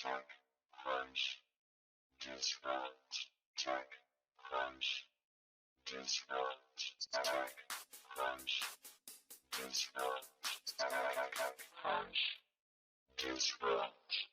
tech, crunch, disrupt, tech, crunch, disrupt, tech, crunch, disrupt, tech, crunch, disrupt.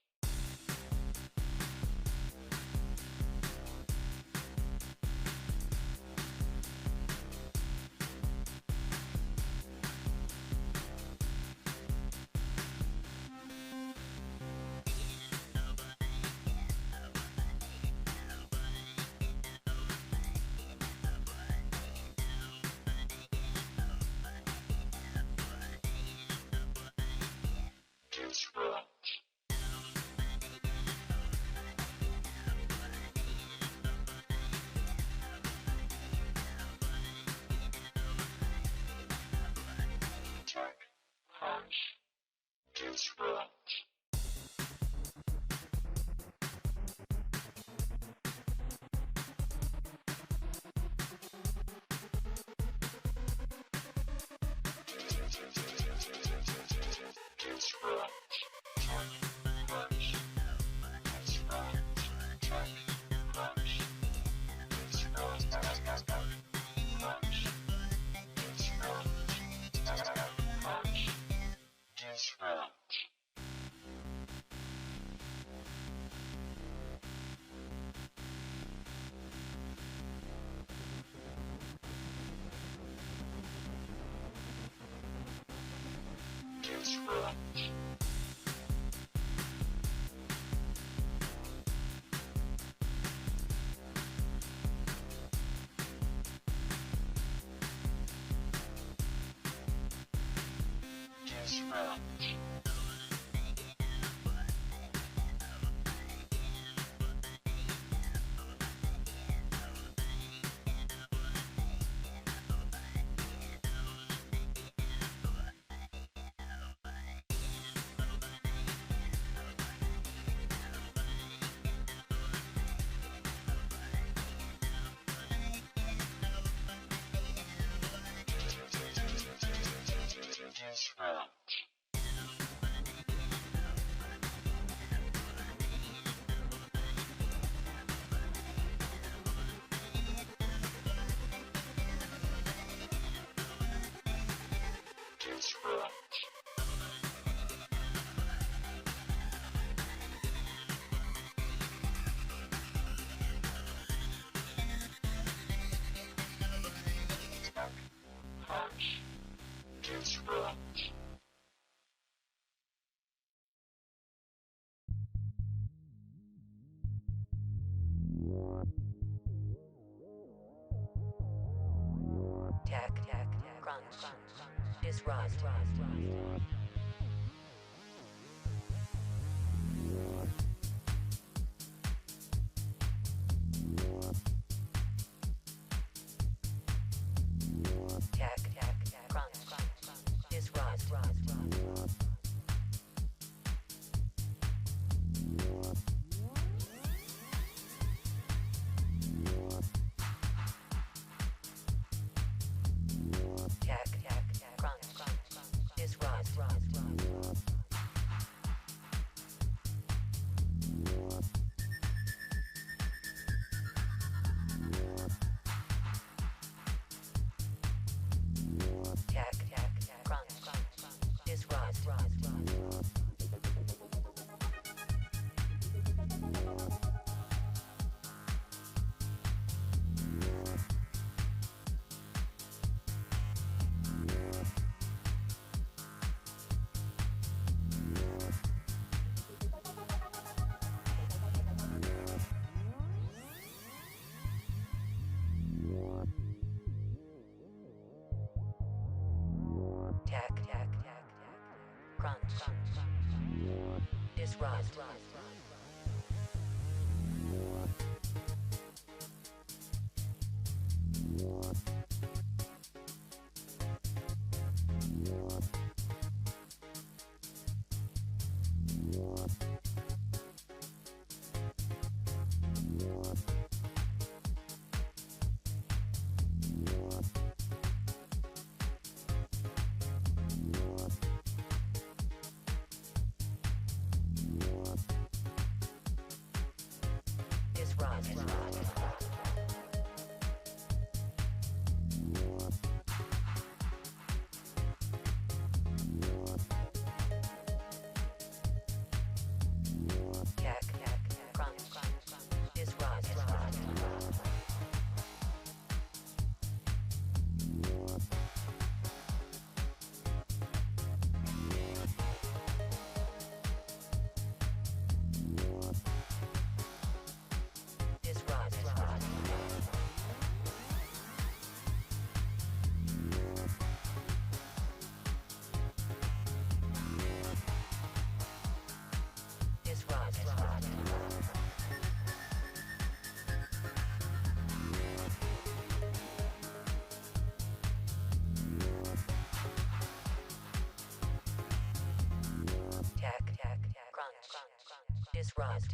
disrupt.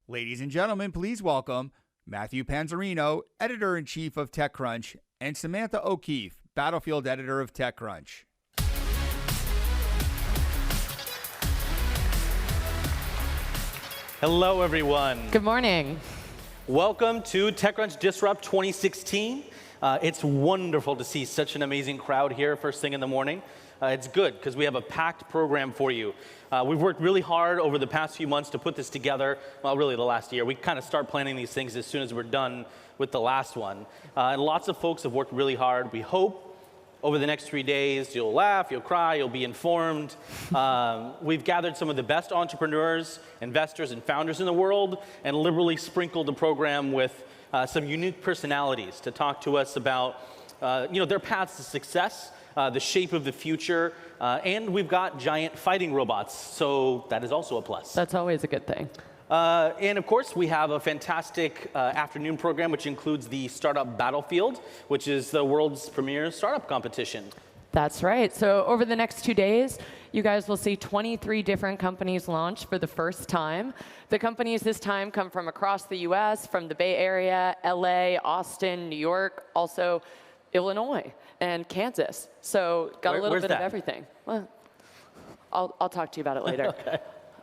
Ladies and gentlemen, please welcome Matthew Panzarino, Editor-in-Chief of TechCrunch, and Samantha O'Keefe, Battlefield Editor of TechCrunch. Hello, everyone. Good morning. Welcome to TechCrunch Disrupt 2016. It's wonderful to see such an amazing crowd here first thing in the morning. It's good because we have a packed program for you. We've worked really hard over the past few months to put this together. Well, really the last year. We kind of start planning these things as soon as we're done with the last one. And lots of folks have worked really hard. We hope over the next 3 days you'll laugh, you'll cry, you'll be informed. We've gathered some of the best entrepreneurs, investors, and founders in the world and liberally sprinkled the program with some unique personalities to talk to us about their paths to success, the shape of the future, and we've got giant fighting robots, so that is also a plus. That's always a good thing. And of course, we have a fantastic afternoon program, which includes the Startup Battlefield, which is the world's premier startup competition. That's right. So over the next 2 days, you guys will see 23 different companies launch for the first time. The companies this time come from across the US, from the Bay Area, LA, Austin, New York, also Illinois and Kansas. So got a little bit of everything. Well, I'll talk to you about it later. Okay.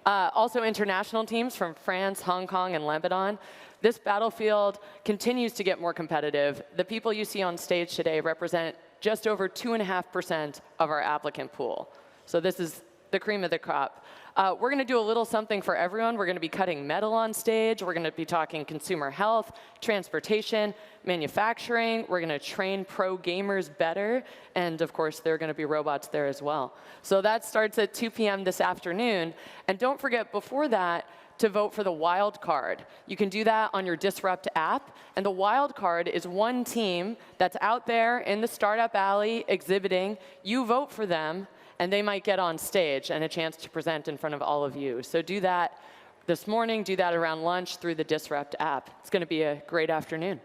Also international teams from France, Hong Kong, and Lebanon. This battlefield continues to get more competitive. The people you see on stage today represent just over 2.5% of our applicant pool. So this is the cream of the crop. We're going to do a little something for everyone. We're going to be cutting metal on stage. We're going to be talking consumer health, transportation, manufacturing. We're going to train pro gamers better. And of course, there are going to be robots there as well. So that starts at 2 p.m. this afternoon. And don't forget, before that, to vote for the wild card. You can do that on your Disrupt app. And the wild card is one team that's out there in the startup alley exhibiting. You vote for them, and they might get on stage and a chance to present in front of all of you. So do that this morning, do that around lunch through the Disrupt app. It's going to be a great afternoon.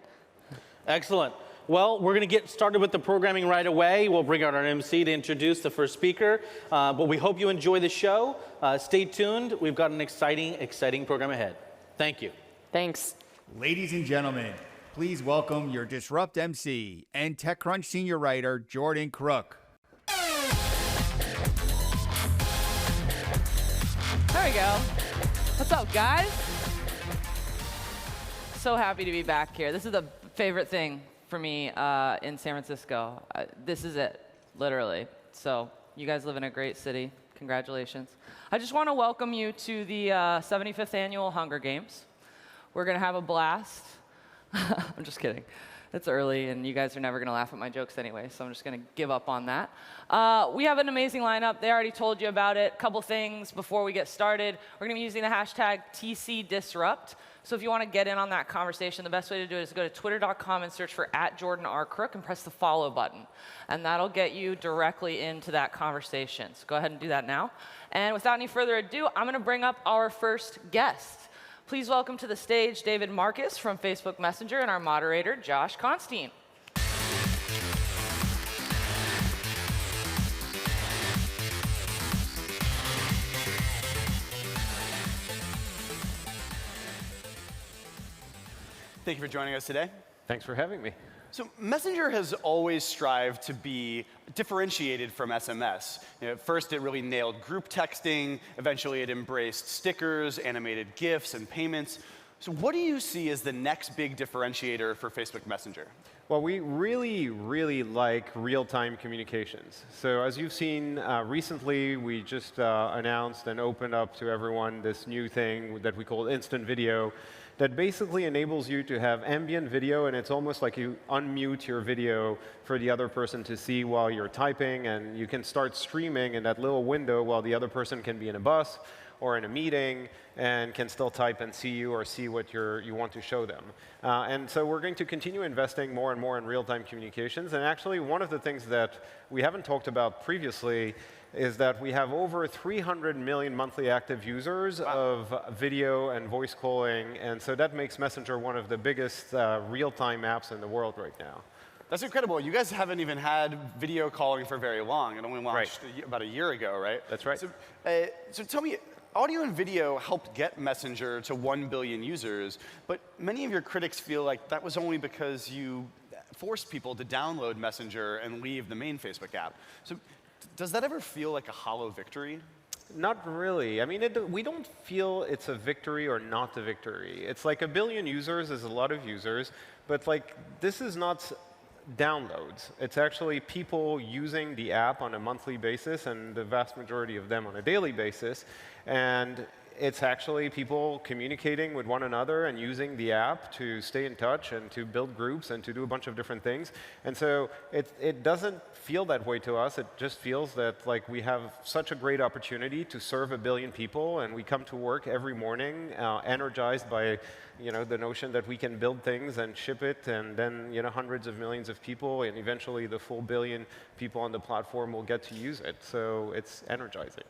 Excellent. Well, we're going to get started with the programming right away. We'll bring out our MC to introduce the first speaker. But we hope you enjoy the show. Stay tuned. We've got an exciting program ahead. Thank you. Thanks. Ladies and gentlemen, please welcome your Disrupt MC and TechCrunch senior writer, Jordan Crook. There we go. What's up, guys? So happy to be back here. This is the favorite thing for me in San Francisco. This is it, literally. So you guys live in a great city. Congratulations. I just want to welcome you to the 75th Annual Hunger Games. We're going to have a blast. I'm just kidding. It's early, and you guys are never going to laugh at my jokes anyway, so I'm just going to give up on that. We have an amazing lineup. They already told you about it. A couple things before we get started. We're going to be using the hashtag TCDisrupt. So if you want to get in on that conversation, the best way to do it is go to twitter.com and search for @JordanRCrook and press the follow button. And that'll get you directly into that conversation. So go ahead and do that now. And without any further ado, I'm going to bring up our first guest. Please welcome to the stage David Marcus from Facebook Messenger and our moderator, Josh Constine. Thank you for joining us today. Thanks for having me. So Messenger has always strived to be differentiated from SMS. First, it really nailed group texting. Eventually, it embraced stickers, animated GIFs, and payments. So what do you see as the next big differentiator for Facebook Messenger? Well, we really like real-time communications. So as you've seen recently, we just announced and opened up to everyone this new thing that we call Instant Video that basically enables you to have ambient video, and it's almost like you unmute your video for the other person to see while you're typing, and you can start streaming in that little window while the other person can be in a bus or in a meeting and can still type and see you or see what you want to show them. And so we're going to continue investing more and more in real-time communications. And actually, one of the things that we haven't talked about previously is that we have over 300 million monthly active users of video and voice calling. And so that makes Messenger one of the biggest real-time apps in the world right now. That's incredible. You guys haven't even had video calling for very long. It only launched about a year ago, right? That's right. So tell me, audio and video helped get Messenger to 1 billion users, but many of your critics feel like that was only because you forced people to download Messenger and leave the main Facebook app. So does that ever feel like a hollow victory? Not really. I mean, we don't feel it's a victory or not a victory. It's like 1 billion users is a lot of users, but like this is not downloads. It's actually people using the app on a monthly basis, and the vast majority of them on a daily basis. And it's actually people communicating with one another and using the app to stay in touch and to build groups and to do a bunch of different things. And so it doesn't feel that way to us. It just feels that like we have such a great opportunity to serve 1 billion people, and we come to work every morning energized by the notion that we can build things and ship it, and then hundreds of millions of people, and eventually the full 1 billion people on the platform will get to use it. So it's energizing.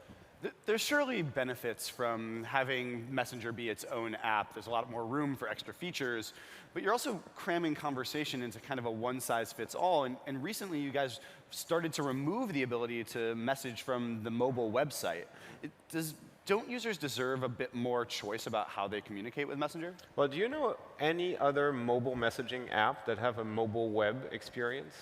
There's surely benefits from having Messenger be its own app. There's a lot more room for extra features, but you're also cramming conversation into kind of a one-size-fits-all. And recently, you guys started to remove the ability to message from the mobile website. Don't users deserve a bit more choice about how they communicate with Messenger? Well, do you know any other mobile messaging app that have a mobile web experience?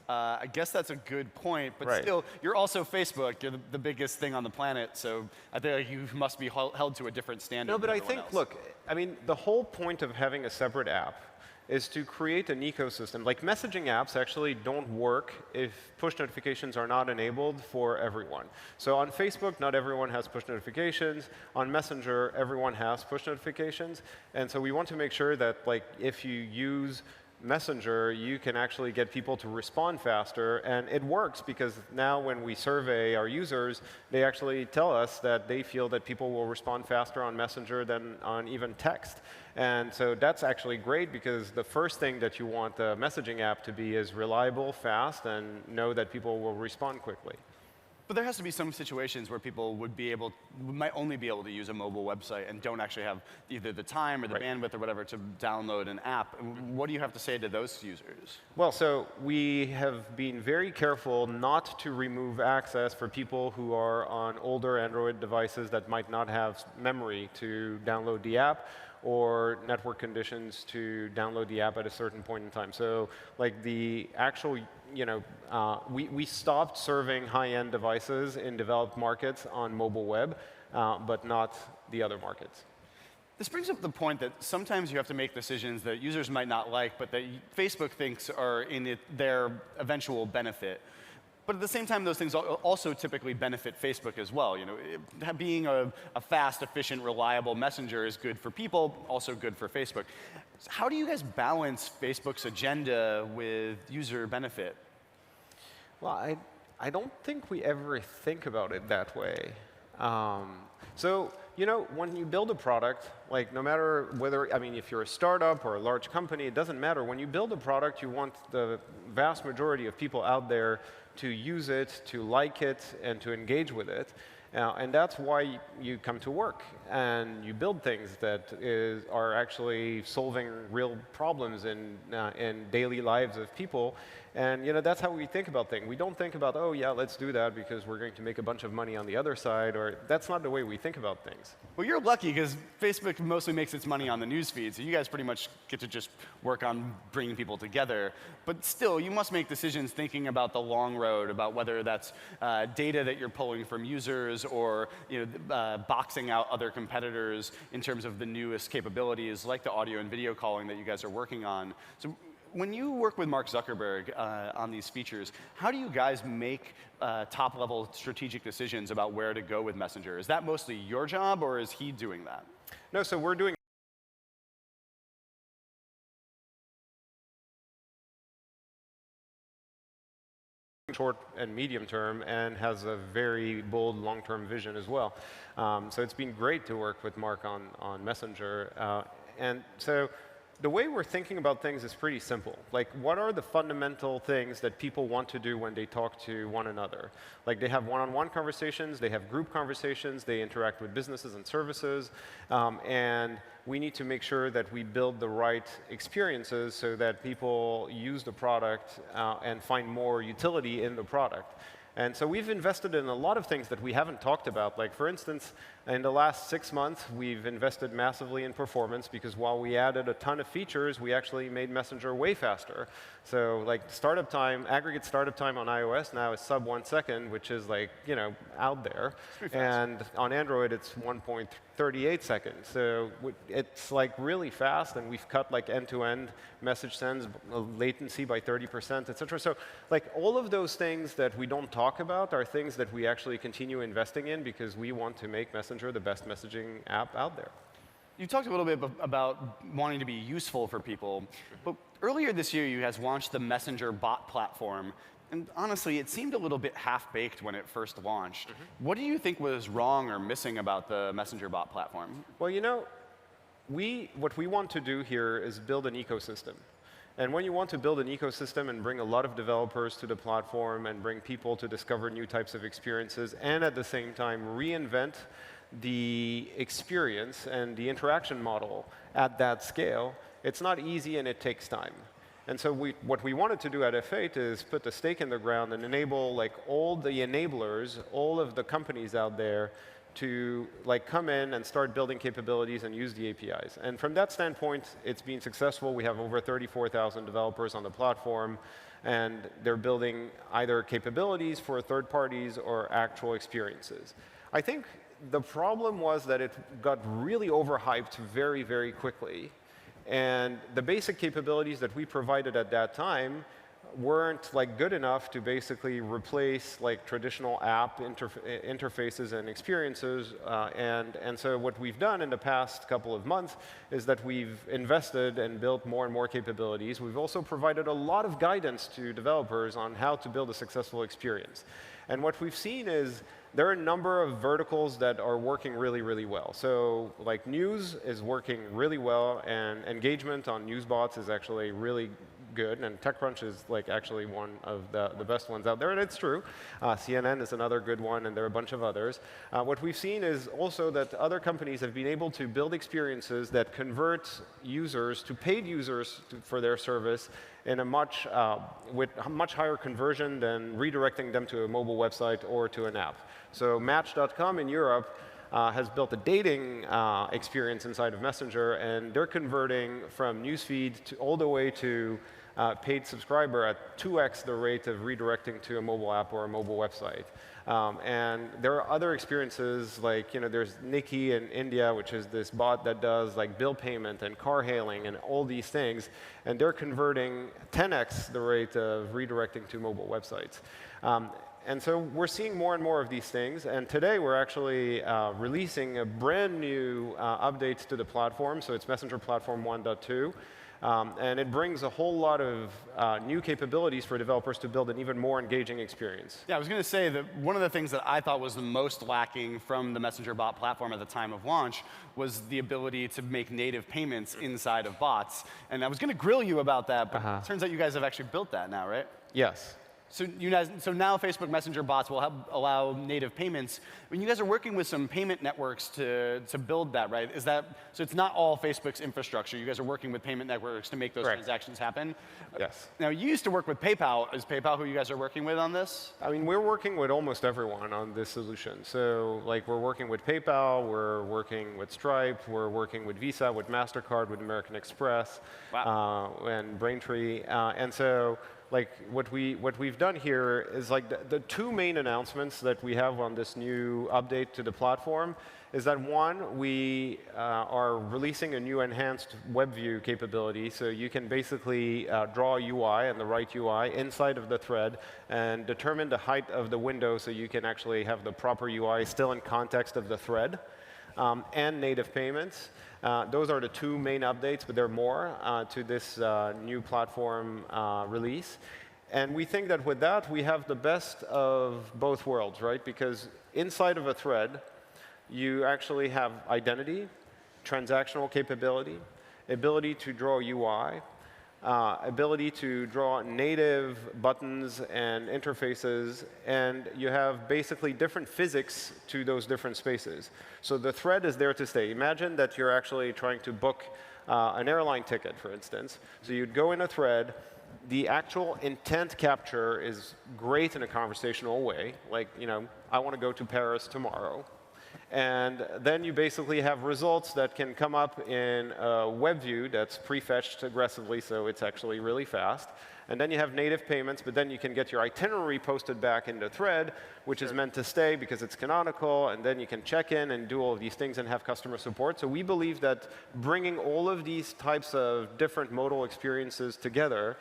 I guess that's a good point, but Right. still, you're also Facebook. You're the biggest thing on the planet, so I think like, you must be held to a different standard. No, but than I everyone think, else. look, I mean, the whole point of having a separate app is to create an ecosystem. Like messaging apps actually don't work if push notifications are not enabled for everyone. So on Facebook, not everyone has push notifications. On Messenger, everyone has push notifications. And so we want to make sure that like if you use Messenger, you can actually get people to respond faster, and it works because now when we survey our users, they actually tell us that they feel that people will respond faster on Messenger than on even text. And so that's actually great because the first thing that you want the messaging app to be is reliable, fast, and know that people will respond quickly. But there has to be some situations where people might only be able to use a mobile website and don't actually have either the time or the bandwidth or whatever to download an app. What do you have to say to those users? Well, so we have been very careful not to remove access for people who are on older Android devices that might not have memory to download the app, or network conditions to download the app at a certain point in time. So like the actual, we stopped serving high-end devices in developed markets on mobile web, but not the other markets. This brings up the point that sometimes you have to make decisions that users might not like, but that Facebook thinks are in their eventual benefit. But at the same time, those things also typically benefit Facebook as well. Being a fast, efficient, reliable messenger is good for people, also good for Facebook. How do you guys balance Facebook's agenda with user benefit? Well, I don't think we ever think about it that way. So, when you build a product, like no matter whether, if you're a startup or a large company, it doesn't matter. When you build a product, you want the vast majority of people out there to use it, to like it, and to engage with it. And that's why you come to work and you build things that are actually solving real problems in daily lives of people. And that's how we think about things. We don't think about, oh yeah, let's do that because we're going to make a bunch of money on the other side, or that's not the way we think about things. Well, you're lucky because Facebook mostly makes its money on the news feed, so you guys pretty much get to just work on bringing people together. But still, you must make decisions thinking about the long road, about whether that's data that you're pulling from users or boxing out other competitors in terms of the newest capabilities like the audio and video calling that you guys are working on. So when you work with Mark Zuckerberg on these features, how do you guys make top-level strategic decisions about where to go with Messenger? Is that mostly your job, or is he doing that? No, so we're doing short and medium term, and has a very bold long-term vision as well. So it's been great to work with Mark on Messenger. And so the way we're thinking about things is pretty simple. Like, what are the fundamental things that people want to do when they talk to one another? Like, they have one-on-one conversations, they have group conversations, they interact with businesses and services, and we need to make sure that we build the right experiences so that people use the product and find more utility in the product. And so we've invested in a lot of things that we haven't talked about. Like, for instance, in the last 6 months, we've invested massively in performance because while we added a ton of features, we actually made Messenger way faster. So like startup time, aggregate startup time on iOS now is sub 1 second, which is like, you know, out there. And on Android, it's 1.38 seconds. So it's like really fast, and we've cut like end-to-end message sends latency by 30%, et cetera. So like all of those things that we don't talk about are things that we actually continue investing in because we want to make Messenger the best messaging app out there. You talked a little bit about wanting to be useful for people, but earlier this year you guys launched the Messenger bot platform, and honestly, it seemed a little bit half-baked when it first launched. What do you think was wrong or missing about the Messenger bot platform? Well, you know, what we want to do here is build an ecosystem. And when you want to build an ecosystem and bring a lot of developers to the platform and bring people to discover new types of experiences and at the same time reinvent the experience and the interaction model at that scale, it's not easy and it takes time. And so what we wanted to do at F8 is put the stake in the ground and enable like all the enablers, all of the companies out there to like come in and start building capabilities and use the APIs. And from that standpoint, it's been successful. We have over 34,000 developers on the platform, and they're building either capabilities for third parties or actual experiences. I think the problem was that it got really overhyped very, very quickly. And the basic capabilities that we provided at that time weren't like good enough to basically replace like traditional app interfaces and experiences. And so what we've done in the past couple of months is that we've invested and built more and more capabilities. We've also provided a lot of guidance to developers on how to build a successful experience. And what we've seen is there are a number of verticals that are working really, really well. So like news is working really well, and engagement on news bots is actually really good, and TechCrunch is like actually one of the best ones out there, and it's true. CNN is another good one, and there are a bunch of others. What we've seen is also that other companies have been able to build experiences that convert users to paid users for their service in a with a much higher conversion than redirecting them to a mobile website or to an app. So Match.com in Europe has built a dating experience inside of Messenger, and they're converting from newsfeed all the way to paid subscriber at 2x the rate of redirecting to a mobile app or a mobile website. And there are other experiences like, you know, there's Nikki in India, which is this bot that does like bill payment and car hailing and all these things, and they're converting 10x the rate of redirecting to mobile websites. And so we're seeing more and more of these things, and today we're actually releasing a brand new update to the platform, so it's Messenger Platform 1.2. And it brings a whole lot of new capabilities for developers to build an even more engaging experience. Yeah, I was going to say that one of the things that I thought was the most lacking from the Messenger bot platform at the time of launch was the ability to make native payments inside of bots. And I was going to grill you about that, but it turns out you guys have actually built that now, right? Yes. So now Facebook Messenger bots will allow native payments. When you guys are working with some payment networks to build that, right? So it's not all Facebook's infrastructure. You guys are working with payment networks to make those transactions happen. Yes. Now you used to work with PayPal. Is PayPal who you guys are working with on this? I mean, we're working with almost everyone on this solution. So like we're working with PayPal, we're working with Stripe, we're working with Visa, with MasterCard, with American Express, and Braintree, and so. Like what we've done here is like the two main announcements that we have on this new update to the platform is that one, we are releasing a new enhanced web view capability, so you can basically draw a UI and the right UI inside of the thread and determine the height of the window so you can actually have the proper UI still in context of the thread, and native payments. Those are the two main updates, but there are more to this new platform release. And we think that with that, we have the best of both worlds, right? Because inside of a thread, you actually have identity, transactional capability, ability to draw UI, ability to draw native buttons and interfaces, and you have basically different physics to those different spaces. So the thread is there to stay. Imagine that you're actually trying to book an airline ticket, for instance. So you'd go in a thread, the actual intent capture is great in a conversational way. Like, I want to go to Paris tomorrow. And then you basically have results that can come up in a web view that's prefetched aggressively, so it's actually really fast. And then you have native payments, but then you can get your itinerary posted back into Thread, which is meant to stay because it's canonical, and then you can check in and do all of these things and have customer support. So we believe that bringing all of these types of different modal experiences together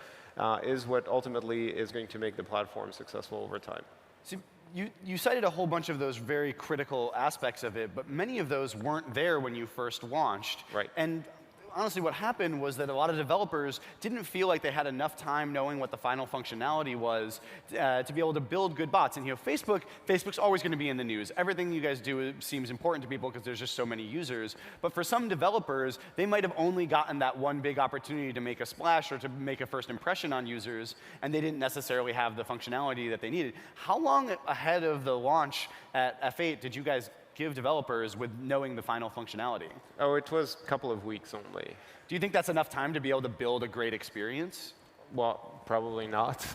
is what ultimately is going to make the platform successful over time. So you cited a whole bunch of those very critical aspects of it, but many of those weren't there when you first launched. Right. And honestly, what happened was that a lot of developers didn't feel like they had enough time knowing what the final functionality was to be able to build good bots. And Facebook's always going to be in the news. Everything you guys do seems important to people because there's just so many users. But for some developers, they might have only gotten that one big opportunity to make a splash or to make a first impression on users, and they didn't necessarily have the functionality that they needed. How long ahead of the launch at F8 did you guys give developers with knowing the final functionality? Oh, it was a couple of weeks only. Do you think that's enough time to be able to build a great experience? Well, probably not.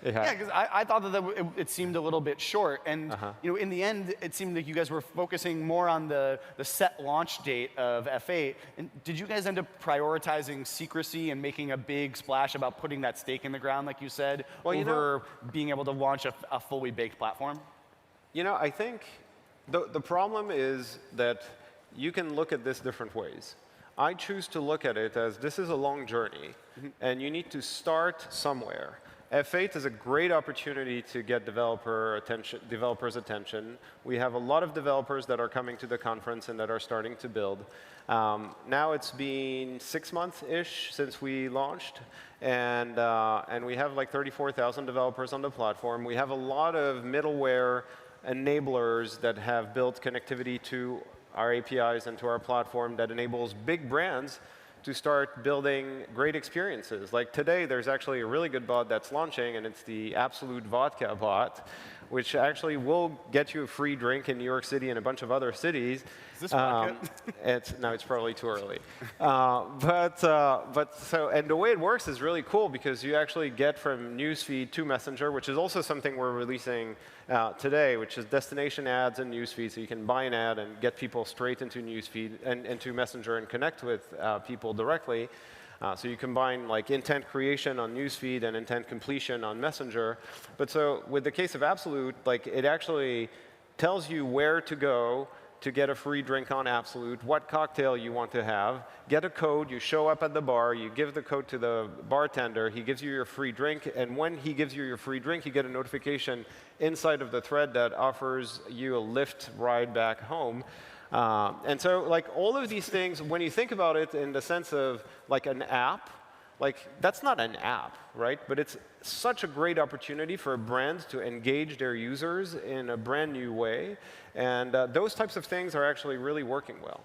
Yeah, because I thought that it seemed a little bit short. And in the end, it seemed like you guys were focusing more on the set launch date of F8. And did you guys end up prioritizing secrecy and making a big splash about putting that stake in the ground, like you said, over being able to launch a fully baked platform? I think the problem is that you can look at this different ways. I choose to look at it as this is a long journey, and you need to start somewhere. F8 is a great opportunity to get developers' attention. We have a lot of developers that are coming to the conference and that are starting to build. Now it's been 6 months-ish since we launched, and we have like 34,000 developers on the platform. We have a lot of middleware enablers that have built connectivity to our APIs and to our platform that enables big brands to start building great experiences. Like today, there's actually a really good bot that's launching, and it's the Absolut Vodka bot, which actually will get you a free drink in New York City and a bunch of other cities. Is this vodka? No, it's probably too early. And the way it works is really cool because you actually get from Newsfeed to Messenger, which is also something we're releasing today, which is destination ads and Newsfeed, so you can buy an ad and get people straight into Newsfeed and into Messenger and connect with people directly. So you combine like intent creation on Newsfeed and intent completion on Messenger. But so with the case of Absolut, like it actually tells you where to go to get a free drink on Absolut, what cocktail you want to have, get a code, you show up at the bar, you give the code to the bartender, he gives you your free drink, and when he gives you your free drink, you get a notification inside of the thread that offers you a Lyft ride back home. And so like all of these things, when you think about it in the sense of like an app, like that's not an app, right? But it's such a great opportunity for brands to engage their users in a brand new way. And those types of things are actually really working well.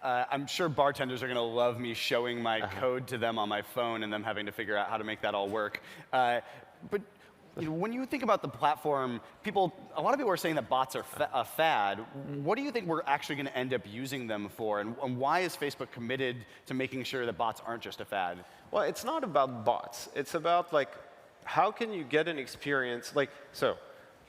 I'm sure bartenders are going to love me showing my code to them on my phone and them having to figure out how to make that all work. But when you think about the platform, a lot of people are saying that bots are a fad. What do you think we're actually going to end up using them for? And why is Facebook committed to making sure that bots aren't just a fad? Well, it's not about bots. It's about like, how can you get an experience? So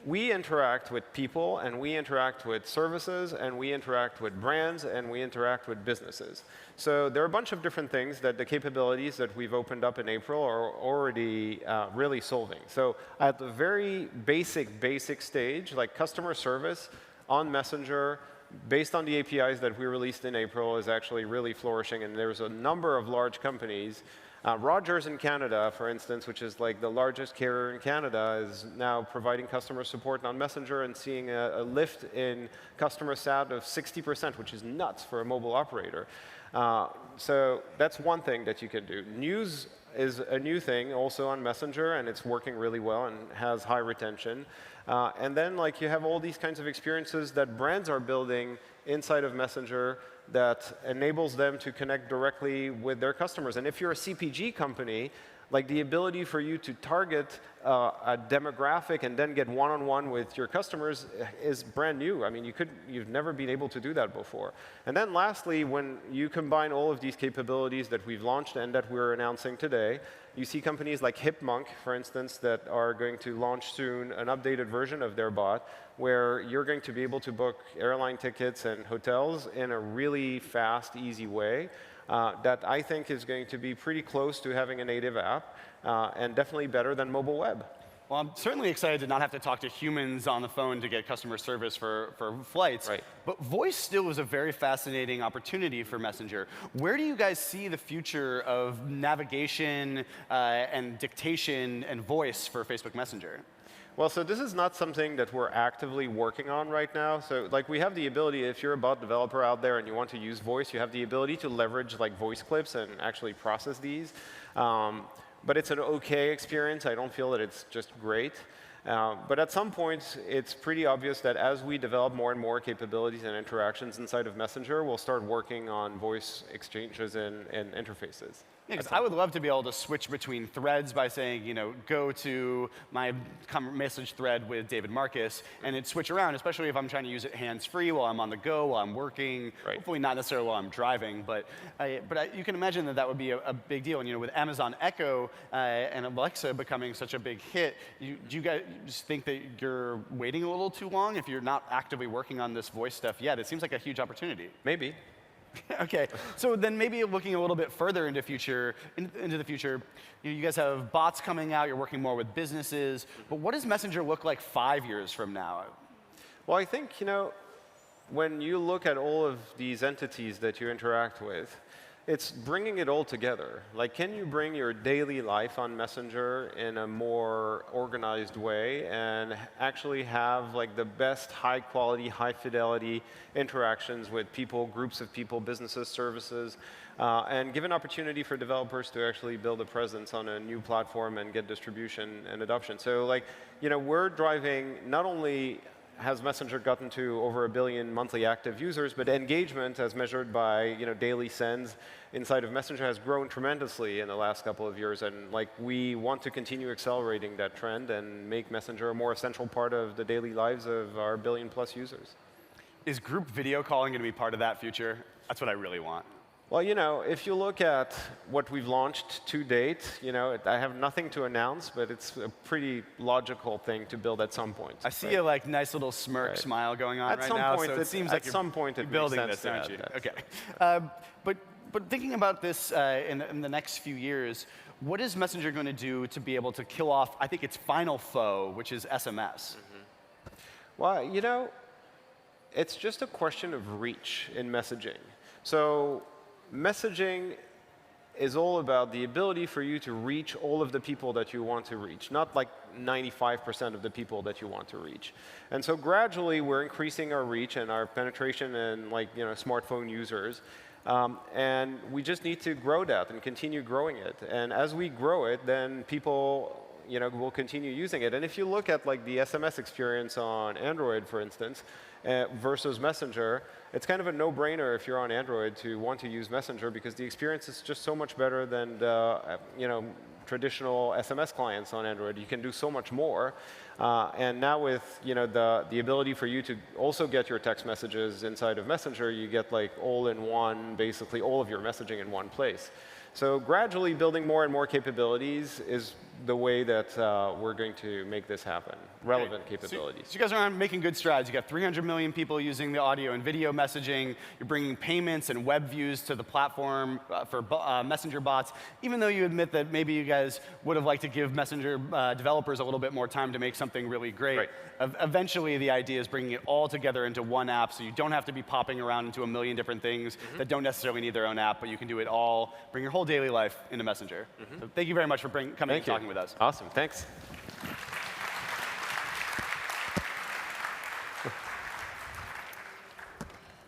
we interact with people, and we interact with services, and we interact with brands, and we interact with businesses. So there are a bunch of different things that the capabilities that we've opened up in April are already really solving. So at the very basic stage, like customer service on Messenger, based on the APIs that we released in April, is actually really flourishing, and there's a number of large companies. Rogers in Canada, for instance, which is like the largest carrier in Canada, is now providing customer support on Messenger and seeing a lift in customer sat of 60%, which is nuts for a mobile operator. So that's one thing that you can do. News is a new thing also on Messenger, and it's working really well and has high retention. And then like you have all these kinds of experiences that brands are building inside of Messenger that enables them to connect directly with their customers. And if you're a CPG company, Like the ability for you to target a demographic and then get one-on-one with your customers is brand new. I mean, you've never been able to do that before. And then lastly, when you combine all of these capabilities that we've launched and that we're announcing today, you see companies like Hipmunk, for instance, that are going to launch soon an updated version of their bot, where you're going to be able to book airline tickets and hotels in a really fast, easy way. That I think is going to be pretty close to having a native app, and definitely better than mobile web. Well, I'm certainly excited to not have to talk to humans on the phone to get customer service for flights. Right. But voice still is a very fascinating opportunity for Messenger. Where do you guys see the future of navigation and dictation and voice for Facebook Messenger? Well, so this is not something that we're actively working on right now. So like we have the ability, if you're a bot developer out there and you want to use voice, you have the ability to leverage like voice clips and actually process these. But it's an OK experience. I don't feel that it's just great. But at some point, it's pretty obvious that as we develop more and more capabilities and interactions inside of Messenger, we'll start working on voice exchanges and interfaces. Yeah, 'cause I would love to be able to switch between threads by saying, go to my message thread with David Marcus, and it'd switch around, especially if I'm trying to use it hands-free while I'm on the go, while I'm working. Right. Hopefully not necessarily while I'm driving, but you can imagine that would be a big deal. And with Amazon Echo and Alexa becoming such a big hit, do you guys just think that you're waiting a little too long if you're not actively working on this voice stuff yet? It seems like a huge opportunity. Maybe. Okay, so then maybe looking a little bit further into the future, you guys have bots coming out, you're working more with businesses, but what does Messenger look like 5 years from now? Well, I think, when you look at all of these entities that you interact with, it's bringing it all together. Like, can you bring your daily life on Messenger in a more organized way and actually have like the best high quality, high fidelity interactions with people, groups of people, businesses, services, and give an opportunity for developers to actually build a presence on a new platform and get distribution and adoption. So like, we're driving not only has Messenger gotten to over 1 billion monthly active users, but engagement as measured by daily sends inside of Messenger has grown tremendously in the last couple of years, and like we want to continue accelerating that trend and make Messenger a more essential part of the daily lives of our 1 billion+ users. Is group video calling going to be part of that future? That's what I really want. Well, if you look at what we've launched to date, I have nothing to announce, but it's a pretty logical thing to build at some point. I see a nice little smirk smile going on right now, so it seems like you're building this, aren't you? Okay. But thinking about this in the next few years, what is Messenger going to do to be able to kill off, I think, its final foe, which is SMS? Well, it's just a question of reach in messaging. So messaging is all about the ability for you to reach all of the people that you want to reach, not like 95% of the people that you want to reach. And so gradually we're increasing our reach and our penetration and smartphone users. And we just need to grow that and continue growing it. And as we grow it, then people will continue using it. And if you look at the SMS experience on Android, for instance, versus Messenger, it's kind of a no-brainer if you're on Android to want to use Messenger because the experience is just so much better than the traditional SMS clients on Android. You can do so much more. And now with the ability for you to also get your text messages inside of Messenger, you get all-in-one, basically all of your messaging in one place. So gradually building more and more capabilities is the way that we're going to make this happen. Relevant capabilities. So you guys are making good strides. You got 300 million people using the audio and video messaging. You're bringing payments and web views to the platform for Messenger bots, even though you admit that maybe you guys would have liked to give Messenger developers a little bit more time to make something really great. Right. Eventually, the idea is bringing it all together into one app so you don't have to be popping around into a million different things that don't necessarily need their own app, but you can do it all, bring your whole daily life into Messenger. So thank you very much for coming and talking with us. Awesome. Thanks.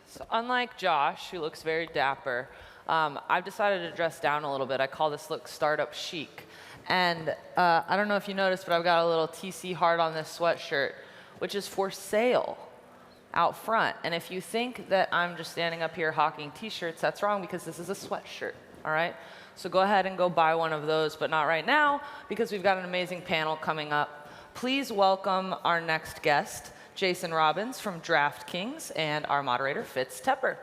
So unlike Josh, who looks very dapper, I've decided to dress down a little bit. I call this look startup chic. And I don't know if you noticed, but I've got a little TC heart on this sweatshirt, which is for sale out front. And if you think that I'm just standing up here hawking T-shirts, that's wrong because this is a sweatshirt. all right? So go ahead and go buy one of those, but not right now, because we've got an amazing panel coming up. Please welcome our next guest, Jason Robbins from DraftKings, and our moderator, Fitz Tepper.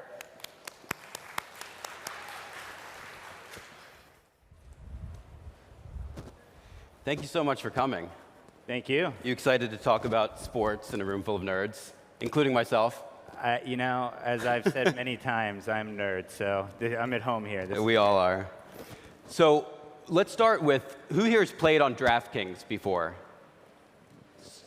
Thank you so much for coming. Thank you. You excited to talk about sports in a room full of nerds, including myself? You know, as I've said many times, I'm a nerd, so I'm at home here. We all are. So let's start with, who here has played on DraftKings before?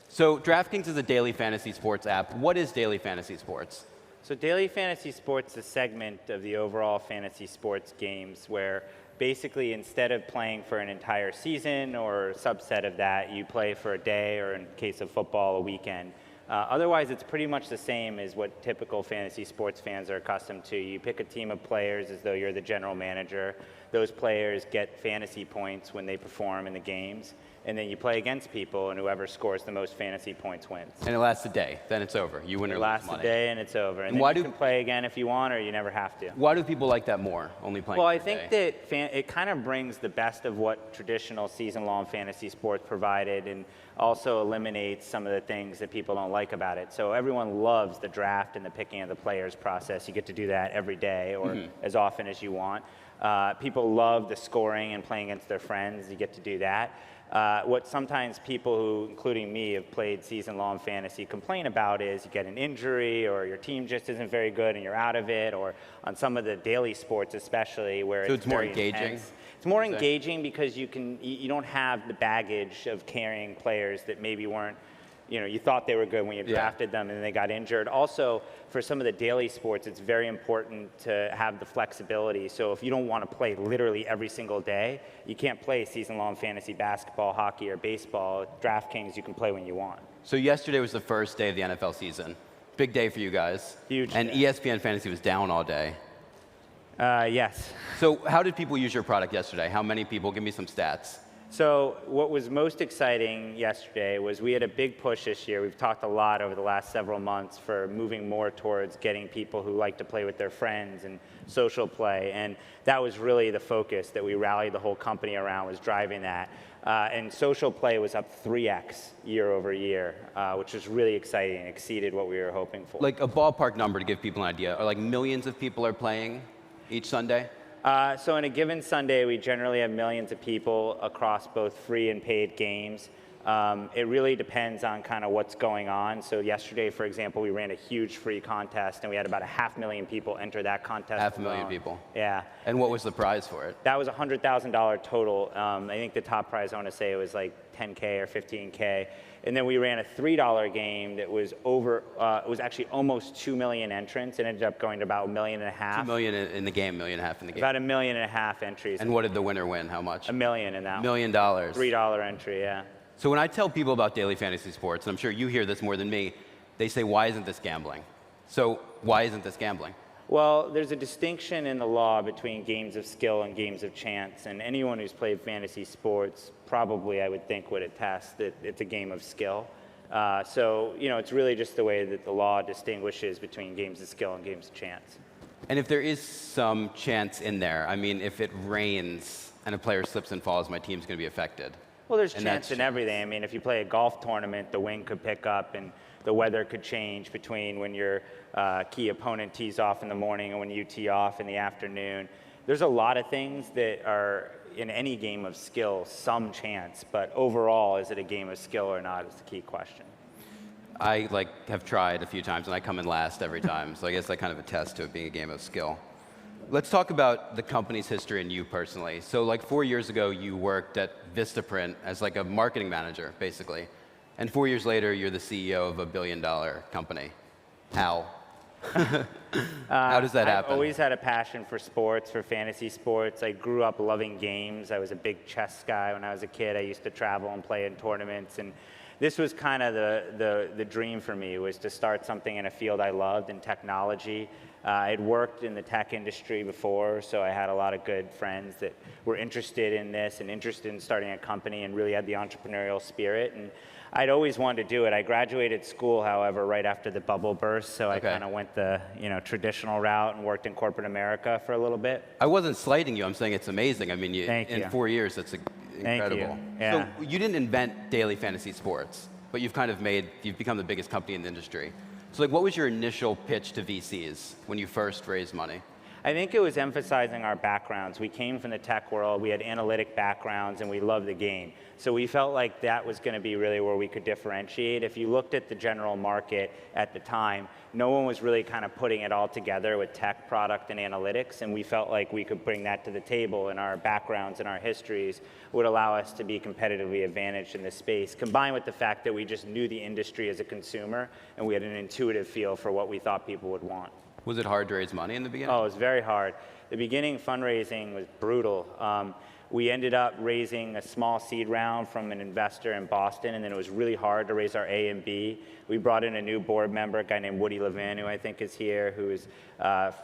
So DraftKings is a daily fantasy sports app. What is daily fantasy sports? So Daily Fantasy Sports is a segment of the overall fantasy sports games where basically instead of playing for an entire season or a subset of that, you play for a day or in case of football, a weekend. Otherwise, it's pretty much the same as what typical fantasy sports fans are accustomed to. You pick a team of players as though you're the general manager. Those players get fantasy points when they perform in the games. And then you play against people, and whoever scores the most fantasy points wins. And it lasts a day. Then it's over. You win or It lose lasts money. a day, and it's over. And then why you do- can play again if you want, or you never have to. Why do people like that more, only playing Well, for I a think day? that it kind of brings the best of what traditional season-long fantasy sports provided and also eliminates some of the things that people don't like about it. So everyone loves the draft and the picking of the players process. You get to do that every day or as often as you want. People love the scoring and playing against their friends. You get to do that. What sometimes people who, including me, have played season-long fantasy complain about is you get an injury or your team just isn't very good and you're out of it, or on some of the daily sports especially where So it's more very engaging? intense. It's more Is that- engaging because you don't have the baggage of carrying players that maybe weren't, you thought they were good when you Yeah. drafted them and then they got injured. Also, for some of the daily sports, it's very important to have the flexibility. So if you don't want to play literally every single day, you can't play season-long fantasy basketball, hockey, or baseball. DraftKings, you can play when you want. So yesterday was the first day of the NFL season. Big day for you guys. Huge And day. ESPN Fantasy was down all day. Yes. So how did people use your product yesterday? How many people? Give me some stats. So what was most exciting yesterday was we had a big push this year. We've talked a lot over the last several months for moving more towards getting people who like to play with their friends and social play. And that was really the focus that we rallied the whole company around, was driving that. And social play was up 3x year over year, which was really exciting and exceeded what we were hoping for. Like a ballpark number to give people an idea. Are like millions of people are playing each Sunday? So in a given Sunday, we generally have millions of people across both free and paid games. It really depends on kind of what's going on. So yesterday, for example, we ran a huge free contest, and we had about 500,000 people enter that contest. 500,000 alone. people. Yeah. And what was the prize for it? That was a $100,000 total. I think the top prize, I want to say, it was like 10K or 15K. And then we ran a $3 game that was it was actually almost 2 million entrants. It ended up going to about 1.5 million. 2 million in the game, $1.5 million in the game. About 1.5 million entries. And what did the winner win? How much? $1 million in that $1 million. $3 entry, yeah. So when I tell people about daily fantasy sports, and I'm sure you hear this more than me, they say, why isn't this gambling? So why isn't this gambling? Well, there's a distinction in the law between games of skill and games of chance, and anyone who's played fantasy sports probably, I would think, would attest that it's a game of skill. So, it's really just the way that the law distinguishes between games of skill and games of chance. And if there is some chance in there, I mean, if it rains and a player slips and falls, my team's going to be affected. Well, there's And chance that's in everything. I mean, if you play a golf tournament, the wind could pick up and the weather could change between when your key opponent tees off in the morning and when you tee off in the afternoon. There's a lot of things that are, in any game of skill, some chance, but overall, is it a game of skill or not is the key question. I have tried a few times, and I come in last every time, so I guess I kind of attest to it being a game of skill. Let's talk about the company's history and you personally. So 4 years ago, you worked at Vistaprint as a marketing manager, basically. And 4 years later, you're the CEO of a $1 billion company. How? How does that happen? I've always had a passion for sports, for fantasy sports. I grew up loving games. I was a big chess guy when I was a kid. I used to travel and play in tournaments. And this was kind of the dream for me, was to start something in a field I loved, in technology. I had worked in the tech industry before, so I had a lot of good friends that were interested in this and interested in starting a company and really had the entrepreneurial spirit. And I'd always wanted to do it. I graduated school, however, right after the bubble burst, so I kind of went the traditional route and worked in corporate America for a little bit. I wasn't slighting you. I'm saying it's amazing. I mean, Thank you. in 4 years, that's incredible. Thank you. Yeah. So you didn't invent daily fantasy sports, but you've become the biggest company in the industry. So like, what was your initial pitch to VCs when you first raised money? I think it was emphasizing our backgrounds. We came from the tech world, we had analytic backgrounds, and we loved the game. So we felt like that was going to be really where we could differentiate. If you looked at the general market at the time, no one was really kind of putting it all together with tech, product, and analytics, and we felt like we could bring that to the table, and our backgrounds and our histories would allow us to be competitively advantaged in this space, combined with the fact that we just knew the industry as a consumer, and we had an intuitive feel for what we thought people would want. Was it hard to raise money in the beginning? Oh, it was very hard. The beginning fundraising was brutal. We ended up raising a small seed round from an investor in Boston, and then it was really hard to raise our A and B. We brought in a new board member, a guy named Woody Levin, who I think is here, who is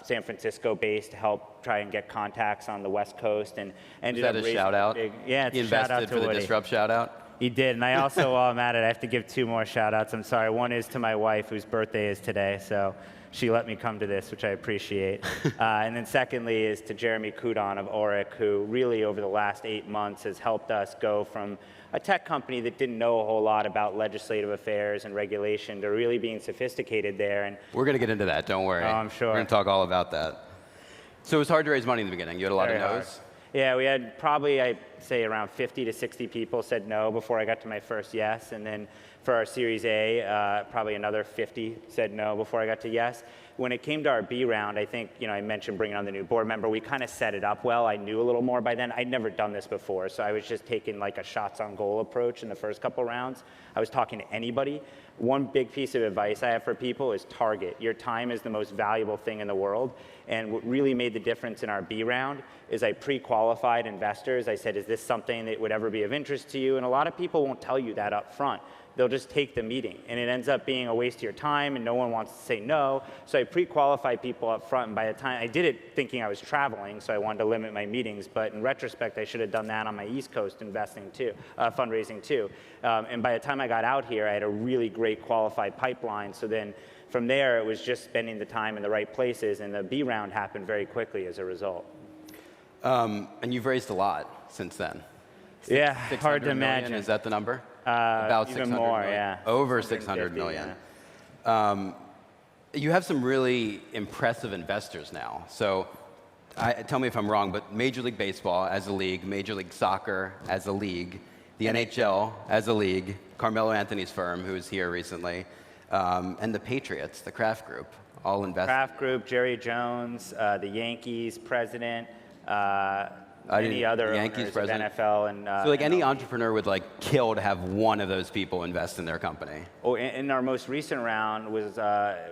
San Francisco-based, to help try and get contacts on the West Coast, and ended up raising shout out? Yeah, it's he a shout out invested to for the Woody. Disrupt shout out? He did, and I also, while I'm at it, I have to give 2 more shout outs. I'm sorry. One is to my wife, whose birthday is today, so she let me come to this, which I appreciate. And then secondly is to Jeremy Kudon of Oric, who really over the last 8 months has helped us go from a tech company that didn't know a whole lot about legislative affairs and regulation to really being sophisticated there. And we're going to get into that, don't worry. Oh, I'm sure. We're going to talk all about that. So it was hard to raise money in the beginning. You had a lot of no's? Yeah, we had probably, I'd say, around 50 to 60 people said no before I got to my first yes. And then for our Series A, probably another 50 said no before I got to yes. When it came to our B round, I think, I mentioned bringing on the new board member. We kind of set it up well. I knew a little more by then. I'd never done this before, so I was just taking like a shots on goal approach in the first couple rounds. I was talking to anybody. One big piece of advice I have for people is target. Your time is the most valuable thing in the world. And what really made the difference in our B round is I pre-qualified investors. I said, is this something that would ever be of interest to you? And a lot of people won't tell you that up front. They'll just take the meeting, and it ends up being a waste of your time, and no one wants to say no. So I pre-qualified people up front, and by the time I did it thinking I was traveling, so I wanted to limit my meetings, but in retrospect, I should have done that on my East Coast fundraising too. And by the time I got out here, I had a really great qualified pipeline. So then from there, it was just spending the time in the right places, and the B round happened very quickly as a result. And you've raised a lot since then. Yeah, hard to imagine. Is that the number? About even more, million. Yeah. Over 600 million. Yeah. You have some really impressive investors now. So tell me if I'm wrong, but Major League Baseball as a league, Major League Soccer as a league, the NHL as a league, Carmelo Anthony's firm, who was here recently, and the Patriots, the Kraft Group, all invested. Kraft Group, Jerry Jones, the Yankees president, any other Yankees owners of NFL and so like any MLB. entrepreneur would like kill to have one of those people invest in their company. Oh, in our most recent round was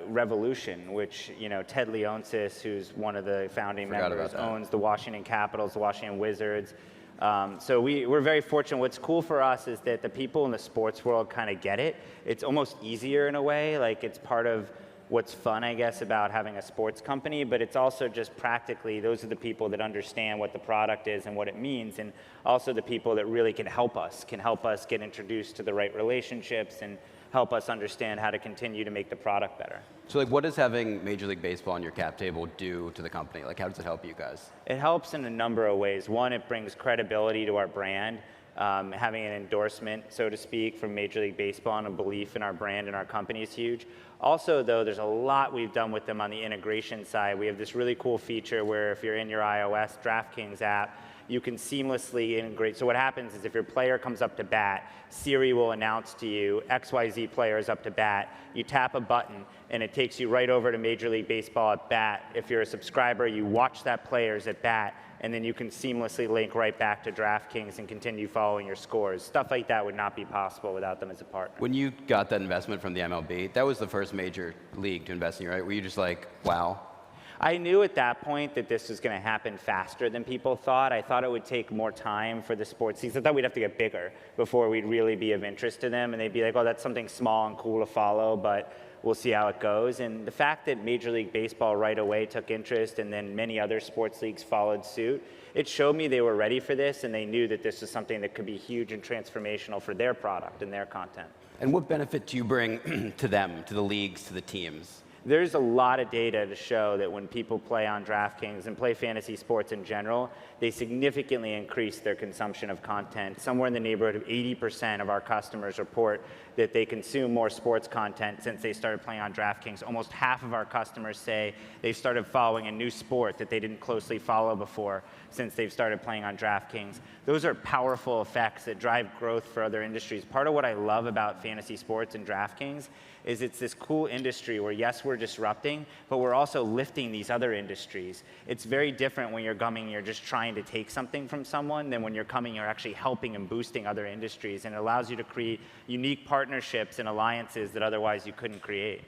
Revolution, which Ted Leonsis, who's one of the founding members, owns the Washington Capitals, the Washington Wizards. So we're very fortunate. What's cool for us is that the people in the sports world kind of get it. It's almost easier in a way, like it's part of what's fun, I guess, about having a sports company, but it's also just practically, those are the people that understand what the product is and what it means, and also the people that really can help us get introduced to the right relationships and help us understand how to continue to make the product better. So like, what does having Major League Baseball on your cap table do to the company? Like, how does it help you guys? It helps in a number of ways. One, it brings credibility to our brand. Having an endorsement, so to speak, from Major League Baseball and a belief in our brand and our company is huge. Also, though, there's a lot we've done with them on the integration side. We have this really cool feature where if you're in your iOS DraftKings app, you can seamlessly integrate. So what happens is if your player comes up to bat, Siri will announce to you, XYZ player is up to bat. You tap a button, and it takes you right over to Major League Baseball at bat. If you're a subscriber, you watch that player's at bat, and then you can seamlessly link right back to DraftKings and continue following your scores. Stuff like that would not be possible without them as a partner. When you got that investment from the MLB, that was the first major league to invest in you, right? Were you just like, wow? I knew at that point that this was going to happen faster than people thought. I thought it would take more time for the sports leagues. I thought we'd have to get bigger before we'd really be of interest to them. And they'd be like, oh, that's something small and cool to follow, but we'll see how it goes. And the fact that Major League Baseball right away took interest and then many other sports leagues followed suit, it showed me they were ready for this and they knew that this was something that could be huge and transformational for their product and their content. And what benefit do you bring to them, to the leagues, to the teams? There's a lot of data to show that when people play on DraftKings and play fantasy sports in general, they significantly increase their consumption of content. Somewhere in the neighborhood of 80% of our customers report that they consume more sports content since they started playing on DraftKings. Almost half of our customers say they've started following a new sport that they didn't closely follow before since they've started playing on DraftKings. Those are powerful effects that drive growth for other industries. Part of what I love about fantasy sports and DraftKings is it's this cool industry where, yes, we're disrupting, but we're also lifting these other industries. It's very different when you're coming, you're just trying to take something from someone, than when you're coming, you're actually helping and boosting other industries. And it allows you to create unique partnerships and alliances that otherwise you couldn't create.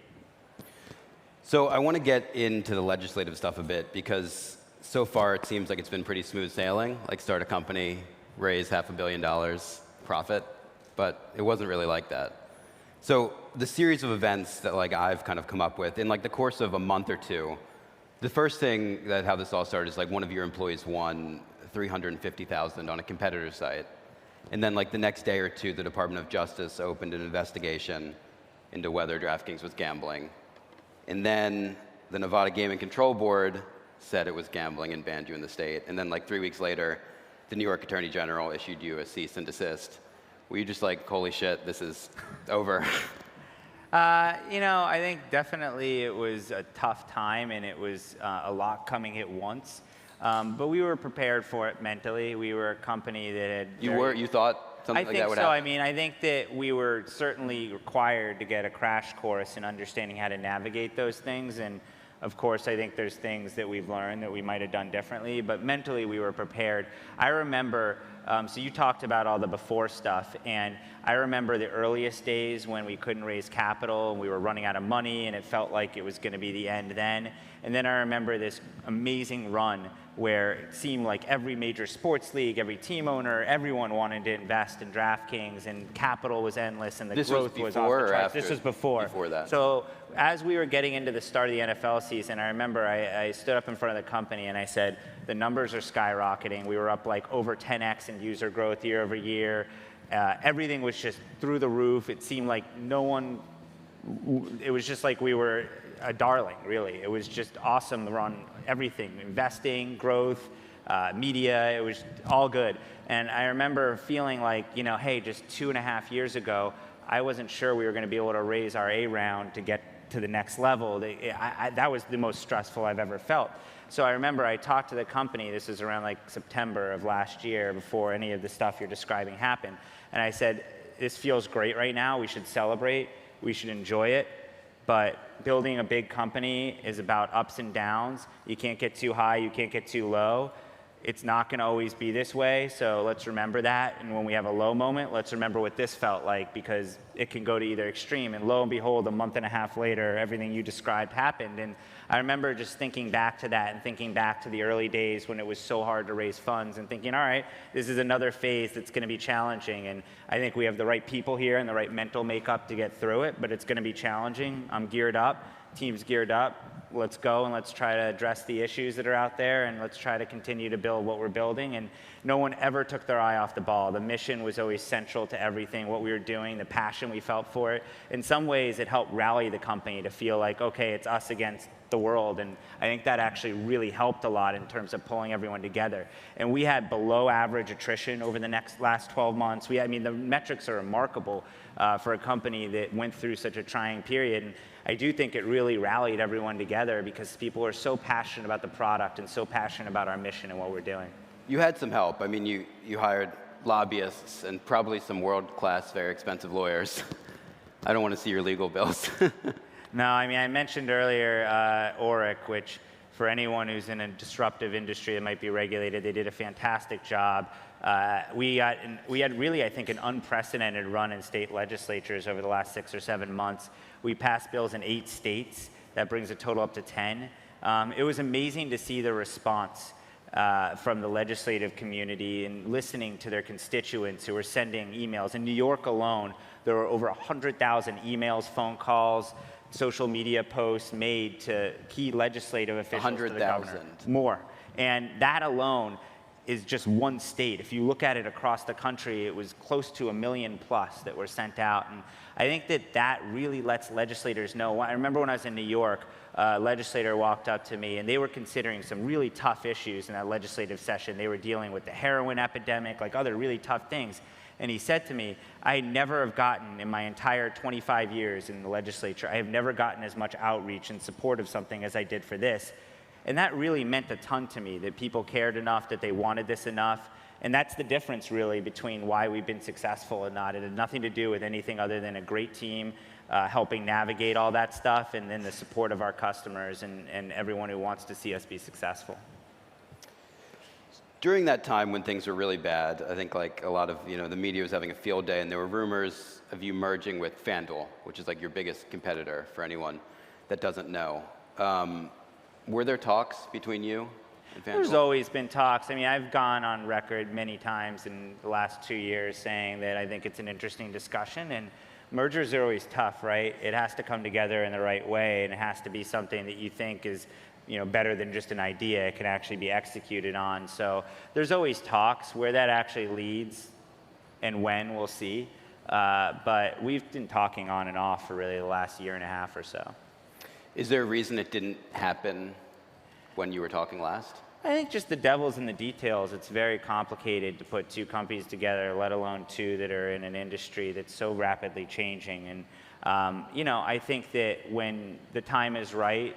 So I want to get into the legislative stuff a bit, because so far it seems like it's been pretty smooth sailing, like start a company, raise $500 million profit, but it wasn't really like that. So the series of events that I've kind of come up with in the course of a month or two, the first thing that how this all started is one of your employees won $350,000 on a competitor site. And then the next day or two, the Department of Justice opened an investigation into whether DraftKings was gambling. And then the Nevada Gaming Control Board said it was gambling and banned you in the state. And then 3 weeks later, the New York Attorney General issued you a cease and desist. Were you just holy shit, this is over? I think definitely it was a tough time and it was a lot coming at once. But we were prepared for it mentally. We were a company that had... You thought something like that would happen? I mean, I think that we were certainly required to get a crash course in understanding how to navigate those things. And of course, I think there's things that we've learned that we might have done differently, but mentally we were prepared. I remember, so you talked about all the before stuff, and I remember the earliest days when we couldn't raise capital and we were running out of money and it felt like it was going to be the end then. And then I remember this amazing run where it seemed like every major sports league, every team owner, everyone wanted to invest in DraftKings, and capital was endless, and the growth was off the charts. This was before. Before that. So as we were getting into the start of the NFL season, I remember I stood up in front of the company and I said, the numbers are skyrocketing. We were up over 10x in user growth year over year. Everything was just through the roof. It seemed like it was just like we were a darling, really. It was just awesome to run everything, investing, growth, media, it was all good. And I remember feeling hey, just 2.5 years ago, I wasn't sure we were going to be able to raise our A round to get to the next level. That was the most stressful I've ever felt. So I remember I talked to the company, this was around September of last year, before any of the stuff you're describing happened. And I said, this feels great right now, we should celebrate, we should enjoy it. But building a big company is about ups and downs. You can't get too high, you can't get too low. It's not going to always be this way, so let's remember that. And when we have a low moment, let's remember what this felt like, because it can go to either extreme. And lo and behold, a month and a half later, everything you described happened. And I remember just thinking back to that and thinking back to the early days when it was so hard to raise funds and thinking, all right, this is another phase that's going to be challenging. And I think we have the right people here and the right mental makeup to get through it, but it's going to be challenging. I'm geared up. Team's geared up. Let's go and let's try to address the issues that are out there, and let's try to continue to build what we're building. And no one ever took their eye off the ball. The mission was always central to everything, what we were doing, the passion we felt for it. In some ways, it helped rally the company to feel like, okay, it's us against the world. And I think that actually really helped a lot in terms of pulling everyone together. And we had below average attrition over the last 12 months. The metrics are remarkable for a company that went through such a trying period. And I do think it really rallied everyone together because people are so passionate about the product and so passionate about our mission and what we're doing. You had some help. I mean, you hired lobbyists and probably some world-class, very expensive lawyers. I don't want to see your legal bills. No, I mentioned earlier Oric, which for anyone who's in a disruptive industry that might be regulated, they did a fantastic job. We had really, I think, an unprecedented run in state legislatures over the last 6 or 7 months. We passed bills in 8 states. That brings a total up to 10. it was amazing to see the response from the legislative community and listening to their constituents who were sending emails. In New York alone, there were over 100,000 emails, phone calls, social media posts made to key legislative officials. 100,000. More. And that alone is just one state. If you look at it across the country, it was close to 1 million plus that were sent out. And I think that really lets legislators know. I remember when I was in New York, a legislator walked up to me and they were considering some really tough issues in that legislative session. They were dealing with the heroin epidemic, like other really tough things. And he said to me, I never have gotten, in my entire 25 years in the legislature, I have never gotten as much outreach in support of something as I did for this. And that really meant a ton to me, that people cared enough, that they wanted this enough. And that's the difference, really, between why we've been successful and not. It had nothing to do with anything other than a great team helping navigate all that stuff, and then the support of our customers and everyone who wants to see us be successful. During that time when things were really bad, I think like a lot of the media was having a field day, and there were rumors of you merging with FanDuel, which is like your biggest competitor for anyone that doesn't know. Were there talks between you and FanDuel? There's always been talks. I mean, I've gone on record many times in the last 2 years saying that I think it's an interesting discussion, and mergers are always tough, right? It has to come together in the right way, and it has to be something that you think is better than just an idea. It can actually be executed on. So there's always talks. Where that actually leads and when, we'll see. But we've been talking on and off for really the last year and a half or so. Is there a reason it didn't happen when you were talking last? I think just the devil's in the details. It's very complicated to put two companies together, let alone two that are in an industry that's so rapidly changing. And I think that when the time is right,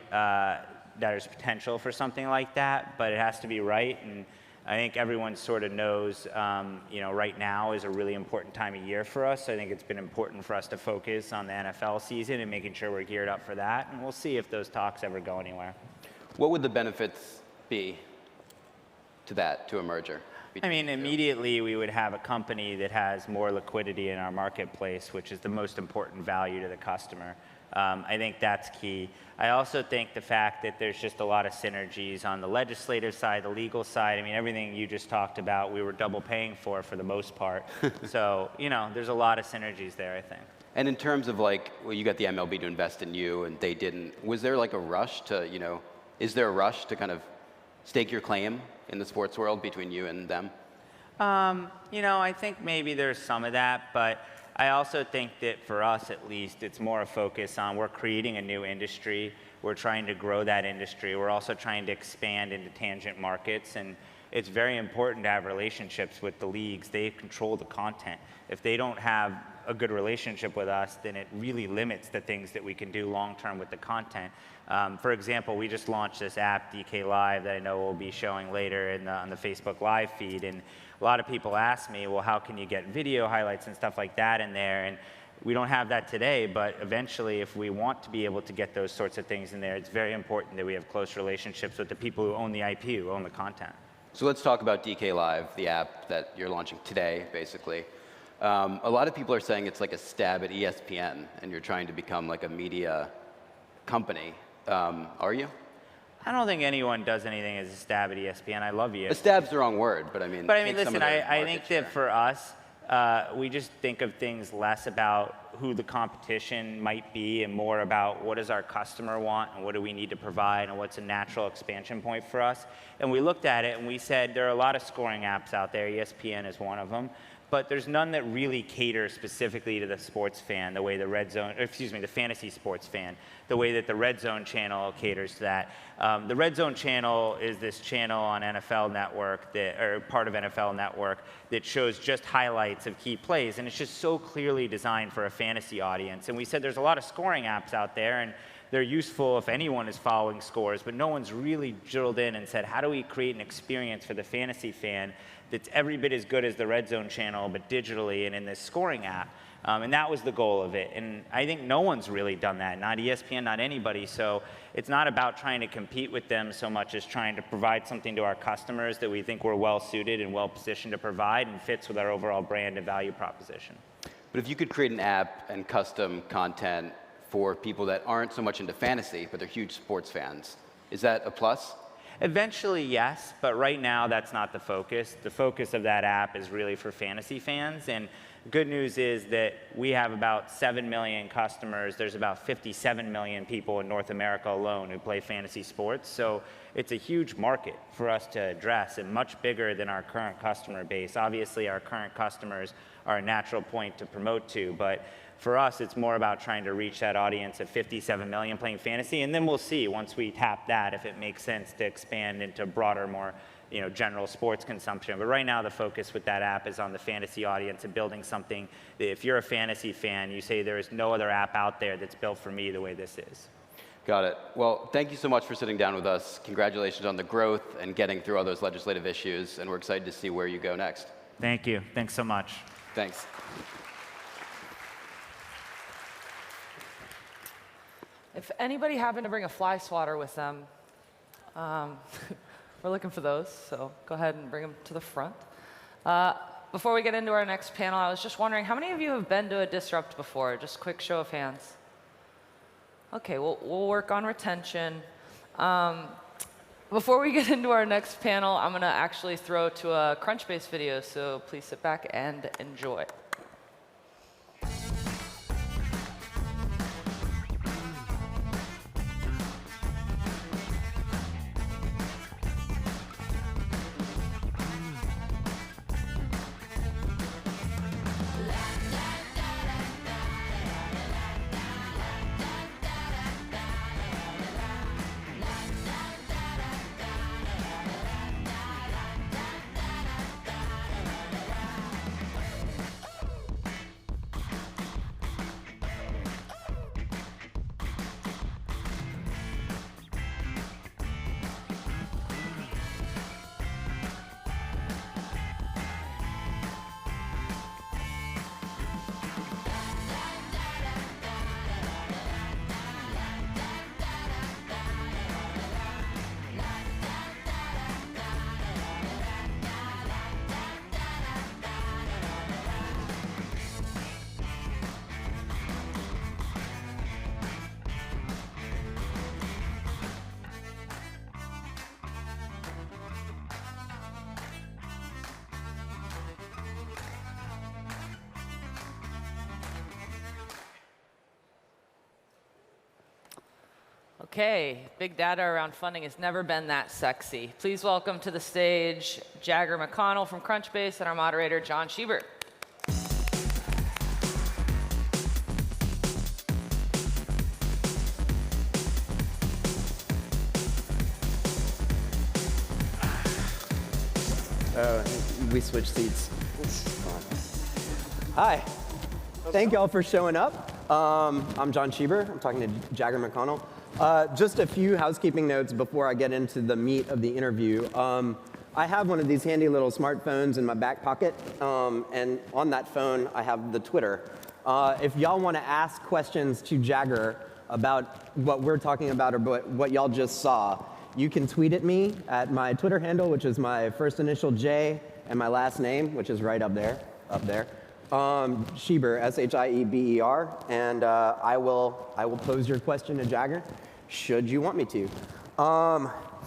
there's potential for something like that, but it has to be right. And I think everyone sort of knows, right now is a really important time of year for us. I think it's been important for us to focus on the NFL season and making sure we're geared up for that. And we'll see if those talks ever go anywhere. What would the benefits be to a merger? I mean, immediately we would have a company that has more liquidity in our marketplace, which is the most important value to the customer. I think that's key. I also think the fact that there's just a lot of synergies on the legislative side, the legal side. I mean, everything you just talked about, we were double paying for the most part. So, there's a lot of synergies there, I think. And in terms of you got the MLB to invest in you and they didn't, was there like a rush to, is there a rush to kind of stake your claim in the sports world between you and them? I think maybe there's some of that, but I also think that for us, at least, it's more a focus on we're creating a new industry. We're trying to grow that industry. We're also trying to expand into tangent markets. And it's very important to have relationships with the leagues. They control the content. If they don't have a good relationship with us, then it really limits the things that we can do long-term with the content. For example, we just launched this app, DK Live, that I know we'll be showing later on the Facebook Live feed. And a lot of people ask me, well, how can you get video highlights and stuff like that in there? And we don't have that today, but eventually, if we want to be able to get those sorts of things in there, it's very important that we have close relationships with the people who own the IP, who own the content. So let's talk about DK Live, the app that you're launching today, basically. A lot of people are saying it's like a stab at ESPN, and you're trying to become like a media company. Are you? I don't think anyone does anything as a stab at ESPN. I love ESPN. A stab's the wrong word, but I mean. But I mean, listen, I think that for us, we just think of things less about who the competition might be and more about what does our customer want and what do we need to provide and what's a natural expansion point for us. And we looked at it and we said there are a lot of scoring apps out there. ESPN is one of them. But there's none that really cater specifically to the sports fan, the way the fantasy sports fan, the way that the Red Zone channel caters to that. The Red Zone channel is this channel on NFL Network, or part of NFL Network, that shows just highlights of key plays, and it's just so clearly designed for a fantasy audience. And we said there's a lot of scoring apps out there, and they're useful if anyone is following scores, but no one's really drilled in and said, how do we create an experience for the fantasy fan that's every bit as good as the Red Zone channel, but digitally and in this scoring app? And that was the goal of it. And I think no one's really done that, not ESPN, not anybody. So it's not about trying to compete with them so much as trying to provide something to our customers that we think we're well suited and well positioned to provide and fits with our overall brand and value proposition. But if you could create an app and custom content for people that aren't so much into fantasy, but they're huge sports fans, Is that a plus? Eventually, yes, but right now that's not the focus. The focus of that app is really for fantasy fans, and good news is that we have about 7 million customers. There's about 57 million people in North America alone who play fantasy sports, so it's a huge market for us to address and much bigger than our current customer base. Obviously, our current customers are a natural point to promote to, but for us, it's more about trying to reach that audience of 57 million playing fantasy, and then we'll see once we tap that if it makes sense to expand into broader, more general sports consumption. But right now, the focus with that app is on the fantasy audience and building something that if you're a fantasy fan, you say there is no other app out there that's built for me the way this is. Got it. Well, thank you so much for sitting down with us. Congratulations on the growth and getting through all those legislative issues, and we're excited to see where you go next. Thank you. Thanks so much. Thanks. If anybody happened to bring a fly swatter with them, we're looking for those, so go ahead and bring them to the front. Before we get into our next panel, I was just wondering, how many of you have been to a Disrupt before? Just a quick show of hands. Okay, we'll work on retention. Before we get into our next panel, I'm going to actually throw to a Crunchbase video, so please sit back and enjoy. Okay, big data around funding has never been that sexy. Please welcome to the stage Jagger McConnell from Crunchbase and our moderator, John Schieber. We switched seats. Hi. Thank y'all for showing up. I'm John Schieber. I'm talking to Jagger McConnell. Just a few housekeeping notes before I get into the meat of the interview. I have one of these handy little smartphones in my back pocket, and on that phone I have the Twitter. If y'all want to ask questions to Jagger about what we're talking about or what y'all just saw, you can tweet at me at my Twitter handle, which is my first initial J and my last name, which is right up there. Schieber, S-H-I-E-B-E-R, and I will pose your question to Jagger, should you want me to.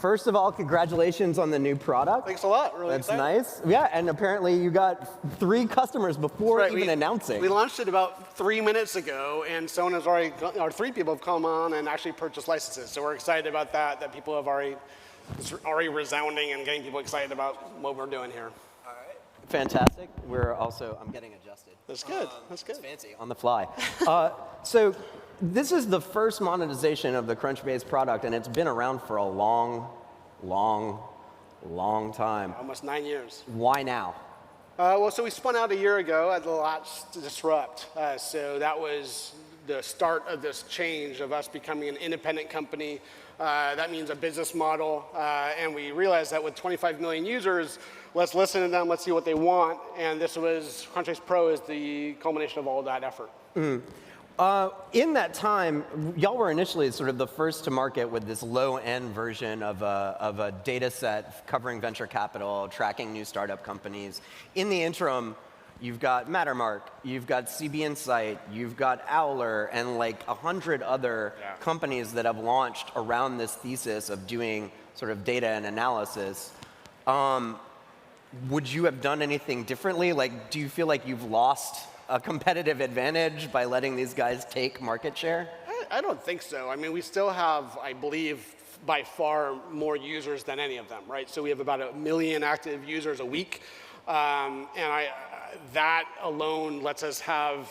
First of all, congratulations on the new product. Thanks a lot. Really That's excited. nice. Yeah, and apparently you got 3 customers before even announcing. We launched it about 3 minutes ago, and someone has already, or 3 people have come on and actually purchased licenses. So we're excited about that people have it's already resounding and getting people excited about what we're doing here. Fantastic. I'm getting adjusted. That's good. That's good. It's fancy on the fly. So this is the first monetization of the Crunchbase product, and it's been around for a long time. Almost 9 years. Why now? So we spun out a year ago at the last Disrupt. So that was the start of this change of us becoming an independent company. That means a business model. And we realized that with 25 million users, let's listen to them, let's see what they want. And Crunchbase Pro is the culmination of all that effort. In that time, y'all were initially sort of the first to market with this low-end version of a data set covering venture capital, tracking new startup companies. In the interim, you've got Mattermark, you've got CB Insight, you've got Owler, and like 100 other companies that have launched around this thesis of doing sort of data and analysis. Would you have done anything differently? Like, do you feel like you've lost a competitive advantage by letting these guys take market share? I don't think so. I mean, we still have, I believe, by far more users than any of them, right? So we have about 1 million active users a week. That alone lets us have,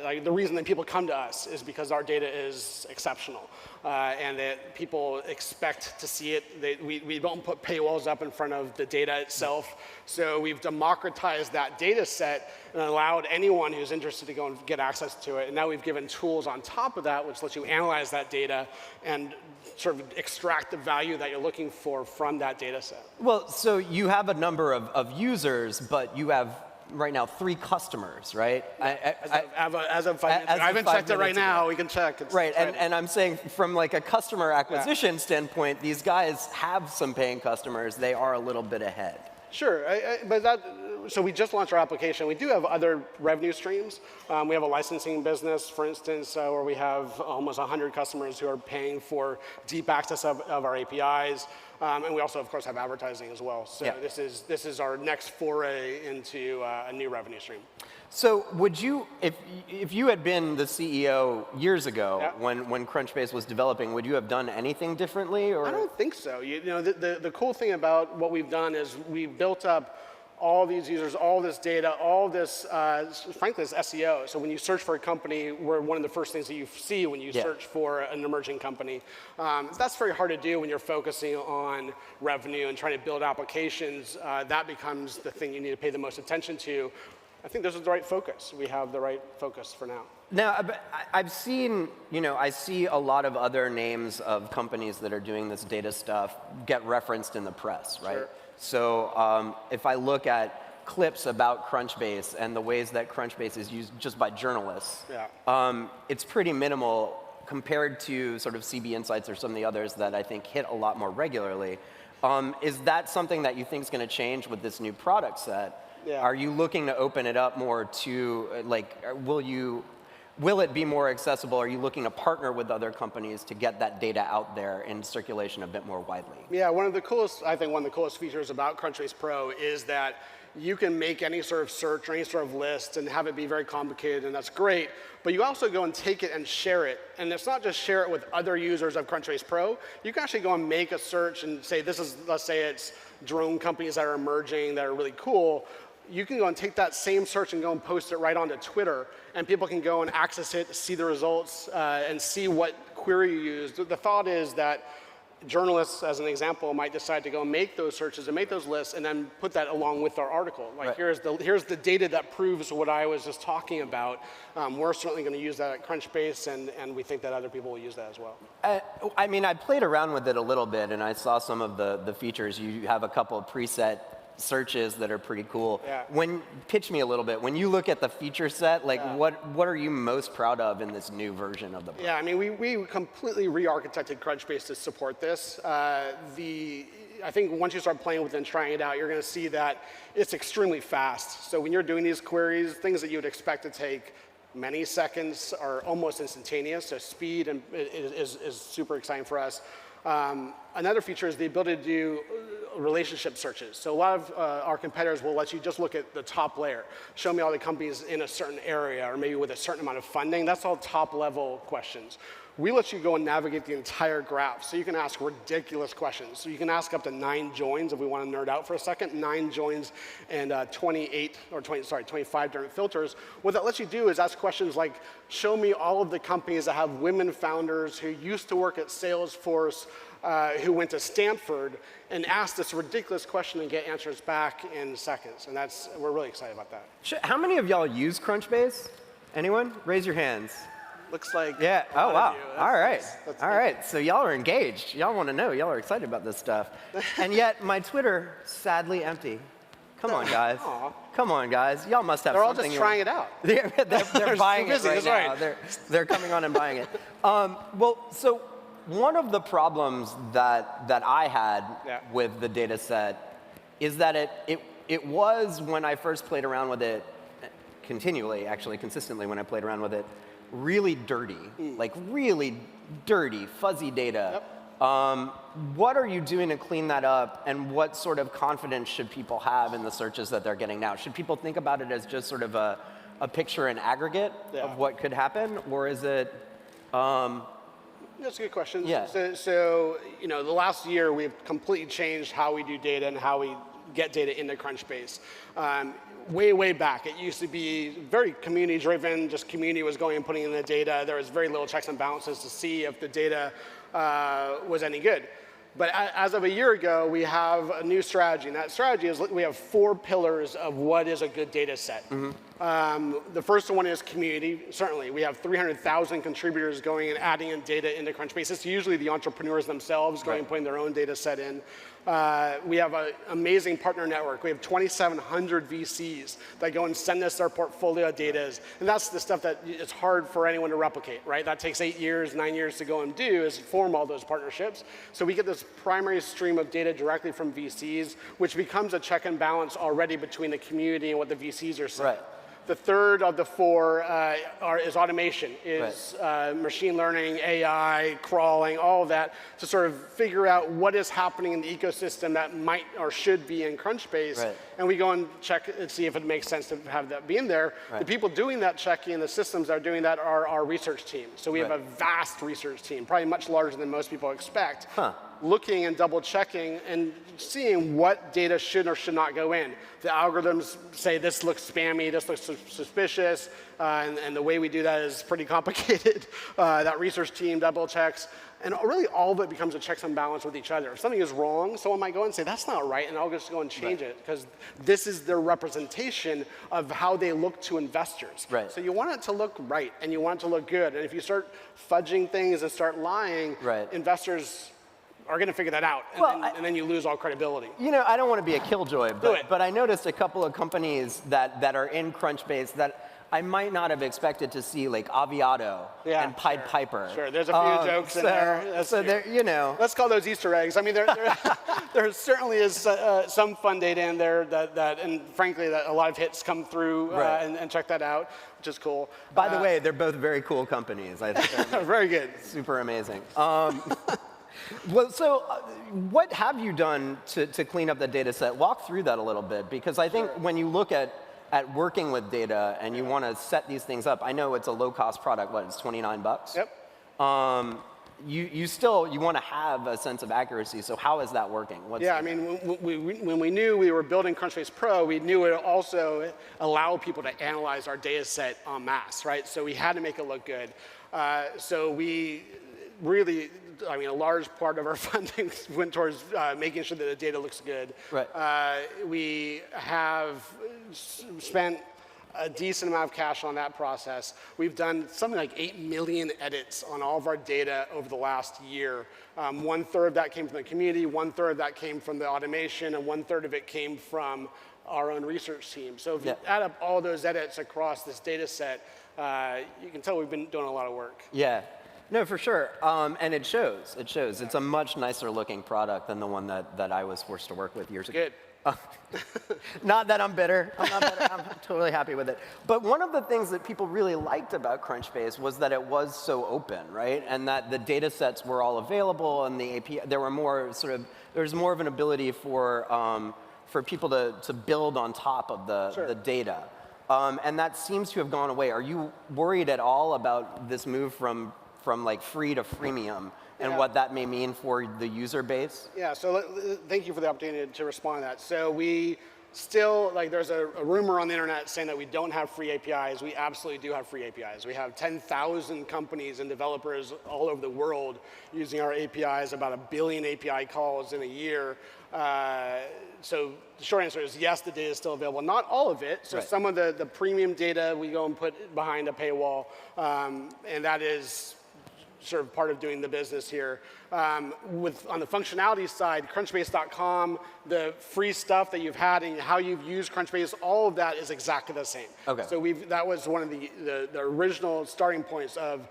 like the reason that people come to us is because our data is exceptional and that people expect to see it. We don't put paywalls up in front of the data itself. So we've democratized that data set and allowed anyone who's interested to go and get access to it. And now we've given tools on top of that, which lets you analyze that data and sort of extract the value that you're looking for from that data set. Well, so you have a number of users, but you have right now 3 customers, right? As of 5 minutes ago. I haven't checked it right now. We can check. Right, and I'm saying from like a customer acquisition standpoint, these guys have some paying customers. They are a little bit ahead. Sure, so we just launched our application. We do have other revenue streams. We have a licensing business, for instance, where we have almost 100 customers who are paying for deep access of our APIs. And we also, of course, have advertising as well. So this is our next foray into a new revenue stream. So would you, if you had been the CEO years ago when Crunchbase was developing, would you have done anything differently? Or? I don't think so. You know, the cool thing about what we've done is we've built up all these users, all this data, all this, frankly, this SEO. So when you search for a company, we're one of the first things that you see when you search for an emerging company. That's very hard to do when you're focusing on revenue and trying to build applications. That becomes the thing you need to pay the most attention to. I think this is the right focus. We have the right focus for now. Now, I've seen, I see a lot of other names of companies that are doing this data stuff get referenced in the press, right? Sure. So if I look at clips about Crunchbase and the ways that Crunchbase is used just by journalists, it's pretty minimal compared to sort of CB Insights or some of the others that I think hit a lot more regularly. Is that something that you think is going to change with this new product set? Yeah. Are you looking to open it up more to, will it be more accessible? Are you looking to partner with other companies to get that data out there in circulation a bit more widely? Yeah, one of the coolest features about Crunchbase Pro is that you can make any sort of search or any sort of list and have it be very complicated, and that's great. But you also go and take it and share it. And it's not just share it with other users of Crunchbase Pro. You can actually go and make a search and say, let's say it's drone companies that are emerging that are really cool. You can go and take that same search and go and post it right onto Twitter, and people can go and access it, see the results, and see what query you used. The thought is that journalists, as an example, might decide to go make those searches and make those lists and then put that along with our article. Like, here's the data that proves what I was just talking about. We're certainly going to use that at Crunchbase, and we think that other people will use that as well. I mean, I played around with it a little bit, and I saw some of the features. You have a couple of preset searches that are pretty cool. Yeah. Pitch me a little bit. When you look at the feature set, like what are you most proud of in this new version of the product? Yeah, I mean, we completely re-architected Crunchbase to support this. I think once you start playing with it and trying it out, you're going to see that it's extremely fast. So when you're doing these queries, things that you would expect to take many seconds are almost instantaneous. So speed is super exciting for us. Another feature is the ability to do relationship searches. So a lot of our competitors will let you just look at the top layer. Show me all the companies in a certain area or maybe with a certain amount of funding. That's all top level questions. We let you go and navigate the entire graph. So you can ask ridiculous questions. So you can ask up to 9 joins if we want to nerd out for a second, 9 joins and 25 different filters. What that lets you do is ask questions like, show me all of the companies that have women founders who used to work at Salesforce, who went to Stanford, and ask this ridiculous question and get answers back in seconds. And we're really excited about that. How many of y'all use Crunchbase? Anyone? Raise your hands. Looks like yeah. Oh, wow. All right. That's all right. So y'all are engaged. Y'all want to know. Y'all are excited about this stuff. And yet my Twitter, sadly empty. Come on, guys. Come on, guys. Y'all must have something. They're all just trying it out. They're buying it right now. Right. They're coming on and buying it. Well, so one of the problems that I had with the data set is that it was, when I first played around with it, continually, actually, consistently when I played around with it, really dirty, like really dirty, fuzzy data. What are you doing to clean that up, and what sort of confidence should people have in the searches that they're getting now? Should people think about it as just sort of a picture in aggregate of what could happen, or is it? That's a good question. Yeah. So, you know, the last year we've completely changed how we do data and how we get data into Crunchbase. Way back, it used to be very community-driven. Just community was going and putting in the data. There was very little checks and balances to see if the data was any good. But as of a year ago, we have a new strategy, and that strategy is we have 4 pillars of what is a good data set. The first one is community. Certainly, we have 300,000 contributors going and adding in data into Crunchbase. It's usually the entrepreneurs themselves going and putting their own data set in. We have an amazing partner network. We have 2,700 VCs that go and send us their portfolio data. And that's the stuff that it's hard for anyone to replicate, right? That takes 8 years, 9 years to go and do, is form all those partnerships. So we get this primary stream of data directly from VCs, which becomes a check and balance already between the community and what the VCs are saying. The third of the 4 is automation, machine learning, AI, crawling, all of that, to sort of figure out what is happening in the ecosystem that might or should be in Crunchbase. And we go and check and see if it makes sense to have that be in there. The people doing that checking and the systems that are doing that are our research team. So we have a vast research team, probably much larger than most people expect. Looking and double checking and seeing what data should or should not go in. The algorithms say this looks spammy, this looks suspicious, and the way we do that is pretty complicated. That research team double checks, and really all of it becomes a checks and balance with each other. If something is wrong, someone might go and say, that's not right, and I'll just go and change it, because this is their representation of how they look to investors. So you want it to look right, and you want it to look good, and if you start fudging things and start lying, investors are going to figure that out, and then you lose all credibility. You know, I don't want to be a killjoy, but I noticed a couple of companies that are in Crunchbase that I might not have expected to see, like Aviato and Pied Piper. There's a few jokes in there. There, you know. Let's call those Easter eggs. I mean, there certainly is some fun data in there and frankly, that a lot of hits come through and check that out, which is cool. By the way, they're both very cool companies. I think they're very good. Super amazing. Well, so what have you done to clean up the data set? Walk through that a little bit, because I think when you look at working with data and you want to set these things up, I know it's a low-cost product. What, it's $29? You want to have a sense of accuracy. So how is that working? I mean, when we knew we were building Crunchbase Pro, we knew it would also allow people to analyze our data set en masse, right? So we had to make it look good. So we really, I mean, a large part of our funding went towards making sure that the data looks good. We have spent a decent amount of cash on that process. We've done something like 8 million edits on all of our data over the last year. 1/3 of that came from the community, 1/3 of that came from the automation, and 1/3 of it came from our own research team. So if you add up all those edits across this data set, you can tell we've been doing a lot of work. No, for sure. And it shows. It shows. It's a much nicer looking product than the one that I was forced to work with years ago. Good. Not that I'm bitter. I'm not bitter. I'm totally happy with it. But one of the things that people really liked about Crunchbase was that it was so open, right? And that the data sets were all available, and the API, there was more of an ability for people to build on top of the data. And that seems to have gone away. Are you worried at all about this move from like free to freemium and what that may mean for the user base? So thank you for the opportunity to respond to that. So we still, like, there's a rumor on the internet saying that we don't have free APIs. We absolutely do have free APIs. We have 10,000 companies and developers all over the world using our APIs, about 1 billion API calls in a year. So the short answer is yes, the data is still available. Not all of it. So some of the premium data we go and put behind a paywall, and that is sort of part of doing the business here. On the functionality side, Crunchbase.com, the free stuff that you've had and how you've used Crunchbase, all of that is exactly the same. So that was one of the original starting points of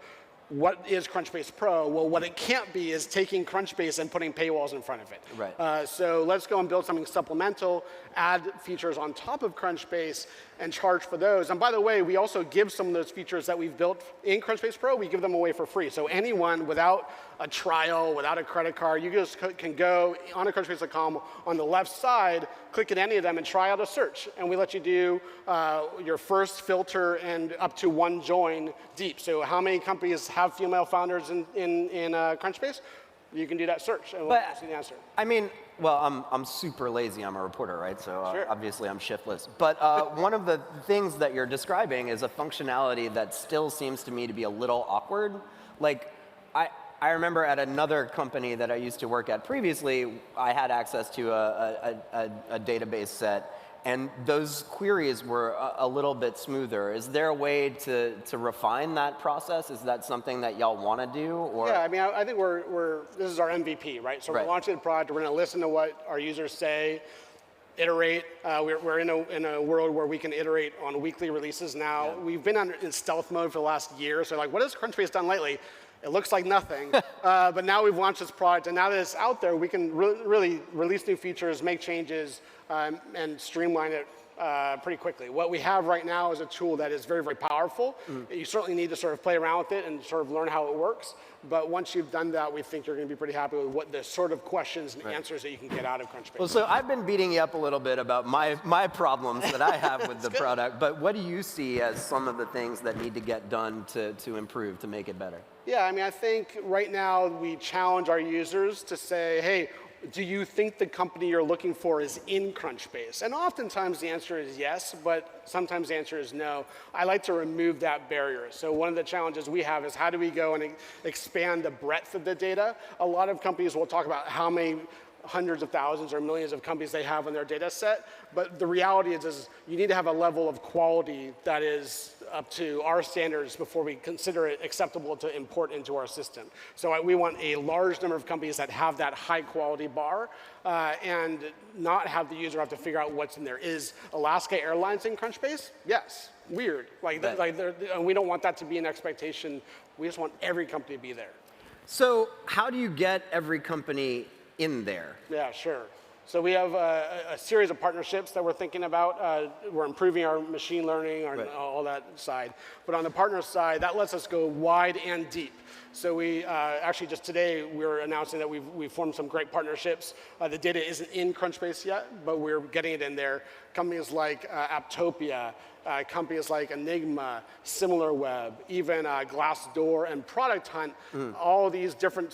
what is Crunchbase Pro? Well, what it can't be is taking Crunchbase and putting paywalls in front of it. Right. So let's go and build something supplemental, add features on top of Crunchbase, and charge for those. And by the way, we also give some of those features that we've built in Crunchbase Pro, we give them away for free. So anyone without a trial, without a credit card, you just can go on a Crunchbase.com on the left side, click at any of them and try out a search. And we let you do your first filter and up to 1 join deep. So how many companies have female founders in Crunchbase? You can do that search and we'll see the answer. I mean, well, I'm super lazy. I'm a reporter, right? So Sure. obviously I'm shiftless. But one of the things that you're describing is a functionality that still seems to me to be a little awkward. Like, I remember at another company that I used to work at previously, I had access to a database set, and those queries were a little bit smoother. Is there a way to refine that process? Is that something that y'all want to do? Or? Yeah, I mean, I think this is our MVP, right? So we're launching the product, we're going to listen to what our users say, iterate. We're in a world where we can iterate on weekly releases now. Yeah. We've been in stealth mode for the last year, so like, what has Crunchbase done lately? It looks like nothing, but now we've launched this product, and now that it's out there, we can really release new features, make changes, and streamline it pretty quickly. What we have right now is a tool that is very, very powerful. You certainly need to sort of play around with it and sort of learn how it works. But once you've done that, we think you're going to be pretty happy with what the sort of questions and answers that you can get out of Crunchbase. Well, so I've been beating you up a little bit about my problems that I have with the product. But what do you see as some of the things that need to get done to improve, to make it better? Yeah, I mean, I think right now we challenge our users to say, hey, do you think the company you're looking for is in Crunchbase? And oftentimes the answer is yes, but sometimes the answer is no. I like to remove that barrier. So one of the challenges we have is how do we go and expand the breadth of the data? A lot of companies will talk about how many hundreds of thousands or millions of companies they have in their data set, but the reality is you need to have a level of quality that is up to our standards before we consider it acceptable to import into our system. So we want a large number of companies that have that high quality bar and not have the user have to figure out what's in there. Is Alaska Airlines in Crunchbase? Yes. Weird. We don't want that to be an expectation. We just want every company to be there. So how do you get every company in there? Yeah, sure. So we have a series of partnerships that we're thinking about. We're improving our machine learning, all that side. But on the partner side, that lets us go wide and deep. So we actually just today we were announcing that we've formed some great partnerships. The data isn't in Crunchbase yet, but we're getting it in there. Companies like Apptopia, companies like Enigma, SimilarWeb, even Glassdoor and Product Hunt, all these different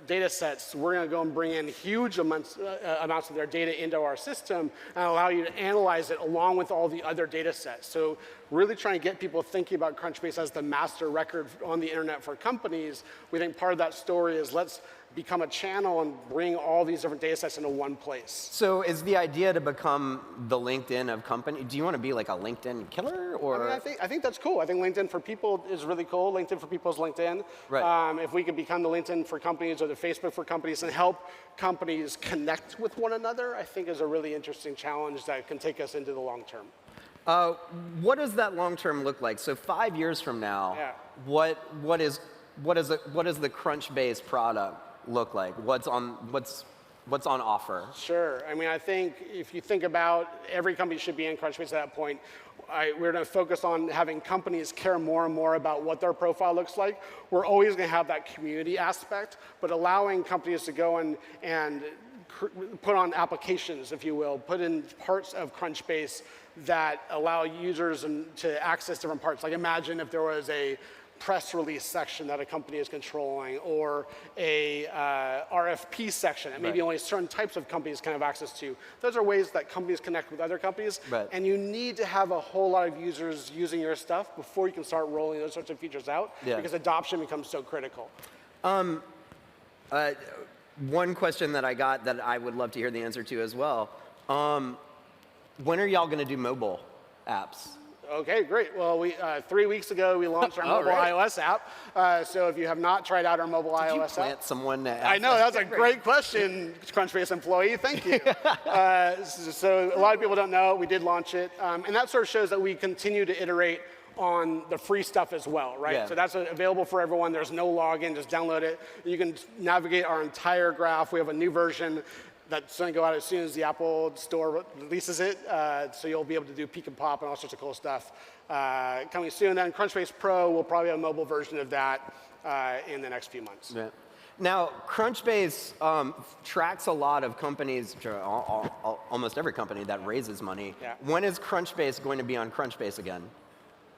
data sets, we're going to go and bring in huge amounts of their data into our system and allow you to analyze it along with all the other data sets. So really trying to get people thinking about Crunchbase as the master record on the internet for companies. We think part of that story is let's become a channel and bring all these different data sets into one place. So is the idea to become the LinkedIn of company? Do you want to be like a LinkedIn killer? Or? I think that's cool. I think LinkedIn for people is really cool. LinkedIn for people is LinkedIn. Right. If we could become the LinkedIn for companies or the Facebook for companies and help companies connect with one another, I think is a really interesting challenge that can take us into the long term. What does that long term look like? So 5 years from now, what does the Crunchbase product look like? What's on offer? Sure. I mean, I think if you think about every company should be in Crunchbase at that point. We're going to focus on having companies care more and more about what their profile looks like. We're always going to have that community aspect, but allowing companies to go and put on applications, if you will, put in parts of Crunchbase that allow users to access different parts. Like imagine if there was a press release section that a company is controlling, or a RFP section that maybe only certain types of companies can have access to. Those are ways that companies connect with other companies, and you need to have a whole lot of users using your stuff before you can start rolling those sorts of features out, because adoption becomes so critical. One question that I got that I would love to hear the answer to as well. When are y'all going to do mobile apps? Okay, great. Well, 3 weeks ago, we launched our mobile iOS app. So if you have not tried out our mobile iOS app. Did you plant someone? I know, that's a great question, Crunchbase employee. Thank you. So a lot of people don't know, we did launch it. And that sort of shows that we continue to iterate on the free stuff as well, right? Yeah. So that's available for everyone. There's no login, just download it. You can navigate our entire graph. We have a new version that's going to go out as soon as the Apple Store releases it. So you'll be able to do peek and pop and all sorts of cool stuff coming soon. Then Crunchbase Pro will probably have a mobile version of that in the next few months. Yeah. Now, Crunchbase tracks a lot of companies, almost every company that raises money. Yeah. When is Crunchbase going to be on Crunchbase again?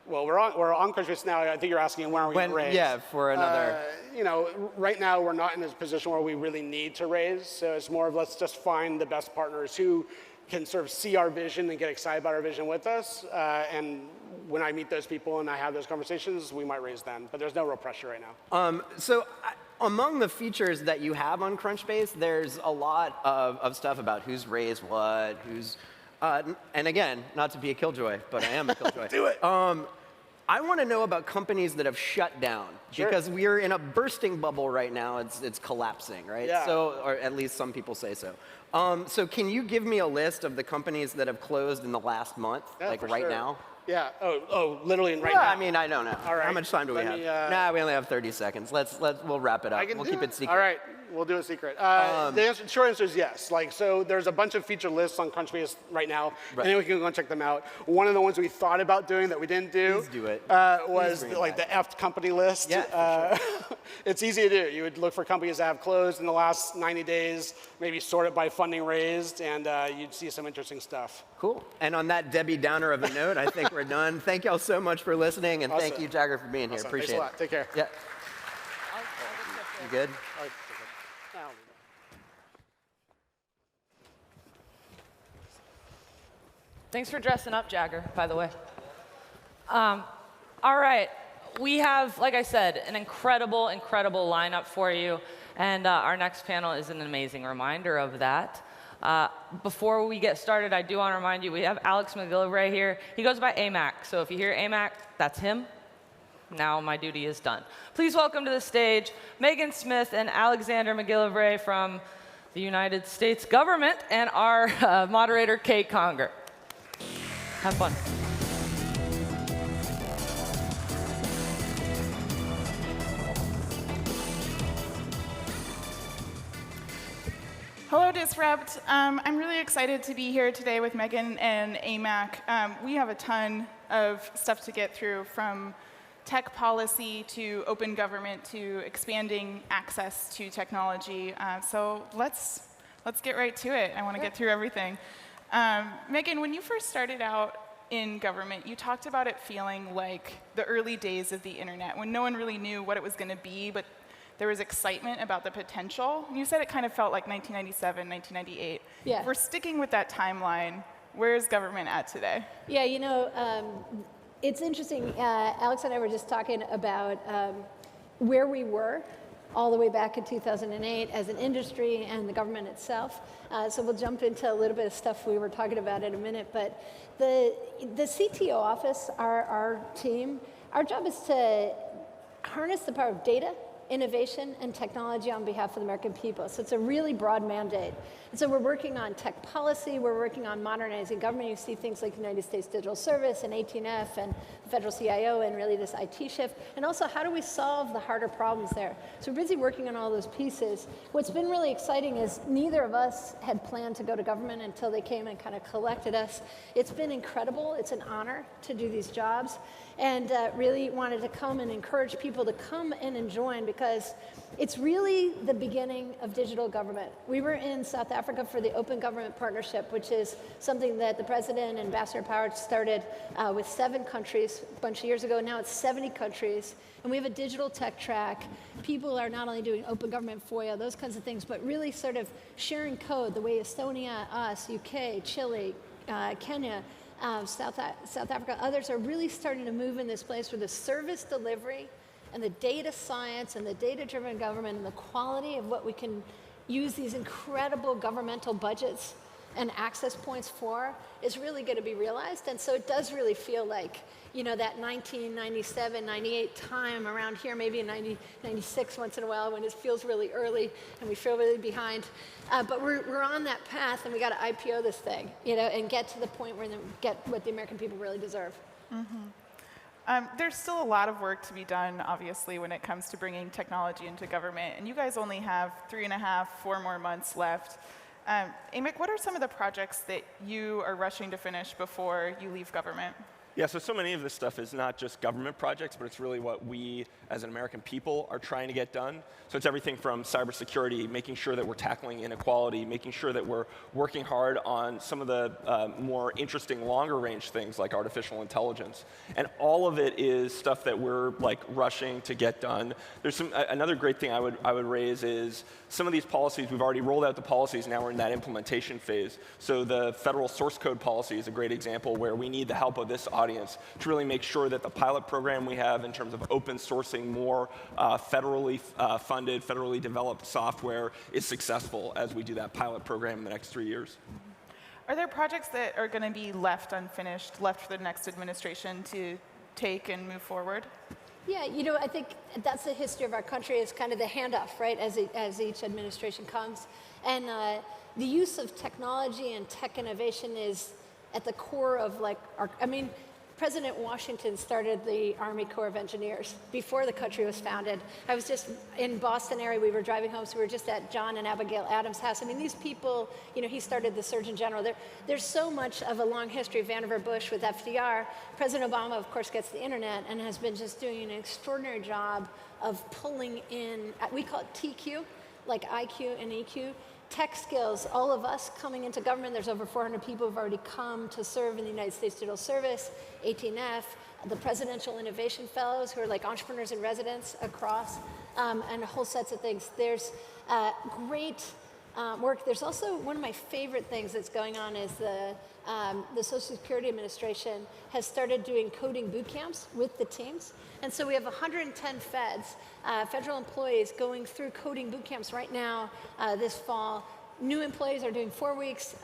Well, we're on Crunchbase now. I think you're asking when are we going to raise? Yeah, for another. You know, right now we're not in a position where we really need to raise. So it's more of let's just find the best partners who can sort of see our vision and get excited about our vision with us. And when I meet those people and I have those conversations, we might raise them. But there's no real pressure right now. Among the features that you have on Crunchbase, there's a lot of stuff about who's raised what, who's. And again, not to be a killjoy, but I am a killjoy. Do it. I want to know about companies that have shut down, Sure. because we are in a bursting bubble right now. It's collapsing, right? Yeah. So, or at least some people say so. So can you give me a list of the companies that have closed in the last month, Yeah, like for right sure. now? Yeah. Oh, literally right Yeah, now. I mean, I don't know. All right. How much time do we Let have? me, Nah, we only have 30 seconds. We'll wrap it up. We'll keep it secret. All right, we'll do it secret. The short answer is yes. Like, so there's a bunch of feature lists on Crunchbase right now. Right. Anyone can go and check them out. One of the ones we thought about doing that we didn't do, Please do it. was bring it like back. the F company list. Yeah, for It's easy to do. You would look for companies that have closed in the last 90 days, maybe sort it by funding raised, and you'd see some interesting stuff. Cool. And on that Debbie Downer of a note, I think we're done. Thank y'all so much for listening, and thank Awesome. you, Jagger, for being here. Awesome. Appreciate Thanks a lot. Take care. it. Yeah. You good? All right, take care. Now. Thanks for dressing up, Jagger, by the way. All right. We have, like I said, an incredible, incredible lineup for you. And our next panel is an amazing reminder of that. Before we get started, I do want to remind you, we have Alex McGillivray here. He goes by AMAC. So if you hear AMAC, that's him. Now my duty is done. Please welcome to the stage Megan Smith and Alexander McGillivray from the United States government and our moderator, Kate Conger. Have fun. Hello, Disrupt. I'm really excited to be here today with Megan and AMAC. We have a ton of stuff to get through, from tech policy to open government to expanding access to technology. So let's get right to it. I want to get through everything. Megan, when you first started out in government, you talked about it feeling like the early days of the internet, when no one really knew what it was going to be, but there was excitement about the potential. You said it kind of felt like 1997, 1998. Yeah. If we're sticking with that timeline, where is government at today? Yeah, you know, it's interesting. Alex and I were just talking about where we were all the way back in 2008 as an industry and the government itself. So we'll jump into a little bit of stuff we were talking about in a minute. But the CTO office, our team, our job is to harness the power of data, innovation, and technology on behalf of the American people. So it's a really broad mandate. And so we're working on tech policy, we're working on modernizing government. You see things like the United States Digital Service and 18F and the federal CIO and really this IT shift. And also, how do we solve the harder problems there? So we're busy working on all those pieces. What's been really exciting is neither of us had planned to go to government until they came and kind of collected us. It's been incredible. It's an honor to do these jobs. And really wanted to come and encourage people to come in and join, because it's really the beginning of digital government. We were in South Africa for the Open Government Partnership, which is something that the President and Ambassador Power started with 7 countries a bunch of years ago. Now it's 70 countries. And we have a digital tech track. People are not only doing open government FOIA, those kinds of things, but really sort of sharing code the way Estonia, us, UK, Chile, Kenya, South Africa, others are really starting to move in this place where the service delivery and the data science and the data-driven government and the quality of what we can use these incredible governmental budgets and access points for is really going to be realized. And so it does really feel like, you know, that 1997, 98 time around here, maybe in 96 once in a while when it feels really early and we feel really behind. But we're on that path, and we got to IPO this thing, you know, and get to the point where we get what the American people really deserve. Mm-hmm. There's still a lot of work to be done, obviously, when it comes to bringing technology into government. And you guys only have 3.5, 4 more months left. Amick, what are some of the projects that you are rushing to finish before you leave government? Yeah, so many of this stuff is not just government projects, but it's really what we as an American people are trying to get done. So it's everything from cybersecurity, making sure that we're tackling inequality, making sure that we're working hard on some of the more interesting longer range things like artificial intelligence. And all of it is stuff that we're like rushing to get done. There's another great thing I would raise is some of these policies, we've already rolled out the policies, now we're in that implementation phase. So the federal source code policy is a great example where we need the help of this audience to really make sure that the pilot program we have in terms of open sourcing more federally funded, federally developed software is successful as we do that pilot program in the next 3 years. Are there projects that are going to be left unfinished, left for the next administration to take and move forward? Yeah, you know, I think that's the history of our country, is kind of the handoff, right, as each administration comes. And the use of technology and tech innovation is at the core of, like, President Washington started the Army Corps of Engineers before the country was founded. I was just in Boston area, we were driving home, so we were just at John and Abigail Adams' house. I mean, these people, you know, he started the Surgeon General. There's so much of a long history. Vannevar Bush with FDR. President Obama, of course, gets the internet and has been just doing an extraordinary job of pulling in, we call it TQ, like IQ and EQ. Tech skills, all of us coming into government, there's over 400 people who've already come to serve in the United States Digital Service, 18F, the Presidential Innovation Fellows, who are like entrepreneurs in residence across, and a whole sets of things. There's great work. There's also one of my favorite things that's going on is the Social Security Administration has started doing coding boot camps with the teams. And so we have 110 feds, federal employees, going through coding boot camps right now this fall. New employees are doing 4 weeks,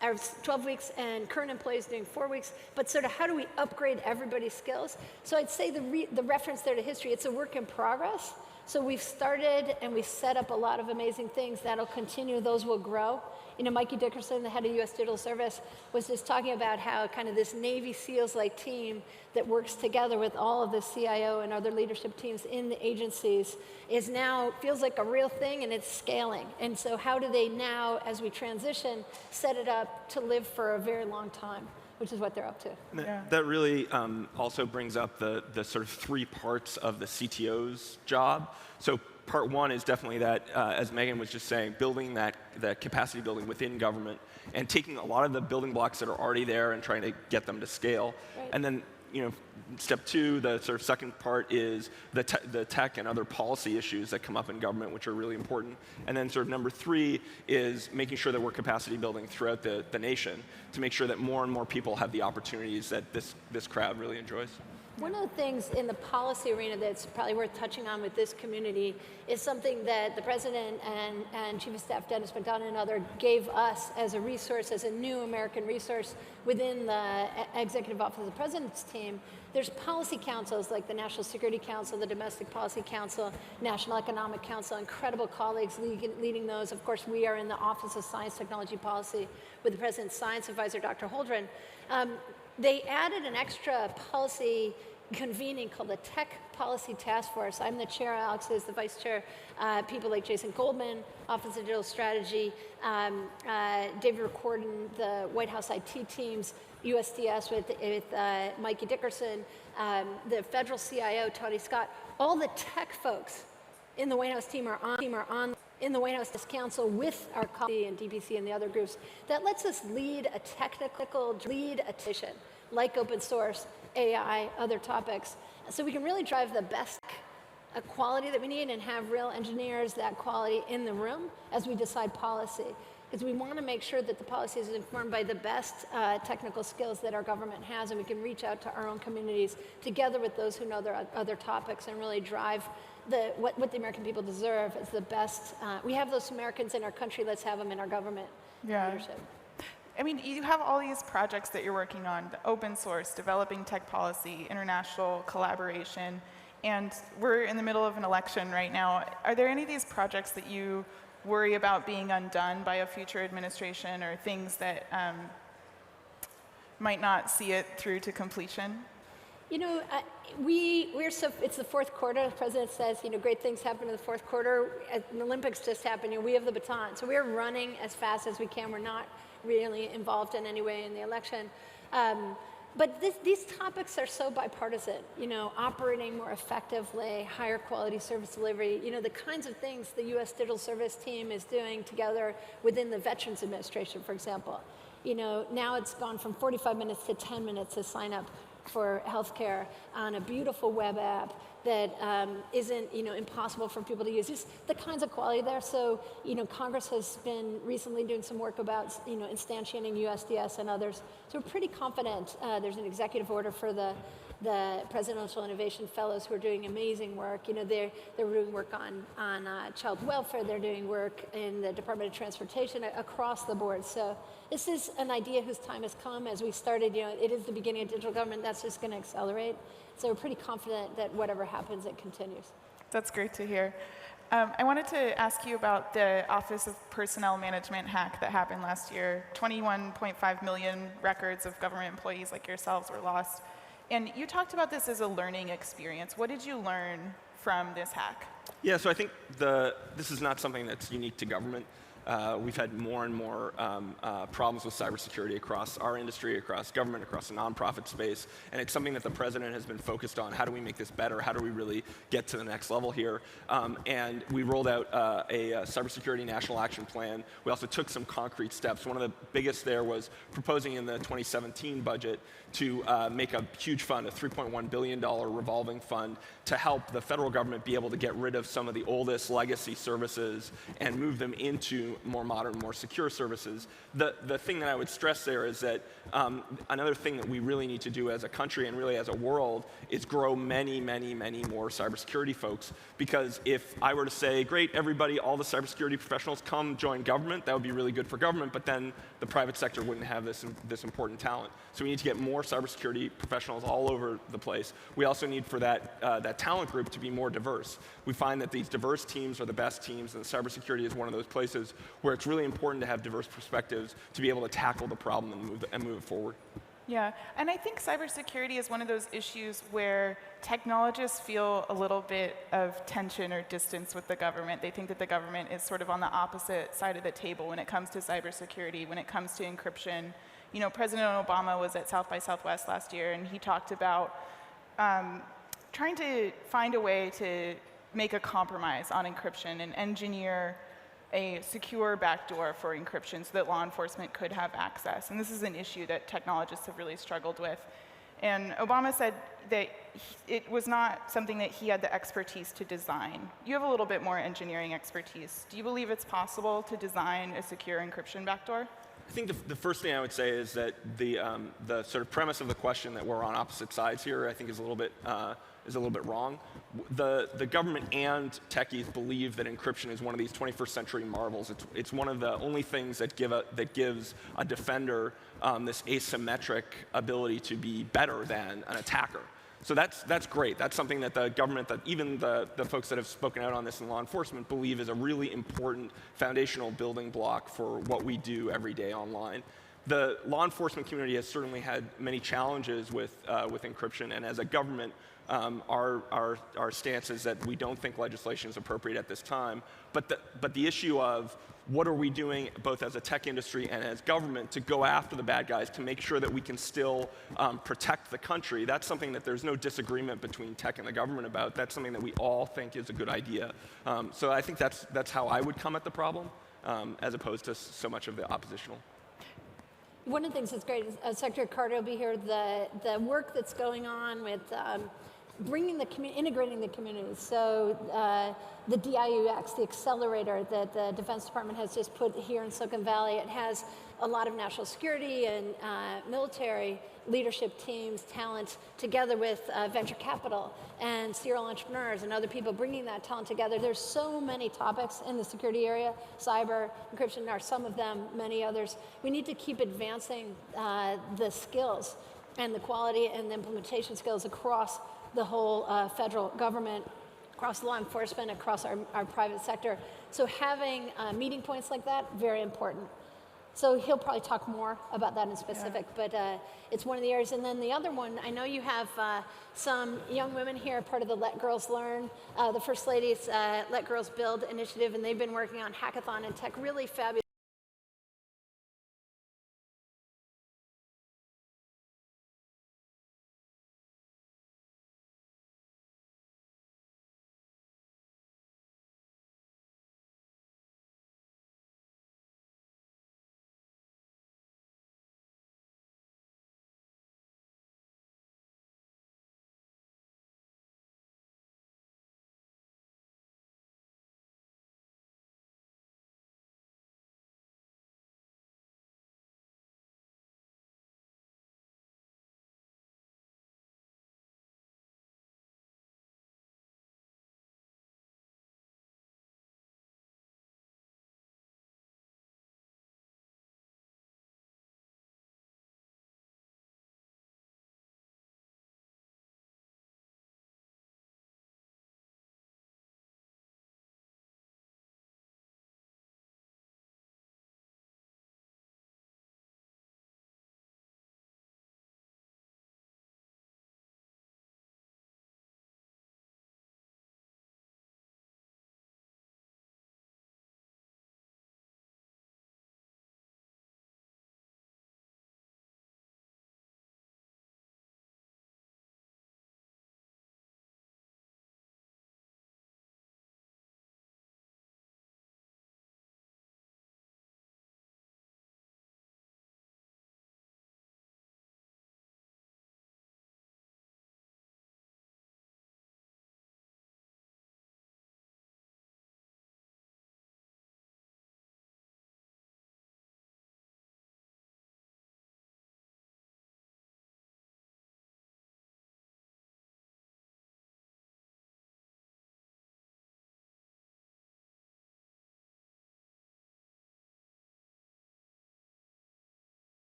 or 12 weeks, and current employees doing 4 weeks. But sort of how do we upgrade everybody's skills? So I'd say the reference there to history, it's a work in progress. So we've started and we set up a lot of amazing things that'll continue, those will grow. You know, Mikey Dickerson, the head of US Digital Service, was just talking about how kind of this Navy SEALs-like team that works together with all of the CIO and other leadership teams in the agencies is now, feels like a real thing, and it's scaling. And so how do they now, as we transition, set it up to live for a very long time, which is what they're up to. That really also brings up the sort of 3 parts of the CTO's job. So part 1 is definitely that, as Megan was just saying, building that capacity building within government and taking a lot of the building blocks that are already there and trying to get them to scale. Right. And then, you know, step 2, the sort of second part is the tech and other policy issues that come up in government, which are really important. And then sort of number 3 is making sure that we're capacity building throughout the nation to make sure that more and more people have the opportunities that this crowd really enjoys. One of the things in the policy arena that's probably worth touching on with this community is something that the President and Chief of Staff Dennis McDonough and others gave us as a resource, as a new American resource within the Executive Office of the President's team. There's policy councils like the National Security Council, the Domestic Policy Council, National Economic Council, incredible colleagues leading those. Of course, we are in the Office of Science, Technology, Policy with the President's Science Advisor, Dr. Holdren. They added an extra policy convening called the Tech Policy Task Force. I'm the chair, Alex is the vice chair. People like Jason Goldman, Office of Digital Strategy, David Ricordan, the White House IT teams, USDS with Mikey Dickerson, the federal CIO, Tony Scott. All the tech folks in the White House team are on in the White House Council with our colleagues and DPC and the other groups. That lets us lead a technical attention, like open source, AI, other topics. So we can really drive the best quality that we need and have real engineers, that quality in the room as we decide policy. Because we want to make sure that the policy is informed by the best technical skills that our government has, and we can reach out to our own communities together with those who know their other topics and really drive what the American people deserve is the best. We have those Americans in our country, let's have them in our government leadership. I mean, you have all these projects that you're working on, the open source, developing tech policy, international collaboration, and we're in the middle of an election right now. Are there any of these projects that you worry about being undone by a future administration, or things that might not see it through to completion? You know, it's the fourth quarter. The president says, you know, great things happen in the fourth quarter. The Olympics just happened. You know, we have the baton. So we're running as fast as we can. We're not really involved in any way in the election. But these topics are so bipartisan, you know, operating more effectively, higher quality service delivery, you know, the kinds of things the U.S. Digital Service team is doing together within the Veterans Administration, for example. You know, now it's gone from 45 minutes to 10 minutes to sign up for healthcare on a beautiful web app that isn't, you know, impossible for people to use. Just the kinds of quality there. So, you know, Congress has been recently doing some work about, you know, instantiating USDS and others. So we're pretty confident. There's an executive order for the Presidential Innovation Fellows who are doing amazing work. You know, they're doing work on child welfare. They're doing work in the Department of Transportation across the board. So this is an idea whose time has come. As we started, you know, it is the beginning of digital government. That's just going to accelerate. So we're pretty confident that whatever happens, it continues. That's great to hear. I wanted to ask you about the Office of Personnel Management hack that happened last year. 21.5 million records of government employees like yourselves were lost. And you talked about this as a learning experience. What did you learn from this hack? Yeah, so I think this is not something that's unique to government. We've had more and more problems with cybersecurity across our industry, across government, across the nonprofit space, and it's something that the president has been focused on. How do we make this better? How do we really get to the next level here? And we rolled out a cybersecurity national action plan. We also took some concrete steps. One of the biggest there was proposing in the 2017 budget to make a huge fund, a $3.1 billion revolving fund, to help the federal government be able to get rid of some of the oldest legacy services and move them into more modern, more secure services. The thing that I would stress there is that another thing that we really need to do as a country and really as a world is grow many, many, many more cybersecurity folks. Because if I were to say, great, everybody, all the cybersecurity professionals come join government, that would be really good for government, but then the private sector wouldn't have this important talent. So we need to get more cybersecurity professionals all over the place. We also need for that talent group to be more diverse. We find that these diverse teams are the best teams, and cybersecurity is one of those places where it's really important to have diverse perspectives to be able to tackle the problem and move it forward. Yeah, and I think cybersecurity is one of those issues where technologists feel a little bit of tension or distance with the government. They think that the government is sort of on the opposite side of the table when it comes to cybersecurity, when it comes to encryption. You know, President Obama was at South by Southwest last year, and he talked about trying to find a way to make a compromise on encryption and engineer a secure backdoor for encryption so that law enforcement could have access. And this is an issue that technologists have really struggled with. And Obama said that it was not something that he had the expertise to design. You have a little bit more engineering expertise. Do you believe it's possible to design a secure encryption backdoor? I think the first thing I would say is that the sort of premise of the question that we're on opposite sides here, I think is a little bit wrong. The government and techies believe that encryption is one of these 21st century marvels. It's one of the only things that gives a defender this asymmetric ability to be better than an attacker. So that's great. That's something that the government, that even the folks that have spoken out on this in law enforcement believe is a really important foundational building block for what we do every day online. The law enforcement community has certainly had many challenges with encryption, and as a government, our stance is that we don't think legislation is appropriate at this time. But the issue of what are we doing both as a tech industry and as government to go after the bad guys to make sure that we can still protect the country, that's something that there's no disagreement between tech and the government about. That's something that we all think is a good idea. So I think that's how I would come at the problem, as opposed to so much of the oppositional. One of the things that's great is Secretary Carter will be here. The work that's going on with integrating the communities. So the DIUX, the accelerator that the Defense Department has just put here in Silicon Valley, it has a lot of national security and military leadership teams, talent, together with venture capital and serial entrepreneurs and other people bringing that talent together. There's so many topics in the security area. Cyber, encryption are some of them, many others. We need to keep advancing the skills and the quality and the implementation skills across the whole federal government, across law enforcement, across our private sector. So having meeting points like that, very important. So he'll probably talk more about that in specific, but it's one of the areas. And then the other one, I know you have some young women here, part of the Let Girls Learn. The First Lady's Let Girls Build initiative, and they've been working on hackathon and tech, really fabulous.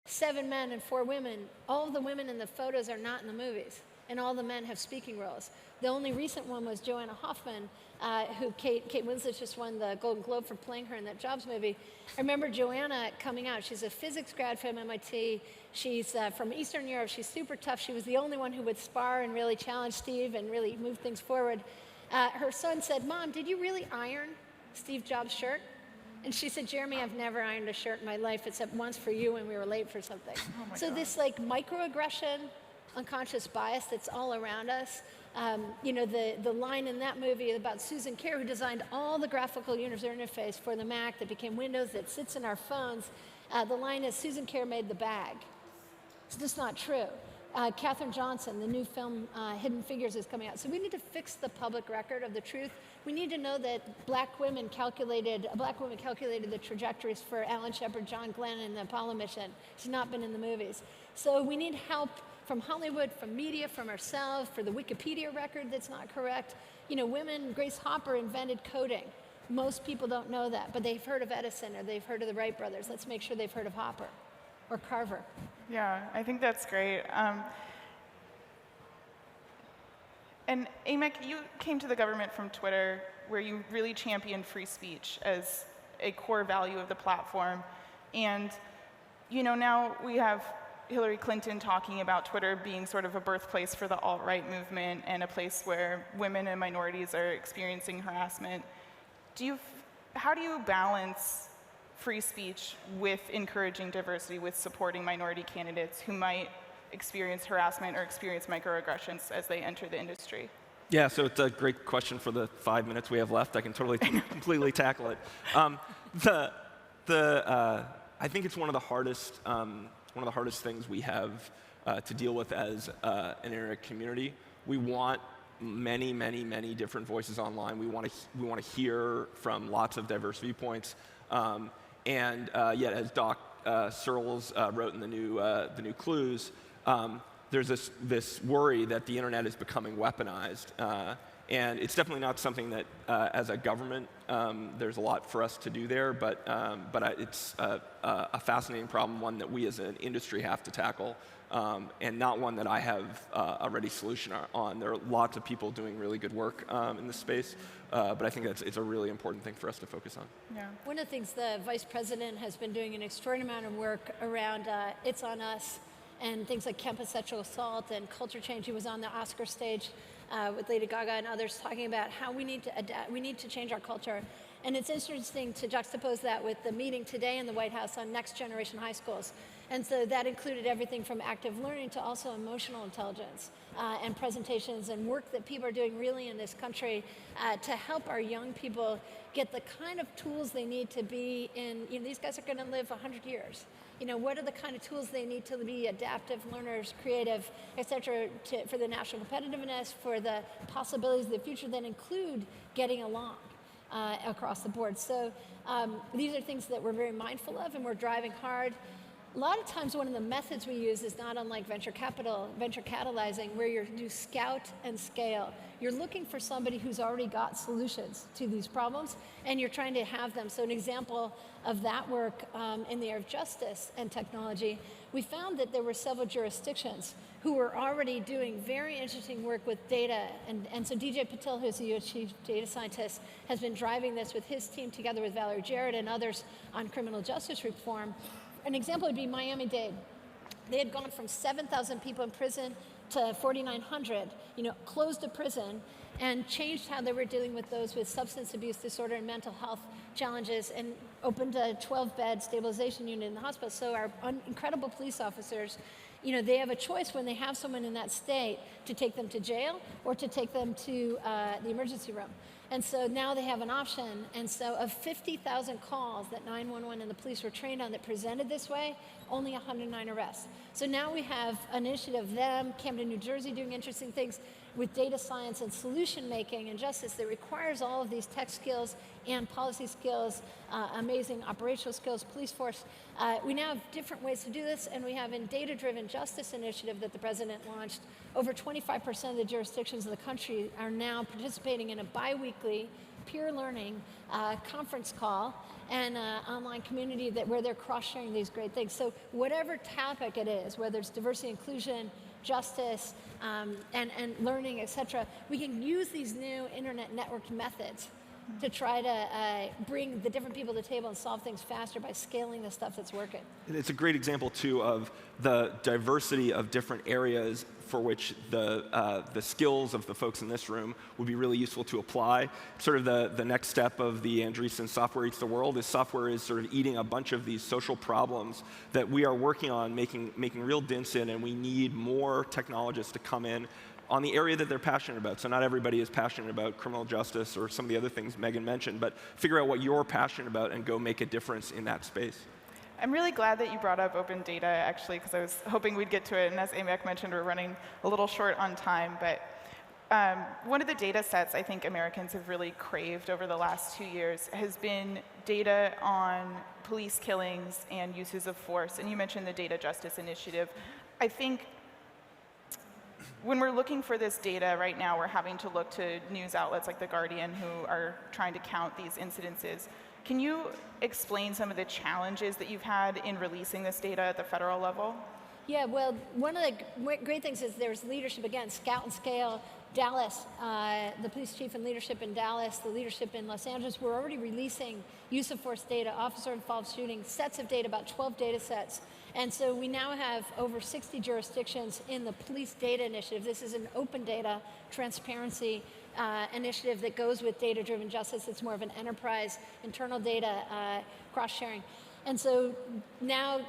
7 men and 4 women. All of the women in the photos are not in the movies, and all the men have speaking roles. The only recent one was Joanna Hoffman, who Kate Winslet just won the Golden Globe for playing her in that Jobs movie. I remember Joanna coming out. She's a physics grad from MIT. She's from Eastern Europe. She's super tough. She was the only one who would spar and really challenge Steve and really move things forward. Her son said, "Mom, did you really iron Steve Jobs' shirt?" And she said, "Jeremy, I've never ironed a shirt in my life except once for you when we were late for something." So this like microaggression, unconscious bias that's all around us. You know, the line in that movie about Susan Kare, who designed all the graphical user interface for the Mac that became Windows, that sits in our phones. The line is, Susan Kare made the bag. It's just not true. Katherine Johnson, the new film Hidden Figures is coming out. So we need to fix the public record of the truth. We need to know that black women calculated the trajectories for Alan Shepard, John Glenn, and the Apollo mission. It's not been in the movies. So we need help from Hollywood, from media, from ourselves, for the Wikipedia record that's not correct. You know, women, Grace Hopper invented coding. Most people don't know that, but they've heard of Edison or they've heard of the Wright brothers. Let's make sure they've heard of Hopper or Carver. Yeah, I think that's great. And Amek, you came to the government from Twitter, where you really championed free speech as a core value of the platform. And you know, now we have Hillary Clinton talking about Twitter being sort of a birthplace for the alt-right movement and a place where women and minorities are experiencing harassment. How do you balance free speech with encouraging diversity, with supporting minority candidates who might experience harassment or experience microaggressions as they enter the industry? Yeah, so it's a great question for the 5 minutes we have left. I can totally, completely tackle it. I think it's one of the hardest things we have to deal with as an internet community. We want many, many, many different voices online. We want to hear from lots of diverse viewpoints. Yet, as Doc Searles wrote in the new Clues, there's this worry that the internet is becoming weaponized. And it's definitely not something that, as a government, there's a lot for us to do there, but it's a fascinating problem, one that we as an industry have to tackle, and not one that I have a ready solution on. There are lots of people doing really good work in this space, but I think it's a really important thing for us to focus on. Yeah. One of the things the Vice President has been doing an extraordinary amount of work around It's on Us and things like campus sexual assault and culture change. He was on the Oscar stage with Lady Gaga and others talking about how we need to adapt, we need to change our culture. And it's interesting to juxtapose that with the meeting today in the White House on next generation high schools. And so that included everything from active learning to also emotional intelligence and presentations and work that people are doing really in this country to help our young people get the kind of tools they need to be in, you know, these guys are going to live 100 years. You know, what are the kind of tools they need to be adaptive learners, creative, et cetera, for the national competitiveness, for the possibilities of the future that include getting along across the board. So these are things that we're very mindful of and we're driving hard. A lot of times one of the methods we use is not unlike venture catalyzing, where you do scout and scale. You're looking for somebody who's already got solutions to these problems, and you're trying to have them. So an example of that work in the area of justice and technology, we found that there were several jurisdictions who were already doing very interesting work with data. And so DJ Patil, who's the U.S. chief data scientist, has been driving this with his team together with Valerie Jarrett and others on criminal justice reform. An example would be Miami-Dade. They had gone from 7,000 people in prison to 4,900, you know, closed a prison and changed how they were dealing with those with substance abuse disorder and mental health challenges and opened a 12-bed stabilization unit in the hospital. So our incredible police officers, you know, they have a choice when they have someone in that state to take them to jail or to take them to the emergency room. And so now they have an option. And so of 50,000 calls that 911 and the police were trained on that presented this way, only 109 arrests. So now we have an initiative of them, Camden, New Jersey, doing interesting things with data science and solution making and justice that requires all of these tech skills and policy skills, amazing operational skills, police force. We now have different ways to do this, and we have a data-driven justice initiative that the president launched. Over 25% of the jurisdictions in the country are now participating in a bi-weekly peer learning, conference call, and online community where they're cross-sharing these great things. So whatever topic it is, whether it's diversity, inclusion, justice, and learning, et cetera, we can use these new internet networked methods to try to bring the different people to the table and solve things faster by scaling the stuff that's working. And it's a great example, too, of the diversity of different areas for which the skills of the folks in this room would be really useful to apply. Sort of the next step of the Andreessen Software Eats the World is software is sort of eating a bunch of these social problems that we are working on making real dents in, and we need more technologists to come in on the area that they're passionate about. So not everybody is passionate about criminal justice or some of the other things Megan mentioned, but figure out what you're passionate about and go make a difference in that space. I'm really glad that you brought up open data, actually, because I was hoping we'd get to it. And as Amak mentioned, we're running a little short on time. But one of the data sets I think Americans have really craved over the last 2 years has been data on police killings and uses of force. And you mentioned the Data Justice Initiative. I think when we're looking for this data right now, we're having to look to news outlets like The Guardian who are trying to count these incidences. Can you explain some of the challenges that you've had in releasing this data at the federal level? Yeah, well, one of the great things is there's leadership, again, Scout and Scale, Dallas, the police chief and leadership in Dallas, the leadership in Los Angeles. We're already releasing use of force data, officer-involved shooting, sets of data, about 12 data sets. And so we now have over 60 jurisdictions in the Police Data Initiative. This is an open data transparency initiative that goes with data-driven justice. It's more of an enterprise, internal data cross-sharing. And so now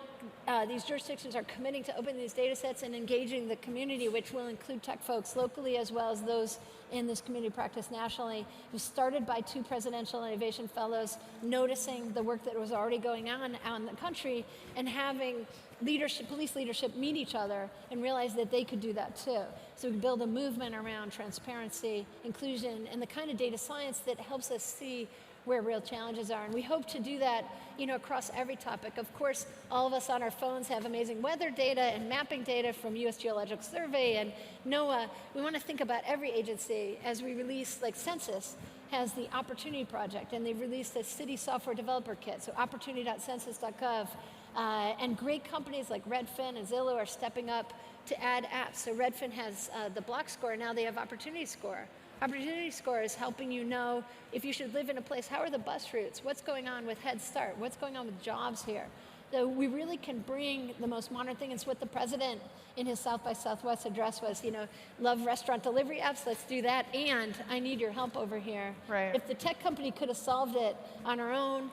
these jurisdictions are committing to opening these data sets and engaging the community, which will include tech folks locally as well as those in this community practice nationally. It was started by 2 Presidential Innovation Fellows noticing the work that was already going on out in the country and having leadership, police leadership meet each other and realize that they could do that too. So we build a movement around transparency, inclusion, and the kind of data science that helps us see where real challenges are. And we hope to do that, across every topic. Of course, all of us on our phones have amazing weather data and mapping data from US Geological Survey and NOAA. We want to think about every agency as we release, like Census has the Opportunity Project, and they've released a city software developer kit, so opportunity.census.gov. And great companies like Redfin and Zillow are stepping up to add apps. So Redfin has the Block Score, now they have Opportunity Score. Opportunity Score is helping you know if you should live in a place, how are the bus routes? What's going on with Head Start? What's going on with jobs here? So we really can bring the most modern thing. It's what the president in his South by Southwest address was, love restaurant delivery apps, let's do that, and I need your help over here. Right. If the tech company could have solved it on our own,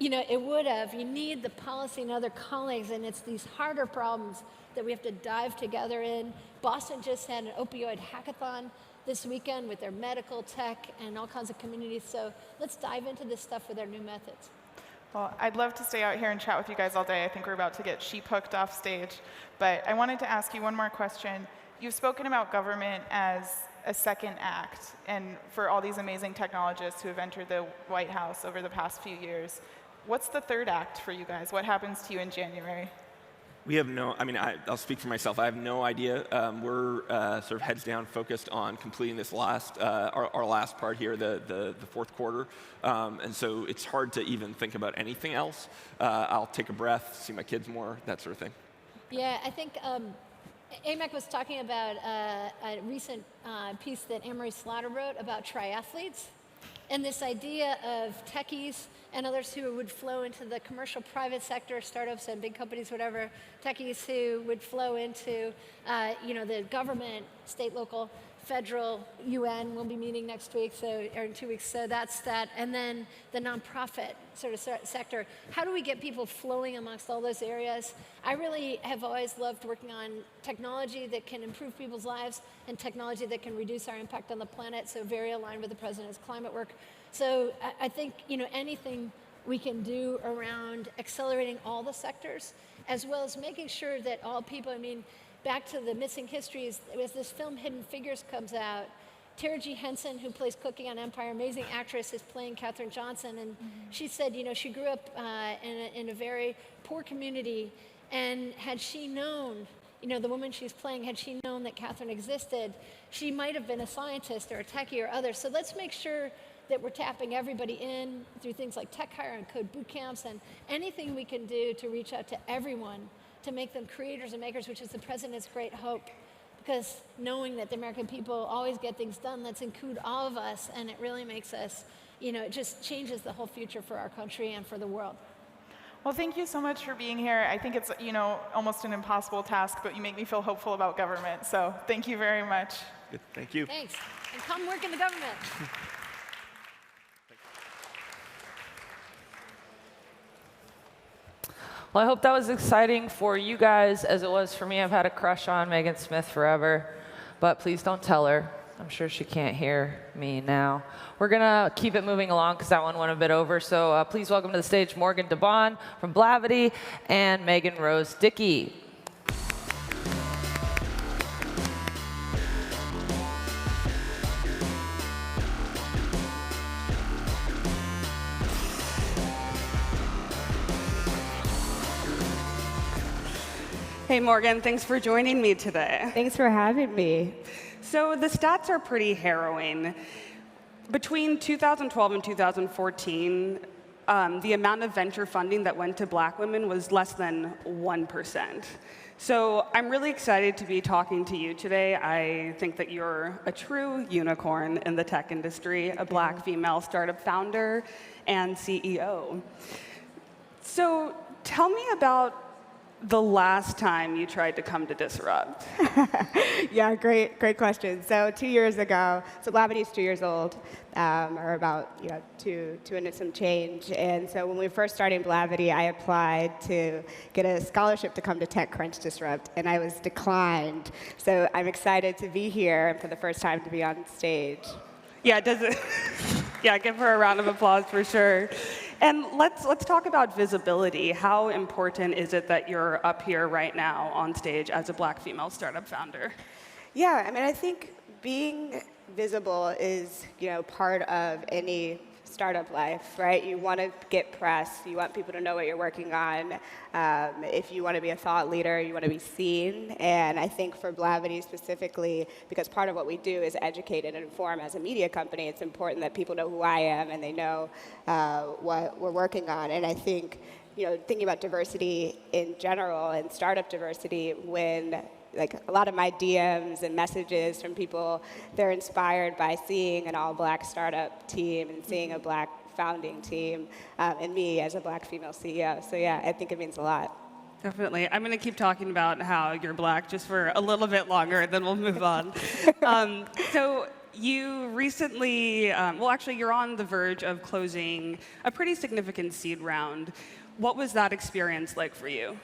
it would have. You need the policy and other colleagues, and it's these harder problems that we have to dive together in. Boston just had an opioid hackathon this weekend with their medical, tech, and all kinds of communities. So let's dive into this stuff with our new methods. Well, I'd love to stay out here and chat with you guys all day. I think we're about to get sheep hooked off stage. But I wanted to ask you one more question. You've spoken about government as a second act, and for all these amazing technologists who have entered the White House over the past few years. What's the third act for you guys? What happens to you in January? We have I'll speak for myself. I have no idea. We're sort of heads down focused on completing this our last part here, the fourth quarter. And so it's hard to even think about anything else. I'll take a breath, see my kids more, that sort of thing. Yeah, I think Amak was talking about a recent piece that Anne-Marie Slaughter wrote about triathletes. And this idea of techies and others who would flow into the commercial private sector, startups and big companies, whatever, techies who would flow into the government, state, local, federal, UN will be meeting next week, or in 2 weeks, so that's that. And then the nonprofit sort of sector. How do we get people flowing amongst all those areas? I really have always loved working on technology that can improve people's lives and technology that can reduce our impact on the planet, so very aligned with the president's climate work. So I think anything we can do around accelerating all the sectors, as well as making sure that all people, back to the missing histories, as this film Hidden Figures comes out, Tara G. Henson, who plays Cookie on Empire, amazing actress, is playing Katherine Johnson, and she said, she grew up in a very poor community, and had she known, the woman she's playing, had she known that Catherine existed, she might have been a scientist or a techie or others. So let's make sure that we're tapping everybody in through things like Tech Hire and Code Boot Camps and anything we can do to reach out to everyone to make them creators and makers, which is the president's great hope. Because knowing that the American people always get things done, let's include all of us, and it really makes us, it just changes the whole future for our country and for the world. Well, thank you so much for being here. I think it's, almost an impossible task, but you make me feel hopeful about government. So thank you very much. Good. Thank you. Thanks. And come work in the government. Well, I hope that was exciting for you guys as it was for me. I've had a crush on Megan Smith forever, but please don't tell her. I'm sure she can't hear me now. We're going to keep it moving along because that one went a bit over. So please welcome to the stage Morgan DeBon from Blavity and Megan Rose Dickey. Hey, Morgan, thanks for joining me today. Thanks for having me. So the stats are pretty harrowing. Between 2012 and 2014, the amount of venture funding that went to black women was less than 1%. So I'm really excited to be talking to you today. I think that you're a true unicorn in the tech industry, a black female startup founder and CEO. So tell me about the last time you tried to come to Disrupt. Yeah, great question. So 2 years ago, so Blavity's 2 years old, or about two and some change. And so when we first started Blavity, I applied to get a scholarship to come to TechCrunch Disrupt, and I was declined. So I'm excited to be here and for the first time to be on stage. Yeah, yeah, give her a round of applause for sure. And let's talk about visibility. How important is it that you're up here right now on stage as a black female startup founder? Yeah, I mean, I think being visible is, part of any startup life, right? You want to get press. You want people to know what you're working on. If you want to be a thought leader, you want to be seen. And I think for Blavity specifically, because part of what we do is educate and inform as a media company, it's important that people know who I am and they know what we're working on. And I think, thinking about diversity in general and startup diversity, when a lot of my DMs and messages from people, they're inspired by seeing an all-black startup team and seeing a black founding team, and me as a black female CEO. So yeah, I think it means a lot. Definitely. I'm going to keep talking about how you're black just for a little bit longer, then we'll move on. So you recently, actually, you're on the verge of closing a pretty significant seed round. What was that experience like for you?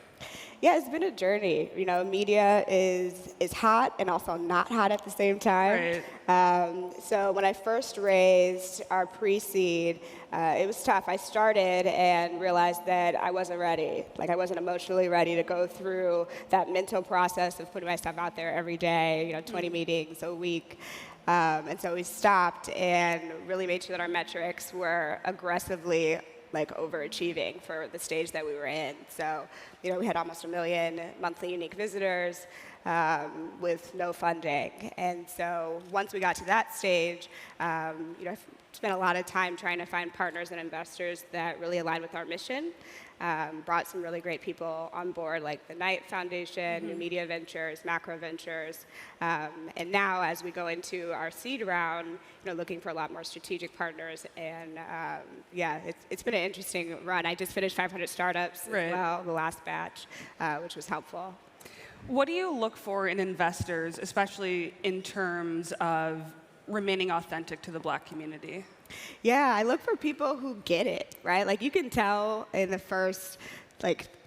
Yeah, it's been a journey. Media is hot and also not hot at the same time. Right. So when I first raised our pre-seed, it was tough. I started and realized that I wasn't ready. I wasn't emotionally ready to go through that mental process of putting myself out there every day, 20 meetings a week. And so we stopped and really made sure that our metrics were aggressively overachieving for the stage that we were in. So, we had almost 1 million monthly unique visitors with no funding. And so once we got to that stage, I spent a lot of time trying to find partners and investors that really aligned with our mission. Brought some really great people on board, like the Knight Foundation, New Media Ventures, Macro Ventures. And now, as we go into our seed round, looking for a lot more strategic partners. And yeah, it's been an interesting run. I just finished 500 startups as well, the last batch, which was helpful. What do you look for in investors, especially in terms of remaining authentic to the black community? Yeah, I look for people who get it, right? You can tell in the first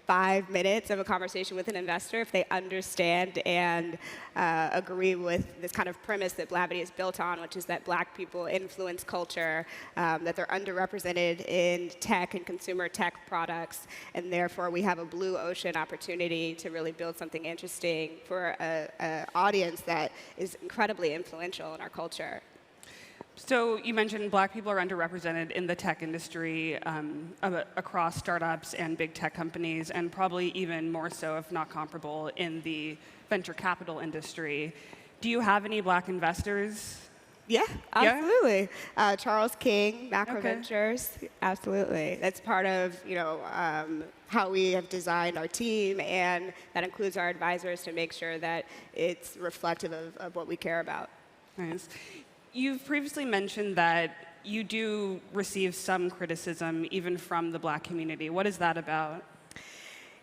5 minutes of a conversation with an investor if they understand and agree with this kind of premise that Blavity is built on, which is that black people influence culture, that they're underrepresented in tech and consumer tech products, and therefore we have a blue ocean opportunity to really build something interesting for an audience that is incredibly influential in our culture. So you mentioned black people are underrepresented in the tech industry across startups and big tech companies, and probably even more so, if not comparable, in the venture capital industry. Do you have any black investors? Yeah, absolutely. Charles King, Macro Ventures, absolutely. That's part of how we have designed our team, and that includes our advisors to make sure that it's reflective of what we care about. Nice. You've previously mentioned that you do receive some criticism even from the black community. What is that about?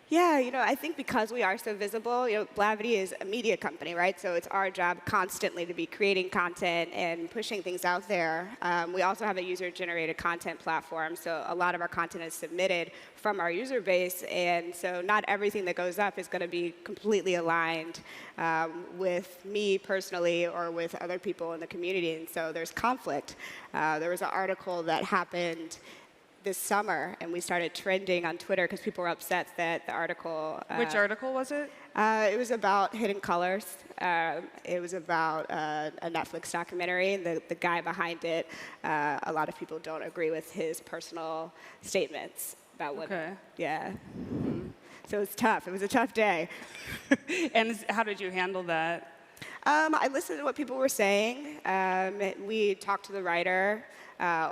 Yeah, I think because we are so visible, Blavity is a media company, right? So it's our job constantly to be creating content and pushing things out there. We also have a user-generated content platform, so a lot of our content is submitted from our user base, and so not everything that goes up is going to be completely aligned with me personally or with other people in the community, and so there's conflict. There was an article that happened this summer, and we started trending on Twitter because people were upset that the article... Which article was it? It was about Hidden Colors. It was about a Netflix documentary, and the guy behind it, a lot of people don't agree with his personal statements about what... Yeah. So it was tough. It was a tough day. And how did you handle that? I listened to what people were saying. We talked to the writer.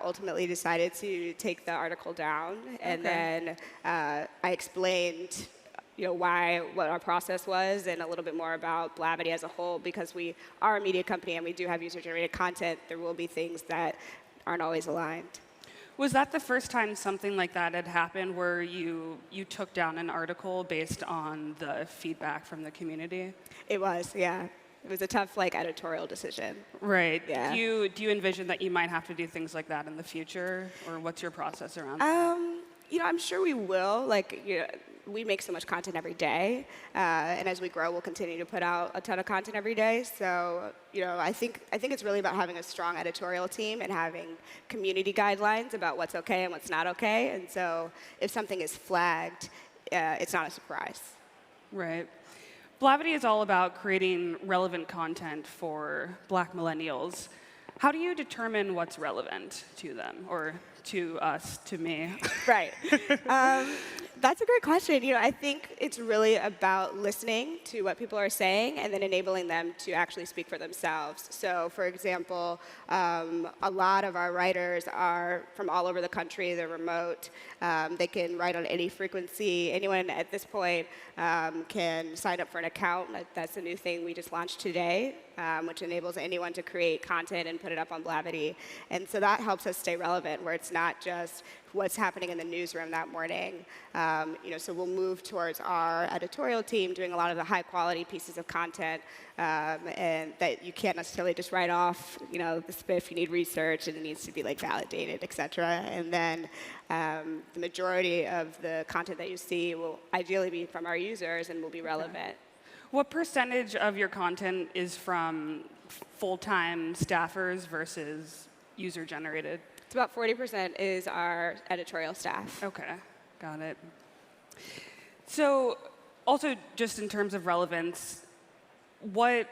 Ultimately decided to take the article down, and then I explained, what our process was, and a little bit more about Blavity as a whole. Because we are a media company and we do have user-generated content, there will be things that aren't always aligned. Was that the first time something like that had happened, where you took down an article based on the feedback from the community? It was, yeah. It was a tough, editorial decision. Right. Yeah. Do you envision that you might have to do things like that in the future, or what's your process around that? I'm sure we will. We make so much content every day, and as we grow, we'll continue to put out a ton of content every day. So, I think it's really about having a strong editorial team and having community guidelines about what's okay and what's not okay. And so, if something is flagged, it's not a surprise. Right. Blavity is all about creating relevant content for black millennials. How do you determine what's relevant to them, or to us, to me? Right. That's a great question. I think it's really about listening to what people are saying and then enabling them to actually speak for themselves. So, for example, a lot of our writers are from all over the country. They're remote. They can write on any frequency. Anyone at this point can sign up for an account. That's a new thing we just launched today, which enables anyone to create content and put it up on Blavity. And so that helps us stay relevant, where it's not just what's happening in the newsroom that morning. So we'll move towards our editorial team doing a lot of the high-quality pieces of content, and that you can't necessarily just write off, the spiff. You need research, and it needs to be validated, et cetera. And then the majority of the content that you see will ideally be from our users and will be relevant. What percentage of your content is from full-time staffers versus user-generated? It's about 40% is our editorial staff. Okay, got it. So, also just in terms of relevance, what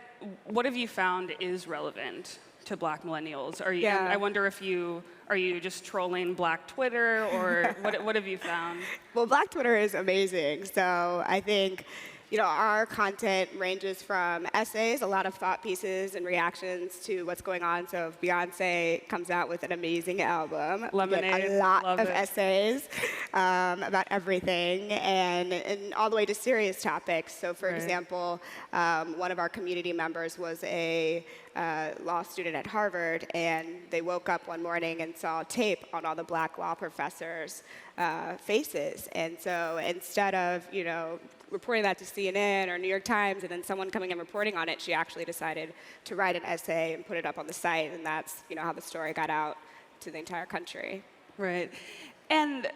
have you found is relevant to black millennials? I wonder if are you just trolling black Twitter, or what have you found? Well, black Twitter is amazing. So I think our content ranges from essays, a lot of thought pieces and reactions to what's going on. So if Beyonce comes out with an amazing album, Lemonade, a lot of essays about everything, and all the way to serious topics. So for example, one of our community members was a law student at Harvard, and they woke up one morning and saw tape on all the black law professors' faces. And so instead of, reporting that to CNN or New York Times and then someone coming and reporting on it, she actually decided to write an essay and put it up on the site, and that's, how the story got out to the entire country. Right. And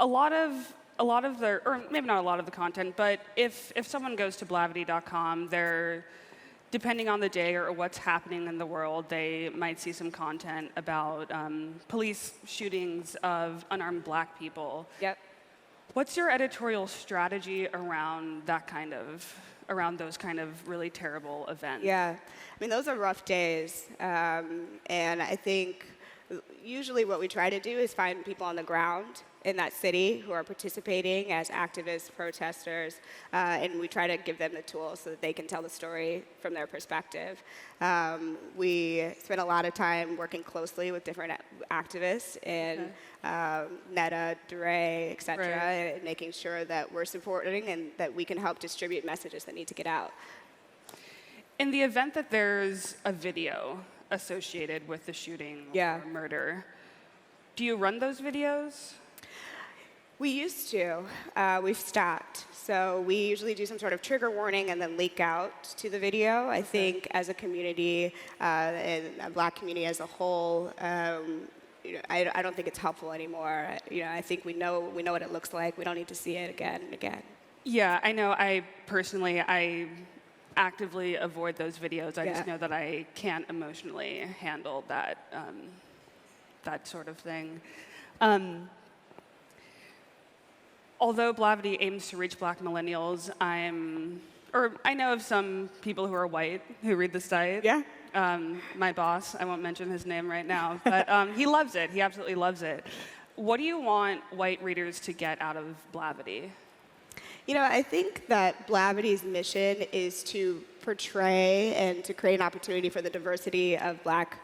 a lot of the, or maybe not a lot of the content, but if someone goes to Blavity.com, they're, depending on the day or what's happening in the world, they might see some content about police shootings of unarmed black people. Yep. What's your editorial strategy around around those kind of really terrible events? Yeah, I mean, those are rough days. And I think usually what we try to do is find people on the ground in that city who are participating as activists, protesters, and we try to give them the tools so that they can tell the story from their perspective. We spend a lot of time working closely with different activists in NEDA, DRE, et cetera, and making sure that we're supporting and that we can help distribute messages that need to get out. In the event that there's a video associated with the shooting or murder, do you run those videos? We used to. We've stopped. So we usually do some sort of trigger warning and then leak out to the video. I think as a community, and a Black community as a whole, I don't think it's helpful anymore. I think we know what it looks like. We don't need to see it again and again. Yeah, I know. I actively avoid those videos. I just know that I can't emotionally handle that that sort of thing. Although Blavity aims to reach Black millennials, I know of some people who are white who read the site. Yeah. My boss, I won't mention his name right now, but he loves it. He absolutely loves it. What do you want white readers to get out of Blavity? I think that Blavity's mission is to portray and to create an opportunity for the diversity of Black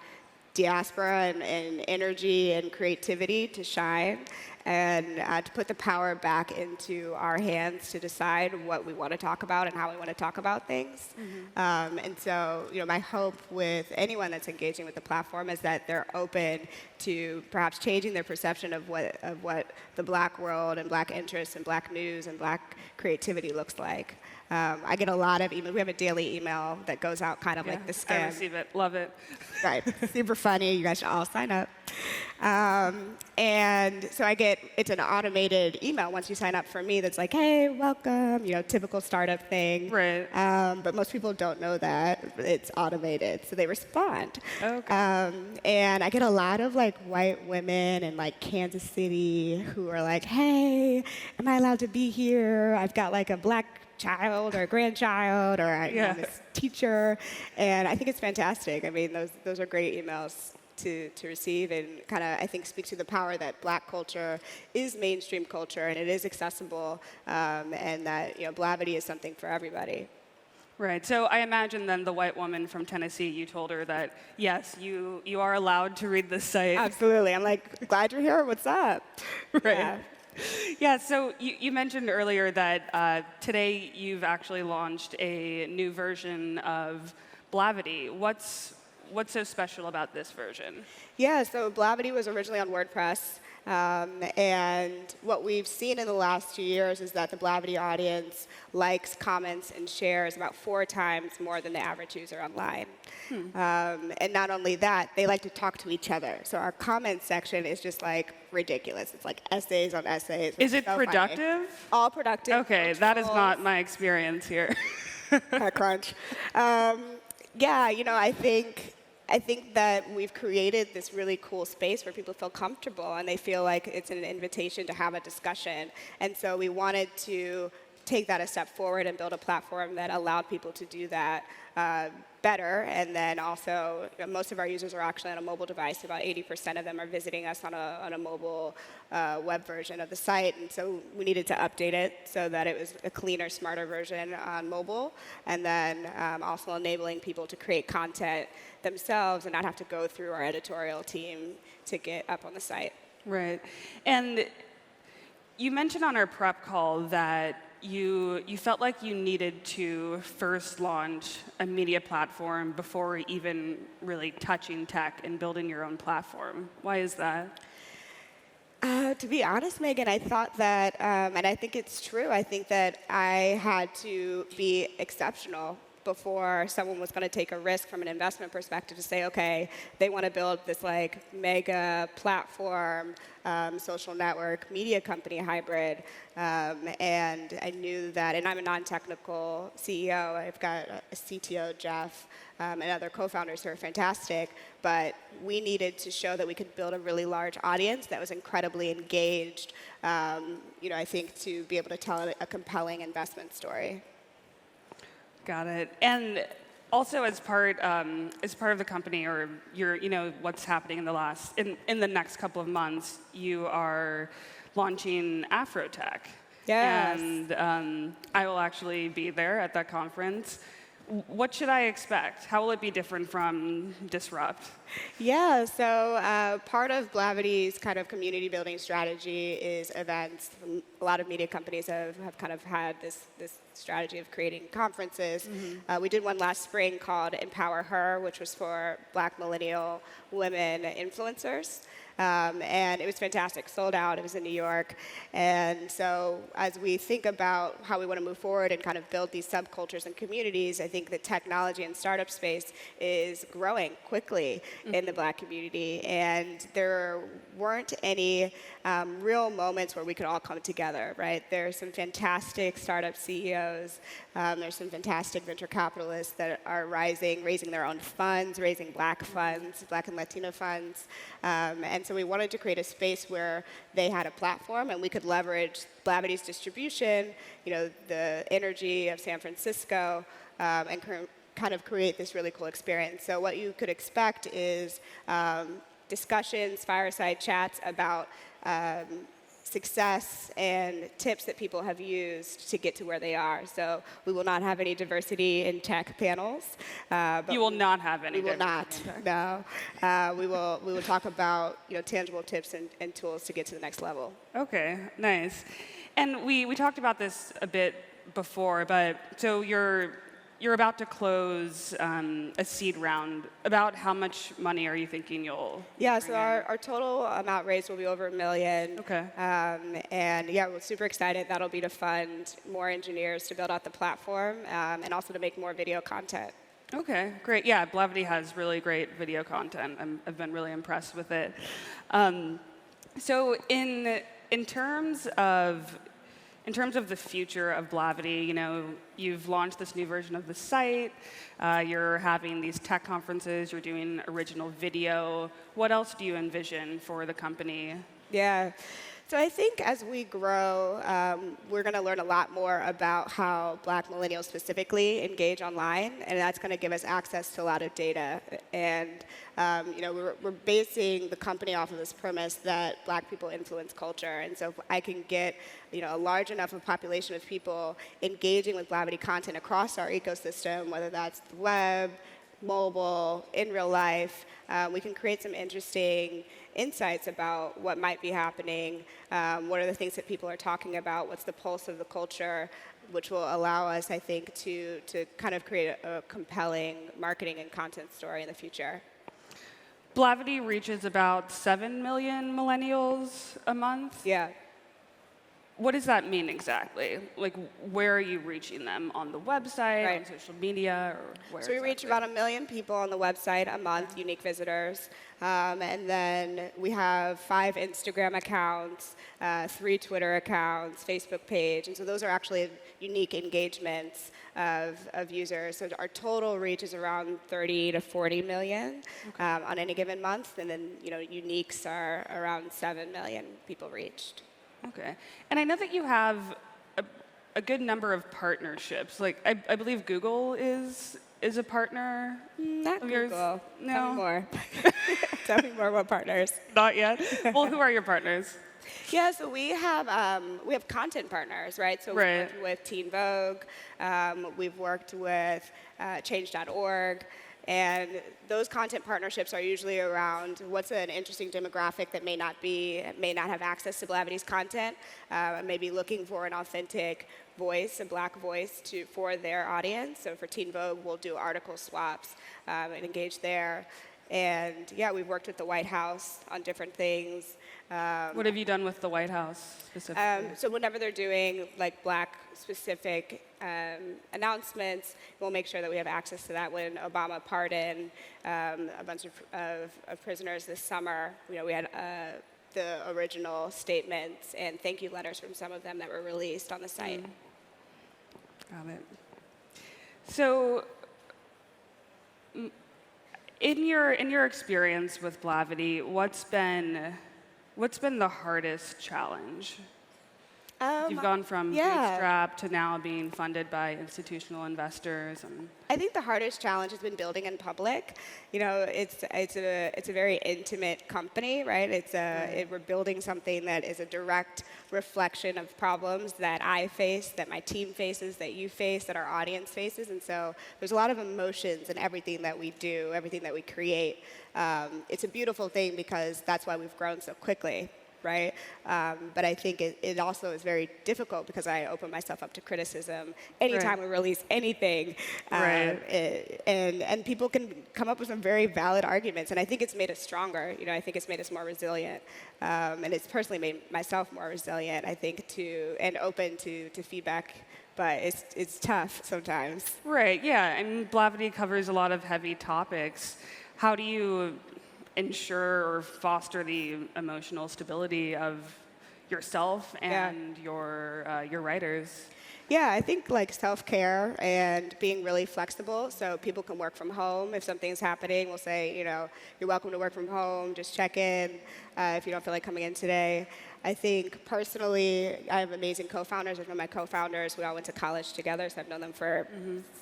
diaspora and energy and creativity to shine, and to put the power back into our hands to decide what we want to talk about and how we want to talk about things. And so, my hope with anyone that's engaging with the platform is that they're open to perhaps changing their perception of what the Black world and Black interests and Black news and Black creativity looks like. I get a lot of email. We have a daily email that goes out kind of like the scam. I receive it. Love it. Right. Super funny. You guys should all sign up. And so it's an automated email once you sign up for me that's like, hey, welcome, typical startup thing. Right. But most people don't know that it's automated, so they respond. Okay. And I get a lot of white women in Kansas City who are like, hey, am I allowed to be here? I've got a Black child or a grandchild or I'm this teacher, and I think it's fantastic. I mean, those are great emails to receive, and kind of I think speak to the power that Black culture is mainstream culture and it is accessible, and that Blavity is something for everybody. Right. So I imagine then the white woman from Tennessee, you told her that yes, you are allowed to read this site. Absolutely. I'm like, glad you're here. What's up? Right. Yeah, so you mentioned earlier that today you've actually launched a new version of Blavity. What's so special about this version? Yeah, so Blavity was originally on WordPress. And what we've seen in the last 2 years is that the Blavity audience likes, comments, and shares about 4 times more than the average user online. And not only that, they like to talk to each other. So our comment section is just ridiculous. It's essays on essays. Is it so productive? Funny. All productive. Okay, that is not my experience here. Crunch. I think that we've created this really cool space where people feel comfortable and they feel like it's an invitation to have a discussion. And so we wanted to take that a step forward and build a platform that allowed people to do that better. And then also, most of our users are actually on a mobile device. About 80% of them are visiting us on a mobile web version of the site. And so we needed to update it so that it was a cleaner, smarter version on mobile. And then also enabling people to create content themselves and not have to go through our editorial team to get up on the site. Right. And you mentioned on our prep call that you felt like you needed to first launch a media platform before even really touching tech and building your own platform. Why is that? To be honest, Megan, I thought that, and I think it's true, I think that I had to be exceptional before someone was going to take a risk from an investment perspective to say, okay, they want to build this like mega platform, social network, media company hybrid. And I knew that, and I'm a non-technical CEO. I've got a CTO, Jeff, and other co-founders who are fantastic. But we needed to show that we could build a really large audience that was incredibly engaged, I think, to be able to tell a compelling investment story. Got it. And also, as part of the company, or what's happening in the next couple of months, you are launching Afrotech. Yes. And I will actually be there at that conference. What should I expect? How will it be different from Disrupt? Yeah, so part of Blavity's kind of community building strategy is events. A lot of media companies have kind of had this strategy of creating conferences. We did one last spring called Empower Her, which was for Black millennial women influencers. And it was fantastic, sold out. It was in New York. And so as we think about how we want to move forward and kind of build these subcultures and communities, I think the technology and startup space is growing quickly in the Black community. And there weren't any real moments where we could all come together, right? There are some fantastic startup CEOs. There's some fantastic venture capitalists that are raising their own funds, raising Black funds, Black and Latino funds. And so we wanted to create a space where they had a platform and we could leverage Blavity's distribution, the energy of San Francisco, and kind of create this really cool experience. So what you could expect is discussions, fireside chats about success and tips that people have used to get to where they are. So we will not have any diversity in tech panels. You will not have any. We will not. No. We will talk about tangible tips and tools to get to the next level. Okay, nice. And we talked about this a bit before, but so you're about to close a seed round. About how much money are you thinking you'll? Yeah, so our total amount raised will be over $1 million. Okay. And yeah, we're super excited. That'll be to fund more engineers to build out the platform and also to make more video content. Okay, great. Yeah, Blavity has really great video content. I've been really impressed with it. So in terms of the future of Blavity, you've launched this new version of the site. You're having these tech conferences. You're doing original video. What else do you envision for the company? Yeah. So I think as we grow, we're going to learn a lot more about how Black millennials specifically engage online, and that's going to give us access to a lot of data. And we're basing the company off of this premise that Black people influence culture. And so if I can get a large enough of a population of people engaging with Blavity content across our ecosystem, whether that's the web, mobile, in real life, we can create some interesting insights about what might be happening, what are the things that people are talking about, what's the pulse of the culture, which will allow us, I think, to kind of create a compelling marketing and content story in the future. Blavity reaches about 7 million millennials a month? Yeah. What does that mean exactly? Like, where are you reaching them? On the website, right. On social media, or where? So we reach about 1 million people on the website a month, unique visitors. And then we have 5 Instagram accounts, 3 Twitter accounts, Facebook page. And so those are actually unique engagements of users. So our total reach is around 30 to 40 million on any given month. And then, uniques are around 7 million people reached. Okay. And I know that you have a good number of partnerships. Like, I believe Google is a partner Not of yours? Google. No? Tell me more. Tell me more about partners. Not yet? Well, who are your partners? Yeah, so we have content partners, right? So we've worked with Teen Vogue. We've worked with Change.org. And those content partnerships are usually around what's an interesting demographic that may not have access to Blavity's content, maybe looking for an authentic voice, a Black voice for their audience. So for Teen Vogue, we'll do article swaps and engage there. And yeah, we've worked with the White House on different things. What have you done with the White House specifically? So whenever they're doing like Black-specific announcements, we'll make sure that we have access to that. When Obama pardoned a bunch of prisoners this summer, we had the original statements and thank you letters from some of them that were released on the site. Got it. So, in your experience with Blavity, what's been the hardest challenge? You've gone from bootstrap to now being funded by institutional investors. I think the hardest challenge has been building in public. It's a very intimate company, right? We're building something that is a direct reflection of problems that I face, that my team faces, that you face, that our audience faces, and so there's a lot of emotions in everything that we do, everything that we create. It's a beautiful thing because that's why we've grown so quickly. Right? But I think it also is very difficult because I open myself up to criticism anytime we release anything. And people can come up with some very valid arguments. And I think it's made us stronger. I think it's made us more resilient. And it's personally made myself more resilient, I think, and open to feedback. But it's tough sometimes. Right, yeah. And Blavity covers a lot of heavy topics. How do you ensure or foster the emotional stability of yourself and your writers? Yeah, I think like self-care and being really flexible so people can work from home. If something's happening, we'll say, you're welcome to work from home, just check in if you don't feel like coming in today. I think personally, I have amazing co-founders. I've known my co-founders. We all went to college together, so I've known them for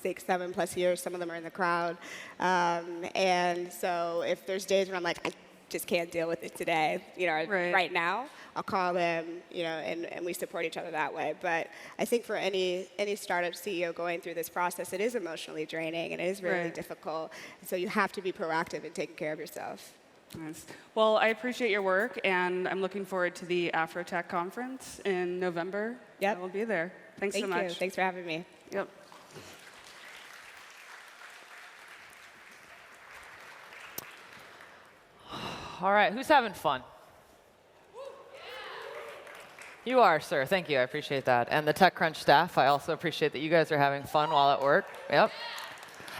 6, 7+ years. Some of them are in the crowd. And so if there's days when I'm like, I just can't deal with it today, right now, I'll call them, and we support each other that way. But I think for any startup CEO going through this process, it is emotionally draining, and it is really difficult. And so you have to be proactive in taking care of yourself. Nice. Well, I appreciate your work, and I'm looking forward to the Afrotech conference in November. Yep. I will be there. Thanks so much. Thank you. Thanks for having me. Yep. All right, who's having fun? You are, sir. Thank you. I appreciate that. And the TechCrunch staff, I also appreciate that you guys are having fun while at work. Yep.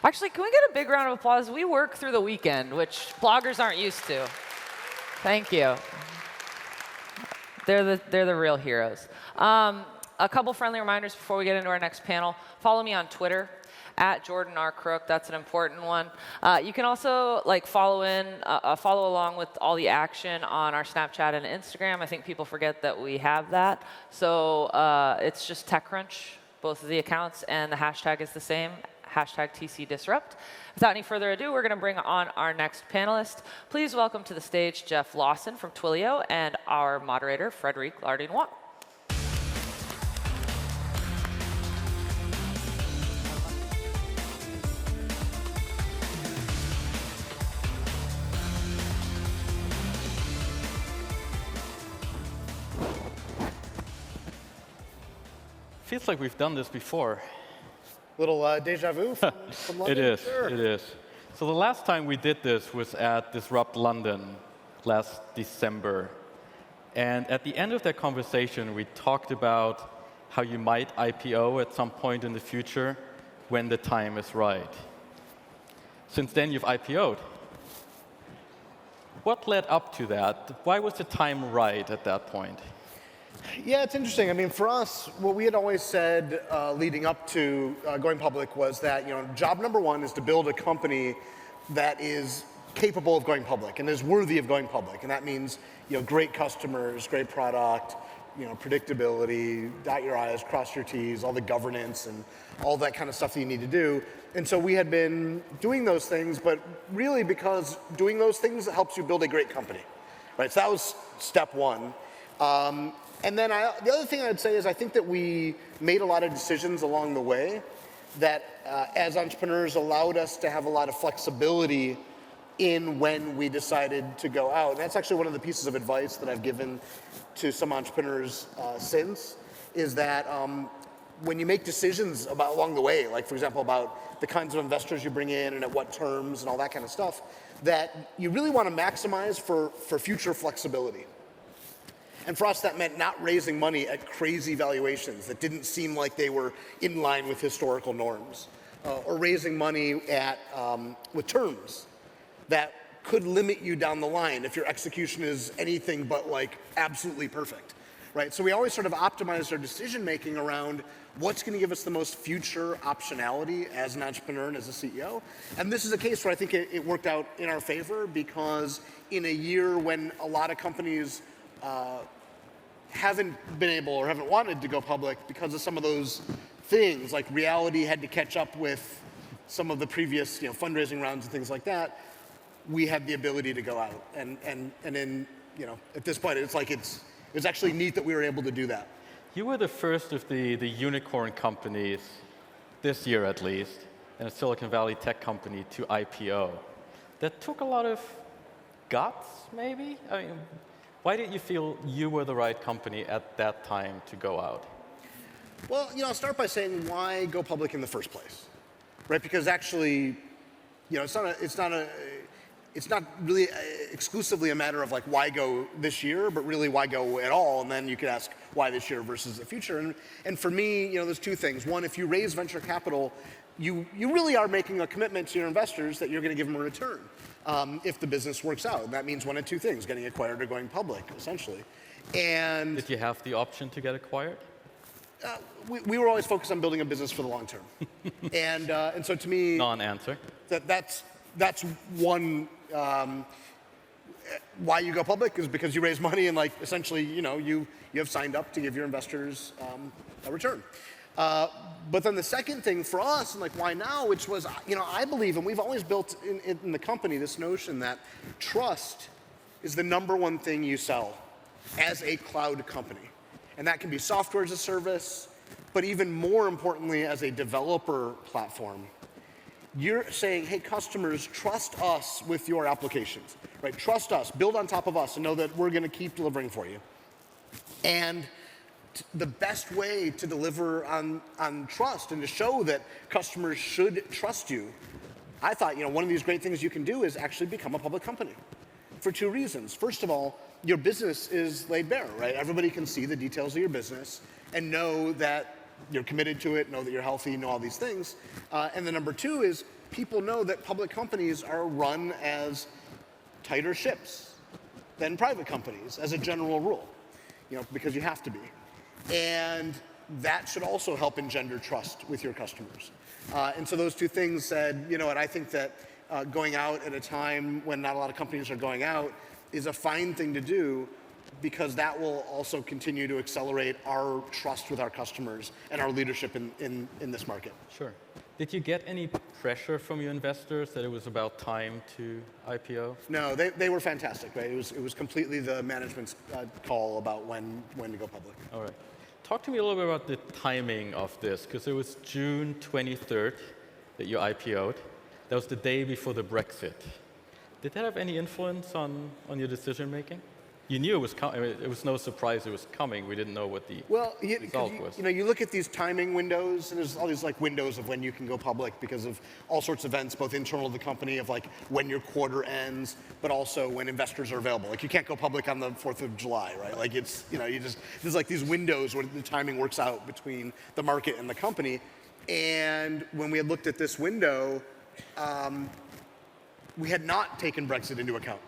Actually, can we get a big round of applause? We work through the weekend, which bloggers aren't used to. Thank you. They're the real heroes. A couple friendly reminders before we get into our next panel. Follow me on Twitter, @JordanRCrook. That's an important one. You can also follow along with all the action on our Snapchat and Instagram. I think people forget that we have that. So it's just TechCrunch, both of the accounts, and the hashtag is the same. #TCDisrupt. Without any further ado, we're going to bring on our next panelist. Please welcome to the stage Jeff Lawson from Twilio and our moderator, Frederic Lardinois. Feels like we've done this before. Little deja vu from London? It is, Sure. it is. So the last time we did this was at Disrupt London last December. And at the end of that conversation, we talked about how you might IPO at some point in the future when the time is right. Since then, you've IPO'd. What led up to that? Why was the time right at that point? Yeah, it's interesting. I mean, for us, what we had always said leading up to going public was that job number one is to build a company that is capable of going public and is worthy of going public, and that means great customers, great product, predictability, dot your I's, cross your T's, all the governance and all that kind of stuff that you need to do. And so we had been doing those things, but really because doing those things helps you build a great company, right? So that was step one. And then the other thing I'd say is I think that we made a lot of decisions along the way that, as entrepreneurs, allowed us to have a lot of flexibility in when we decided to go out. And that's actually one of the pieces of advice that I've given to some entrepreneurs since, is that when you make decisions along the way, like, for example, about the kinds of investors you bring in and at what terms and all that kind of stuff, that you really want to maximize for future flexibility. And for us, that meant not raising money at crazy valuations that didn't seem like they were in line with historical norms, or raising money at with terms that could limit you down the line if your execution is anything but like absolutely perfect, right? So we always sort of optimized our decision making around what's going to give us the most future optionality as an entrepreneur and as a CEO. And this is a case where I think it worked out in our favor, because in a year when a lot of companies haven't been able or haven't wanted to go public because of some of those things, like reality had to catch up with some of the previous fundraising rounds and things like that, we had the ability to go out. And in, at this point, it's like it's actually neat that we were able to do that. You were the first of the unicorn companies, this year at least, and a Silicon Valley tech company to IPO. That took a lot of guts, maybe? I mean, why did you feel you were the right company at that time to go out? Well, I'll start by saying, why go public in the first place, right? Because actually, it's not really exclusively a matter of like why go this year, but really why go at all. And then you could ask why this year versus the future. And for me, there's two things. One, if you raise venture capital, you really are making a commitment to your investors that you're going to give them a return if the business works out. That means one of two things: getting acquired or going public, essentially. And did you have the option to get acquired? We were always focused on building a business for the long term. And so to me, non-answer. That's one. Why you go public is because you raise money and like essentially you have signed up to give your investors a return. But then the second thing for us, and like why now, which was I believe, and we've always built in the company this notion that trust is the #1 thing you sell as a cloud company, and that can be software as a service, but even more importantly as a developer platform. You're saying, hey, customers, trust us with your applications, right? Trust us, build on top of us, and know that we're going to keep delivering for you. And the best way to deliver on trust and to show that customers should trust you, I thought, one of these great things you can do is actually become a public company for two reasons. First of all, your business is laid bare, right? Everybody can see the details of your business and know that you're committed to it, know that you're healthy, know all these things. And the number two is people know that public companies are run as tighter ships than private companies as a general rule, because you have to be. And that should also help engender trust with your customers. And so those two things said, I think that going out at a time when not a lot of companies are going out is a fine thing to do, because that will also continue to accelerate our trust with our customers and our leadership in this market. Sure. Did you get any pressure from your investors that it was about time to IPO? No, they were fantastic, right? It was completely the management's call about when to go public. All right. Talk to me a little bit about the timing of this, because it was June 23rd that you IPO'd. That was the day before the Brexit. Did that have any influence on your decision making? You knew it was coming. It was no surprise it was coming. We didn't know what the result was. You look at these timing windows, and there's all these like windows of when you can go public because of all sorts of events, both internal to the company of like when your quarter ends, but also when investors are available. Like you can't go public on the 4th of July, right? Like it's, there's like these windows where the timing works out between the market and the company. And when we had looked at this window, we had not taken Brexit into account.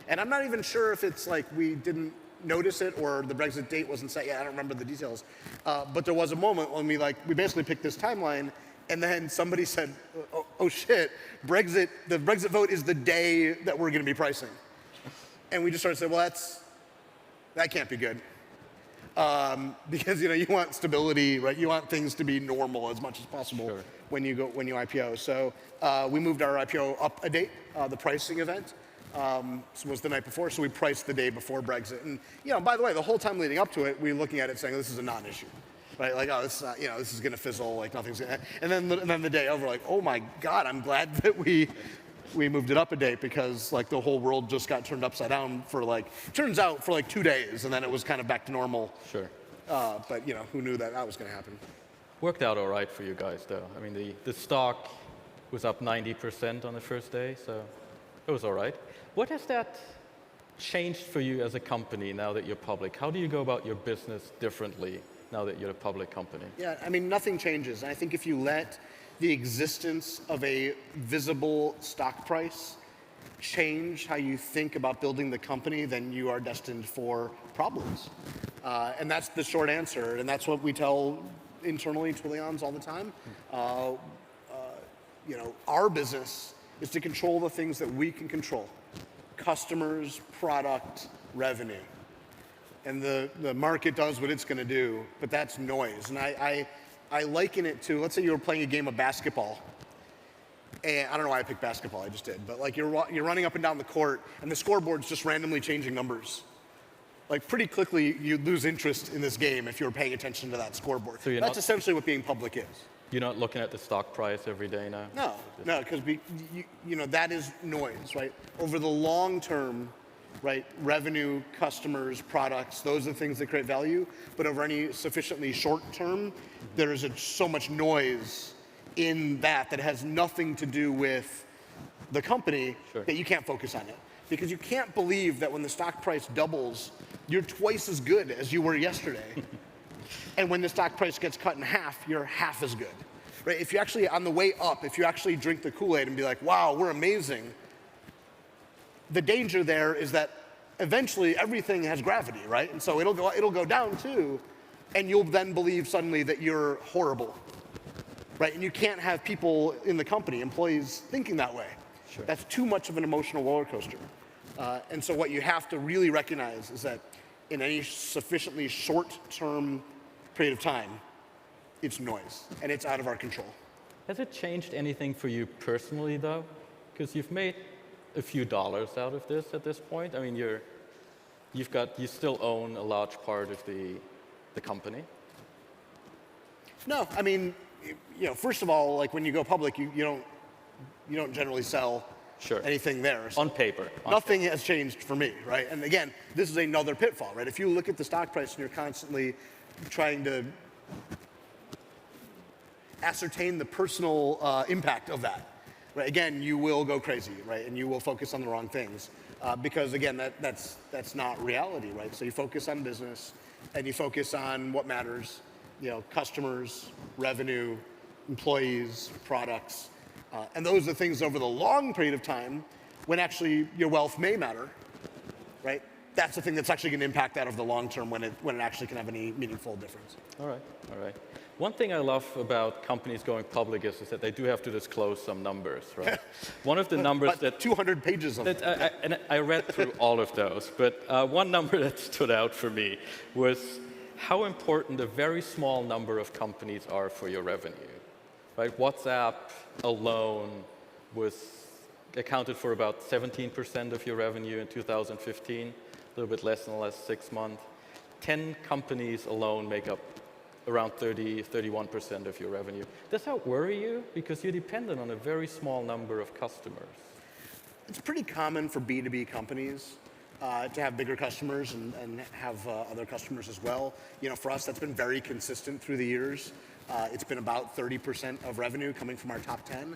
And I'm not even sure if it's like we didn't notice it or the Brexit date wasn't set yet. I don't remember the details. But there was a moment when we basically picked this timeline, and then somebody said, oh shit, the Brexit vote is the day that we're going to be pricing. And we just started to say, well, that can't be good. Because you want stability, right? You want things to be normal as much as possible. Sure. when you IPO. So we moved our IPO up a date. The pricing event was the night before, so we priced the day before Brexit. And by the way, the whole time leading up to it, we were looking at it saying this is a non-issue, right? Like, oh, this is not, this is going to fizzle, like nothing's going to. And then the day over, like, oh my God, I'm glad that we moved it up a date, because like the whole world just got turned upside down for turns out for 2 days, and then it was kind of back to normal. Sure. But who knew that was going to happen? Worked out all right for you guys, though. I mean, the stock was up 90% on the first day, so. It was all right. What has that changed for you as a company now that you're public? How do you go about your business differently now that you're a public company? Yeah, I mean, nothing changes. I think if you let the existence of a visible stock price change how you think about building the company, then you are destined for problems. And that's the short answer, and that's what we tell internally Twillions all the time. You know, our business is to control the things that we can control: customers, product, revenue. And the market does what it's going to do, but that's noise. And I liken it to, let's say you were playing a game of basketball. And I don't know why I picked basketball, I just did. But like you're running up and down the court, and the scoreboard's just randomly changing numbers. Like pretty quickly, you'd lose interest in this game if you were paying attention to that scoreboard. So that's essentially what being public is. You're not looking at the stock price every day now? No, because you know, that is noise, right? Over the long term, right, revenue, customers, products, those are the things that create value. But over any sufficiently short term, there is so much noise in that has nothing to do with the company that you can't focus on it. Because you can't believe that when the stock price doubles, you're twice as good as you were yesterday. And when the stock price gets cut in half, you're half as good. Right? If you actually, on the way up, if you actually drink the Kool-Aid and be like, wow, we're amazing, the danger there is that eventually everything has gravity, right? And so it'll go down too, and you'll then believe suddenly that you're horrible, right? And you can't have people in the company, employees, thinking that way. Sure. That's too much of an emotional roller coaster. And so what you have to really recognize is that in any sufficiently short-term period of time, it's noise, and it's out of our control. Has it changed anything for you personally, though? Because you've made a few dollars out of this at this point. I mean, you still own a large part of the company. No, I mean, you know, first of all, like when you go public, you don't generally sell anything there. So on paper. Nothing has changed for me, right? And again, this is another pitfall, right? If you look at the stock price and you're constantly trying to ascertain the personal impact of that, right? Again, you will go crazy, right? And you will focus on the wrong things because, again, that's not reality, right? So you focus on business and you focus on what matters, you know, customers, revenue, employees, products. And those are things over the long period of time when actually your wealth may matter, right? That's the thing that's actually going to impact that over the long term when it actually can have any meaningful difference. All right. One thing I love about companies going public is that they do have to disclose some numbers, right? One of the numbers that 200 pages of that and I read through all of those, but one number that stood out for me was how important a very small number of companies are for your revenue. Right? WhatsApp alone accounted for about 17% of your revenue in 2015, a little bit less in the last 6 months. 10 companies alone make up around 31% of your revenue. Does that worry you? Because you're dependent on a very small number of customers. It's pretty common for B2B companies to have bigger customers and have other customers as well. You know, for us, that's been very consistent through the years. It's been about 30% of revenue coming from our top 10,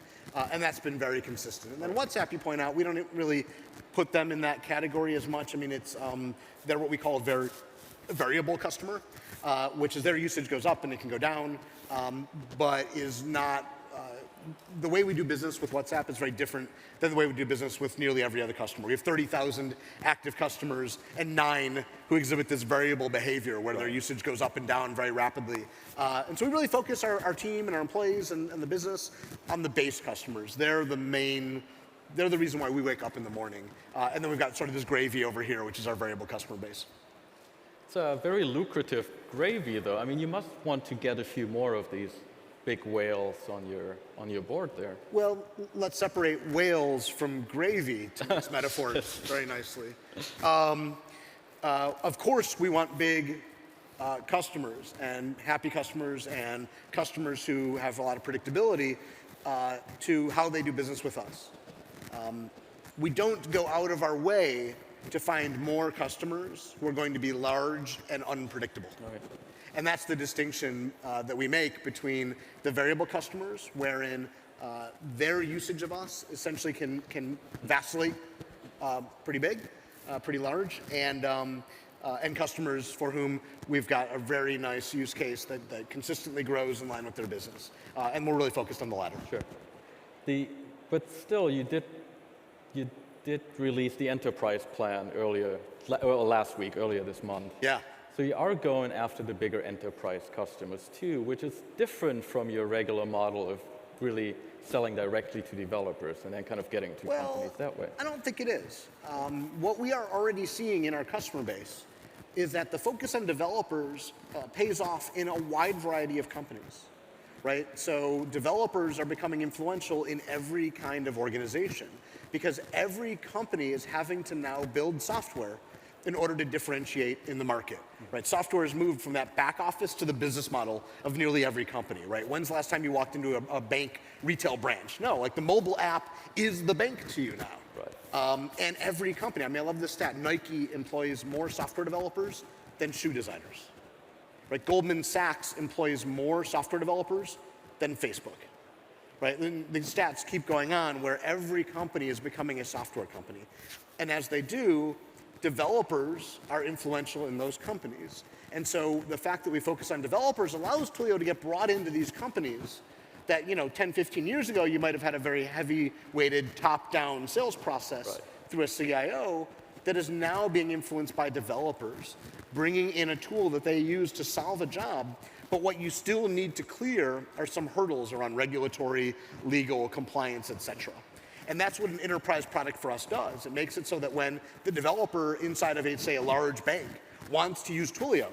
and that's been very consistent. And then WhatsApp, you point out, we don't really put them in that category as much. I mean, they're what we call a variable customer, which is their usage goes up and it can go down, but is not, the way we do business with WhatsApp is very different than the way we do business with nearly every other customer. We have 30,000 active customers and 9 who exhibit this variable behavior where their usage goes up and down very rapidly. And so we really focus our team and our employees and the business on the base customers. They're the reason why we wake up in the morning. And then we've got sort of this gravy over here, which is our variable customer base. It's a very lucrative gravy, though. I mean, you must want to get a few more of these big whales on your board there. Well, let's separate whales from gravy to mix metaphors very nicely. Of course, we want big customers and happy customers and customers who have a lot of predictability to how they do business with us. We don't go out of our way to find more customers who are going to be large and unpredictable. Right. And that's the distinction that we make between the variable customers, wherein their usage of us essentially can vacillate pretty big, pretty large, and customers for whom we've got a very nice use case that consistently grows in line with their business. And we're really focused on the latter. Sure. But still, you did release the enterprise plan earlier this month. Yeah. So you are going after the bigger enterprise customers too, which is different from your regular model of really selling directly to developers and then kind of getting to companies that way. I don't think it is. What we are already seeing in our customer base is that the focus on developers pays off in a wide variety of companies, right? So developers are becoming influential in every kind of organization because every company is having to now build software in order to differentiate in the market, right? Software has moved from that back office to the business model of nearly every company, right? When's the last time you walked into a bank retail branch? No, like the mobile app is the bank to you now. Right. And every company, I mean, I love this stat. Nike employs more software developers than shoe designers, right? Goldman Sachs employs more software developers than Facebook, right? And the stats keep going on where every company is becoming a software company. And as they do, developers are influential in those companies. And so the fact that we focus on developers allows Twilio to get brought into these companies that, 10, 15 years ago, you might have had a very heavy-weighted top-down sales process through a CIO that is now being influenced by developers, bringing in a tool that they use to solve a job. But what you still need to clear are some hurdles around regulatory, legal, compliance, et cetera. And that's what an enterprise product for us does. It makes it so that when the developer inside of, say, a large bank wants to use Twilio,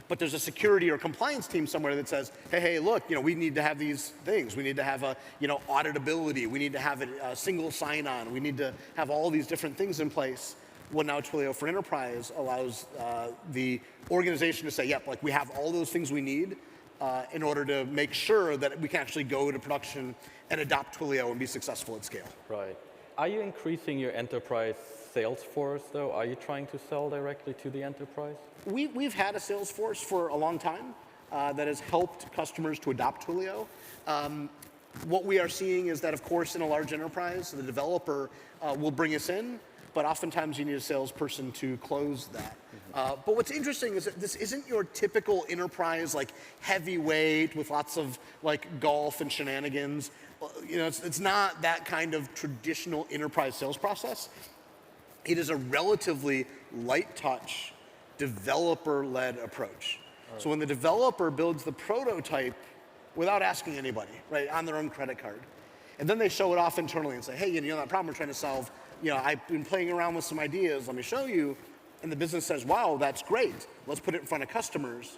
but there's a security or compliance team somewhere that says, hey, look, we need to have these things. We need to have auditability. We need to have a single sign-on. We need to have all these different things in place. Well, now Twilio for Enterprise allows the organization to say, yep, we have all those things we need in order to make sure that we can actually go to production and adopt Twilio and be successful at scale. Right. Are you increasing your enterprise sales force, though? Are you trying to sell directly to the enterprise? We've had a sales force for a long time that has helped customers to adopt Twilio. What we are seeing is that, of course, in a large enterprise, the developer will bring us in, but oftentimes you need a salesperson to close that. But what's interesting is that this isn't your typical enterprise, heavyweight with lots of golf and shenanigans. It's not that kind of traditional enterprise sales process. It is a relatively light touch, developer-led approach. Right. So when the developer builds the prototype without asking anybody, right, on their own credit card, and then they show it off internally and say, hey, that problem we're trying to solve, I've been playing around with some ideas, let me show you. And the business says, wow, that's great. Let's put it in front of customers,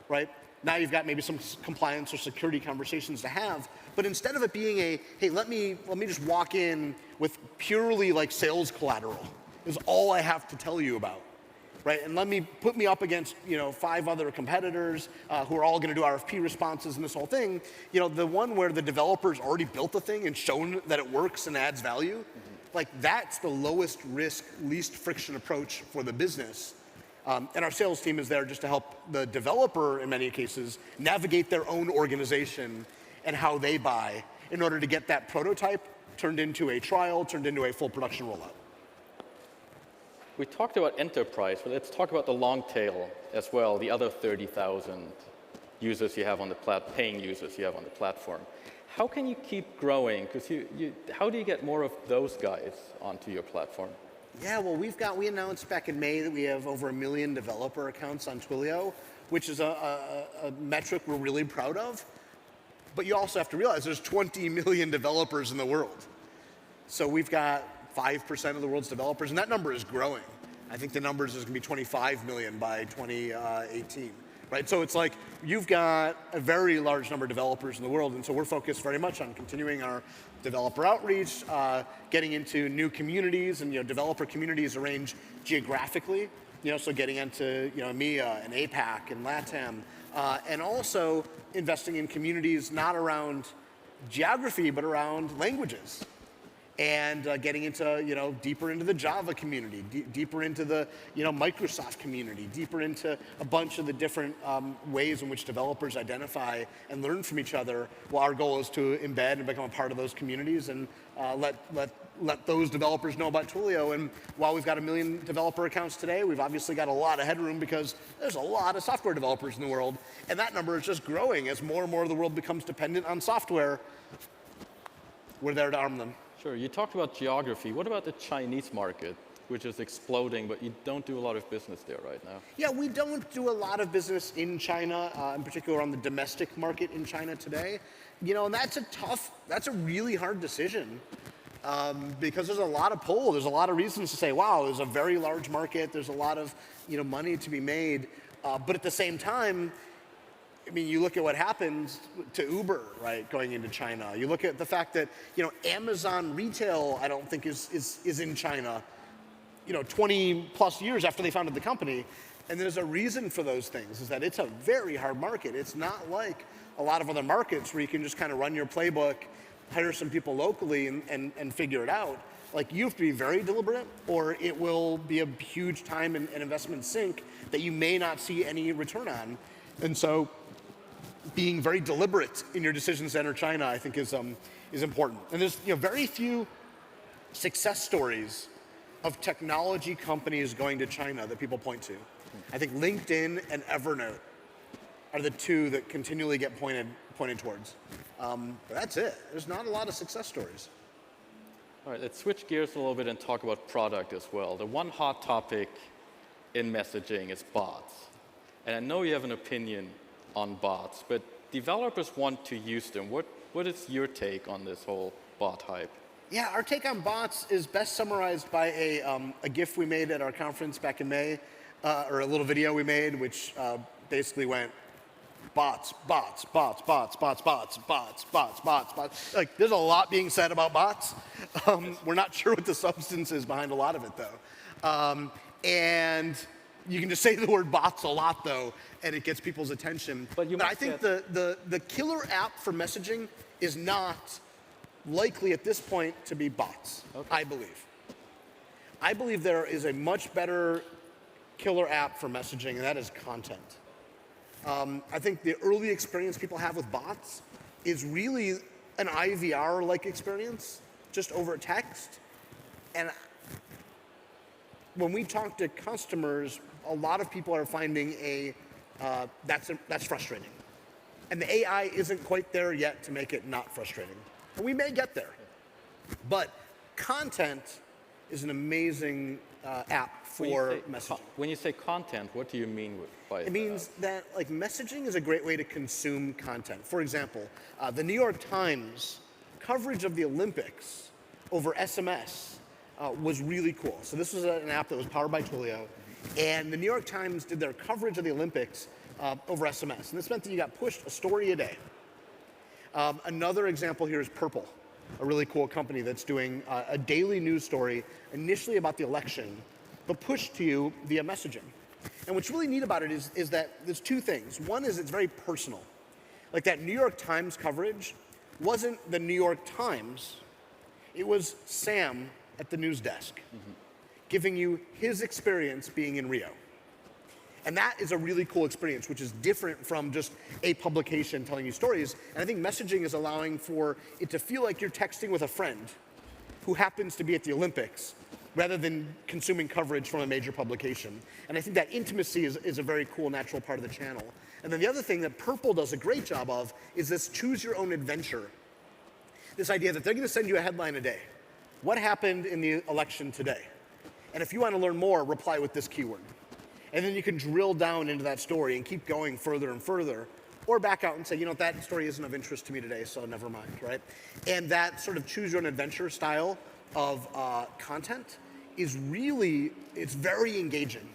right? Now you've got maybe some compliance or security conversations to have. But instead of it being hey, let me just walk in with purely sales collateral is all I have to tell you about, right? And put me up against 5 other competitors who are all going to do RFP responses and this whole thing. The one where the developer's already built the thing and shown that it works and adds value. That's the lowest risk, least friction approach for the business. And our sales team is there just to help the developer, in many cases, navigate their own organization and how they buy in order to get that prototype turned into a trial, turned into a full production rollout. We talked about enterprise, but let's talk about the long tail as well, the other 30,000 users you have on the paying users you have on the platform. How can you keep growing? Because how do you get more of those guys onto your platform? Yeah, well, we announced back in May that we have over 1 million developer accounts on Twilio, which is a metric we're really proud of. But you also have to realize there's 20 million developers in the world. So we've got 5% of the world's developers, and that number is growing. I think the numbers is going to be 25 million by 2018. Right? So it's you've got a very large number of developers in the world, and so we're focused very much on continuing our developer outreach, getting into new communities, and developer communities arranged geographically, so getting into EMEA and APAC and LATAM, and also investing in communities not around geography but around languages. and getting into, deeper into the Java community, deeper into the, Microsoft community, deeper into a bunch of the different ways in which developers identify and learn from each other. Well, our goal is to embed and become a part of those communities and let those developers know about Twilio. And while we've got 1 million developer accounts today, we've obviously got a lot of headroom because there's a lot of software developers in the world, and that number is just growing as more and more of the world becomes dependent on software. We're there to arm them. Sure. You talked about geography. What about the Chinese market, which is exploding, but you don't do a lot of business there right now? Yeah, we don't do a lot of business in China, in particular on the domestic market in China today. And that's a really hard decision because there's a lot of pull. There's a lot of reasons to say, wow, there's a very large market. There's a lot of money to be made. But at the same time, I mean, you look at what happened to Uber, right, going into China. You look at the fact that, Amazon retail, I don't think is in China, 20 plus years after they founded the company. And there's a reason for those things, is that it's a very hard market. It's not like a lot of other markets where you can just kind of run your playbook, hire some people locally and figure it out. Like, you have to be very deliberate, or it will be a huge time and investment sink that you may not see any return on. And so being very deliberate in your decisions to enter China, I think, is important. And there's very few success stories of technology companies going to China that people point to. I think LinkedIn and Evernote are the two that continually get pointed towards. But that's it. There's not a lot of success stories. All right, let's switch gears a little bit and talk about product as well. The one hot topic in messaging is bots. And I know you have an opinion on bots, but developers want to use them. What is your take on this whole bot hype? Yeah, our take on bots is best summarized by a GIF we made at our conference back in May, or a little video we made, which basically went, bots, bots, bots, bots, bots, bots, bots, bots, bots, bots. Like, there's a lot being said about bots. We're not sure what the substance is behind a lot of it, though. And you can just say the word bots a lot, though, and it gets people's attention. But I think the killer app for messaging is not likely at this point to be bots, I believe. I believe there is a much better killer app for messaging, and that is content. I think the early experience people have with bots is really an IVR-like experience, just over text. And when we talk to customers, a lot of people are finding that's frustrating. And the AI isn't quite there yet to make it not frustrating. And we may get there. But content is an amazing app for messaging. When you say content, what do you mean by that? It means that messaging is a great way to consume content. For example, the New York Times coverage of the Olympics over SMS was really cool. So this was an app that was powered by Twilio. And the New York Times did their coverage of the Olympics over SMS. And this meant that you got pushed a story a day. Another example here is Purple, a really cool company that's doing a daily news story initially about the election, but pushed to you via messaging. And what's really neat about it is that there's two things. One is it's very personal. Like, that New York Times coverage wasn't the New York Times. It was Sam at the news desk giving you his experience being in Rio. And that is a really cool experience, which is different from just a publication telling you stories. And I think messaging is allowing for it to feel like you're texting with a friend who happens to be at the Olympics, rather than consuming coverage from a major publication. And I think that intimacy is a very cool, natural part of the channel. And then the other thing that Purple does a great job of is this choose your own adventure. This idea that they're going to send you a headline a day. What happened in the election today? And if you want to learn more, reply with this keyword. And then you can drill down into that story and keep going further and further, or back out and say, that story isn't of interest to me today, so never mind, right? And that sort of choose your own adventure style of content is really, it's very engaging.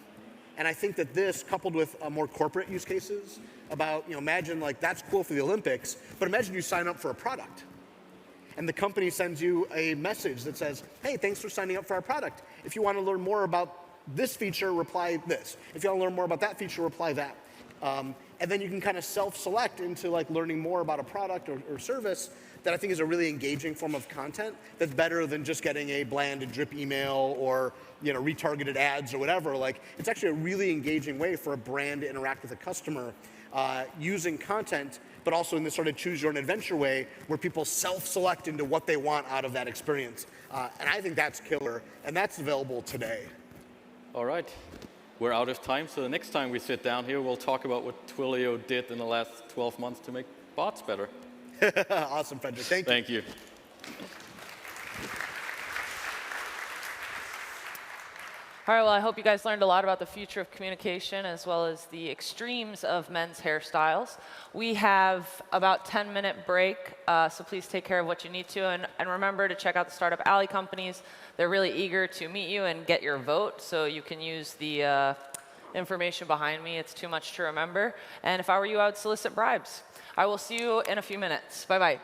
And I think that this, coupled with more corporate use cases about, imagine that's cool for the Olympics, but imagine you sign up for a product. And the company sends you a message that says, hey, thanks for signing up for our product. If you want to learn more about this feature, reply this. If you want to learn more about that feature, reply that. And then you can kind of self-select into learning more about a product or service that I think is a really engaging form of content that's better than just getting a bland and drip email or retargeted ads or whatever. Like, it's actually a really engaging way for a brand to interact with a customer using content, but also in this sort of choose your own adventure way where people self-select into what they want out of that experience. And I think that's killer, and that's available today. All right. We're out of time, so the next time we sit down here, we'll talk about what Twilio did in the last 12 months to make bots better. Awesome, Frederick. Thank you. Thank you. All right, well, I hope you guys learned a lot about the future of communication as well as the extremes of men's hairstyles. We have about 10-minute break, so please take care of what you need to. And remember to check out the Startup Alley companies. They're really eager to meet you and get your vote, so you can use the information behind me. It's too much to remember. And if I were you, I would solicit bribes. I will see you in a few minutes. Bye-bye.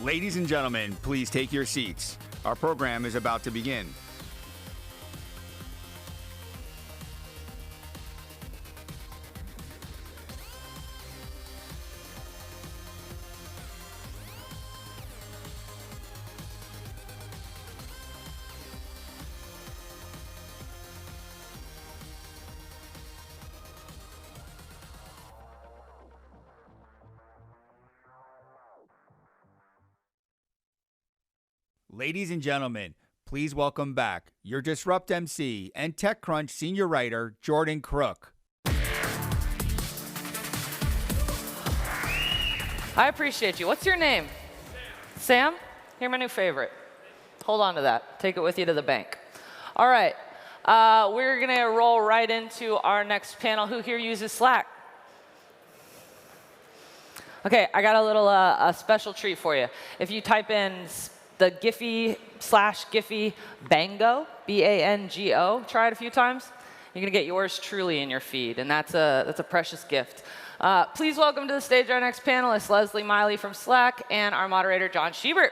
Ladies and gentlemen, please take your seats. Our program is about to begin. Ladies and gentlemen, please welcome back your Disrupt MC and TechCrunch senior writer, Jordan Crook. I appreciate you. What's your name? Sam? You're my new favorite. Hold on to that. Take it with you to the bank. All right. We're going to roll right into our next panel. Who here uses Slack? OK, I got a little a special treat for you. If you type in the Giphy/Giphy Bango, B-A-N-G-O. Try it a few times. You're going to get yours truly in your feed, and that's a precious gift. Please welcome to the stage our next panelist, Leslie Miley from Slack, and our moderator, John Schubert.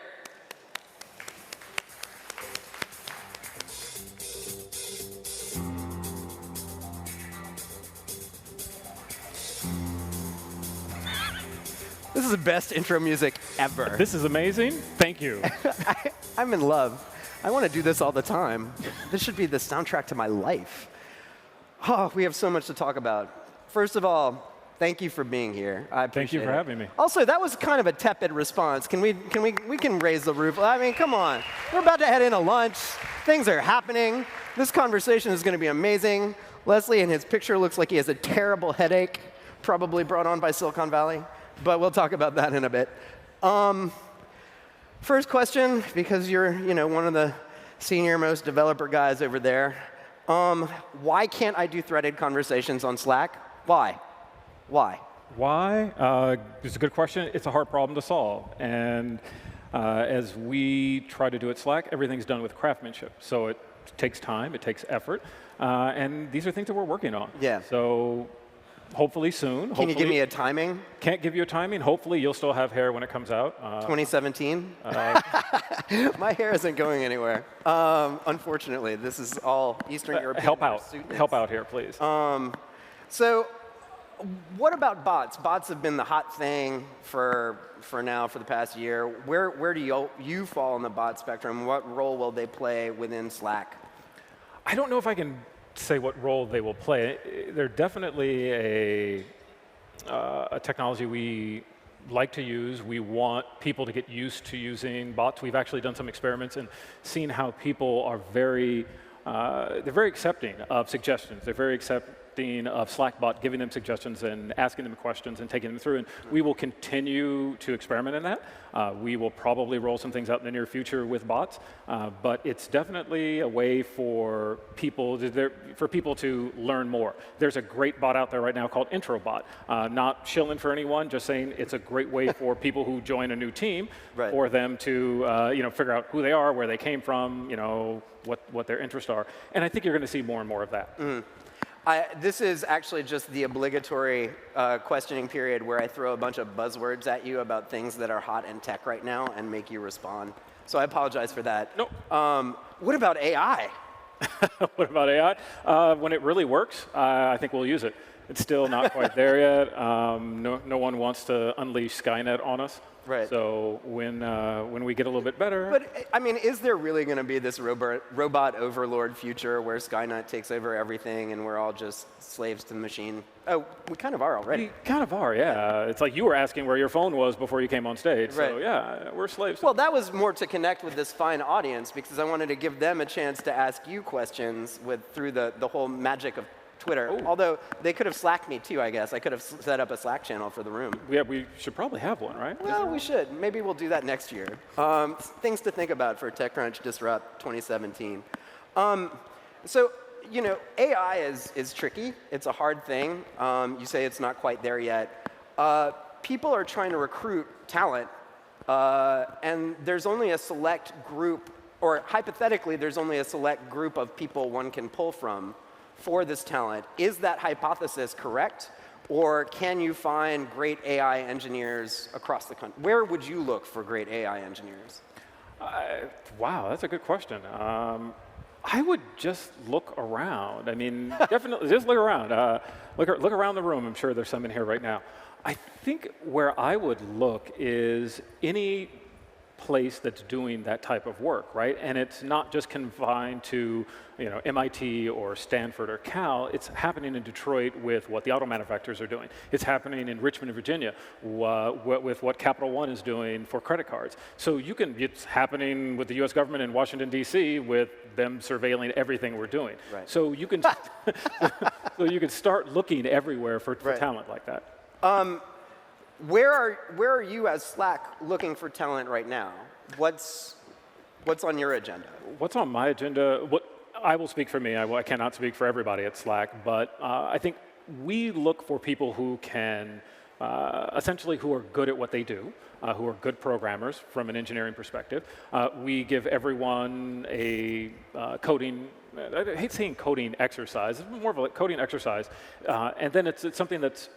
This is the best intro music ever. This is amazing. Thank you. I'm in love. I want to do this all the time. This should be the soundtrack to my life. Oh, we have so much to talk about. First of all, thank you for being here. I appreciate it. Thank you for having me. Also, that was kind of a tepid response. We can raise the roof. I mean, come on. We're about to head into lunch. Things are happening. This conversation is going to be amazing. Leslie in his picture looks like he has a terrible headache, probably brought on by Silicon Valley. But we'll talk about that in a bit. First question, because you're one of the senior most developer guys over there. Why can't I do threaded conversations on Slack? Why? Why? Why? It's a good question. It's a hard problem to solve. And as we try to do at Slack, everything's done with craftsmanship. So it takes time, it takes effort. And these are things that we're working on. Yeah. So hopefully soon. Can you give me a timing? Can't give you a timing. Hopefully you'll still have hair when it comes out. 2017? My hair isn't going anywhere. Unfortunately, this is all Eastern European. Help out. Help out here, please. So what about bots? Bots have been the hot thing for the past year. Where do you fall on the bot spectrum? What role will they play within Slack? I don't know if I can say what role they will play. They're definitely a technology we like to use. We want people to get used to using bots. We've actually done some experiments and seen how people are they're very accepting of suggestions. They're very accepting of Slackbot giving them suggestions and asking them questions and taking them through. And we will continue to experiment in that. We will probably roll some things out in the near future with bots. But it's definitely a way for people to learn more. There's a great bot out there right now called IntroBot. Not shilling for anyone, just saying it's a great way for people who join a new team for them to figure out who they are, where they came from, what their interests are. And I think you're going to see more and more of that. This is actually just the obligatory questioning period where I throw a bunch of buzzwords at you about things that are hot in tech right now and make you respond. So I apologize for that. Nope. What about AI? What about AI? When it really works, I think we'll use it. It's still not quite there yet. No one wants to unleash Skynet on us. Right. So when we get a little bit better. But I mean, is there really going to be this robot overlord future where Skynet takes over everything and we're all just slaves to the machine? Oh, we kind of are already. We kind of are, yeah. It's like you were asking where your phone was before you came on stage. Right. So yeah, we're slaves. Well, that was more to connect with this fine audience because I wanted to give them a chance to ask you questions through the whole magic of Twitter. Ooh. Although they could have Slacked me too, I guess. I could have set up a Slack channel for the room. Yeah, we should probably have one, right? Well, we should. Maybe we'll do that next year. Things to think about for TechCrunch Disrupt 2017. So, AI is tricky. It's a hard thing. You say it's not quite there yet. People are trying to recruit talent, and there's only a select group, or hypothetically, there's only a select group of people one can pull from for this talent. Is that hypothesis correct? Or can you find great AI engineers across the country? Where would you look for great AI engineers? Wow, that's a good question. I would just look around. I mean, definitely, just look around. Look around the room. I'm sure there's some in here right now. I think where I would look is any place that's doing that type of work, right? And it's not just confined to, MIT or Stanford or Cal. It's happening in Detroit with what the auto manufacturers are doing. It's happening in Richmond, Virginia, with what Capital One is doing for credit cards. So it's happening with the U.S. government in Washington, D.C. with them surveilling everything we're doing. Right. So you can, so you can start looking everywhere for talent like that. Where are you as Slack looking for talent right now? What's on your agenda? What's on my agenda? I will speak for me. I cannot speak for everybody at Slack, but I think we look for people who can, essentially who are good at what they do, who are good programmers from an engineering perspective. We give everyone a coding, I hate saying coding exercise, it's more of a coding exercise, and then it's something that's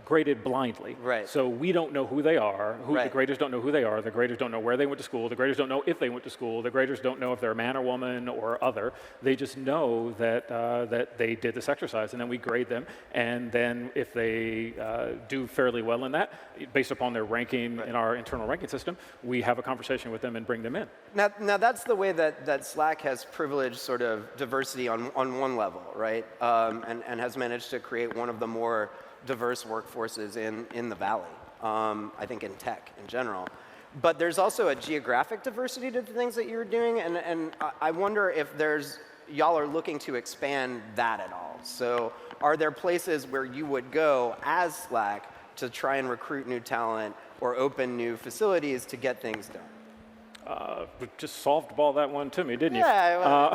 graded blindly. Right. So we don't know who they are. Right. The graders don't know who they are. The graders don't know where they went to school. The graders don't know if they went to school. The graders don't know if they're a man or woman or other. They just know that that they did this exercise, and then we grade them. And then if they do fairly well in that, based upon their ranking in our internal ranking system, we have a conversation with them and bring them in. Now that's the way that Slack has privileged sort of diversity on one level, right? And has managed to create one of the more diverse workforces in the Valley, I think in tech in general. But there's also a geographic diversity to the things that you're doing, and I wonder if y'all are looking to expand that at all. So are there places where you would go as Slack to try and recruit new talent or open new facilities to get things done? Just softball that one to me, didn't you? Yeah,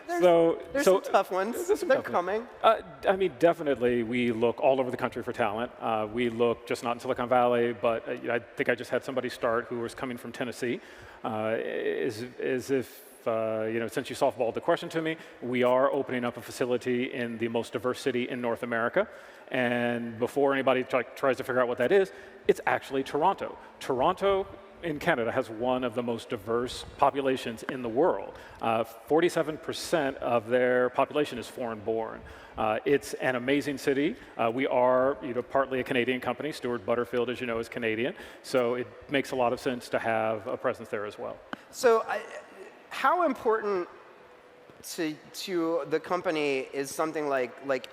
there's some tough ones. They're coming. I mean, definitely we look all over the country for talent. We look just not in Silicon Valley, but I think I just had somebody start who was coming from Tennessee. Since you softballed the question to me, we are opening up a facility in the most diverse city in North America. And before anybody tries to figure out what that is, it's actually Toronto. Toronto in Canada has one of the most diverse populations in the world. 47% of their population is foreign-born. It's an amazing city. We are partly a Canadian company. Stuart Butterfield, as you know, is Canadian. So it makes a lot of sense to have a presence there as well. So how important to the company is something like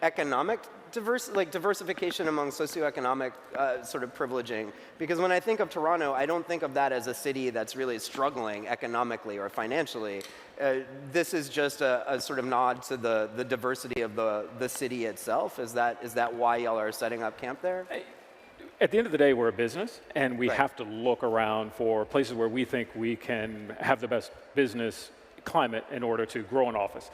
economic diversification among socioeconomic sort of privileging? Because when I think of Toronto, I don't think of that as a city that's really struggling economically or financially. This is just a sort of nod to the diversity of the city itself. Is that why y'all are setting up camp there? At the end of the day, we're a business, and we have to look around for places where we think we can have the best business climate in order to grow in office.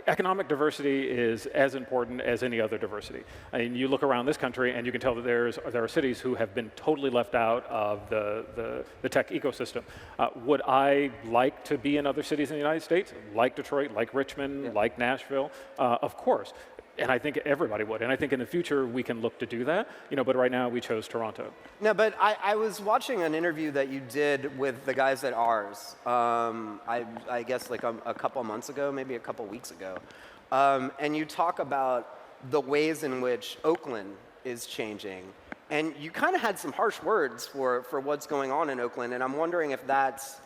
Economic diversity is as important as any other diversity. I mean, you look around this country and you can tell that there are cities who have been totally left out of the tech ecosystem. Would I like to be in other cities in the United States, like Detroit, like Richmond, like Nashville? Of course. And I think everybody would. And I think in the future we can look to do that. But right now we chose Toronto. No, but I was watching an interview that you did with the guys at Ours. I guess like a couple months ago, maybe a couple weeks ago. And you talk about the ways in which Oakland is changing. And you kind of had some harsh words for what's going on in Oakland. And I'm wondering if that's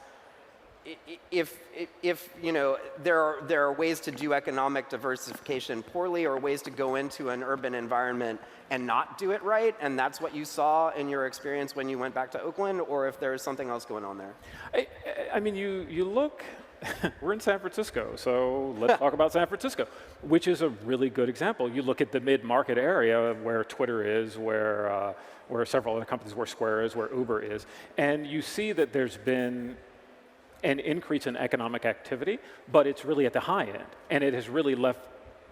if there are ways to do economic diversification poorly, or ways to go into an urban environment and not do it right, and that's what you saw in your experience when you went back to Oakland, or if there's something else going on there. I mean, you look, we're in San Francisco, so let's talk about San Francisco, which is a really good example. You look at the mid-market area where Twitter is, where several other companies, where Square is, where Uber is, and you see that there's been an increase in economic activity, but it's really at the high end, and it has really left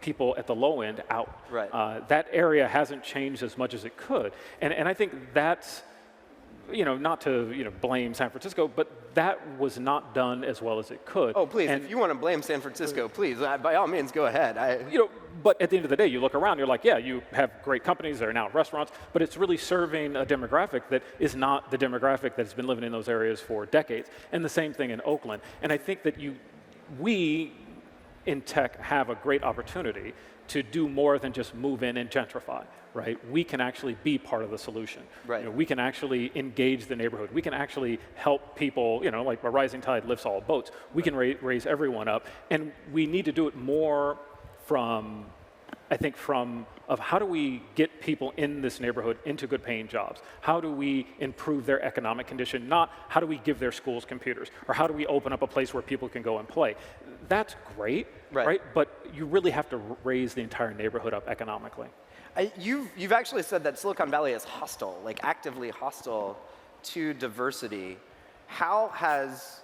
people at the low end out. Right. That area hasn't changed as much as it could, and I think that's not to blame San Francisco, but that was not done as well as it could. Oh, please, if you want to blame San Francisco, please, by all means, go ahead. But at the end of the day, you look around, you're like, yeah, you have great companies that are now restaurants, but it's really serving a demographic that is not the demographic that's been living in those areas for decades. And the same thing in Oakland. And I think that we in tech have a great opportunity to do more than just move in and gentrify, right? We can actually be part of the solution. Right. We can actually engage the neighborhood. We can actually help people, like a rising tide lifts all boats. We can raise everyone up. And we need to do it more from how do we get people in this neighborhood into good paying jobs? How do we improve their economic condition? Not how do we give their schools computers? Or how do we open up a place where people can go and play? That's great, right? But you really have to raise the entire neighborhood up economically. You've actually said that Silicon Valley is hostile, like actively hostile to diversity. How has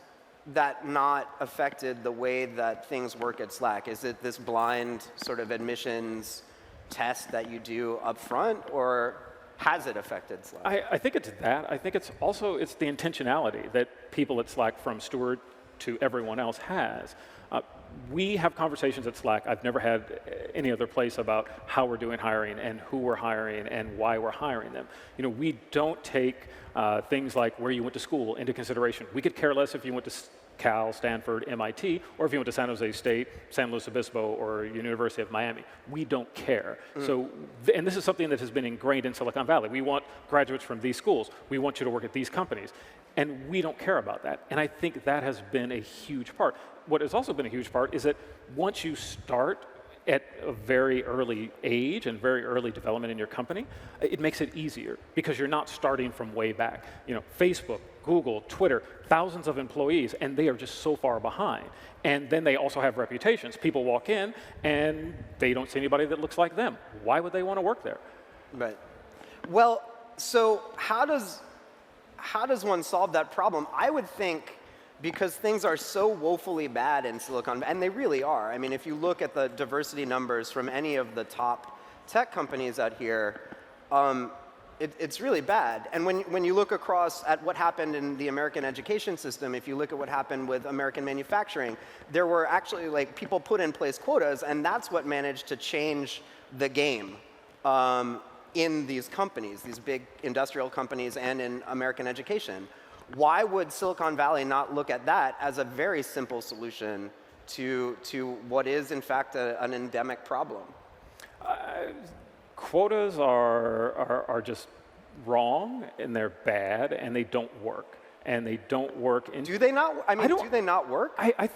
that not affected the way that things work at Slack? Is it this blind sort of admissions test that you do up front, or has it affected Slack? I think it's that. I think it's the intentionality that people at Slack, from Stuart to everyone else, has. We have conversations at Slack I've never had any other place about how we're doing hiring and who we're hiring and why we're hiring them. We don't take things like where you went to school into consideration. We could care less if you went to Cal, Stanford, MIT, or if you went to San Jose State, San Luis Obispo, or University of Miami. We don't care. So, and this is something that has been ingrained in Silicon Valley. We want graduates from these schools. We want you to work at these companies. And we don't care about that. And I think that has been a huge part. What has also been a huge part is that once you start at a very early age and very early development in your company, it makes it easier because you're not starting from way back. Facebook, Google, Twitter, thousands of employees, and they are just so far behind. And then they also have reputations. People walk in and they don't see anybody that looks like them. Why would they want to work there? Right. Well, so how does one solve that problem? I would think, because things are so woefully bad in Silicon Valley, and they really are. I mean, if you look at the diversity numbers from any of the top tech companies out here, it's really bad. And when you look across at what happened in the American education system, if you look at what happened with American manufacturing, there were actually people put in place quotas, and that's what managed to change the game in these companies, these big industrial companies, and in American education. Why would Silicon Valley not look at that as a very simple solution to what is, in fact, an endemic problem? Quotas are just wrong, and they're bad, and they don't work. And they don't work. Do they not? Do they not work? I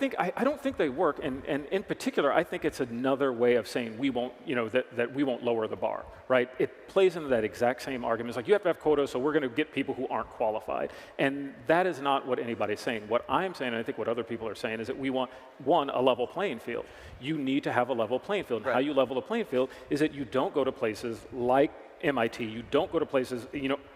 don't think they work. And in particular, I think it's another way of saying we won't, that we won't lower the bar, right? It plays into that exact same argument. It's like you have to have quotas, so we're going to get people who aren't qualified. And that is not what anybody's saying. What I'm saying, and I think what other people are saying, is that we want, one, a level playing field. You need to have a level playing field. And how you level the playing field is that you don't go to places like MIT, you don't go to places,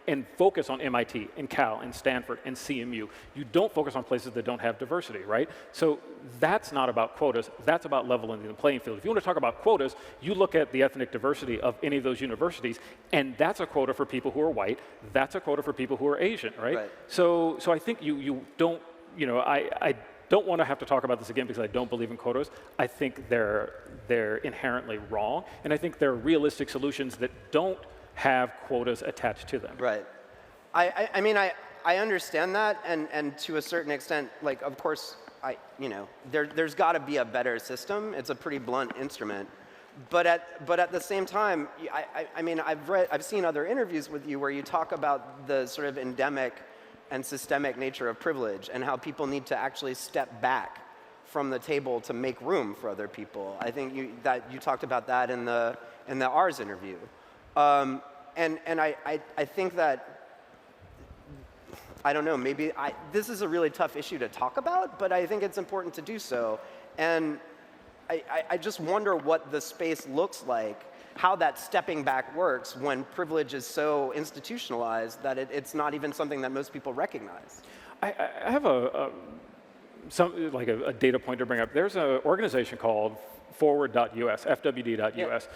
and focus on MIT and Cal and Stanford and CMU. You don't focus on places that don't have diversity, right? So that's not about quotas, that's about leveling the playing field. If you want to talk about quotas, you look at the ethnic diversity of any of those universities, and that's a quota for people who are white, that's a quota for people who are Asian, right? So I think you don't, I don't want to have to talk about this again because I don't believe in quotas. I think they're inherently wrong, and I think they're realistic solutions that don't have quotas attached to them. Right. I mean, I understand that, and to a certain extent, of course, there's got to be a better system. It's a pretty blunt instrument. But at the same time, I mean, I've seen other interviews with you where you talk about the sort of endemic and systemic nature of privilege and how people need to actually step back from the table to make room for other people. I think you talked about that in the Ars interview. And I think that, I don't know, maybe this is a really tough issue to talk about, but I think it's important to do so. And I just wonder what the space looks like, how that stepping back works when privilege is so institutionalized that it's not even something that most people recognize. I have a data point to bring up. There's an organization called forward.us, fwd.us.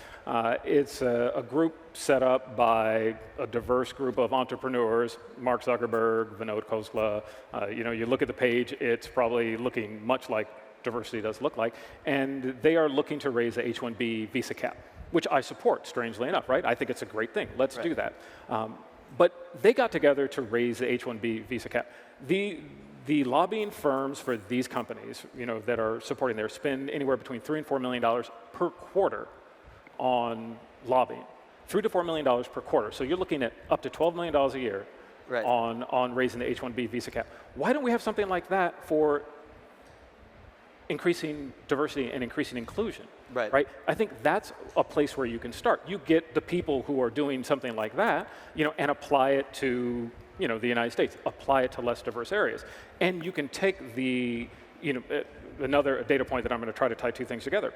It's a group set up by a diverse group of entrepreneurs, Mark Zuckerberg, Vinod Khosla. You look at the page, it's probably looking much like diversity does look like, and they are looking to raise the H-1B visa cap, which I support, strangely enough, right? I think it's a great thing. Let's do that. But they got together to raise the H-1B visa cap. The lobbying firms for these companies, that are supporting there spend anywhere between $3 and $4 million per quarter on lobbying. $3 to $4 million per quarter. So you're looking at up to $12 million a year on raising the H-1B visa cap. Why don't we have something like that for increasing diversity and increasing inclusion? Right? I think that's a place where you can start. You get the people who are doing something like that, and apply it to the United States, apply it to less diverse areas. And you can take the, another data point that I'm going to try to tie two things together.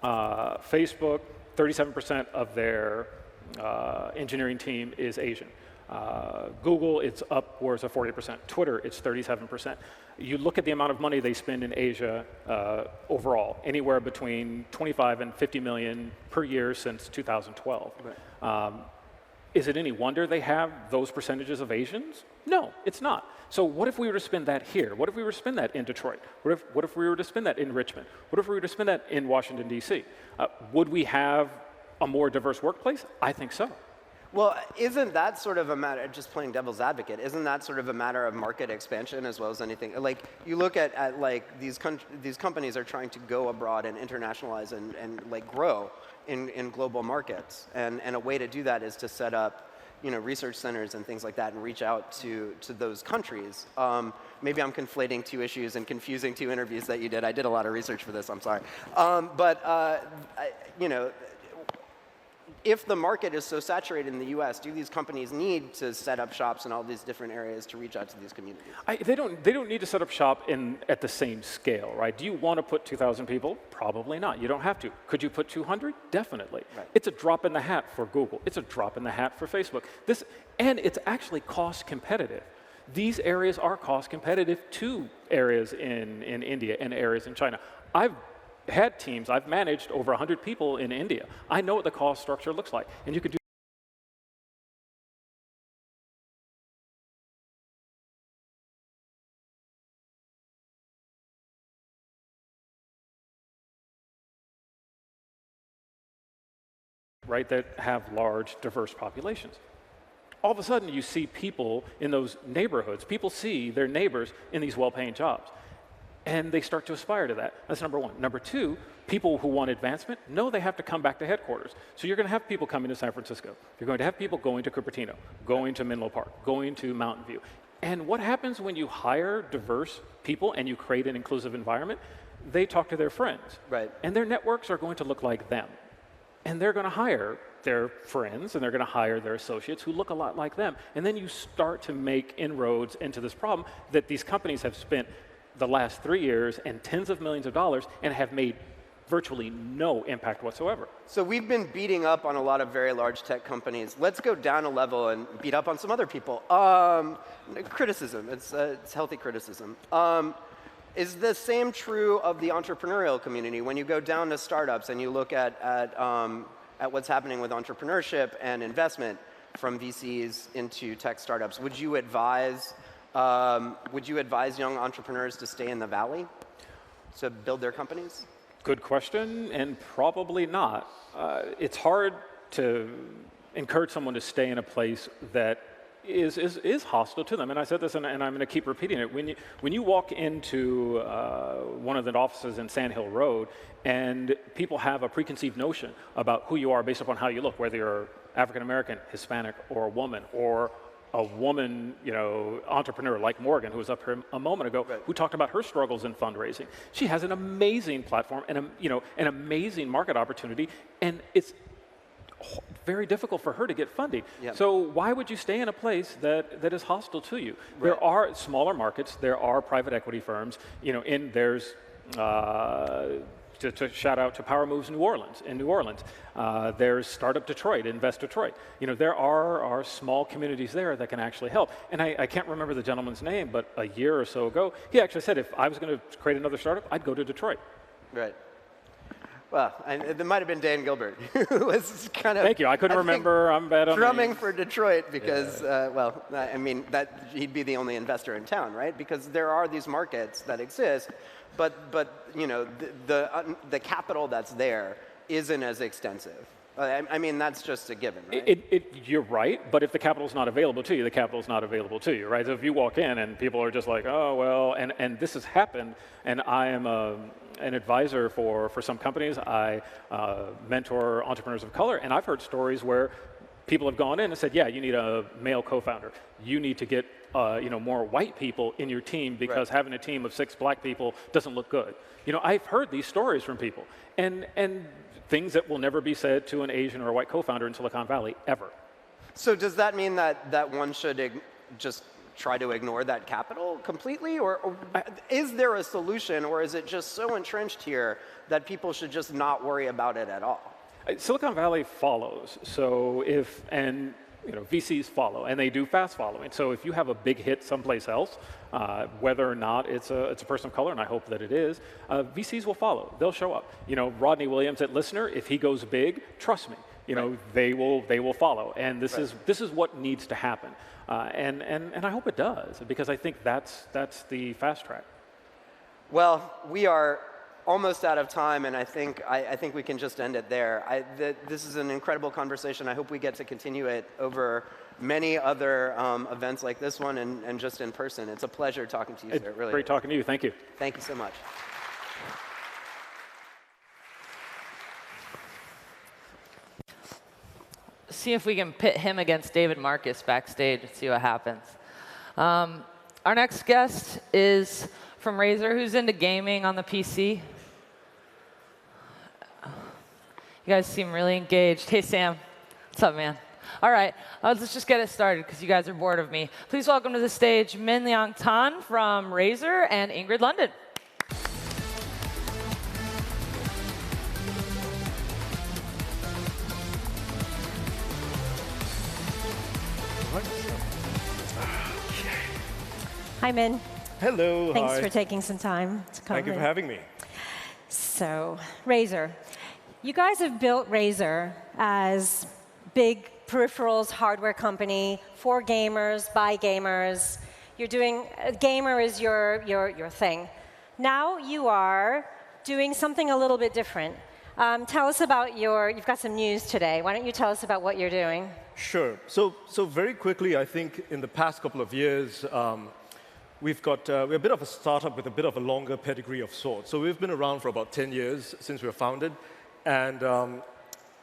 Facebook, 37% of their engineering team is Asian. Google, it's upwards of 40%. Twitter, it's 37%. You look at the amount of money they spend in Asia overall, anywhere between 25 and 50 million per year since 2012. Is it any wonder they have those percentages of Asians? No, it's not. So what if we were to spend that here? What if we were to spend that in Detroit? What if we were to spend that in Richmond? What if we were to spend that in Washington, D.C.? Would we have a more diverse workplace? I think so. Well, isn't that sort of a matter, just playing devil's advocate, isn't that sort of a matter of market expansion as well as anything? Like, you look at like, these companies are trying to go abroad and internationalize and like grow in global markets. And a way to do that is to set up, research centers and things like that and reach out to those countries. Maybe I'm conflating two issues and confusing two interviews that you did. I did a lot of research for this, I'm sorry. If the market is so saturated in the US, do these companies need to set up shops in all these different areas to reach out to these communities? They don't need to set up shop at the same scale, right? Do you want to put 2,000 people? Probably not. You don't have to. Could you put 200? Definitely. Right. It's a drop in the hat for Google. It's a drop in the hat for Facebook. And it's actually cost competitive. These areas are cost competitive to areas in India and areas in China. I've had teams, I've managed over 100 people in India. I know what the cost structure looks like. And you could do that have large, diverse populations. All of a sudden, you see people in those neighborhoods. People see their neighbors in these well-paying jobs. And they start to aspire to that. That's number one. Number two, people who want advancement know they have to come back to headquarters. So you're going to have people coming to San Francisco. You're going to have people going to Cupertino, going to Menlo Park, going to Mountain View. And what happens when you hire diverse people and you create an inclusive environment? They talk to their friends. Right. And their networks are going to look like them. And they're going to hire their friends and they're going to hire their associates who look a lot like them. And then you start to make inroads into this problem that these companies have spent the last 3 years and tens of millions of dollars and have made virtually no impact whatsoever. So we've been beating up on a lot of very large tech companies. Let's go down a level and beat up on some other people. Criticism, it's healthy criticism. Is the same true of the entrepreneurial community? When you go down to startups and you look at what's happening with entrepreneurship and investment from VCs into tech startups, would you advise young entrepreneurs to stay in the Valley to build their companies? Good question, and probably not. It's hard to encourage someone to stay in a place that is hostile to them. And I said this, and I'm going to keep repeating it. When you walk into one of the offices in Sand Hill Road, and people have a preconceived notion about who you are based upon how you look, whether you're African American, Hispanic, or a woman, or a woman, entrepreneur like Morgan, who was up here a moment ago, who talked about her struggles in fundraising. She has an amazing platform and an amazing market opportunity, and it's very difficult for her to get funding. Yep. So why would you stay in a place that is hostile to you? Right. There are smaller markets. There are private equity firms. There's to shout out to Power Moves New Orleans. In New Orleans, there's Startup Detroit, Invest Detroit. There are small communities there that can actually help. And I can't remember the gentleman's name, but a year or so ago, he actually said if I was going to create another startup, I'd go to Detroit. Right. Well, it might have been Dan Gilbert, who was kind of. Thank you. I couldn't remember. I'm bad on drumming names. for Detroit because, well, I mean, he'd be the only investor in town, right? Because there are these markets that exist, but you know, the capital that's there isn't as extensive. I mean, that's just a given, right? You're right, but if the capital's not available to you, the capital's not available to you, right? So if you walk in and people are just like, oh, well, and this has happened, and I am an advisor for some companies. I mentor entrepreneurs of color, and I've heard stories where people have gone in and said, yeah, you need a male co-founder. You need to get more white people in your team because having a team of 6 black people doesn't look good. You know, I've heard these stories from people, and things that will never be said to an Asian or a white co-founder in Silicon Valley, ever. So does that mean that one should just try to ignore that capital completely? Or is there a solution, or is it just so entrenched here that people should just not worry about it at all? Silicon Valley follows. So VCs follow, and they do fast following. So if you have a big hit someplace else, whether or not it's a person of color, and I hope that it is, VCs will follow. They'll show up. You know, Rodney Williams at Listener, if he goes big, trust me, you know, they will follow. And this is what needs to happen. And I hope it does, because I think that's the fast track. Well, we are almost out of time, and I think we can just end it there. This is an incredible conversation. I hope we get to continue it over many other events like this one and just in person. It's a pleasure talking to you, sir. Really. Great talking to you. Thank you. Thank you so much. See if we can pit him against David Marcus backstage and see what happens. Our next guest is from Razer, who's into gaming on the PC. You guys seem really engaged. Hey, Sam. What's up, man? All right, let's just get it started because you guys are bored of me. Please welcome to the stage Min Liang Tan from Razer and Ingrid London. Hi, Min. Hello. Thanks hi. for taking some time to come. Thank you for having me. So, Razer. You guys have built Razer as big peripherals hardware company for gamers, by gamers. You're doing, gamer is your thing. Now you are doing something a little bit different. Tell us about you've got some news today. Why don't you tell us about what you're doing? Sure. So very quickly, I think in the past couple of years, we're a bit of a startup with a bit of a longer pedigree of sorts. So we've been around for about 10 years since we were founded. And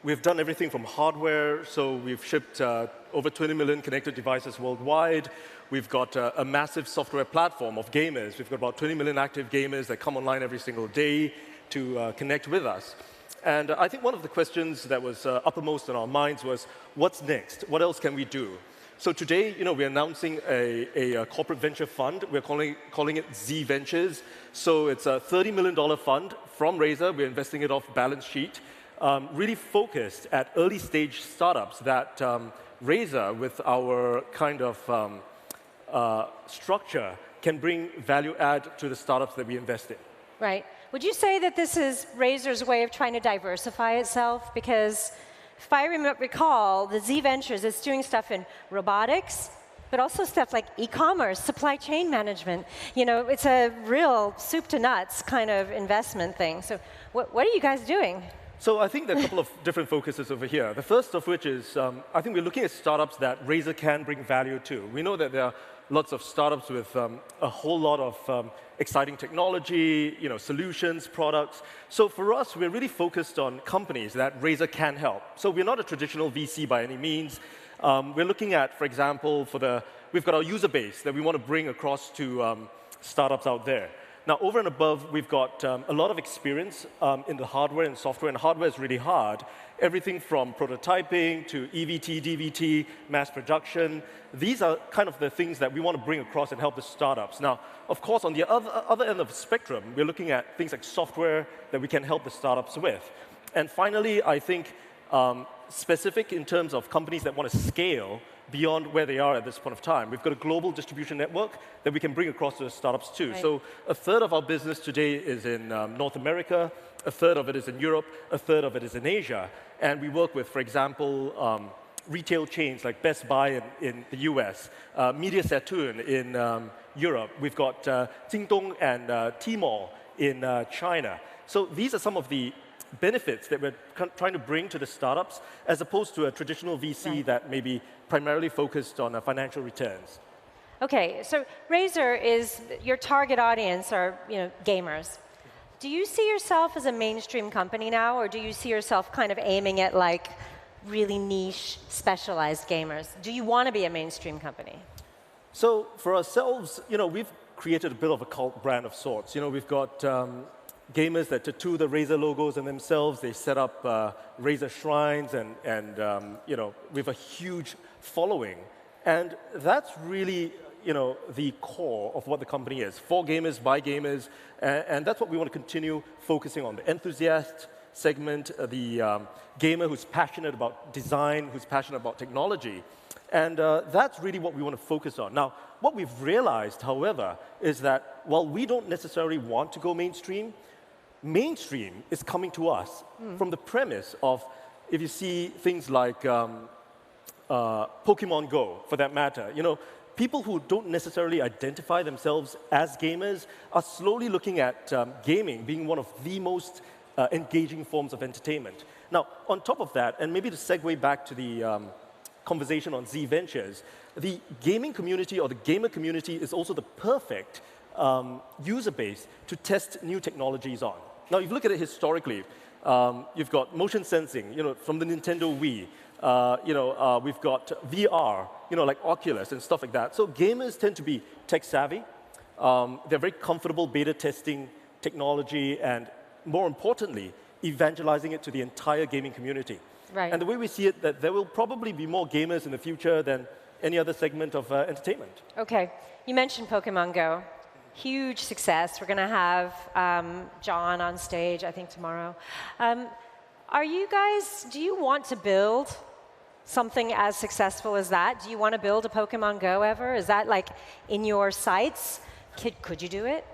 we've done everything from hardware. So we've shipped over 20 million connected devices worldwide. We've got a massive software platform of gamers. We've got about 20 million active gamers that come online every single day to connect with us. And I think one of the questions that was uppermost in our minds was, what's next? What else can we do? So today, we're announcing a corporate venture fund. We're calling it Z Ventures. So it's a $30 million fund from Razer. We're investing it off balance sheet, really focused at early stage startups that Razer, with our kind of structure, can bring value add to the startups that we invest in. Right. Would you say that this is Razer's way of trying to diversify itself? Because if I recall, the Z Ventures is doing stuff in robotics, but also stuff like e-commerce, supply chain management. It's a real soup to nuts kind of investment thing. So what are you guys doing? So I think there are a couple of different focuses over here. The first of which is, I think we're looking at startups that Razer can bring value to. We know that there are lots of startups with a whole lot of exciting technology, solutions, products. So for us, we're really focused on companies that Razer can help. So we're not a traditional VC by any means. We're looking at, for example, we've got our user base that we want to bring across to startups out there. Now, over and above, we've got a lot of experience in the hardware and software, and hardware is really hard. Everything from prototyping to EVT, DVT, mass production. These are kind of the things that we want to bring across and help the startups. Now, of course, on the other end of the spectrum, we're looking at things like software that we can help the startups with. And finally, I think specific in terms of companies that want to scale, beyond where they are at this point of time. We've got a global distribution network that we can bring across to the startups too. Right. So a third of our business today is in North America, a third of it is in Europe, a third of it is in Asia. And we work with, for example, retail chains like Best Buy in the US, Media Saturn in Europe. We've got Jingdong and Tmall in China. So these are some of the benefits that we're trying to bring to the startups, as opposed to a traditional VC that may be primarily focused on financial returns. Okay, so Razer is your target audience are gamers. Do you see yourself as a mainstream company now, or do you see yourself kind of aiming at like really niche, specialized gamers? Do you want to be a mainstream company? So for ourselves, we've created a bit of a cult brand of sorts. We've got gamers that tattoo the Razer logos on themselves. They set up Razer shrines, and we have a huge following. And that's really the core of what the company is. For gamers, by gamers, and that's what we want to continue focusing on. The enthusiast segment, the gamer who's passionate about design, who's passionate about technology. And that's really what we want to focus on. Now, what we've realized, however, is that while we don't necessarily want to go mainstream is coming to us from the premise of, if you see things like Pokemon Go, for that matter, people who don't necessarily identify themselves as gamers are slowly looking at gaming being one of the most engaging forms of entertainment. Now, on top of that, and maybe to segue back to the conversation on Z Ventures, the gaming community or the gamer community is also the perfect user base to test new technologies on. Now, if you look at it historically, you've got motion sensing, from the Nintendo Wii. We've got VR, like Oculus and stuff like that. So gamers tend to be tech savvy. They're very comfortable beta testing technology and, more importantly, evangelizing it to the entire gaming community. Right. And the way we see it, that there will probably be more gamers in the future than any other segment of entertainment. Okay, you mentioned Pokemon Go. Huge success. We're going to have John on stage, I think, tomorrow. Do you want to build something as successful as that? Do you want to build a Pokemon Go ever? Is that like in your sights? Could you do it?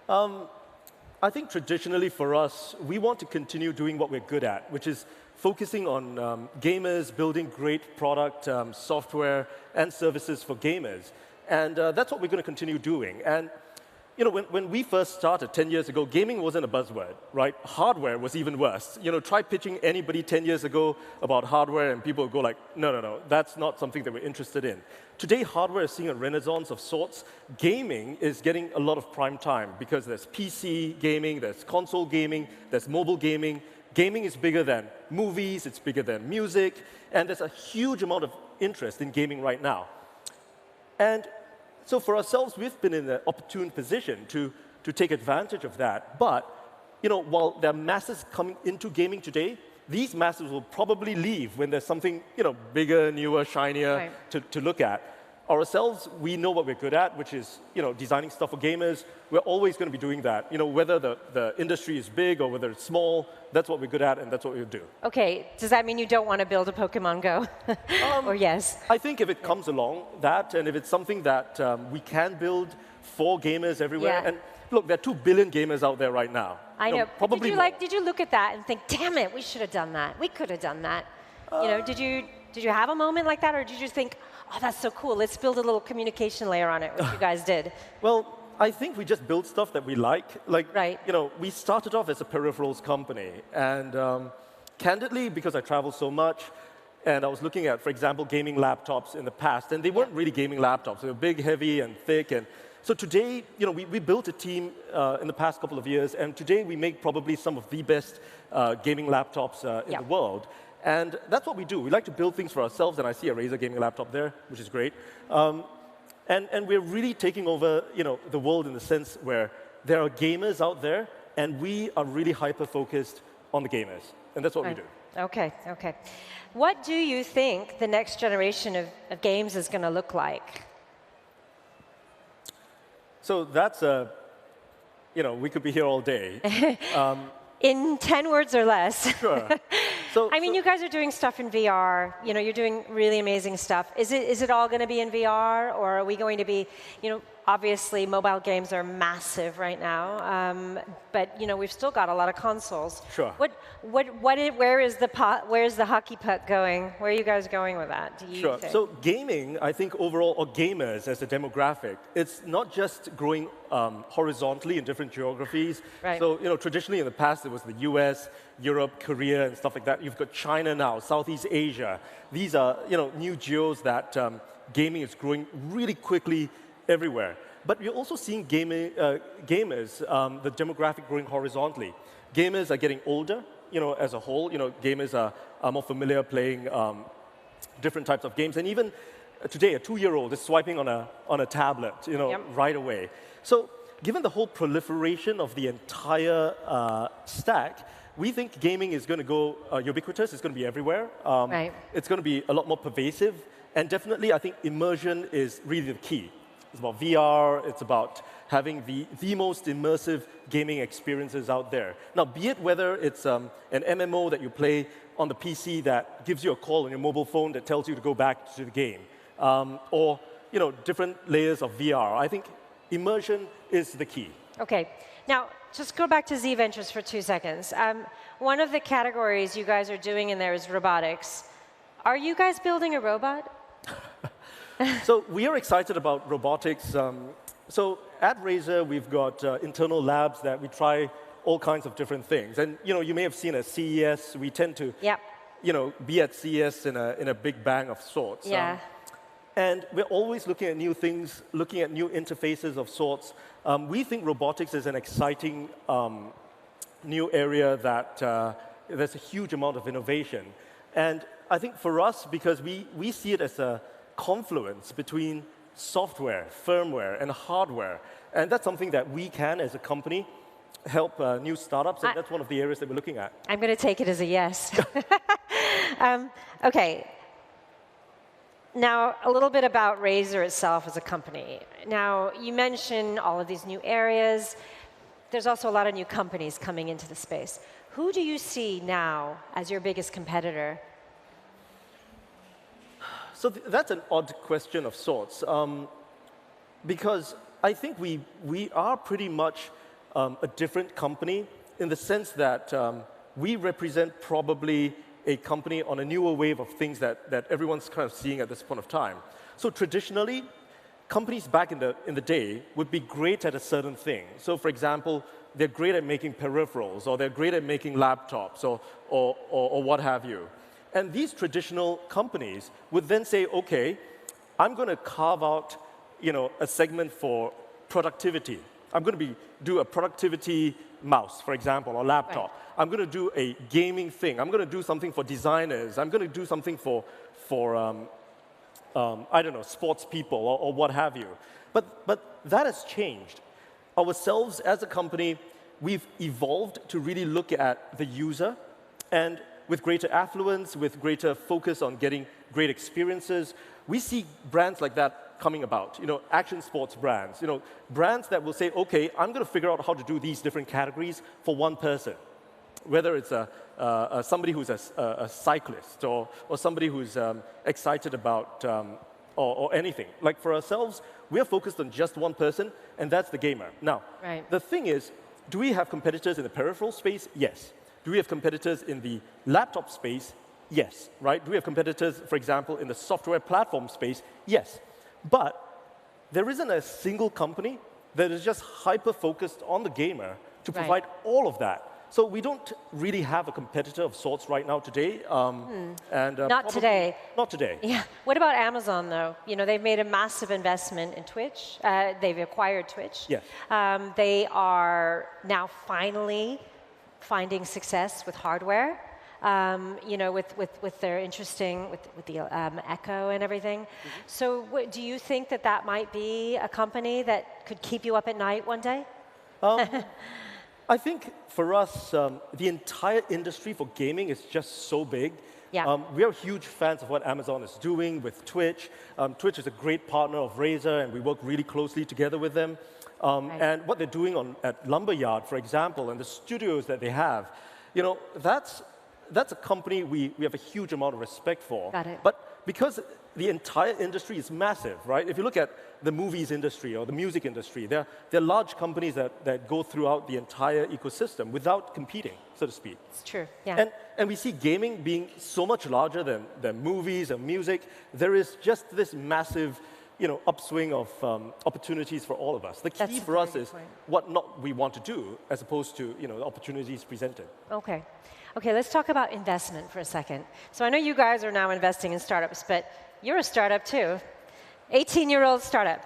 I think traditionally for us, we want to continue doing what we're good at, which is focusing on gamers, building great product, software, and services for gamers. And that's what we're going to continue doing. And when we first started 10 years ago, gaming wasn't a buzzword, right? Hardware was even worse. Try pitching anybody 10 years ago about hardware, and people would go like, no, that's not something that we're interested in. Today, hardware is seeing a renaissance of sorts. Gaming is getting a lot of prime time because there's PC gaming, there's console gaming, there's mobile gaming. Gaming is bigger than movies, it's bigger than music, and there's a huge amount of interest in gaming right now. And so for ourselves, we've been in an opportune position to take advantage of that. But while there are masses coming into gaming today, these masses will probably leave when there's something bigger, newer, shinier to look at. Ourselves, we know what we're good at, which is designing stuff for gamers. We're always going to be doing that. Whether the industry is big or whether it's small, that's what we're good at, and that's what we'll do. Okay, does that mean you don't want to build a Pokemon Go? Or yes? I think if it comes along, and if it's something that we can build for gamers everywhere, and look, there are 2 billion gamers out there right now. I know. Probably did you look at that and think, damn it, we should have done that. We could have done that. Did you have a moment like that, or did you think, oh, that's so cool, let's build a little communication layer on it, which you guys did? Well, I think we just build stuff that we like. We started off as a peripherals company, and candidly, because I travel so much, and I was looking at, for example, gaming laptops in the past, and they weren't really gaming laptops. They were big, heavy, and thick. And so today, we built a team in the past couple of years, and today we make probably some of the best gaming laptops in the world. And that's what we do. We like to build things for ourselves, and I see a Razer gaming laptop there, which is great. And we're really taking over, the world in the sense where there are gamers out there, and we are really hyper-focused on the gamers. And that's what we do. Okay. What do you think the next generation of games is going to look like? So that's we could be here all day. In 10 words or less. Sure. I mean, you guys are doing stuff in VR. You know, you're doing really amazing stuff. Is it all going to be in VR, or are we going to be, you know, obviously mobile games are massive right now, but you know, we've still got a lot of consoles. Sure. Where's the hockey puck going? Where are you guys going with that? Do you Sure. think? So gaming, I think overall, or gamers as a demographic, it's not just growing horizontally in different geographies. Right. So, you know, traditionally in the past, it was the US, Europe, Korea, and stuff like that. You've got China now, Southeast Asia. These are, you know, new geos that gaming is growing really quickly everywhere. But you're also seeing gamers, the demographic growing horizontally. Gamers are getting older, you know, as a whole. You know, gamers are more familiar playing different types of games. And even today, a 2-year-old is swiping on a tablet, you know, right away. So given the whole proliferation of the entire stack, we think gaming is going to go ubiquitous. It's going to be everywhere. Right. It's going to be a lot more pervasive. And definitely, I think immersion is really the key. It's about VR. It's about having the most immersive gaming experiences out there. Now, be it whether it's an MMO that you play on the PC that gives you a call on your mobile phone that tells you to go back to the game, or you know, different layers of VR. I think immersion is the key. Okay. Now, just go back to Z Ventures for 2 seconds. One of the categories you guys are doing in there is robotics. Are you guys building a robot? So we are excited about robotics. So at Razer, we've got internal labs that we try all kinds of different things. And you know, you may have seen at CES, we tend to you know, be at CES in a big bang of sorts. Yeah. And we're always looking at new things, looking at new interfaces of sorts. We think robotics is an exciting new area that there's a huge amount of innovation. And I think for us, because we see it as a confluence between software, firmware, and hardware. And that's something that we can, as a company, help new startups, and that's one of the areas that we're looking at. I'm going to take it as a yes. Okay. Now, a little bit about Razer itself as a company. Now, you mentioned all of these new areas. There's also a lot of new companies coming into the space. Who do you see now as your biggest competitor? So that's an odd question of sorts, because I think we are pretty much a different company in the sense that we represent probably a company on a newer wave of things that everyone's kind of seeing at this point of time. So traditionally, companies back in the day would be great at a certain thing. So for example, they're great at making peripherals, or they're great at making laptops, or what have you. And these traditional companies would then say, okay, I'm going to carve out, you know, a segment for productivity. I'm going to do a productivity mouse, for example, or laptop. Right. I'm going to do a gaming thing. I'm going to do something for designers. I'm going to do something for I don't know, sports people or what have you. But that has changed. Ourselves as a company, we've evolved to really look at the user, and with greater affluence, with greater focus on getting great experiences, we see brands like that coming about. You know, action sports brands. You know, brands that will say, okay, I'm going to figure out how to do these different categories for one person. Whether it's somebody who's a cyclist, or somebody who's excited about or anything. Like for ourselves, we're focused on just one person, and that's the gamer. Now, the thing is, do we have competitors in the peripheral space? Yes. Do we have competitors in the laptop space? Yes, right? Do we have competitors, for example, in the software platform space? Yes. But there isn't a single company that is just hyper-focused on the gamer to provide all of that. So we don't really have a competitor of sorts right now today. And not today. Not today. Yeah. What about Amazon, though? You know, they've made a massive investment in Twitch. They've acquired Twitch. Yes. They are now finally finding success with hardware, you know, with their interesting, with the Echo and everything. Mm-hmm. So do you think that might be a company that could keep you up at night one day? I think for us, the entire industry for gaming is just so big. Yeah. We are huge fans of what Amazon is doing with Twitch. Twitch is a great partner of Razer, and we work really closely together with them. And what they're doing at Lumberyard, for example, and the studios that they have, you know, that's that's a company we have a huge amount of respect for. Got it. But because the entire industry is massive, right? If you look at the movies industry or the music industry, they're large companies that go throughout the entire ecosystem without competing, so to speak. It's true, yeah. And we see gaming being so much larger than movies and music. There is just this massive upswing of opportunities for all of us. The key for us is what not we want to do as opposed to the opportunities presented. Okay. Okay, let's talk about investment for a second. So I know you guys are now investing in startups, but you're a startup too. 18-year-old startup.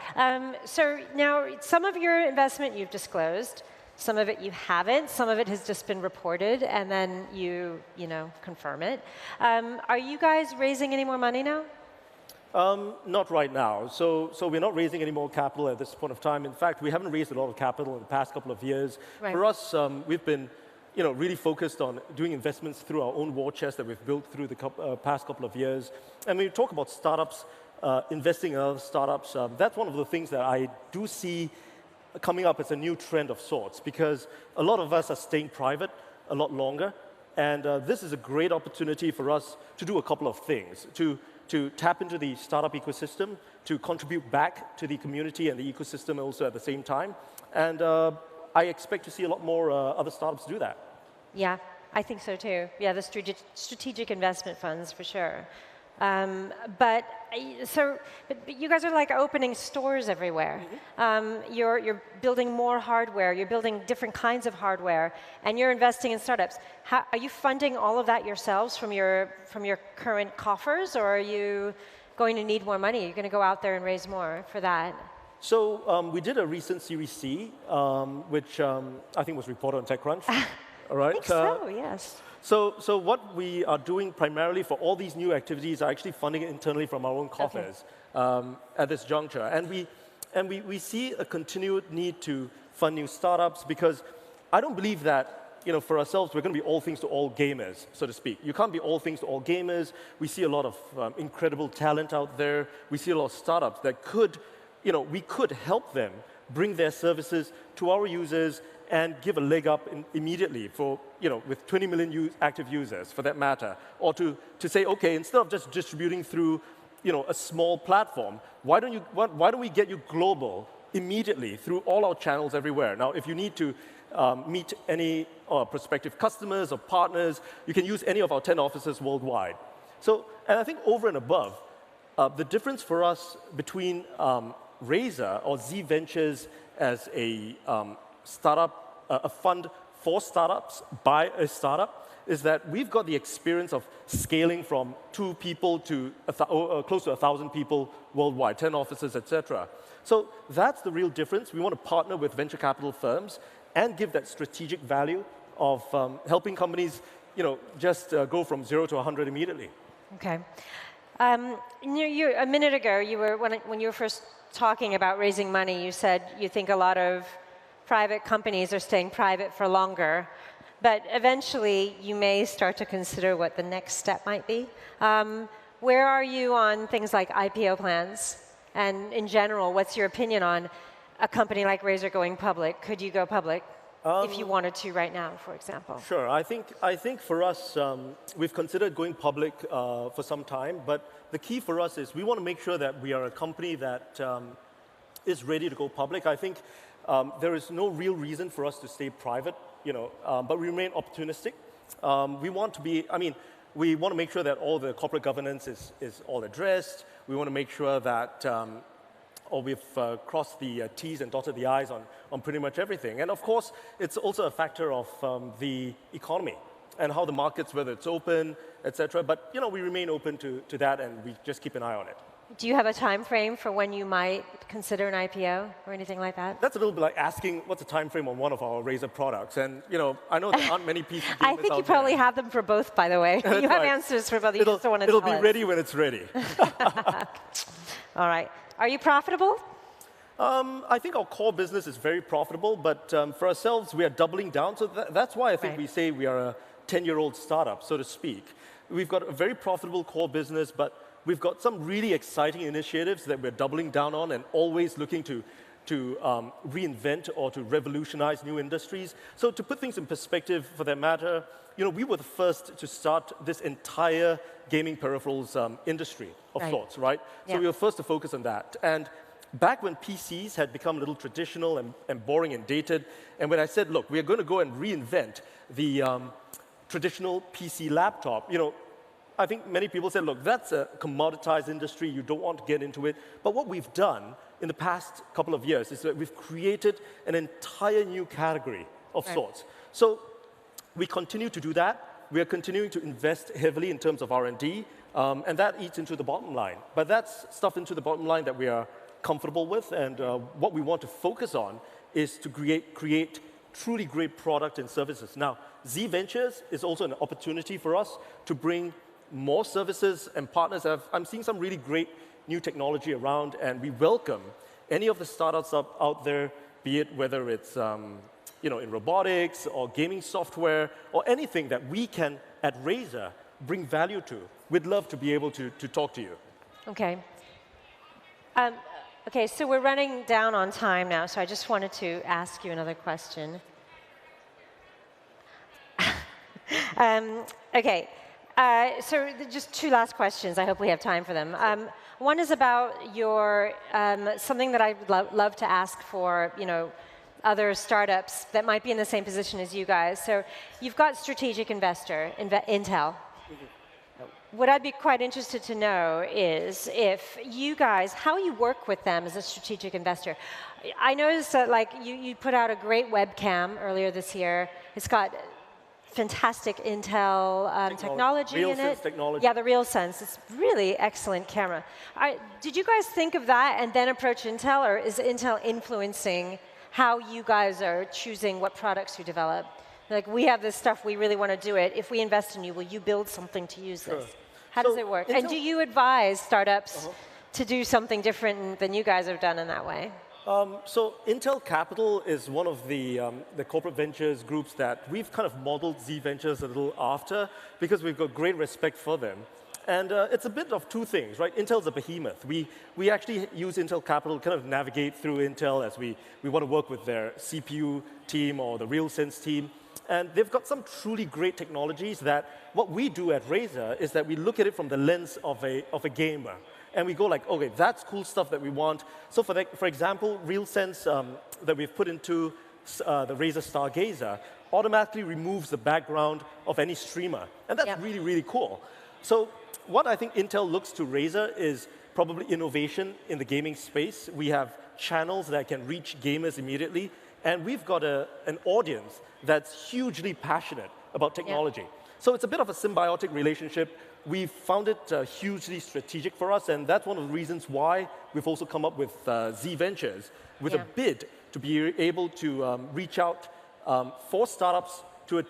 So now some of your investment you've disclosed, some of it you haven't, some of it has just been reported, and then you confirm it. Are you guys raising any more money now? Not right now. So we're not raising any more capital at this point of time. In fact, we haven't raised a lot of capital in the past couple of years. Right. For us, we've been really focused on doing investments through our own war chest that we've built through the past couple of years. And when you talk about startups, investing in other startups, that's one of the things that I do see coming up as a new trend of sorts, because a lot of us are staying private a lot longer. And this is a great opportunity for us to do a couple of things, to tap into the startup ecosystem, to contribute back to the community and the ecosystem also at the same time. And I expect to see a lot more other startups do that. Yeah, I think so too. Yeah, the strategic investment funds for sure. But you guys are like opening stores everywhere. You're building more hardware. You're building different kinds of hardware, and you're investing in startups. Are you funding all of that yourselves from your current coffers, or are you going to need more money? You're going to go out there and raise more for that? So we did a recent Series C, which I think was reported on TechCrunch. All right. I think so, yes. So what we are doing primarily for all these new activities are actually funding it internally from our own coffers at this juncture. And we see a continued need to fund new startups, because I don't believe that for ourselves we're going to be all things to all gamers, so to speak. You can't be all things to all gamers. We see a lot of incredible talent out there. We see a lot of startups that could, we could help them bring their services to our users and give a leg up immediately for, with 20 million active users, for that matter. Or to say, okay, instead of just distributing through, a small platform, why don't we get you global immediately through all our channels everywhere? Now, if you need to meet any prospective customers or partners, you can use any of our 10 offices worldwide. So, and I think over and above, the difference for us between Razer or Z Ventures as a startup, a fund for startups by a startup, is that we've got the experience of scaling from 2 people to close to 1,000 people worldwide, 10 offices, etc. So that's the real difference. We want to partner with venture capital firms and give that strategic value of helping companies, just go from 0 to 100 immediately. Okay. A minute ago, when you were first talking about raising money, you said you think a lot of private companies are staying private for longer, but eventually you may start to consider what the next step might be. Where are you on things like IPO plans? And in general, what's your opinion on a company like Razer going public? Could you go public if you wanted to right now, for example? Sure. I think for us, we've considered going public for some time, but the key for us is we want to make sure that we are a company that is ready to go public. I think there is no real reason for us to stay private, but we remain opportunistic. We want to be, we want to make sure that all the corporate governance is all addressed. We want to make sure that we've crossed the T's and dotted the I's on pretty much everything. And of course, it's also a factor of the economy and how the markets, whether it's open, etc. But we remain open to that, and we just keep an eye on it. Do you have a time frame for when you might consider an IPO or anything like that? That's a little bit like asking what's the time frame on one of our Razer products. And I know there aren't many pieces. I think you probably have them for both, by the way. You have answers for both. You just don't want to It'll be ready when it's ready. All right. Are you profitable? I think our core business is very profitable, but for ourselves, we are doubling down. So that's why I think we say we are a 10-year-old startup, so to speak. We've got a very profitable core business, but we've got some really exciting initiatives that we're doubling down on and always looking to to reinvent or to revolutionize new industries. So to put things in perspective for that matter, we were the first to start this entire gaming peripherals industry of sorts, right? So we were first to focus on that. And back when PCs had become a little traditional and boring and dated, and when I said, look, we're going to go and reinvent the traditional PC laptop, I think many people said, look, that's a commoditized industry, you don't want to get into it. But what we've done in the past couple of years is that we've created an entire new category of sorts. So we continue to do that. We are continuing to invest heavily in terms of R&D, and that eats into the bottom line. But that's stuff into the bottom line that we are comfortable with, and what we want to focus on is to create truly great product and services. Now, Z Ventures is also an opportunity for us to bring more services and partners. I'm seeing some really great new technology around, and we welcome any of the startups out there, be it whether it's in robotics or gaming software or anything that we can, at Razer, bring value to. We'd love to be able to talk to you. Okay. Okay, so we're running down on time now, so I just wanted to ask you another question. Okay. So just two last questions. I hope we have time for them. One is about your something that I'd love to ask for, other startups that might be in the same position as you guys. So you've got strategic investor, Intel. What I'd be quite interested to know is if you guys, how you work with them as a strategic investor. I noticed that you put out a great webcam earlier this year. It's got fantastic Intel technology in it. Technology. Yeah, the RealSense. It's really excellent camera. Did you guys think of that and then approach Intel, or is Intel influencing how you guys are choosing what products you develop? Like, we have this stuff, we really want to do it. If we invest in you, will you build something to use this? How does it work? And do you advise startups to do something different than you guys have done in that way? So Intel Capital is one of the corporate ventures groups that we've kind of modeled Z Ventures a little after, because we've got great respect for them. And it's a bit of two things, right? Intel's a behemoth. We actually use Intel Capital to kind of navigate through Intel as we want to work with their CPU team or the RealSense team. And they've got some truly great technologies that what we do at Razer is that we look at it from the lens of a gamer. And we go like, okay, that's cool stuff that we want. So for example, RealSense that we've put into the Razer Stargazer automatically removes the background of any streamer. And that's really, really cool. So what I think Intel looks to Razer is probably innovation in the gaming space. We have channels that can reach gamers immediately. And we've got an audience that's hugely passionate about technology. So it's a bit of a symbiotic relationship. We've found it hugely strategic for us, and that's one of the reasons why we've also come up with Z Ventures, with a bid to be able to reach out for startups to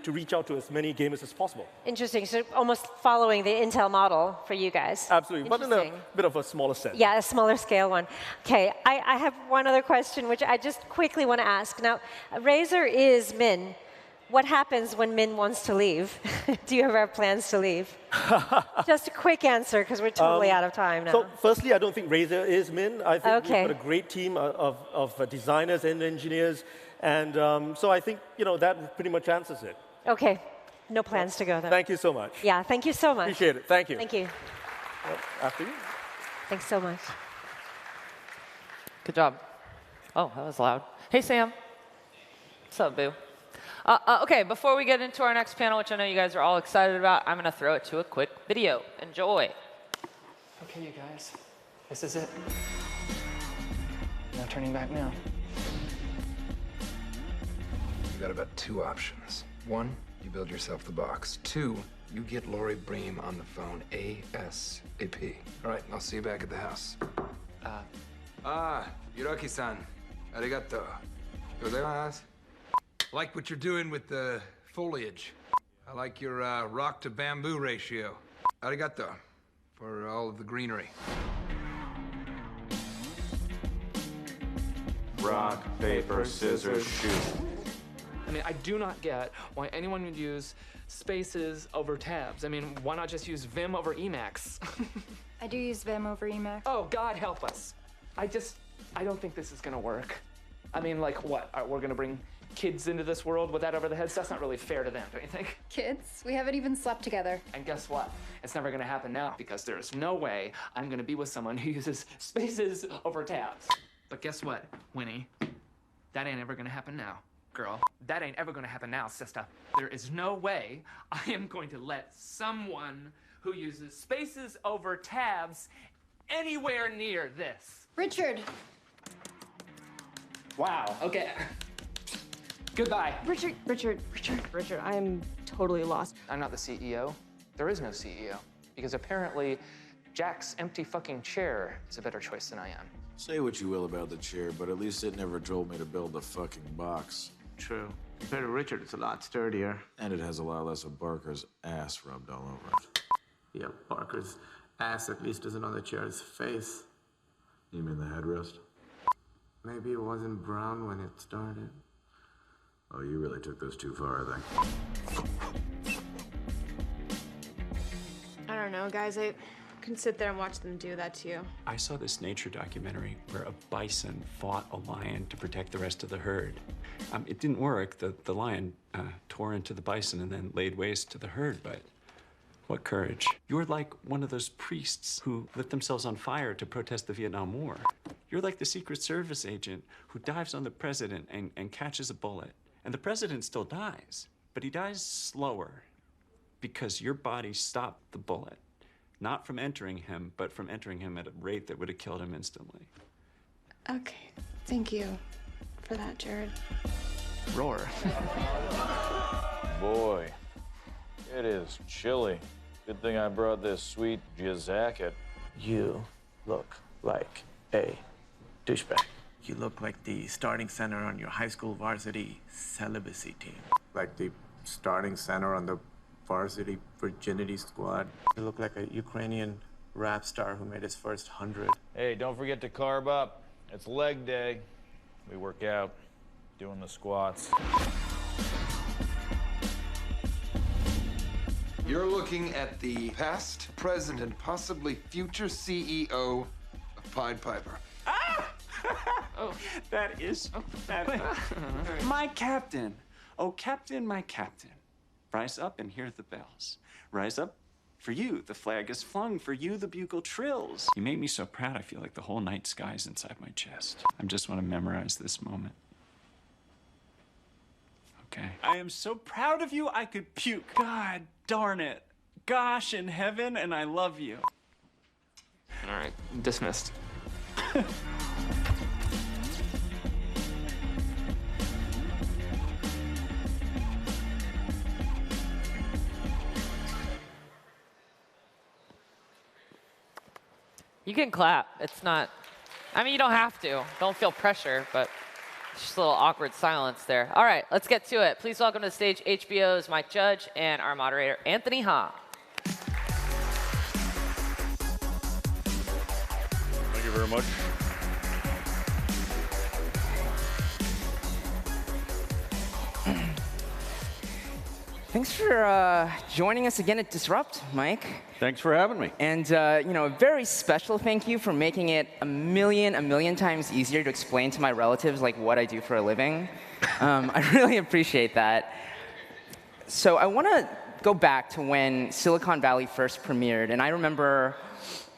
reach out to as many gamers as possible. Interesting. So almost following the Intel model for you guys. Absolutely, but in a bit of a smaller sense. Yeah, a smaller scale one. Okay, I have one other question, which I just quickly want to ask. Now, Razer is Min. What happens when Min wants to leave? Do you ever have plans to leave? Just a quick answer, because we're totally out of time now. So firstly, I don't think Razer is Min. I think we've got a great team of designers and engineers. And so I think that pretty much answers it. Okay. No plans to go, though. Thank you so much. Yeah, thank you so much. Appreciate it. Thank you. Thank you. After you. Thanks so much. Good job. Oh, that was loud. Hey, Sam. What's up, boo? OK, before we get into our next panel, which I know you guys are all excited about, I'm going to throw it to a quick video. Enjoy. OK, you guys. This is it. No turning back now. You got about two options. One, you build yourself the box. Two, you get Lori Bream on the phone ASAP. All right, I'll see you back at the house. Hiroki-san. Arigato. Gozaimasu. Like what you're doing with the foliage. I like your rock to bamboo ratio. Arigato. For all of the greenery. Rock, paper, scissors, shoot. I mean, I do not get why anyone would use spaces over tabs. I mean, why not just use Vim over Emacs? I do use Vim over Emacs. Oh, God help us. I don't think this is gonna work. I mean, like what? We're gonna bring kids into this world with that over their heads? That's not really fair to them, don't you think? Kids? We haven't even slept together. And guess what? It's never gonna happen now because there is no way I'm gonna be with someone who uses spaces over tabs. But guess what, Winnie? That ain't ever gonna happen now, girl. That ain't ever gonna happen now, sister. There is no way I am going to let someone who uses spaces over tabs anywhere near this. Richard. Wow, okay. Goodbye. Richard, I'm totally lost. I'm not the CEO. There is no CEO. Because apparently, Jack's empty fucking chair is a better choice than I am. Say what you will about the chair, but at least it never told me to build a fucking box. True. Compared to Richard, it's a lot sturdier. And it has a lot less of Barker's ass rubbed all over it. Yeah, Barker's ass at least isn't on the chair's face. You mean the headrest? Maybe it wasn't brown when it started. Oh, you really took this too far, I think. I don't know, guys. I can sit there and watch them do that to you. I saw this nature documentary where a bison fought a lion to protect the rest of the herd. It didn't work. The lion tore into the bison and then laid waste to the herd, but what courage. You're like one of those priests who lit themselves on fire to protest the Vietnam War. You're like the Secret Service agent who dives on the president and catches a bullet. And the president still dies, but he dies slower because your body stopped the bullet. Not from entering him, but from entering him at a rate that would have killed him instantly. Okay, thank you for that, Jared. Roar. Boy, it is chilly. Good thing I brought this sweet jacket. You look like a douchebag. You look like the starting center on your high school varsity celibacy team. Like the starting center on the varsity virginity squad. You look like a Ukrainian rap star who made his first 100. Hey, don't forget to carb up. It's leg day. We work out, doing the squats. You're looking at the past, present, and possibly future CEO of Pied Piper. That is my captain. Oh, captain, my captain. Rise up and hear the bells. Rise up. For you, the flag is flung. For you, the bugle trills. You make me so proud, I feel like the whole night sky's inside my chest. I just want to memorize this moment. Okay. I am so proud of you, I could puke. God darn it. Gosh in heaven, and I love you. All right, dismissed. You can clap. It's not, I mean, you don't have to. Don't feel pressure, but it's just a little awkward silence there. All right, let's get to it. Please welcome to the stage HBO's Mike Judge and our moderator, Anthony Ha. Thank you very much. Thanks for joining us again at Disrupt, Mike. Thanks for having me. And you know, a very special thank you for making it a million times easier to explain to my relatives like what I do for a living. I really appreciate that. So I want to go back to when Silicon Valley first premiered, and I remember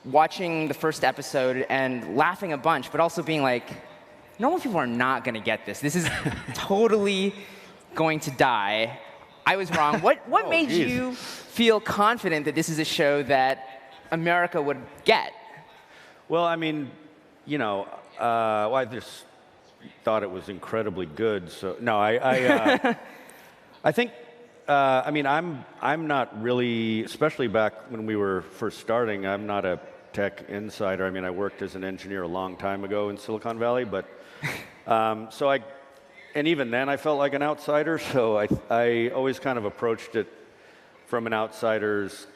watching the first episode and laughing a bunch, but also being like, normal people are not going to get this. This is totally going to die. I was wrong. What made you feel confident that this is a show that America would get? Well, I mean, you know, I just thought it was incredibly good. So no, I think, I mean, I'm not really, especially back when we were first starting. I'm not a tech insider. I mean, I worked as an engineer a long time ago in Silicon Valley, but and even then, I felt like an outsider, so I always kind of approached it from an outsider's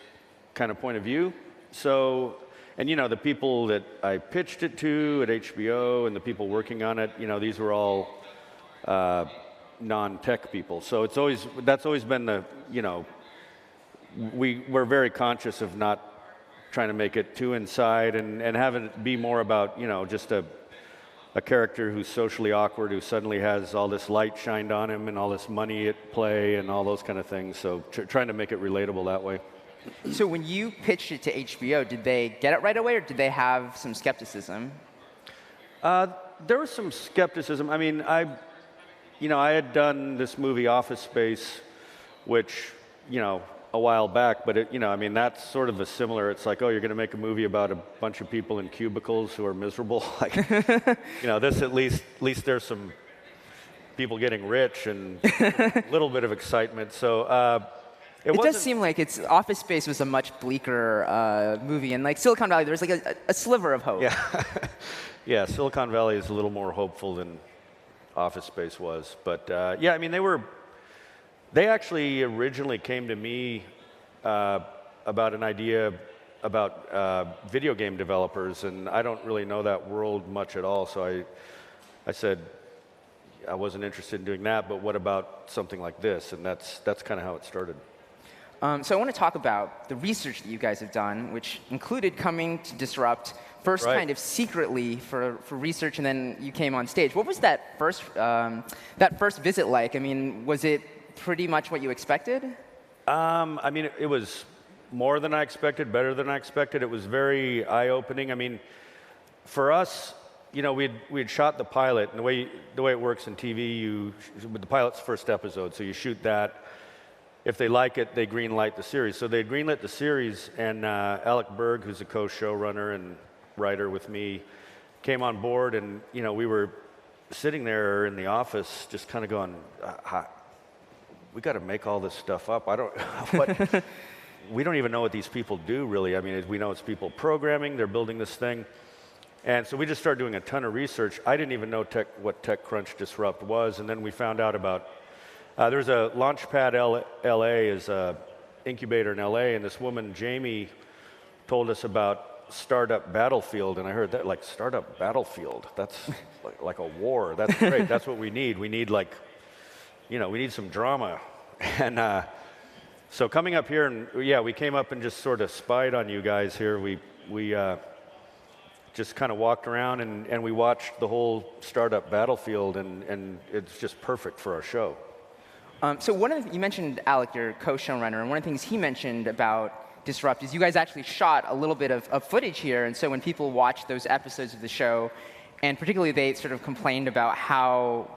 kind of point of view. So, and you know, the people that I pitched it to at HBO and the people working on it, you know, these were all non-tech people. So that's always been the, you know, we're very conscious of not trying to make it too inside and have it be more about, you know, just a a character who's socially awkward, who suddenly has all this light shined on him and all this money at play and all those kind of things. So trying to make it relatable that way. So when you pitched it to HBO, did they get it right away, or did they have some skepticism? There was some skepticism. I mean, I had done this movie Office Space, which, a while back, but I mean, that's sort of a similar. It's like, oh, you're going to make a movie about a bunch of people in cubicles who are miserable. Like, this at least there's some people getting rich and a little bit of excitement. So. It does seem like Office Space was a much bleaker movie, and like Silicon Valley, there was like a sliver of hope. Yeah, yeah. Silicon Valley is a little more hopeful than Office Space was, but yeah, I mean, they actually originally came to me about an idea about video game developers, and I don't really know that world much at all. So I said I wasn't interested in doing that, but what about something like this? And that's kind of how it started. So I want to talk about the research that you guys have done, which included coming to Disrupt first kind of secretly for research, and then you came on stage. What was that first visit like? I mean, was it pretty much what you expected? I mean, it was more than I expected, better than I expected. It was very eye-opening. I mean, for us, we'd shot the pilot, and the way it works in TV, the pilot's first episode, so you shoot that. If they like it, they green-light the series. So they green-lit the series, and Alec Berg, who's a co-showrunner and writer with me, came on board, and we were sitting there in the office, just kind of going, "We got to make all this stuff up. We don't even know what these people do, really. I mean, we know it's people programming. They're building this thing." And so we just started doing a ton of research. I didn't even know what TechCrunch Disrupt was, and then we found out about. There's a Launchpad LA is an incubator in LA, and this woman, Jamie, told us about Startup Battlefield, and I heard that, like, Startup Battlefield, that's like a war. That's great. That's what we need. We need, like, we need some drama. And so coming up here, and yeah, we came up and just sort of spied on you guys here. We just kind of walked around, and we watched the whole Startup Battlefield, and it's just perfect for our show. So you mentioned Alec, your co-showrunner, and one of the things he mentioned about Disrupt is you guys actually shot a little bit of footage here, and so when people watched those episodes of the show, and particularly they sort of complained about how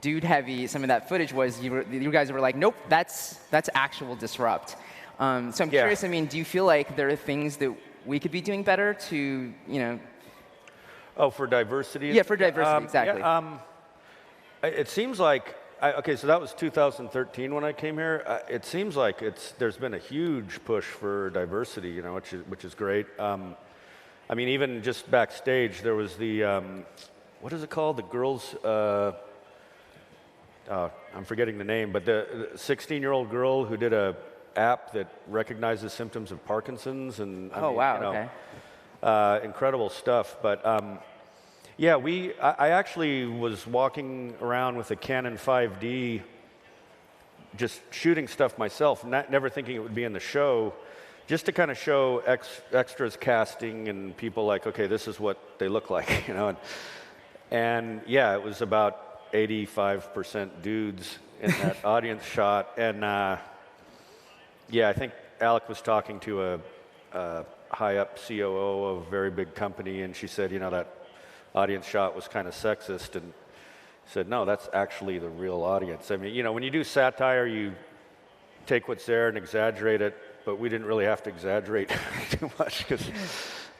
dude-heavy some of that footage was, you guys were like, nope, that's actual Disrupt. So I'm curious, I mean, do you feel like there are things that we could be doing better to, Oh, for diversity? Yeah, for diversity, exactly. Yeah, it seems like, okay, so that was 2013 when I came here. It seems like there's been a huge push for diversity, which is great. I mean, even just backstage, there was the, what is it called? The girls, I'm forgetting the name, but the 16-year-old girl who did a app that recognizes symptoms of Parkinson's, and okay. Incredible stuff. But yeah, I actually was walking around with a Canon 5D, just shooting stuff myself, never thinking it would be in the show, just to kind of show extras casting and people like, okay, this is what they look like, And yeah, it was about 85% dudes in that audience shot, and yeah, I think Alec was talking to a high-up COO of a very big company, and she said, that audience shot was kind of sexist, and said, no, that's actually the real audience. I mean, when you do satire, you take what's there and exaggerate it, but we didn't really have to exaggerate too much.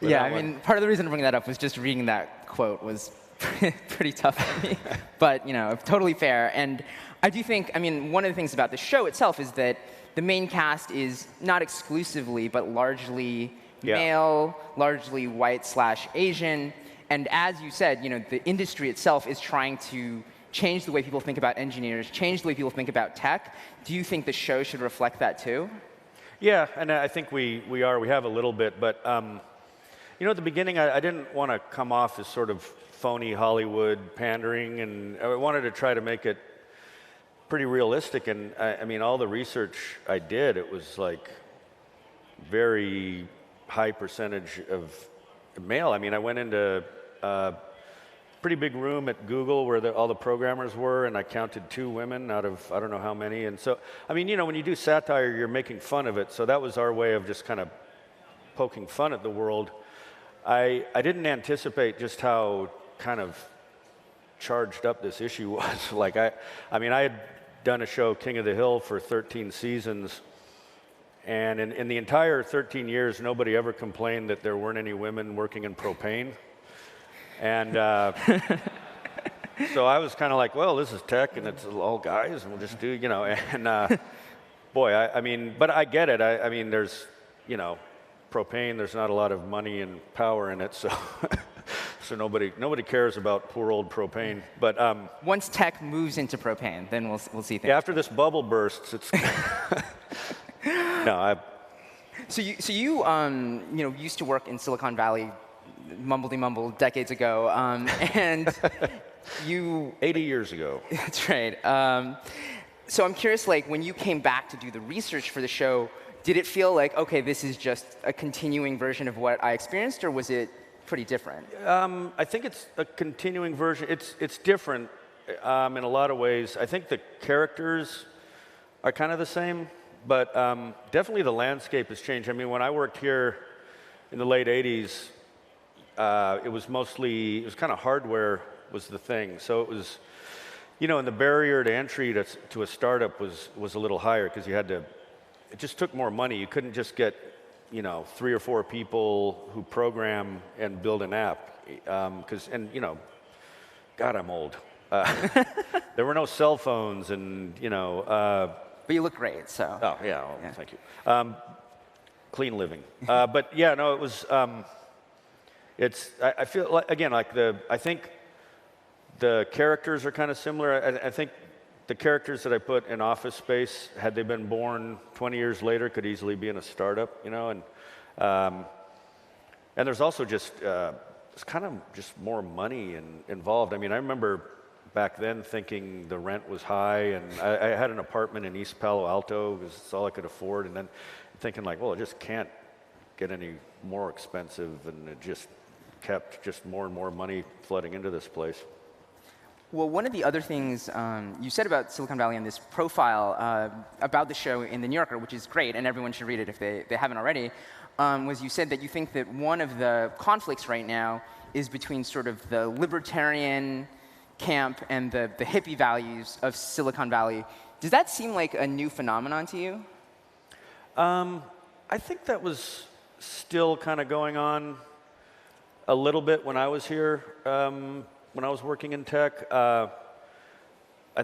Yeah, I mean, part of the reason to bring that up was just reading that quote was pretty tough for me, but, totally fair. And I do think, I mean, one of the things about the show itself is that the main cast is not exclusively, but largely male, largely white/Asian. And as you said, the industry itself is trying to change the way people think about engineers, change the way people think about tech. Do you think the show should reflect that too? Yeah, and I think we have a little bit, but at the beginning, I didn't want to come off as sort of phony Hollywood pandering, and I wanted to try to make it pretty realistic. And I mean, all the research I did, it was like very high percentage of male. I mean, I went into pretty big room at Google where all the programmers were, and I counted 2 women out of I don't know how many. And so, I mean, you know, when you do satire, you're making fun of it. So that was our way of just kind of poking fun at the world. I didn't anticipate just how kind of charged up this issue was. Like, I mean, I had done a show, King of the Hill, for 13 seasons. And in the entire 13 years, nobody ever complained that there weren't any women working in propane. And so I was kind of like, well, this is tech, and it's all guys, and we'll just do, you know. And boy, I mean, but I get it. I mean, there's, you know, propane. There's not a lot of money and power in it, so so nobody cares about poor old propane. But once tech moves into propane, then we'll see things. Yeah, after this bubble bursts, it's no. So you know, used to work in Silicon Valley, mumble decades ago, and you 80 years ago. That's right. So I'm curious, like, when you came back to do the research for the show, did it feel like, okay, this is just a continuing version of what I experienced, or was it pretty different? I think it's a continuing version. It's different in a lot of ways. I think the characters are kind of the same, but definitely the landscape has changed. I mean, when I worked here in the late 80s, it was kind of hardware was the thing. So it was, you know, and the barrier to entry to a startup was a little higher because you had to, it just took more money. You couldn't just get, you know, 3 or 4 people who program and build an app. And, you know, God, I'm old. There were no cell phones and, you know. But you look great, so. Oh, yeah, well, thank you. Clean living. But yeah, no, it was, I feel like, again, like I think the characters are kind of similar. I think the characters that I put in Office Space, had they been born 20 years later, could easily be in a startup, you know. And there's also just, it's kind of just more money involved. I mean, I remember back then thinking the rent was high, and I had an apartment in East Palo Alto because it's all I could afford, and then thinking like, well, it just can't get any more expensive, and it just kept just more and more money flooding into this place. Well, one of the other things you said about Silicon Valley in this profile about the show in The New Yorker, which is great, and everyone should read it if they haven't already, was you said that you think that one of the conflicts right now is between sort of the libertarian camp and the hippie values of Silicon Valley. Does that seem like a new phenomenon to you? I think that was still kind of going on a little bit when I was here. When I was working in tech, I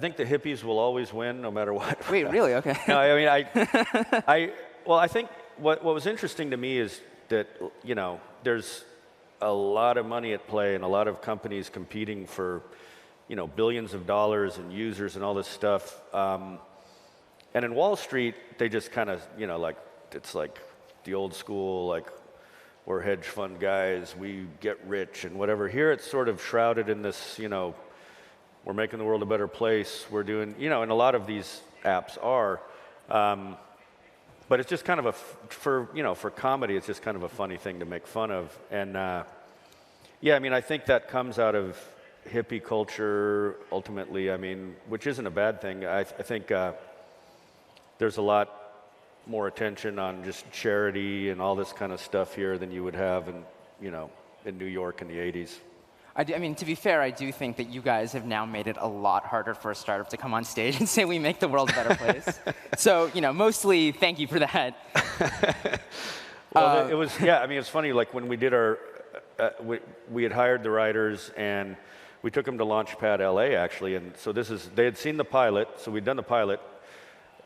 think the hippies will always win, no matter what. Wait, really? Okay. No, I mean, well, I think what was interesting to me is that, you know, there's a lot of money at play and a lot of companies competing for, you know, billions of dollars and users and all this stuff. And in Wall Street, they just kind of, you know, like, it's like the old school, like, we're hedge fund guys, we get rich and whatever. Here it's sort of shrouded in this, you know, we're making the world a better place. We're doing, you know, and a lot of these apps are. But it's just kind of for comedy, it's just kind of a funny thing to make fun of. And yeah, I mean, I think that comes out of hippie culture ultimately, I mean, which isn't a bad thing. I think there's a lot more attention on just charity and all this kind of stuff here than you would have in, you know, in New York in the 80s. I mean, to be fair, I do think that you guys have now made it a lot harder for a startup to come on stage and say we make the world a better place. So, you know, mostly thank you for that. Well, it was, yeah, I mean, it's funny, like when we did our, we had hired the writers and we took them to Launchpad LA actually, and so they had seen the pilot, so we'd done the pilot,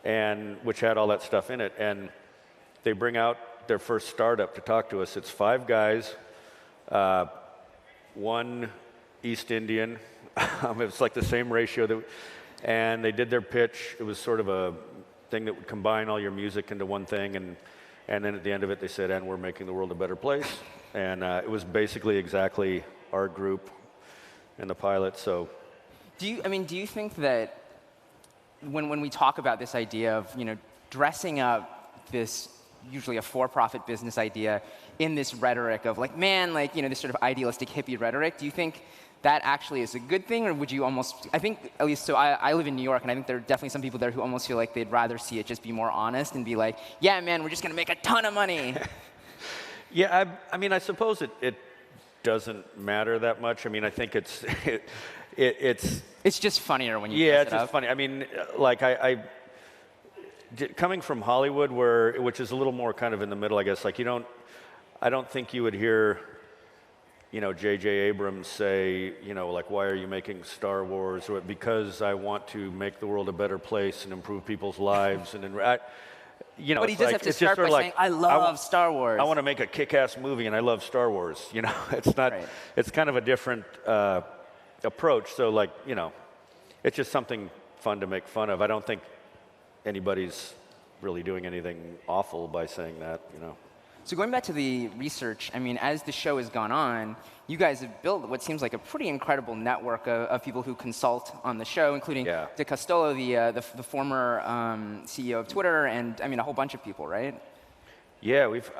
and which had all that stuff in it, and they bring out their first startup to talk to us. It's 5 guys, 1 East Indian. It was like the same ratio, and they did their pitch. It was sort of a thing that would combine all your music into one thing, and then at the end of it they said, and we're making the world a better place. And it was basically exactly our group in the pilot. So do you think that when we talk about this idea of, you know, dressing up this usually a for-profit business idea in this rhetoric of like, man, like, you know, this sort of idealistic hippie rhetoric, do you think that actually is a good thing, or would you almost, I think, at least, so I live in New York, and I think there are definitely some people there who almost feel like they'd rather see it just be more honest and be like, yeah, man, we're just going to make a ton of money. Yeah, I mean, I suppose it doesn't matter that much. I mean, I think it's just funnier when you yeah, dress it's it just up. funny. I mean, like coming from Hollywood, which is a little more kind of in the middle, I guess. Like I don't think you would hear, you know, J.J. Abrams say, you know, like, why are you making Star Wars? Or because I want to make the world a better place and improve people's lives. And you know, But he it's does like, have to it's start just sort by of saying, I love Star Wars. I want to make a kick-ass movie, and I love Star Wars. You know, it's not. Right. It's kind of a different approach. So, like, you know, it's just something fun to make fun of. I don't think anybody's really doing anything awful by saying that. You know. So going back to the research, I mean, as the show has gone on, you guys have built what seems like a pretty incredible network of people who consult on the show, including De Castolo, the former CEO of Twitter, and I mean, a whole bunch of people, right? Yeah, we've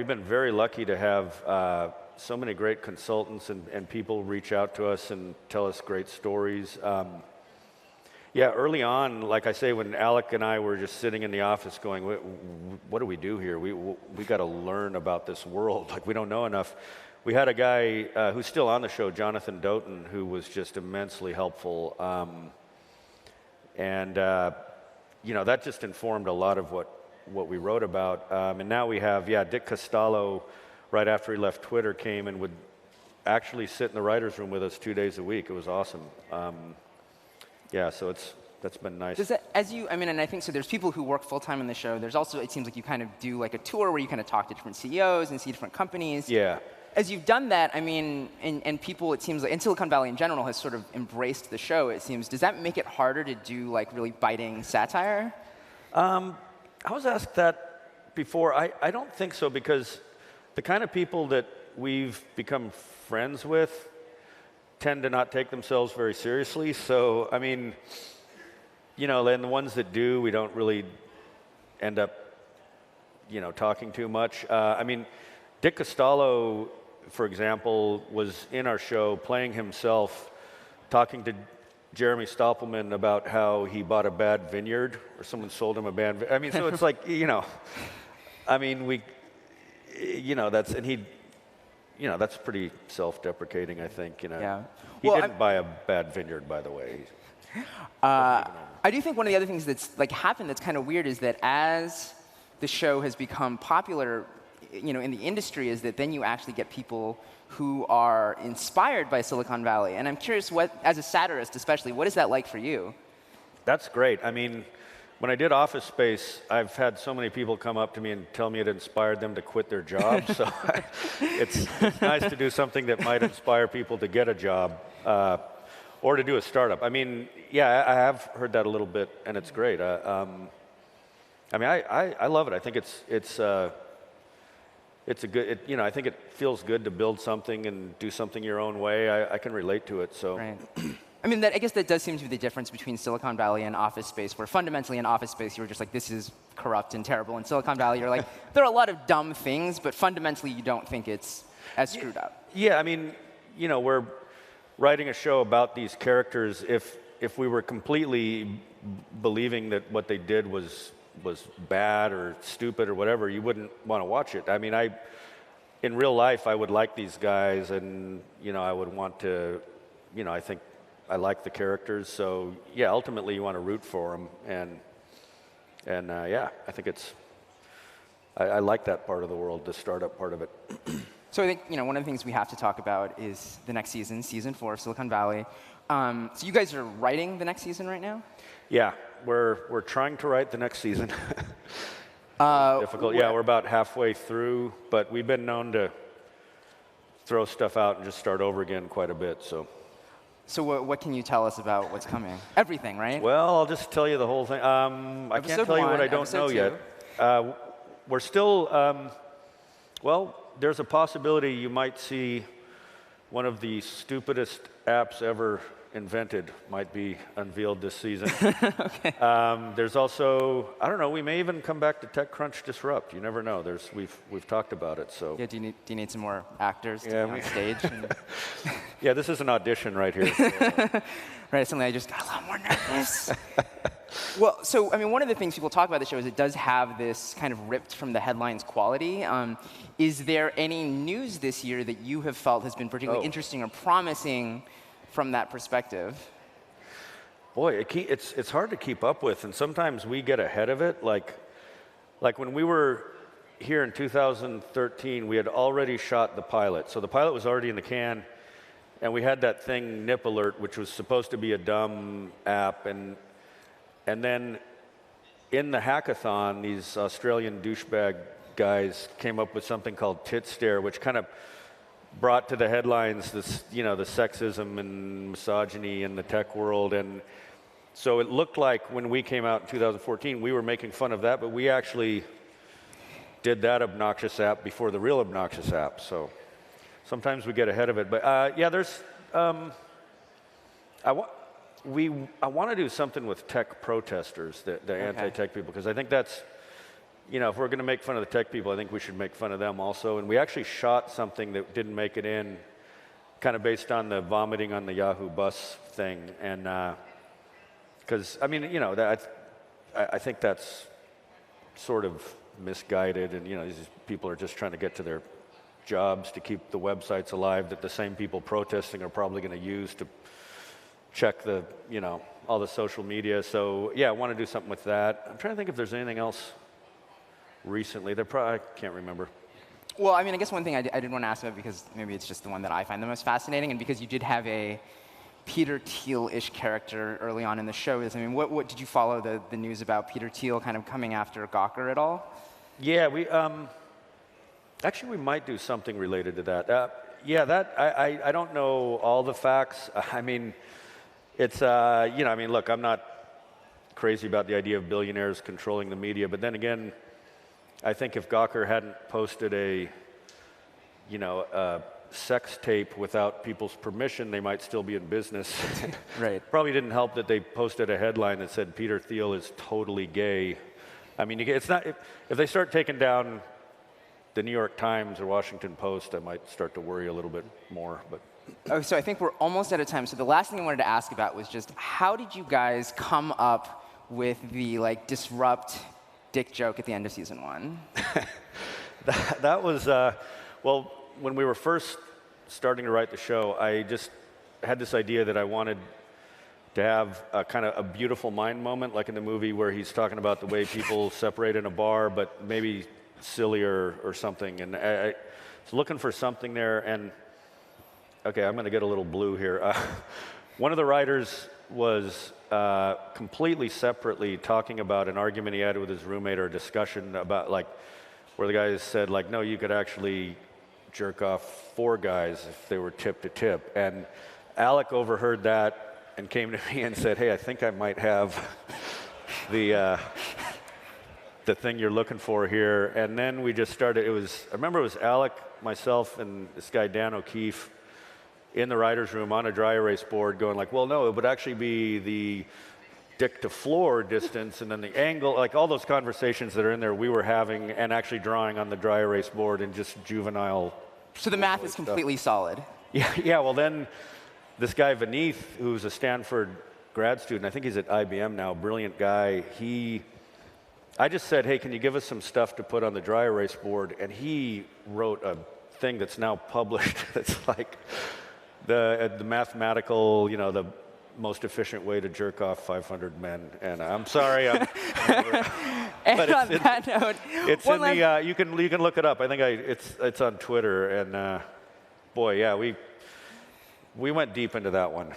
been very lucky to have so many great consultants and people reach out to us and tell us great stories. Yeah, early on, like I say, when Alec and I were just sitting in the office going, what do we do here? We got to learn about this world. Like, we don't know enough. We had a guy who's still on the show, Jonathan Doughton, who was just immensely helpful. You know, that just informed a lot of what we wrote about. And now we have, Dick Costolo, right after he left Twitter, came and would actually sit in the writer's room with us 2 days a week. It was awesome. Yeah, so that's been nice. Does that, I mean, and I think so there's people who work full-time on the show. There's also, it seems like you kind of do like a tour where you kind of talk to different CEOs and see different companies. Yeah. As you've done that, I mean, and people, it seems like, and Silicon Valley in general has sort of embraced the show, it seems. Does that make it harder to do like really biting satire? I was asked that before. I don't think so, because the kind of people that we've become friends with tend to not take themselves very seriously. So, I mean, you know, and the ones that do, we don't really end up, you know, talking too much. I mean, Dick Costolo, for example, was in our show playing himself, talking to Jeremy Stoppelman about how he bought a bad vineyard, or someone sold him a bad vineyard. I mean, so it's like, you know, I mean, you know, that's pretty self-deprecating, I think, you know. Yeah. He didn't buy a bad vineyard, by the way. I do think one of the other things that's like happened that's kind of weird is that as the show has become popular, you know, in the industry, is that then you actually get people who are inspired by Silicon Valley. And I'm curious, as a satirist especially, what is that like for you? That's great. I mean, when I did Office Space, I've had so many people come up to me and tell me it inspired them to quit their job. So it's nice to do something that might inspire people to get a job or to do a startup. I mean, yeah, I have heard that a little bit, and it's great. I mean, I love it. I think it's a good, you know, I think it feels good to build something and do something your own way. I can relate to it, so. Right. I mean, I guess that does seem to be the difference between Silicon Valley and Office Space, where fundamentally in Office Space you were just like, this is corrupt and terrible. In Silicon Valley you're like, there are a lot of dumb things, but fundamentally you don't think it's as screwed up. Yeah, I mean, you know, we're writing a show about these characters. If we were completely believing that what they did was bad or stupid or whatever, you wouldn't want to watch it. I mean, in real life, I would like these guys, and, you know, I would want to, you know, I think I like the characters. So, yeah, ultimately you want to root for them. And yeah, I think I like that part of the world, the startup part of it. So I think, you know, one of the things we have to talk about is the next season, season 4 of Silicon Valley. So you guys are writing the next season right now? Yeah, we're trying to write the next season. It's difficult. Yeah, we're about halfway through, but we've been known to throw stuff out and just start over again quite a bit. So what can you tell us about what's coming? Everything, right? Well, I'll just tell you the whole thing. I can't tell you what I don't know yet. We're still, well, there's a possibility you might see one of the stupidest apps ever invented might be unveiled this season. There's also, I don't know, we may even come back to TechCrunch Disrupt. You never know. We've talked about it. So Yeah, do you need some more actors to be on stage? Yeah, this is an audition right here. So. Right, something I just got a lot more nervous. Well, so, I mean, one of the things people talk about the show is it does have this kind of ripped from the headlines quality. Is there any news this year that you have felt has been particularly interesting or promising from that perspective? Boy, it's hard to keep up with, and sometimes we get ahead of it. Like when we were here in 2013, we had already shot the pilot. So the pilot was already in the can, and we had that thing, Nip Alert, which was supposed to be a dumb app, and then in the hackathon, these Australian douchebag guys came up with something called Tit Stare, which kind of brought to the headlines this, the sexism and misogyny in the tech world. And so it looked like when we came out in 2014, we were making fun of that, but we actually did that obnoxious app before the real obnoxious app. So sometimes we get ahead of it. But yeah, there's, I want to do something with tech protesters, the anti-tech people, because I think that's, if we're going to make fun of the tech people, I think we should make fun of them also. And we actually shot something that didn't make it in, kind of based on the vomiting on the Yahoo bus thing. And because, I mean, I think that's sort of misguided. And, these people are just trying to get to their jobs to keep the websites alive that the same people protesting are probably going to use to check the, all the social media. So, yeah, I want to do something with that. I'm trying to think if there's anything else recently. I can't remember. Well, I mean, I guess one thing I did want to ask about, because maybe it's just the one that I find the most fascinating, and because you did have a Peter Thiel-ish character early on in the show, is, I mean, what did you follow the news about Peter Thiel kind of coming after Gawker at all? Yeah, actually, we might do something related to that. Yeah, I don't know all the facts. I mean, it's, look, I'm not crazy about the idea of billionaires controlling the media, but then again, I think if Gawker hadn't posted a sex tape without people's permission, they might still be in business. Right. Probably didn't help that they posted a headline that said Peter Thiel is totally gay. I mean, it's not, if they start taking down the New York Times or Washington Post, I might start to worry a little bit more. But oh, so I think we're almost out of time. So the last thing I wanted to ask about was just, how did you guys come up with the disrupt dick joke at the end of season 1? that was, well, when we were first starting to write the show, I just had this idea that I wanted to have a kind of a beautiful mind moment, like in the movie where he's talking about the way people separate in a bar, but maybe sillier or something. And I was looking for something there, and okay, I'm going to get a little blue here. One of the writers was completely separately talking about an argument he had with his roommate, or a discussion about where the guy said no, you could actually jerk off 4 guys if they were tip to tip. And Alec overheard that and came to me and said, hey, I think I might have the thing you're looking for here. And then we just started. I remember it was Alec, myself, and this guy Dan O'Keefe in the writer's room on a dry erase board going well, no, it would actually be the dick to floor distance, and then the angle, all those conversations that are in there we were having and actually drawing on the dry erase board and just juvenile. So the math is completely solid. Yeah, well then this guy Vineeth, who's a Stanford grad student, I think he's at IBM now, brilliant guy, I just said, hey, can you give us some stuff to put on the dry erase board? And he wrote a thing that's now published that's the mathematical, the most efficient way to jerk off 500 men. And I'm sorry, and on that note, it's in the you can look it up. I think it's on Twitter. And boy, yeah, we went deep into that one.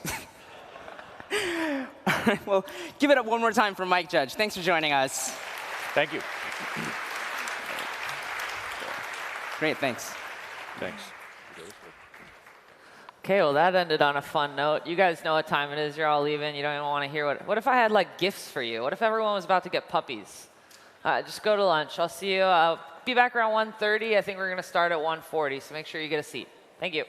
All right, well, give it up one more time for Mike Judge. Thanks for joining us. Thank you. Great, thanks. Thanks. Okay, well, that ended on a fun note. You guys know what time it is. You're all leaving. You don't even want to hear what if I had gifts for you? What if everyone was about to get puppies? Just go to lunch. I'll see you. I'll be back around 1:30. I think we're going to start at 1:40, so make sure you get a seat. Thank you.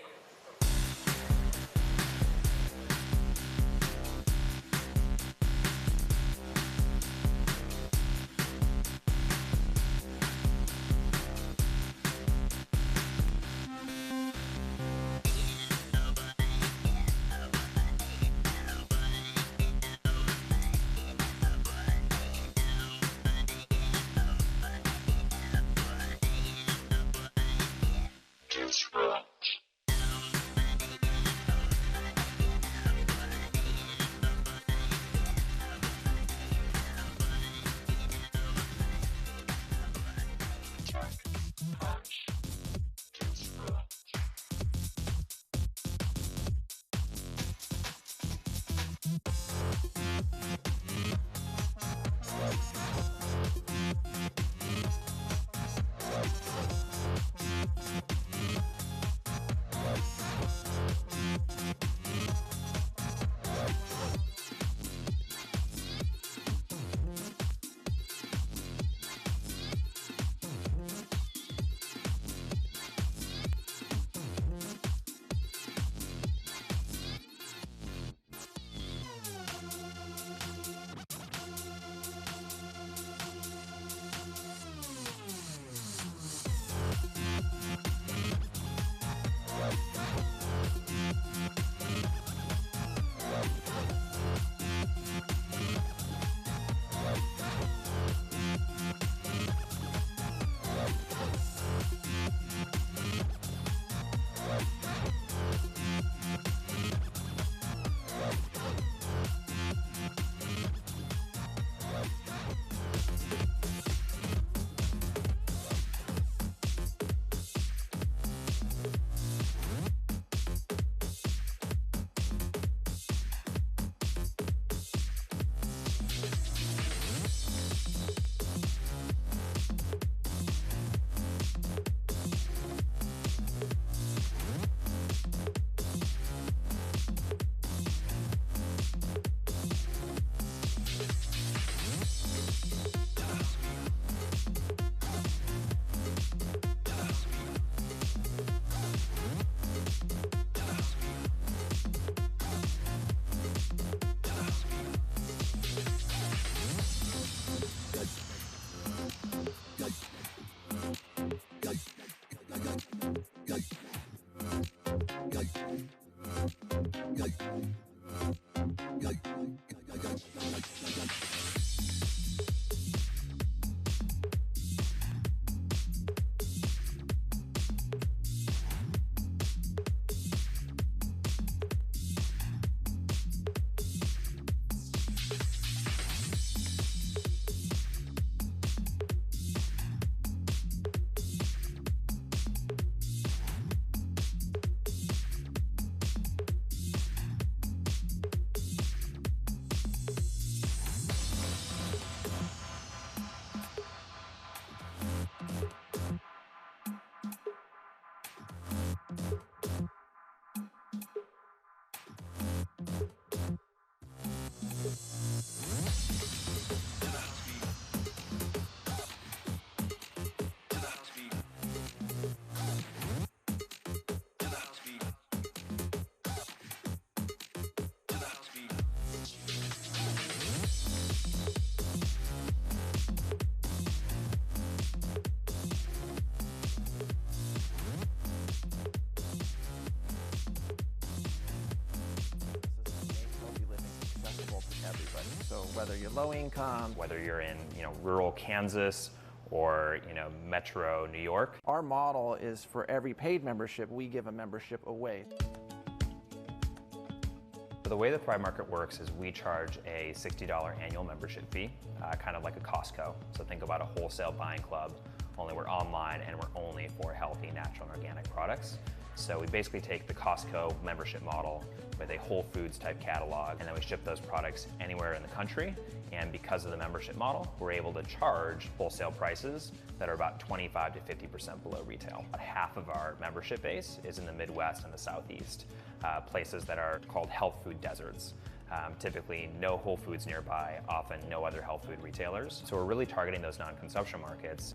So whether you're low income, whether you're in rural Kansas or metro New York. our model is for every paid membership, we give a membership away. The way the Thrive Market works is we charge a $60 annual membership fee, kind of like a Costco. So think about a wholesale buying club, only we're online and we're only for healthy, natural, and organic products. So we basically take the Costco membership model with a Whole Foods type catalog, and then we ship those products anywhere in the country. And because of the membership model, we're able to charge wholesale prices that are about 25 to 50% below retail. About half of our membership base is in the Midwest and the Southeast, places that are called health food deserts. Typically no Whole Foods nearby, often no other health food retailers. So we're really targeting those non-consumption markets.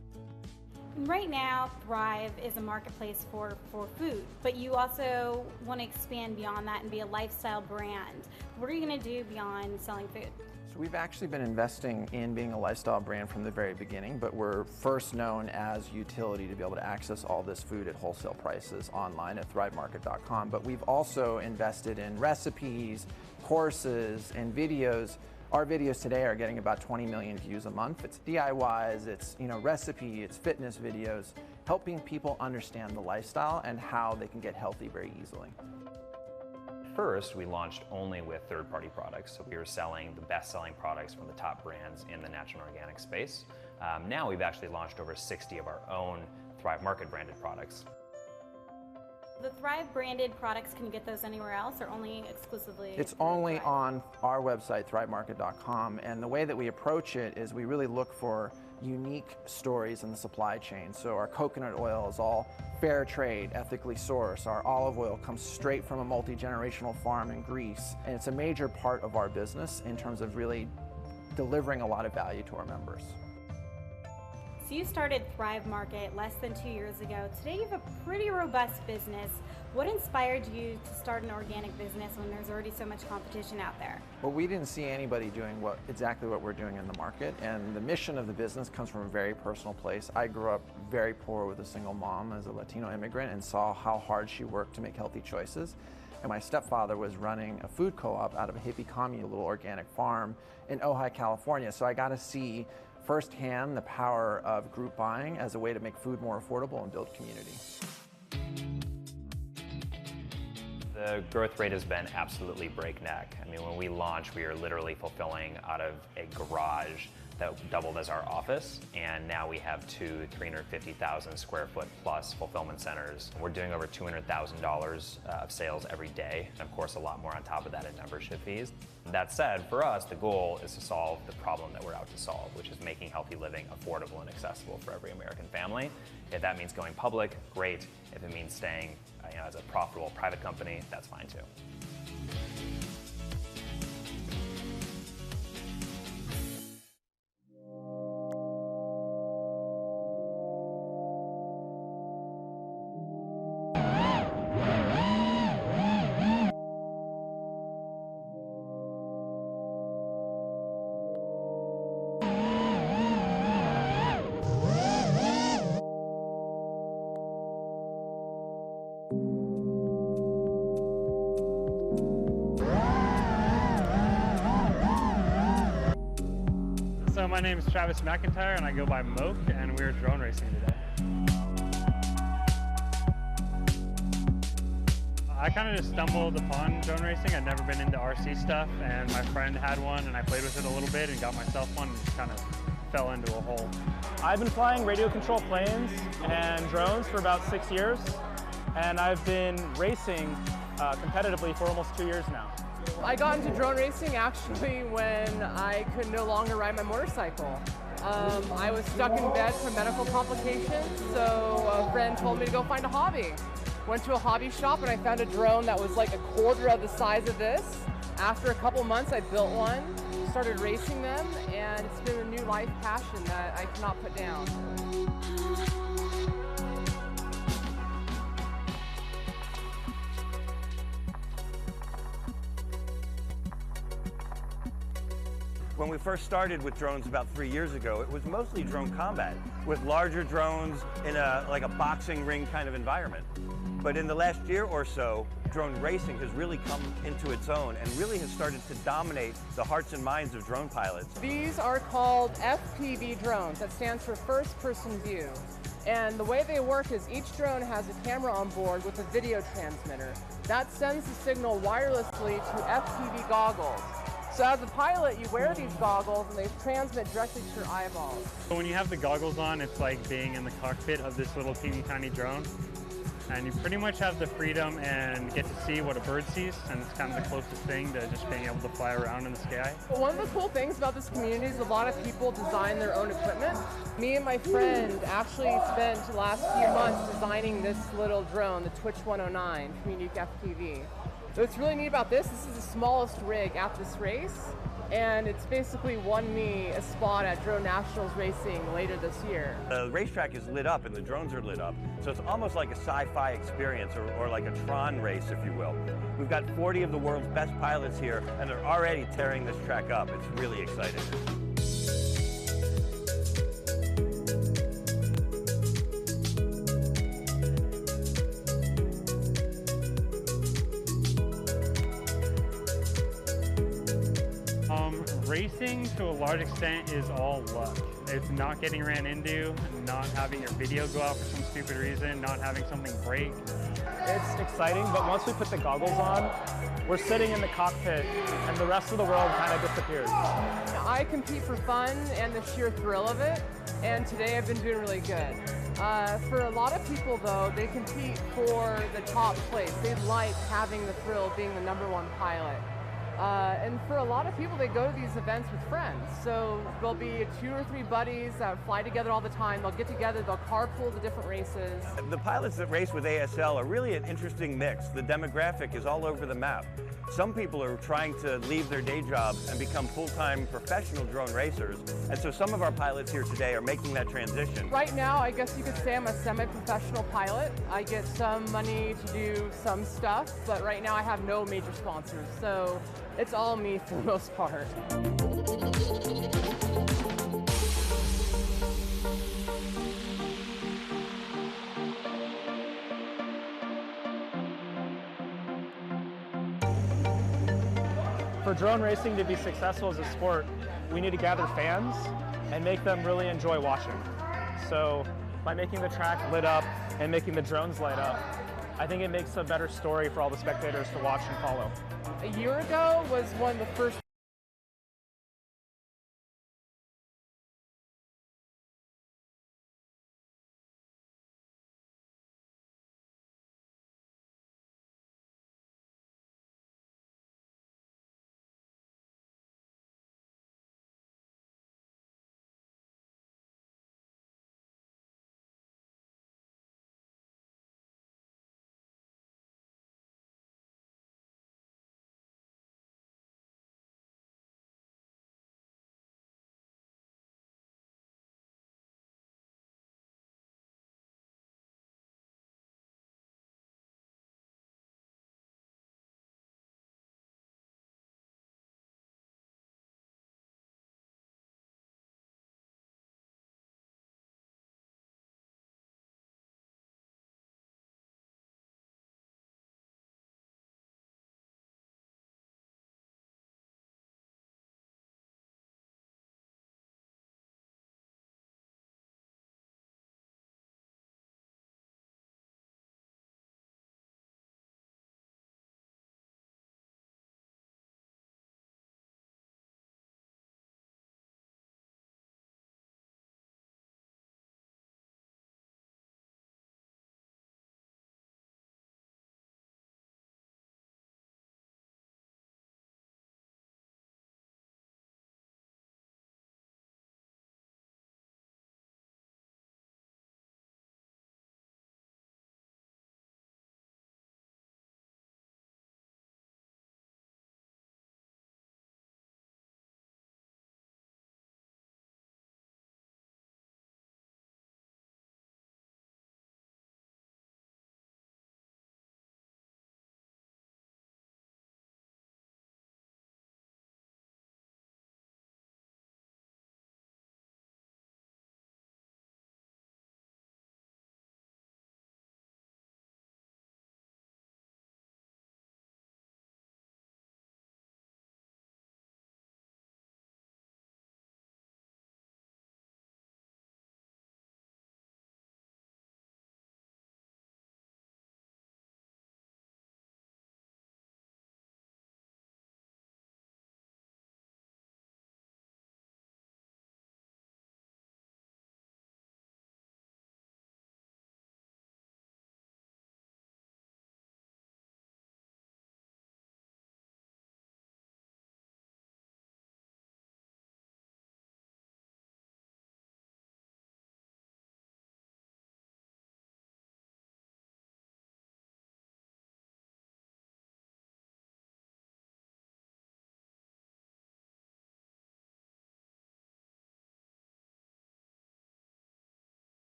Right now, Thrive is a marketplace for food, but you also want to expand beyond that and be a lifestyle brand. What are you going to do beyond selling food? So we've actually been investing in being a lifestyle brand from the very beginning, but we're first known as utility to be able to access all this food at wholesale prices online at thrivemarket.com. But we've also invested in recipes, courses, and videos. Our videos today are getting about 20 million views a month. It's DIYs, it's recipe, it's fitness videos, helping people understand the lifestyle and how they can get healthy very easily. First, we launched only with third-party products. So we were selling the best-selling products from the top brands in the natural and organic space. Now we've actually launched over 60 of our own Thrive Market branded products. The Thrive branded products, can you get those anywhere else or only exclusively? It's only on our website, thrivemarket.com, and the way that we approach it is we really look for unique stories in the supply chain. So our coconut oil is all fair trade, ethically sourced. Our olive oil comes straight from a multi-generational farm in Greece, and it's a major part of our business in terms of really delivering a lot of value to our members. So you started Thrive Market less than 2 years ago. Today you have a pretty robust business. What inspired you to start an organic business when there's already so much competition out there? Well, we didn't see anybody doing exactly what we're doing in the market, and the mission of the business comes from a very personal place. I grew up very poor with a single mom as a Latino immigrant and saw how hard she worked to make healthy choices. And my stepfather was running a food co-op out of a hippie commune, a little organic farm in Ojai, California. So I got to see firsthand the power of group buying as a way to make food more affordable and build community. The growth rate has been absolutely breakneck. I mean, when we launched, we were literally fulfilling out of a garage that doubled as our office, and now we have 350,000 square foot plus fulfillment centers. We're doing over $200,000 of sales every day, and of course a lot more on top of that in membership fees. That said, for us, the goal is to solve the problem that we're out to solve, which is making healthy living affordable and accessible for every American family. If that means going public, great. If it means staying as a profitable private company, that's fine too. So my name is Travis McIntyre and I go by Moke, and we're drone racing today. I kind of just stumbled upon drone racing. I'd never been into RC stuff, and my friend had one and I played with it a little bit and got myself one and just kind of fell into a hole. I've been flying radio control planes and drones for about 6 years, and I've been racing competitively for almost 2 years now. I got into drone racing actually when I could no longer ride my motorcycle. I was stuck in bed from medical complications, so a friend told me to go find a hobby. Went to a hobby shop and I found a drone that was like a quarter of the size of this. After a couple months I built one, started racing them, and it's been a new life passion that I cannot put down. When we first started with drones about 3 years ago, it was mostly drone combat with larger drones in like a boxing ring kind of environment. But in the last year or so, drone racing has really come into its own and really has started to dominate the hearts and minds of drone pilots. These are called FPV drones. That stands for first person view. And the way they work is each drone has a camera on board with a video transmitter. That sends the signal wirelessly to FPV goggles. So as a pilot, you wear these goggles and they transmit directly to your eyeballs. So when you have the goggles on, it's like being in the cockpit of this little teeny tiny drone. And you pretty much have the freedom and get to see what a bird sees, and it's kind of the closest thing to just being able to fly around in the sky. Well, one of the cool things about this community is a lot of people design their own equipment. Me and my friend actually spent the last few months designing this little drone, the Twitch 109 from Unique FPV. What's really neat about this is the smallest rig at this race, and it's basically won me a spot at Drone Nationals Racing later this year. The racetrack is lit up and the drones are lit up, so it's almost like a sci-fi experience or like a Tron race, if you will. We've got 40 of the world's best pilots here, and they're already tearing this track up. It's really exciting. Racing, to a large extent, is all luck. It's not getting ran into, not having your video go out for some stupid reason, not having something break. It's exciting, but once we put the goggles on, we're sitting in the cockpit and the rest of the world kind of disappears. I compete for fun and the sheer thrill of it, and today I've been doing really good. For a lot of people though, they compete for the top place. They like having the thrill of being the #1 pilot. And for a lot of people, they go to these events with friends. So there'll be 2 or 3 buddies that fly together all the time. They'll get together, they'll carpool to different races. The pilots that race with ASL are really an interesting mix. The demographic is all over the map. Some people are trying to leave their day jobs and become full-time professional drone racers. And so some of our pilots here today are making that transition. Right now, I guess you could say I'm a semi-professional pilot. I get some money to do some stuff, but right now I have no major sponsors. So it's all me for the most part. For drone racing to be successful as a sport, we need to gather fans and make them really enjoy watching. So by making the track lit up and making the drones light up, I think it makes a better story for all the spectators to watch and follow. A year ago was one of the first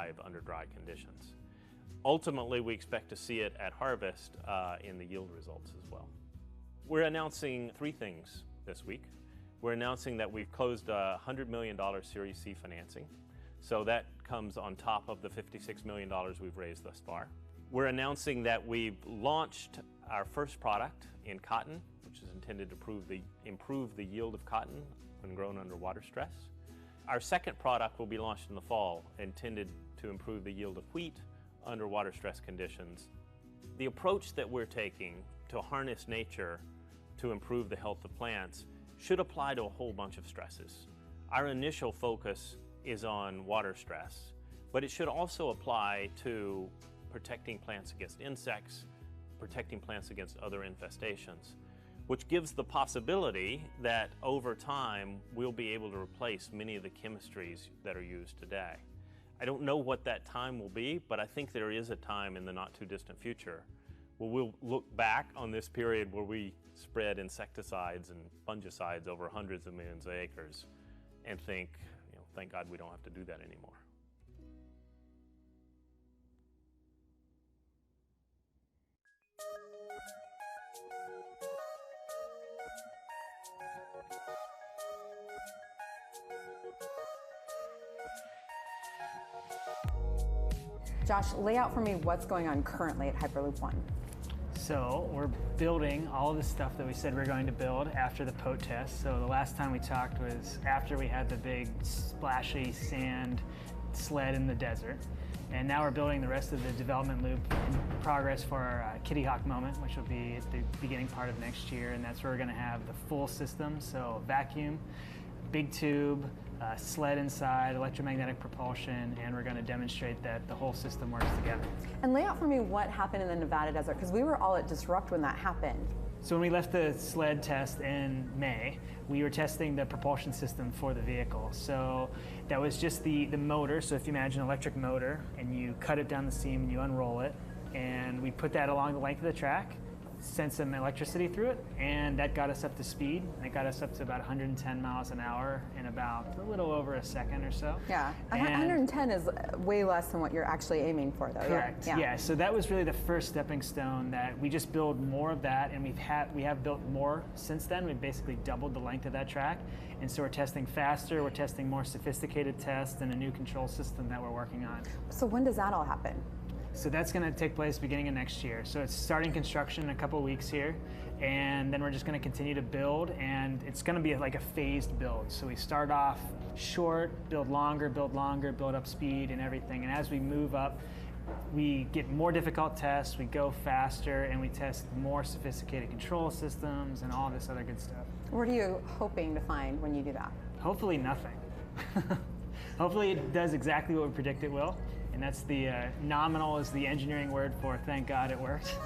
thrive under dry conditions. Ultimately, we expect to see it at harvest in the yield results as well. We're announcing 3 things this week. We're announcing that we've closed a $100 million Series C financing. So that comes on top of the $56 million we've raised thus far. We're announcing that we've launched our first product in cotton, which is intended to improve the yield of cotton when grown under water stress. Our second product will be launched in the fall, intended to improve the yield of wheat under water stress conditions. The approach that we're taking to harness nature to improve the health of plants should apply to a whole bunch of stresses. Our initial focus is on water stress, but it should also apply to protecting plants against insects, protecting plants against other infestations, which gives the possibility that over time we'll be able to replace many of the chemistries that are used today. I don't know what that time will be, but I think there is a time in the not too distant future where we'll look back on this period where we spread insecticides and fungicides over hundreds of millions of acres and think, thank God we don't have to do that anymore. Josh, lay out for me what's going on currently at Hyperloop One. So we're building all of the stuff that we said we were going to build after the POT test. So the last time we talked was after we had the big splashy sand sled in the desert. And now we're building the rest of the development loop in progress for our Kitty Hawk moment, which will be at the beginning part of next year. And that's where we're going to have the full system. So vacuum, big tube, sled inside, electromagnetic propulsion, and we're going to demonstrate that the whole system works together. And lay out for me what happened in the Nevada desert, because we were all at Disrupt when that happened. So when we left the sled test in May, we were testing the propulsion system for the vehicle. So that was just the motor. So if you imagine an electric motor and you cut it down the seam and you unroll it, and we put that along the length of the track, sent some electricity through it, and that got us up to speed. It got us up to about 110 miles an hour in about a little over a second or so. Yeah, 110 is way less than what you're actually aiming for, though. Correct. Yeah. So that was really the first stepping stone. That we just build more of that, and we have built more since then. We've basically doubled the length of that track, and so we're testing faster. We're testing more sophisticated tests and a new control system that we're working on. So when does that all happen? So that's going to take place beginning of next year. So it's starting construction in a couple weeks here, and then we're just going to continue to build, and it's going to be like a phased build. So we start off short, build longer, build up speed and everything. And as we move up, we get more difficult tests, we go faster, and we test more sophisticated control systems and all this other good stuff. What are you hoping to find when you do that? Hopefully nothing. Hopefully it does exactly what we predict it will. And that's the nominal is the engineering word for thank God it worked.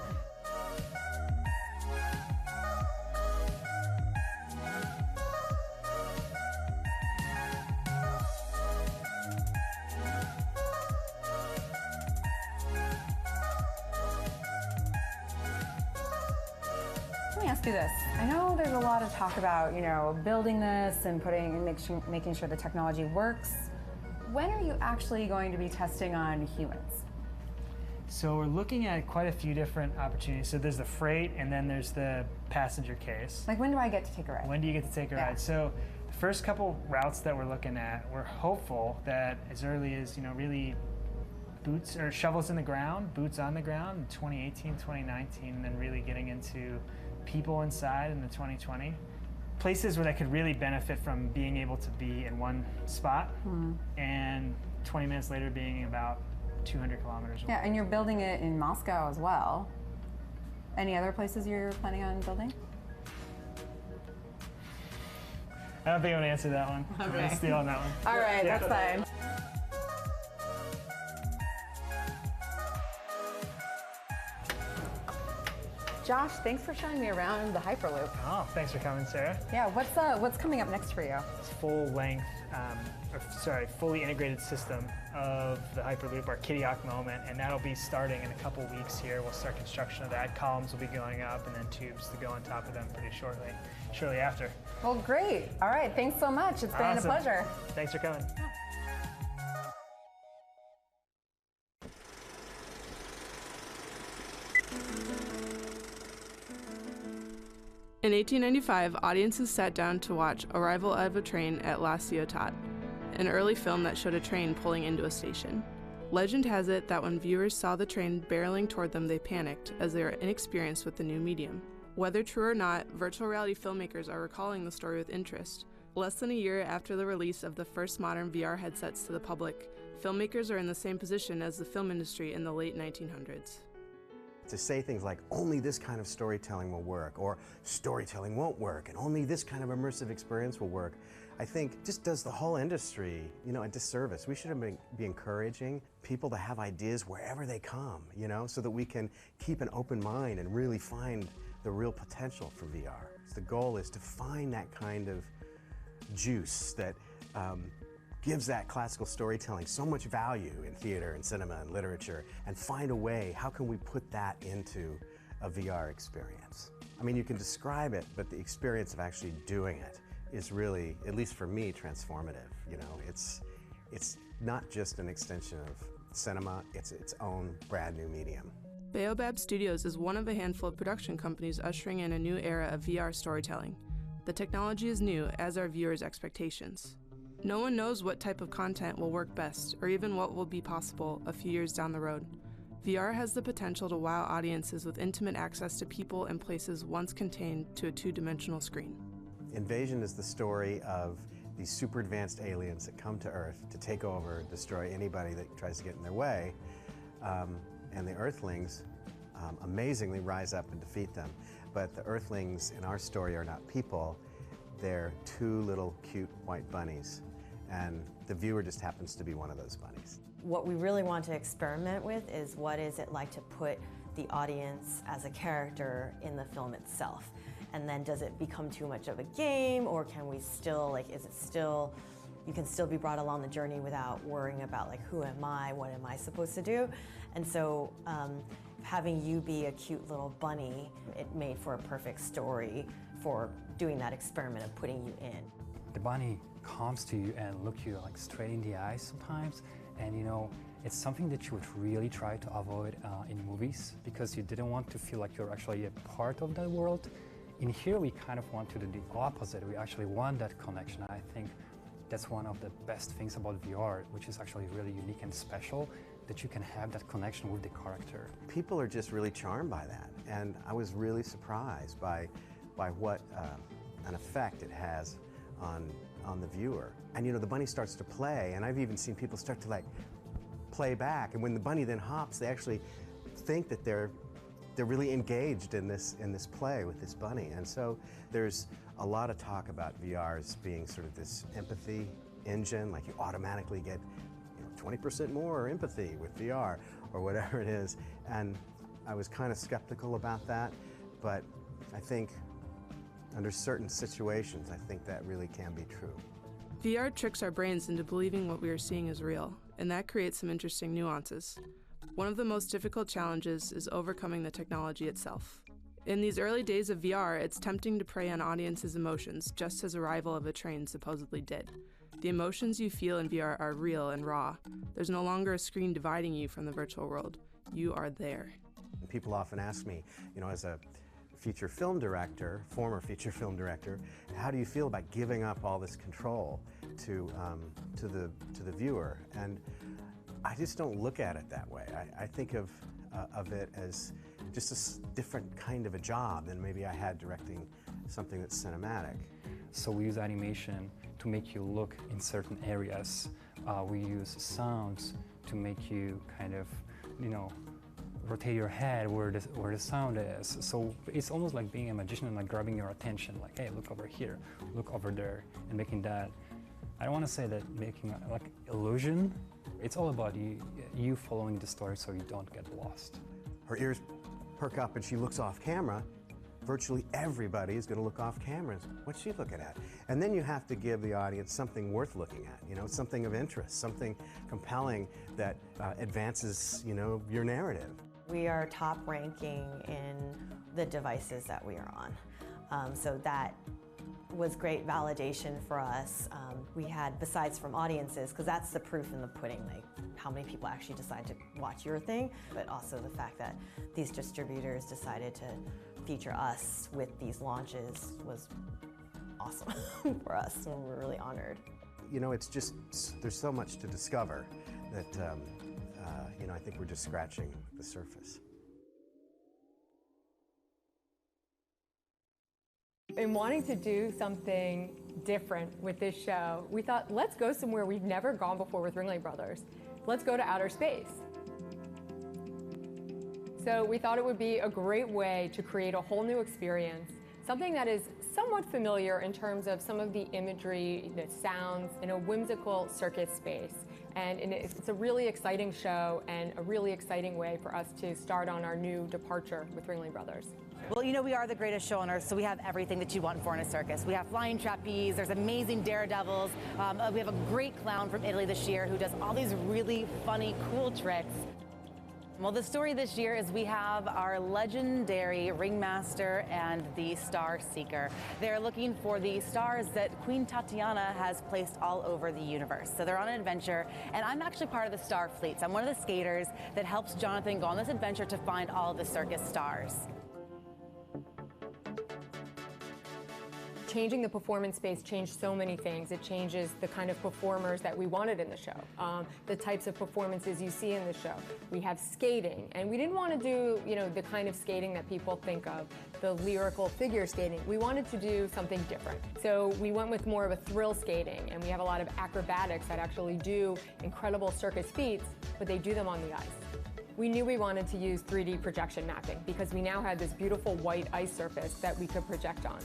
Let me ask you this. I know there's a lot of talk about, building this and making sure the technology works. When are you actually going to be testing on humans? So we're looking at quite a few different opportunities. So there's the freight, and then there's the passenger case. Like, when do I get to take a ride? When do you get to take a ride? So the first couple routes that we're looking at, we're hopeful that as early as, really boots or shovels in the ground, boots on the ground in 2018, 2019, and then really getting into people inside in the 2020. Places where they could really benefit from being able to be in one spot and 20 minutes later being about 200 kilometers away. Yeah, and you're building it in Moscow as well. Any other places you're planning on building? I don't think I'm gonna answer that one. Okay. I'm gonna steal on that one. All right, Yeah. that's fine. Josh, thanks for showing me around the Hyperloop. Oh, thanks for coming, Sarah. Yeah, what's coming up next for you? It's fully integrated system of the Hyperloop, our Kitty Hawk moment, and that'll be starting in a couple weeks here. We'll start construction of that. Columns will be going up, and then tubes to go on top of them pretty shortly after. Well, great. All right, thanks so much. It's been a pleasure. Thanks for coming. In 1895, audiences sat down to watch Arrival of a Train at La Ciotat, an early film that showed a train pulling into a station. Legend has it that when viewers saw the train barreling toward them, they panicked, as they were inexperienced with the new medium. Whether true or not, virtual reality filmmakers are recalling the story with interest. Less than a year after the release of the first modern VR headsets to the public, filmmakers are in the same position as the film industry in the late 1900s. To say things like, only this kind of storytelling will work, or storytelling won't work, and only this kind of immersive experience will work, I think just does the whole industry, a disservice. We should be encouraging people to have ideas wherever they come, so that we can keep an open mind and really find the real potential for VR. The goal is to find that kind of juice that gives that classical storytelling so much value in theater and cinema and literature, and find a way, how can we put that into a VR experience? I mean, you can describe it, but the experience of actually doing it is really, at least for me, transformative. It's not just an extension of cinema, it's its own brand new medium. Baobab Studios is one of a handful of production companies ushering in a new era of VR storytelling. The technology is new, as are viewers' expectations. No one knows what type of content will work best, or even what will be possible a few years down the road. VR has the potential to wow audiences with intimate access to people and places once contained to a two-dimensional screen. Invasion is the story of these super advanced aliens that come to Earth to take over, destroy anybody that tries to get in their way, and the Earthlings amazingly rise up and defeat them. But the Earthlings in our story are not people, they're two little cute white bunnies, and the viewer just happens to be one of those bunnies. What we really want to experiment with is what is it like to put the audience as a character in the film itself. And then does it become too much of a game, or can we still, you can still be brought along the journey without worrying about who am I, what am I supposed to do? And so having you be a cute little bunny, it made for a perfect story for doing that experiment of putting you in. The bunny comes to you and looks you straight in the eyes sometimes, and it's something that you would really try to avoid in movies, because you didn't want to feel like you're actually a part of that world. In here, we kind of want to do the opposite. We actually want that connection. I think that's one of the best things about VR, which is actually really unique and special, that you can have that connection with the character. People are just really charmed by that, and I was really surprised by what an effect it has on the viewer. And the bunny starts to play, and I've even seen people start to play back, and when the bunny then hops, they actually think that they're really engaged in this play with this bunny. And so there's a lot of talk about VR as being sort of this empathy engine, like you automatically get 20% more empathy with VR or whatever it is. And I was kind of skeptical about that, but I think under certain situations, I think that really can be true. VR tricks our brains into believing what we are seeing is real, and that creates some interesting nuances. One of the most difficult challenges is overcoming the technology itself. In these early days of VR, it's tempting to prey on audiences' emotions, just as Arrival of a Train supposedly did. The emotions you feel in VR are real and raw. There's no longer a screen dividing you from the virtual world. You are there. People often ask me, as a feature film director, former feature film director, how do you feel about giving up all this control to the viewer? And I just don't look at it that way. I think of it as just a different kind of a job than maybe I had directing something that's cinematic. So we use animation to make you look in certain areas. We use sounds to make you kind of, rotate your head where the sound is. So it's almost like being a magician and grabbing your attention, like, hey, look over here, look over there, and making that. I don't want to say that making illusion. It's all about you following the story so you don't get lost. Her ears perk up and she looks off camera. Virtually everybody is going to look off camera. What's she looking at? And then you have to give the audience something worth looking at, something of interest, something compelling that advances, your narrative. We are top ranking in the devices that we are on. So that was great validation for us. We had, besides from audiences, because that's the proof in the pudding, like how many people actually decide to watch your thing, but also the fact that these distributors decided to feature us with these launches was awesome for us, and we're really honored. You know, it's just, there's so much to discover that, you know, I think we're just scratching the surface. In wanting to do something different with this show, we thought, let's go somewhere we've never gone before with Ringling Brothers. Let's go to outer space. So we thought it would be a great way to create a whole new experience, something that is somewhat familiar in terms of some of the imagery, the sounds, in a whimsical circus space. And it's a really exciting show and a really exciting way for us to start on our new departure with Ringling Brothers. Well, you know, we are the greatest show on earth, so we have everything that you want for in a circus. We have flying trapeze, there's amazing daredevils, we have a great clown from Italy this year who does all these really funny, cool tricks. Well, the story this year is we have our legendary ringmaster and the star seeker. They're looking for the stars that Queen Tatiana has placed all over the universe. So they're on an adventure, and I'm actually part of the star fleet. So I'm one of the skaters that helps Jonathan go on this adventure to find all of the circus stars. Changing the performance space changed so many things. It changes the kind of performers that we wanted in the show, the types of performances you see in the show. We have skating, and we didn't want to do, you know, the kind of skating that people think of, the lyrical figure skating. We wanted to do something different. So we went with more of a thrill skating, and we have a lot of acrobatics that actually do incredible circus feats, but they do them on the ice. We knew we wanted to use 3D projection mapping because we now had this beautiful white ice surface that we could project on.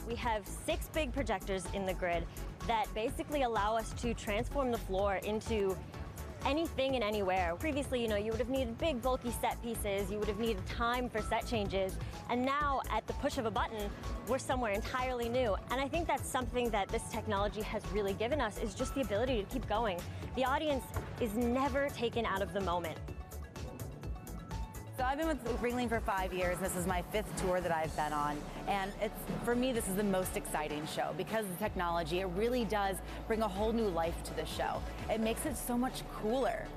We have 6 big projectors in the grid that basically allow us to transform the floor into anything and anywhere. Previously, you know, you would have needed big, bulky set pieces, you would have needed time for set changes, and now, at the push of a button, we're somewhere entirely new. And I think that's something that this technology has really given us, is just the ability to keep going. The audience is never taken out of the moment. So I've been with Ringling for 5 years. This is my 5th tour that I've been on. And for me, this is the most exciting show because of the technology. It really does bring a whole new life to the show. It makes it so much cooler.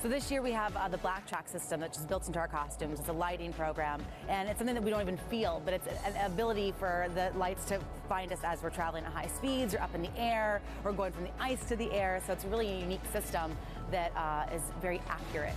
So this year we have the Black Track system that's just built into our costumes. It's a lighting program, and it's something that we don't even feel, but it's an ability for the lights to find us as we're traveling at high speeds or up in the air or going from the ice to the air. So it's really a unique system that is very accurate.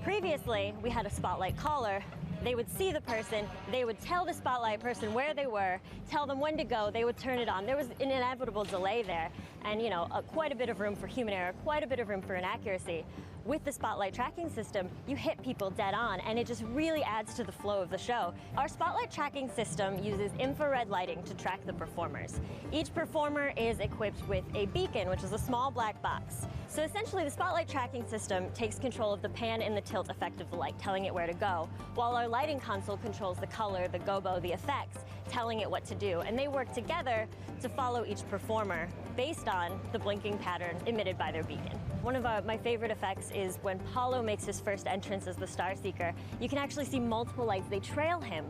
Previously, we had a spotlight caller. They would see the person, they would tell the spotlight person where they were, tell them when to go, they would turn it on. There was an inevitable delay there, and you know, quite a bit of room for human error, quite a bit of room for inaccuracy. With the spotlight tracking system, you hit people dead on, and it just really adds to the flow of the show. Our spotlight tracking system uses infrared lighting to track the performers. Each performer is equipped with a beacon, which is a small black box. So essentially, the spotlight tracking system takes control of the pan and the tilt effect of the light, telling it where to go, while our lighting console controls the color, the gobo, the effects, telling it what to do. And they work together to follow each performer based on the blinking pattern emitted by their beacon. One of my favorite effects is when Paulo makes his first entrance as the Star Seeker. You can actually see multiple lights. They trail him,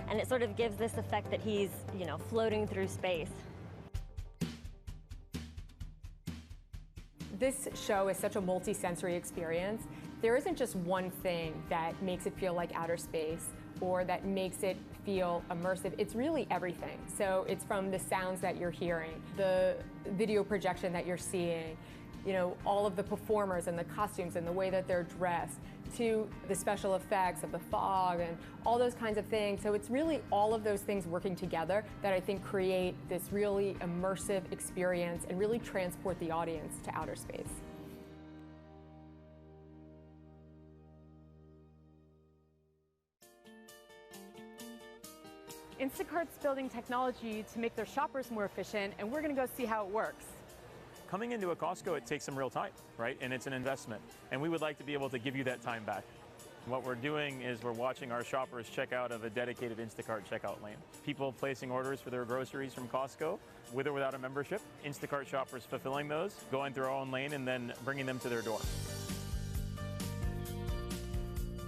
and it sort of gives this effect that he's, you know, floating through space. This show is such a multi-sensory experience. There isn't just one thing that makes it feel like outer space or that makes it feel immersive. It's really everything. So it's from the sounds that you're hearing, the video projection that you're seeing, you know, all of the performers and the costumes and the way that they're dressed, to the special effects of the fog and all those kinds of things. So it's really all of those things working together that I think create this really immersive experience and really transport the audience to outer space. Instacart's building technology to make their shoppers more efficient, and we're going to go see how it works. Coming into a Costco, it takes some real time, right? And it's an investment. And we would like to be able to give you that time back. What we're doing is we're watching our shoppers check out of a dedicated Instacart checkout lane. People placing orders for their groceries from Costco, with or without a membership. Instacart shoppers fulfilling those, going through our own lane, and then bringing them to their door.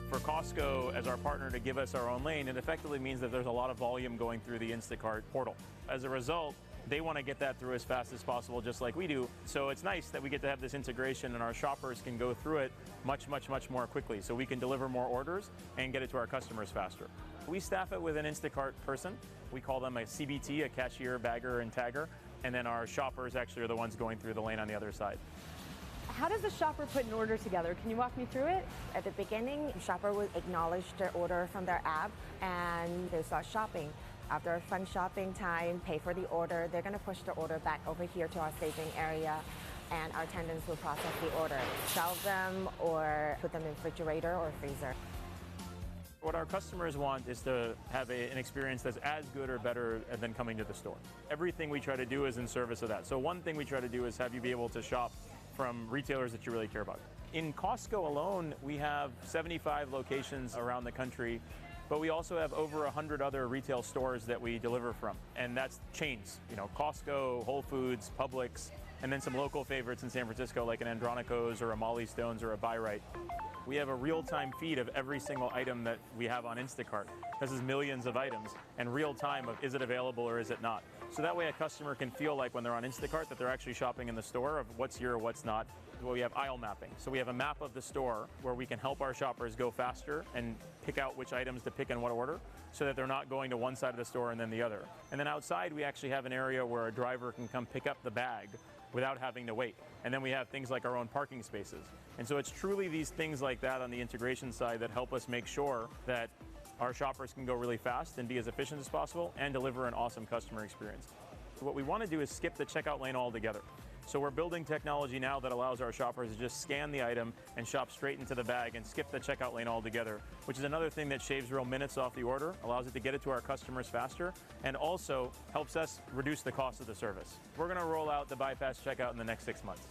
For Costco as our partner to give us our own lane, it effectively means that there's a lot of volume going through the Instacart portal. As a result, they want to get that through as fast as possible, just like we do. So it's nice that we get to have this integration and our shoppers can go through it much, much, much more quickly. So we can deliver more orders and get it to our customers faster. We staff it with an Instacart person. We call them a CBT, a cashier, bagger, and tagger. And then our shoppers actually are the ones going through the lane on the other side. How does a shopper put an order together? Can you walk me through it? At the beginning, the shopper will acknowledge their order from their app and they start shopping. After a fun shopping time, pay for the order, they're going to push the order back over here to our staging area and our attendants will process the order, shelve them or put them in refrigerator or freezer. What our customers want is to have an experience that's as good or better than coming to the store. Everything we try to do is in service of that. So one thing we try to do is have you be able to shop from retailers that you really care about. In Costco alone, we have 75 locations around the country, but we also have over 100 other retail stores that we deliver from. And that's chains, Costco, Whole Foods, Publix, and then some local favorites in San Francisco like an Andronico's or a Molly Stone's or a Buy Right. We have a real-time feed of every single item that we have on Instacart. This is millions of items and real-time of is it available or is it not. So that way a customer can feel like when they're on Instacart that they're actually shopping in the store of what's here or what's not. Well, we have aisle mapping. So we have a map of the store where we can help our shoppers go faster and pick out which items to pick in what order so that they're not going to one side of the store and then the other. And then outside we actually have an area where a driver can come pick up the bag without having to wait. And then we have things like our own parking spaces. And so it's truly these things like that on the integration side that help us make sure that our shoppers can go really fast and be as efficient as possible and deliver an awesome customer experience. What we want to do is skip the checkout lane altogether. So we're building technology now that allows our shoppers to just scan the item and shop straight into the bag and skip the checkout lane altogether, which is another thing that shaves real minutes off the order, allows it to get it to our customers faster, and also helps us reduce the cost of the service. We're going to roll out the bypass checkout in the next 6 months.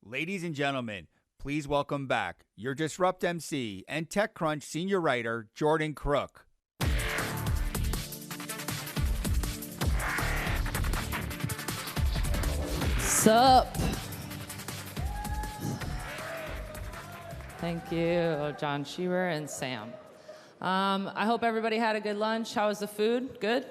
Ladies and gentlemen, please welcome back your Disrupt MC and TechCrunch senior writer, Jordan Crook. Sup? Thank you, John Schieber and Sam. I hope everybody had a good lunch. How was the food? Good?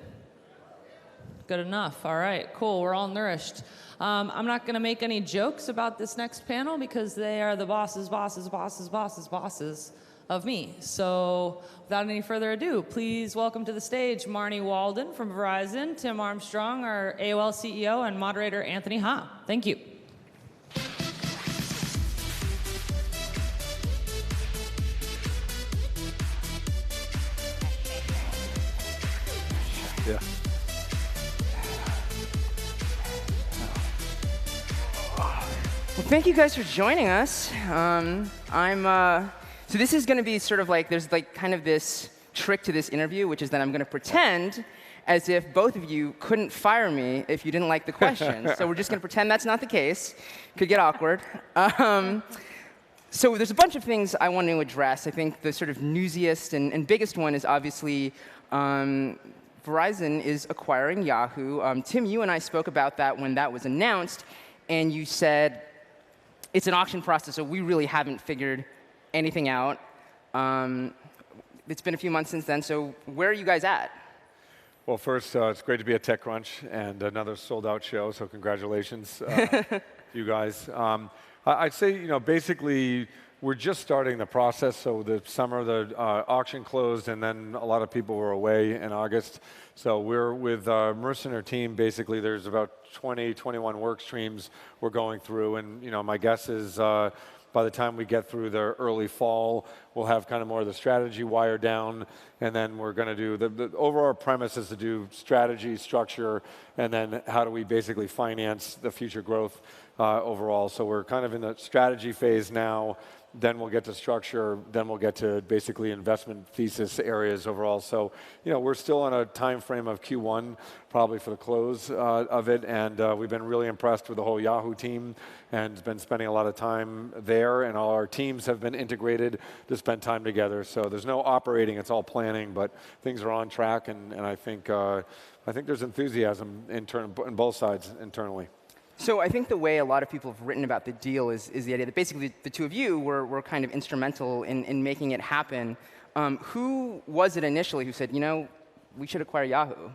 Good enough. All right, cool. We're all nourished. I'm not going to make any jokes about this next panel because they are the bosses of me. So without any further ado, please welcome to the stage Marnie Walden from Verizon, Tim Armstrong, our AOL CEO, and moderator Anthony Ha. Thank you. Yeah. Well, thank you guys for joining us. So this is going to be sort of like, there's like kind of this trick to this interview, which is that I'm going to pretend as if both of you couldn't fire me if you didn't like the question. So we're just going to pretend that's not the case. Could get awkward. So there's a bunch of things I want to address. I think the sort of newsiest and biggest one is obviously Verizon is acquiring Yahoo. Tim, you and I spoke about that when that was announced, and you said it's an auction process, so we really haven't figured anything out. It's been a few months since then, so where are you guys at? Well, first, it's great to be at TechCrunch and another sold-out show, so congratulations, you guys. I'd say, basically, we're just starting the process. So the summer, the auction closed, and then a lot of people were away in August. So we're with Marissa and her team. Basically, there's about 20, 21 work streams we're going through, and my guess is by the time we get through the early fall, we'll have kind of more of the strategy wired down, and then we're going to do the overall premise is to do strategy, structure, and then how do we basically finance the future growth overall. So we're kind of in the strategy phase now. Then we'll get to structure, then we'll get to basically investment thesis areas overall. So, we're still on a time frame of Q1, probably for the close of it, and we've been really impressed with the whole Yahoo team and been spending a lot of time there, and all our teams have been integrated to spend time together. So there's no operating, it's all planning, but things are on track, and I think there's enthusiasm on both sides internally. So I think the way a lot of people have written about the deal is the idea that basically the two of you were kind of instrumental in making it happen. Who was it initially who said, we should acquire Yahoo?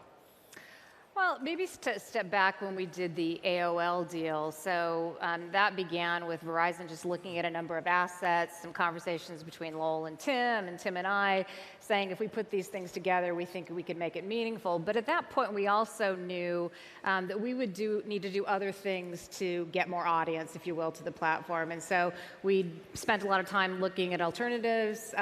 Well, maybe to step back when we did the AOL deal. So that began with Verizon just looking at a number of assets, some conversations between Lowell and Tim and I, saying if we put these things together, we think we could make it meaningful. But at that point, we also knew that we would need to do other things to get more audience, if you will, to the platform. And so we spent a lot of time looking at alternatives.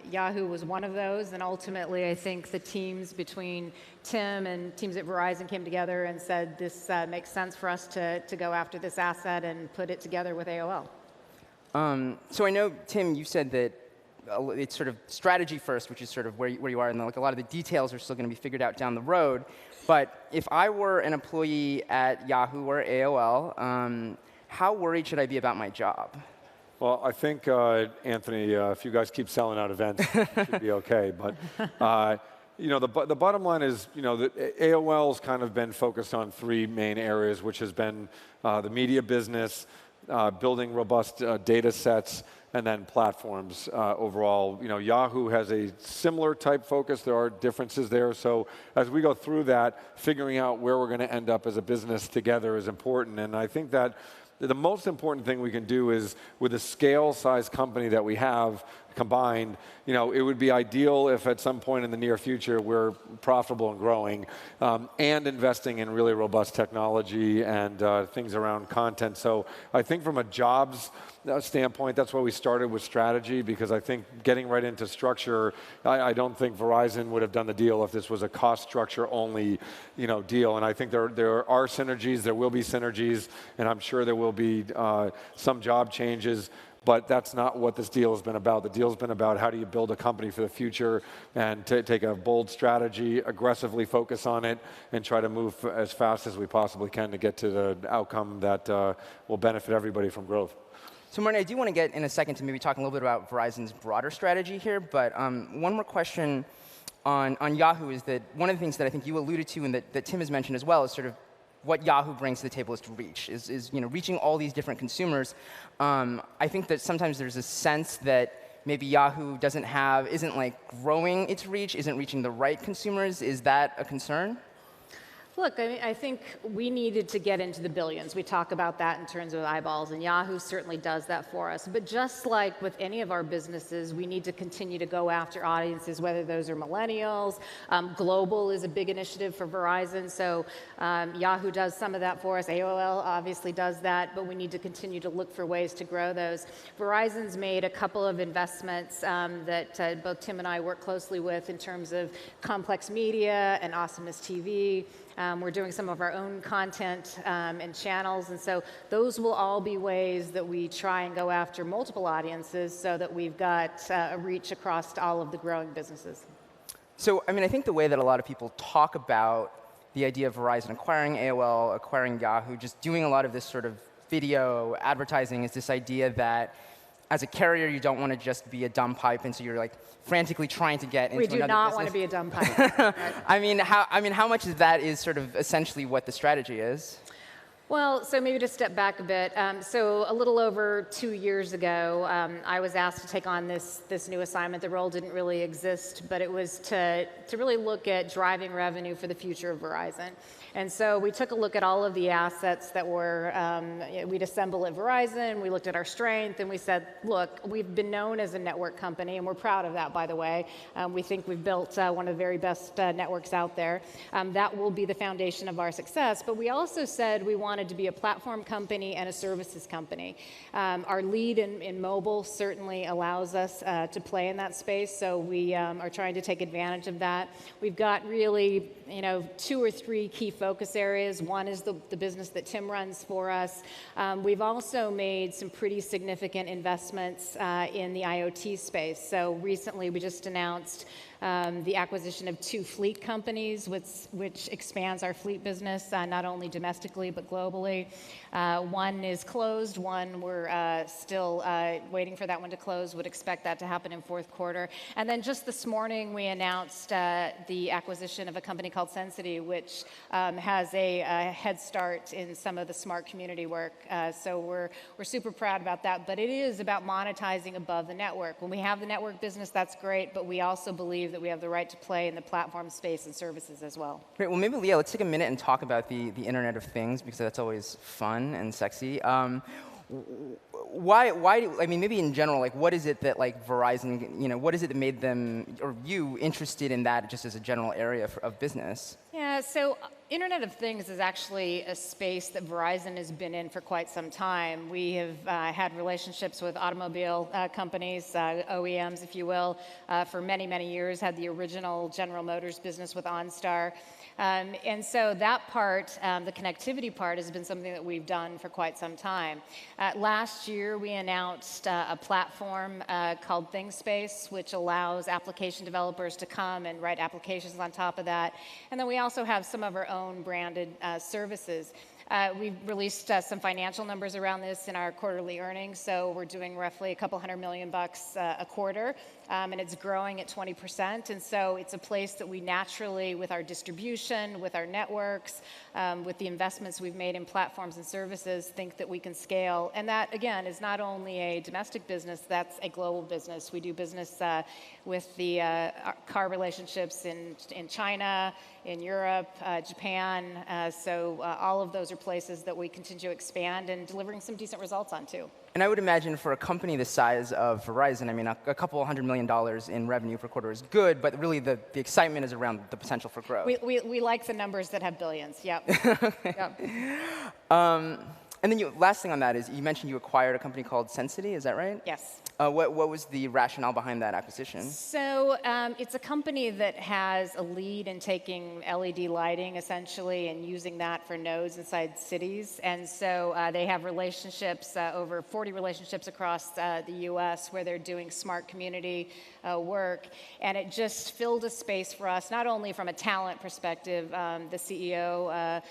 Yahoo was one of those. And ultimately, I think the teams between Tim and teams at Verizon came together and said, this makes sense for us to go after this asset and put it together with AOL. So I know, Tim, you said that it's sort of strategy first, which is sort of where you are, and like a lot of the details are still going to be figured out down the road. But if I were an employee at Yahoo or AOL, how worried should I be about my job? Well, I think, Anthony, if you guys keep selling out events, it should be okay. But the bottom line is, that AOL's kind of been focused on three main areas, which has been the media business, building robust data sets, and then platforms overall. Yahoo has a similar type focus. There are differences there. So as we go through that, figuring out where we're going to end up as a business together is important. And I think that the most important thing we can do is, with the scale size company that we have combined, it would be ideal if at some point in the near future we're profitable and growing and investing in really robust technology and things around content. So I think from a jobs standpoint, that's why we started with strategy, because I think getting right into structure, I don't think Verizon would have done the deal if this was a cost structure only deal. And I think there are synergies, there will be synergies, and I'm sure there will be some job changes. but that's not what this deal has been about. The deal has been about how do you build a company for the future and take a bold strategy, aggressively focus on it, and try to move as fast as we possibly can to get to the outcome that will benefit everybody from growth. So Marty, I do want to get in a second to maybe talk a little bit about Verizon's broader strategy here, but one more question on Yahoo is that one of the things that I think you alluded to and that Tim has mentioned as well is sort of what Yahoo brings to the table is to reach, is reaching all these different consumers. I think that sometimes there's a sense that maybe Yahoo isn't like growing its reach, isn't reaching the right consumers. Is that a concern? Look, I think we needed to get into the billions. We talk about that in terms of eyeballs, and Yahoo certainly does that for us. But just like with any of our businesses, we need to continue to go after audiences, whether those are millennials. Global is a big initiative for Verizon, so Yahoo does some of that for us. AOL obviously does that, but we need to continue to look for ways to grow those. Verizon's made a couple of investments that both Tim and I work closely with in terms of Complex Media and Awesomeness TV. We're doing some of our own content and channels, and so those will all be ways that we try and go after multiple audiences so that we've got a reach across all of the growing businesses. So, I mean, I think the way that a lot of people talk about the idea of Verizon acquiring AOL, acquiring Yahoo, just doing a lot of this sort of video advertising is this idea that as a carrier, you don't want to just be a dumb pipe, and so you're like frantically trying to get into another business. We do not want to be a dumb pipe. Right. I mean, how much of that is sort of essentially what the strategy is? Well, so maybe to step back a bit. So a little over 2 years ago, I was asked to take on this new assignment. The role didn't really exist, but it was to really look at driving revenue for the future of Verizon. And so we took a look at all of the assets that were, we'd assemble at Verizon, we looked at our strength, and we said, look, we've been known as a network company, and we're proud of that, by the way. We think we've built one of the very best networks out there. That will be the foundation of our success, but we also said we wanted to be a platform company and a services company. Our lead in mobile certainly allows us to play in that space, so we are trying to take advantage of that. We've got really, 2 or 3 key focus areas. One is the business that Tim runs for us. We've also made some pretty significant investments in the IoT space. So recently we just announced the acquisition of 2 fleet companies, which expands our fleet business, not only domestically but globally. One is closed, one we're still waiting for that one to close, would expect that to happen in fourth quarter. And then just this morning we announced the acquisition of a company called Sensity, which has a head start in some of the smart community work. So we're super proud about that, but it is about monetizing above the network. When we have the network business, that's great, but we also believe that we have the right to play in the platform space and services as well. Great. Well, maybe, Leah, let's take a minute and talk about the Internet of Things, because that's always fun and sexy. Why I mean, maybe in general, like, what is it that, like, Verizon, what is it that made them, or you, interested in that just as a general area of business? Yeah, so Internet of Things is actually a space that Verizon has been in for quite some time. We have had relationships with automobile companies, OEMs, if you will, for many, many years, had the original General Motors business with OnStar. And so that part, the connectivity part, has been something that we've done for quite some time. Last year, we announced a platform called ThingSpace, which allows application developers to come and write applications on top of that. And then we also have some of our own branded services. We've released some financial numbers around this in our quarterly earnings, so we're doing roughly $200 million a quarter, and it's growing at 20%, and so it's a place that we naturally, with our distribution, with our networks, with the investments we've made in platforms and services, think that we can scale. And that, again, is not only a domestic business, that's a global business. We do business with the car relationships in China, in Europe, Japan, so all of those are places that we continue to expand and delivering some decent results on too. And I would imagine for a company the size of Verizon, I mean, a couple $100 million in revenue per quarter is good, but really the excitement is around the potential for growth. We like the numbers that have billions, yep. Yep. And then last thing on that is you mentioned you acquired a company called Sensity, is that right? Yes. What was the rationale behind that acquisition? So it's a company that has a lead in taking LED lighting, essentially, and using that for nodes inside cities. And so they have relationships, over 40 relationships across the U.S. where they're doing smart community work. And it just filled a space for us, not only from a talent perspective. The CEO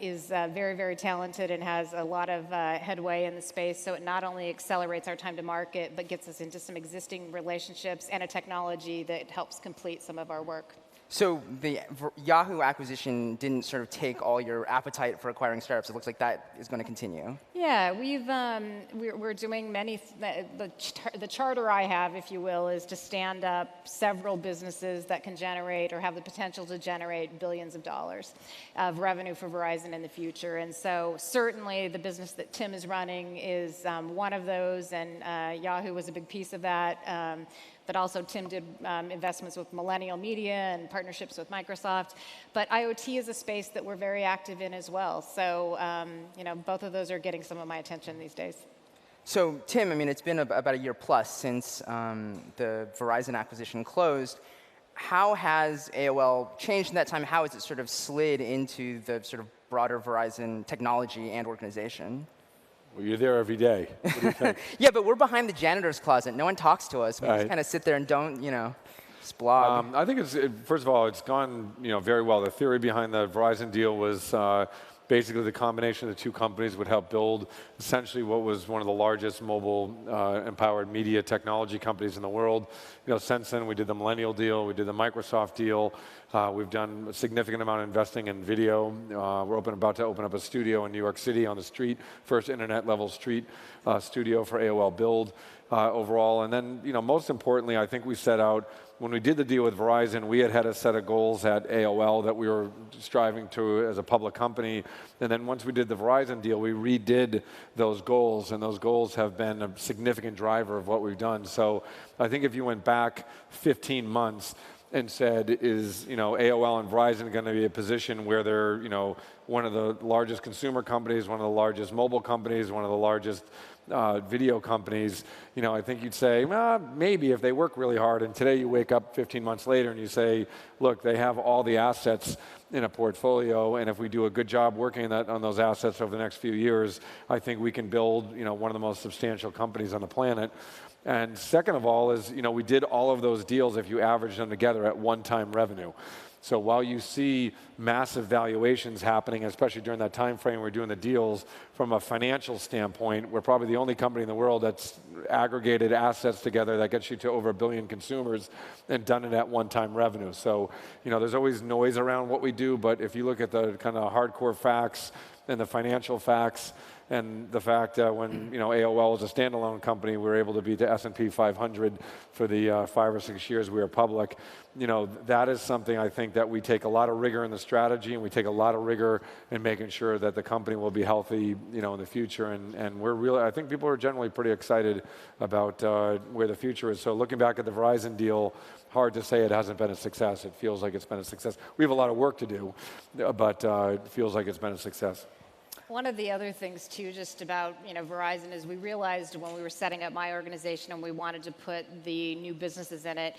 is very, very talented and has a lot of headway in the space. So it not only accelerates our time to market, but gets us into some existing relationships and a technology that helps complete some of our work. So the Yahoo acquisition didn't sort of take all your appetite for acquiring startups. It looks like that is going to continue. Yeah, we're doing many. The charter I have, if you will, is to stand up several businesses that can generate or have the potential to generate billions of dollars of revenue for Verizon in the future. And so certainly the business that Tim is running is one of those, and Yahoo was a big piece of that. But also Tim did investments with Millennial Media and partnerships with Microsoft. But IoT is a space that we're very active in as well. So both of those are getting some of my attention these days. So Tim, I mean, it's been about a year plus since the Verizon acquisition closed. How has AOL changed in that time? How has it sort of slid into the sort of broader Verizon technology and organization? Well, you're there every day. What do you think? Yeah, but we're behind the janitor's closet. No one talks to us. We just kind of sit there and don't, just blog. I think first of all, it's gone, very well. The theory behind the Verizon deal was basically the combination of the two companies would help build essentially what was one of the largest mobile empowered media technology companies in the world. Since then, we did the Millennial deal, we did the Microsoft deal. We've done a significant amount of investing in video. We're about to open up a studio in New York City on the street, first internet-level street studio for AOL Build overall. And then, most importantly, I think we set out, when we did the deal with Verizon, we had a set of goals at AOL that we were striving to as a public company. And then once we did the Verizon deal, we redid those goals, and those goals have been a significant driver of what we've done. So I think if you went back 15 months, and said, is AOL and Verizon going to be in a position where they're one of the largest consumer companies, one of the largest mobile companies, one of the largest video companies? I think you'd say, well, maybe if they work really hard. And today you wake up 15 months later and you say, look, they have all the assets in a portfolio, and if we do a good job working on those assets over the next few years, I think we can build one of the most substantial companies on the planet. And second of all is, we did all of those deals, if you average them together, at one-time revenue. So while you see massive valuations happening, especially during that time frame we're doing the deals, from a financial standpoint, we're probably the only company in the world that's aggregated assets together that gets you to over 1 billion consumers and done it at one-time revenue. So, there's always noise around what we do, but if you look at the kind of hardcore facts and the financial facts, and the fact that when AOL was a standalone company, we were able to beat the S&P 500 for the 5 or 6 years we were public. That is something I think that we take a lot of rigor in the strategy, and we take a lot of rigor in making sure that the company will be healthy, in the future. And we're really, I think people are generally pretty excited about where the future is. So looking back at the Verizon deal, hard to say it hasn't been a success. It feels like it's been a success. We have a lot of work to do, but it feels like it's been a success. One of the other things, too, just about Verizon is we realized when we were setting up my organization and we wanted to put the new businesses in it,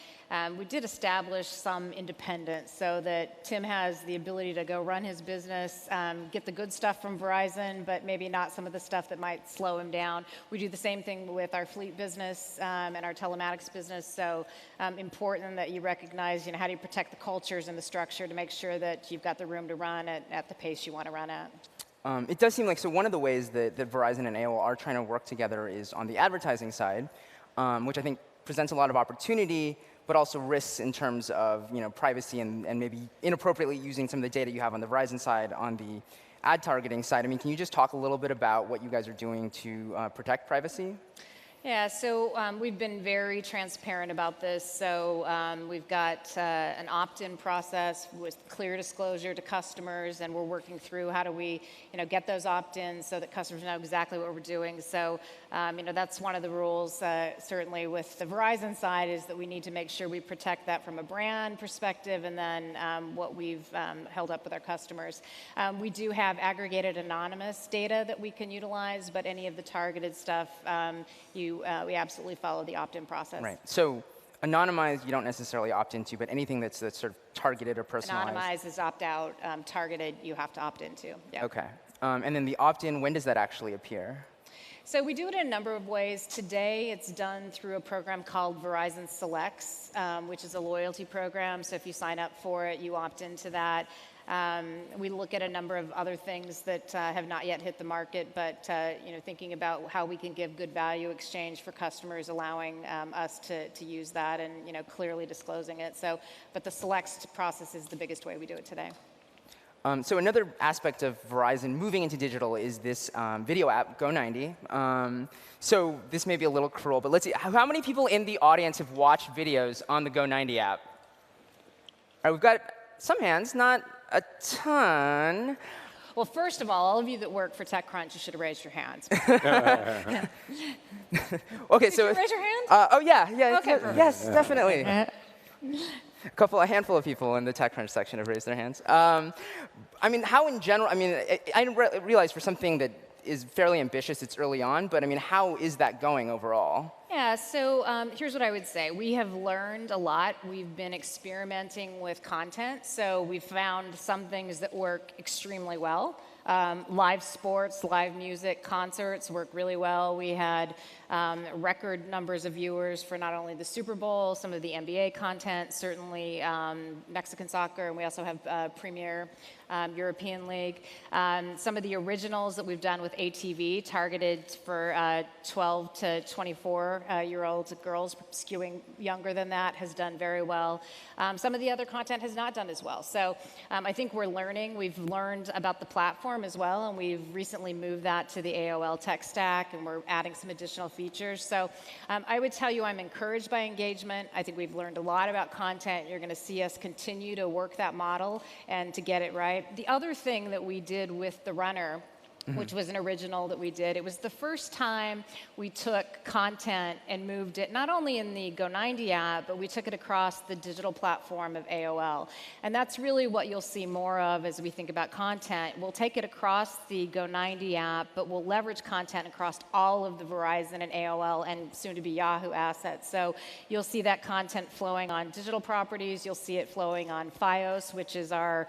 we did establish some independence so that Tim has the ability to go run his business, get the good stuff from Verizon, but maybe not some of the stuff that might slow him down. We do the same thing with our fleet business and our telematics business. So important that you recognize, how do you protect the cultures and the structure to make sure that you've got the room to run at the pace you want to run at. It does seem like, so one of the ways that Verizon and AOL are trying to work together is on the advertising side, which I think presents a lot of opportunity, but also risks in terms of privacy and maybe inappropriately using some of the data you have on the Verizon side on the ad targeting side. I mean, can you just talk a little bit about what you guys are doing to protect privacy? Yeah, so we've been very transparent about this. So we've got an opt-in process with clear disclosure to customers, and we're working through how do we, get those opt-ins so that customers know exactly what we're doing. So, that's one of the rules, certainly with the Verizon side, is that we need to make sure we protect that from a brand perspective, and then what we've held up with our customers. We do have aggregated anonymous data that we can utilize, but any of the targeted stuff, we absolutely follow the opt-in process. Right. So anonymized, you don't necessarily opt into, but anything that's sort of targeted or personalized. Anonymized is opt-out. Targeted, you have to opt into. Yeah. Okay. And then the opt-in, when does that actually appear? So we do it in a number of ways. Today, it's done through a program called Verizon Selects, which is a loyalty program. So if you sign up for it, you opt into that. We look at a number of other things that have not yet hit the market, but thinking about how we can give good value exchange for customers, allowing us to use that, and clearly disclosing it. So, but the Selects process is the biggest way we do it today. So another aspect of Verizon moving into digital is this video app, Go90. So this may be a little cruel, but let's see. How many people in the audience have watched videos on the Go90 app? All right, we've got some hands, not a ton. Well, first of all of you that work for TechCrunch, you should have raised your hands. Okay, Did you raise your hand? Oh yeah, Okay, yes, definitely. A handful of people in the TechCrunch section have raised their hands. I mean, how in general? I mean, I realize for something that is fairly ambitious, it's early on, but I mean, how is that going overall? Yeah, so here's what I would say. We have learned a lot. We've been experimenting with content, so we've found some things that work extremely well. Live sports, live music, concerts work really well. We had record numbers of viewers for not only the Super Bowl, some of the NBA content, certainly Mexican soccer, and we also have Premier European League. Some of the originals that we've done with ATV, targeted for 12 to 24-year-old girls, skewing younger than that, has done very well. Some of the other content has not done as well. So I think we're learning. We've learned about the platform as well, and we've recently moved that to the AOL tech stack, and we're adding some additional features. So I would tell you I'm encouraged by engagement. I think we've learned a lot about content. You're going to see us continue to work that model and to get it right. The other thing that we did with The Runner, which was an original that we did. It was the first time we took content and moved it, not only in the Go90 app, but we took it across the digital platform of AOL. And that's really what you'll see more of as we think about content. We'll take it across the Go90 app, but we'll leverage content across all of the Verizon and AOL and soon to be Yahoo assets. So you'll see that content flowing on digital properties. You'll see it flowing on Fios, which is our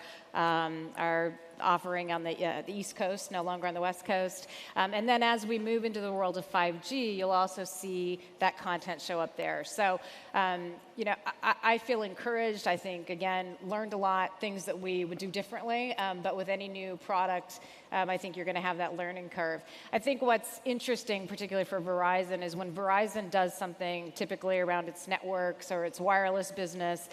offering on the East Coast, no longer on the West Coast. And then as we move into the world of 5G, you'll also see that content show up there. So, I feel encouraged. I think, again, learned a lot, things that we would do differently. But with any new product, I think you're going to have that learning curve. I think what's interesting, particularly for Verizon, is when Verizon does something typically around its networks or its wireless business,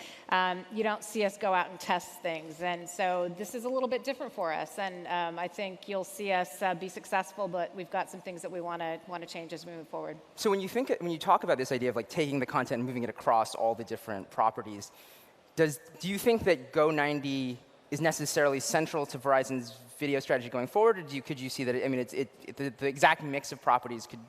you don't see us go out and test things. And so this is a little bit different for us. And I think you'll see us be successful, but we've got some things that we want to change as we move forward. So when you talk about this idea of like taking the content and moving it across all the different properties, do you think that Go90 is necessarily central to Verizon's video strategy going forward, or could you see that? I mean, the exact mix of properties could,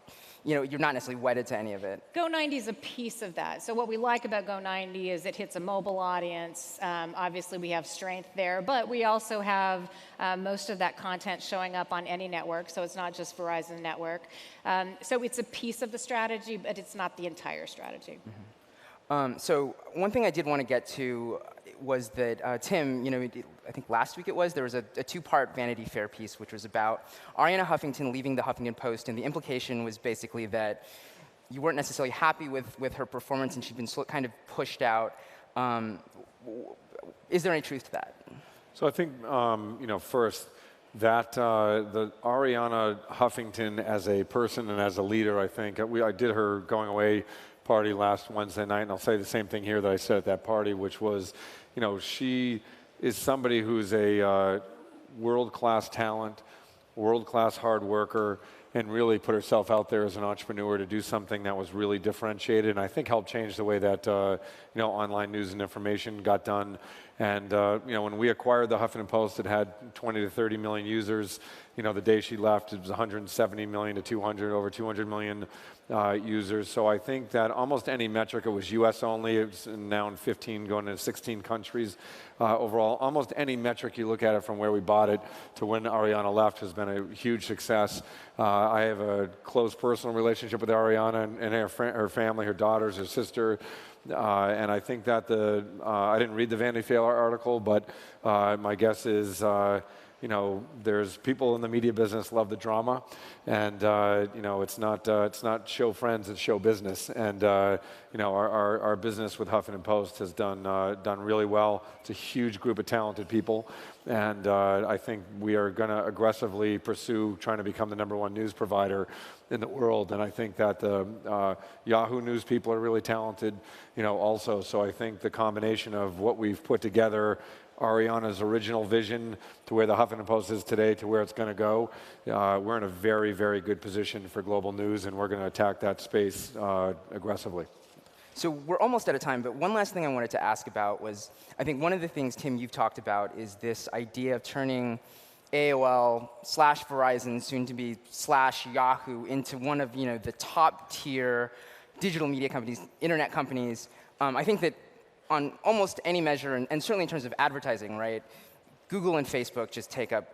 you're not necessarily wedded to any of it. Go90 is a piece of that. So what we like about Go90 is it hits a mobile audience. Obviously, we have strength there, but we also have most of that content showing up on any network, so it's not just Verizon network. So it's a piece of the strategy, but it's not the entire strategy. So one thing I did want to get to was that, Tim, I think last week there was a two-part Vanity Fair piece, which was about Arianna Huffington leaving the Huffington Post, and the implication was basically that you weren't necessarily happy with her performance, and she'd been kind of pushed out. Is there any truth to that? So I think, first, that the Arianna Huffington as a person and as a leader, I think, I did her going away party last Wednesday night, and I'll say the same thing here that I said at that party, which was, she is somebody who's a world-class talent, world-class hard worker, and really put herself out there as an entrepreneur to do something that was really differentiated, and I think helped change the way that online news and information got done. And when we acquired the Huffington Post, it had 20 to 30 million users. The day she left, it was 170 million to 200, over 200 million users. So I think that almost any metric, it was US only, it's now in 15, going into 16 countries overall. Almost any metric you look at it from where we bought it to when Ariana left has been a huge success. I have a close personal relationship with Ariana and her family, her daughters, her sister. And I think that I didn't read the Vanity Fair article, but my guess is, there's people in the media business love the drama, and it's not show friends, it's show business. And our business with Huffington Post has done really well. It's a huge group of talented people, and I think we are going to aggressively pursue trying to become the #1 news provider in the world. And I think that the Yahoo News people are really talented, also. So I think the combination of what we've put together, Ariana's original vision to where the Huffington Post is today to where it's going to go, we're in a very, very good position for global news, and we're going to attack that space aggressively. So we're almost out of time, but one last thing I wanted to ask about was, I think one of the things, Tim, you've talked about is this idea of turning AOL/Verizon, soon to be /Yahoo, into one of the top tier digital media companies, internet companies. I think that on almost any measure, and certainly in terms of advertising, right, Google and Facebook just take up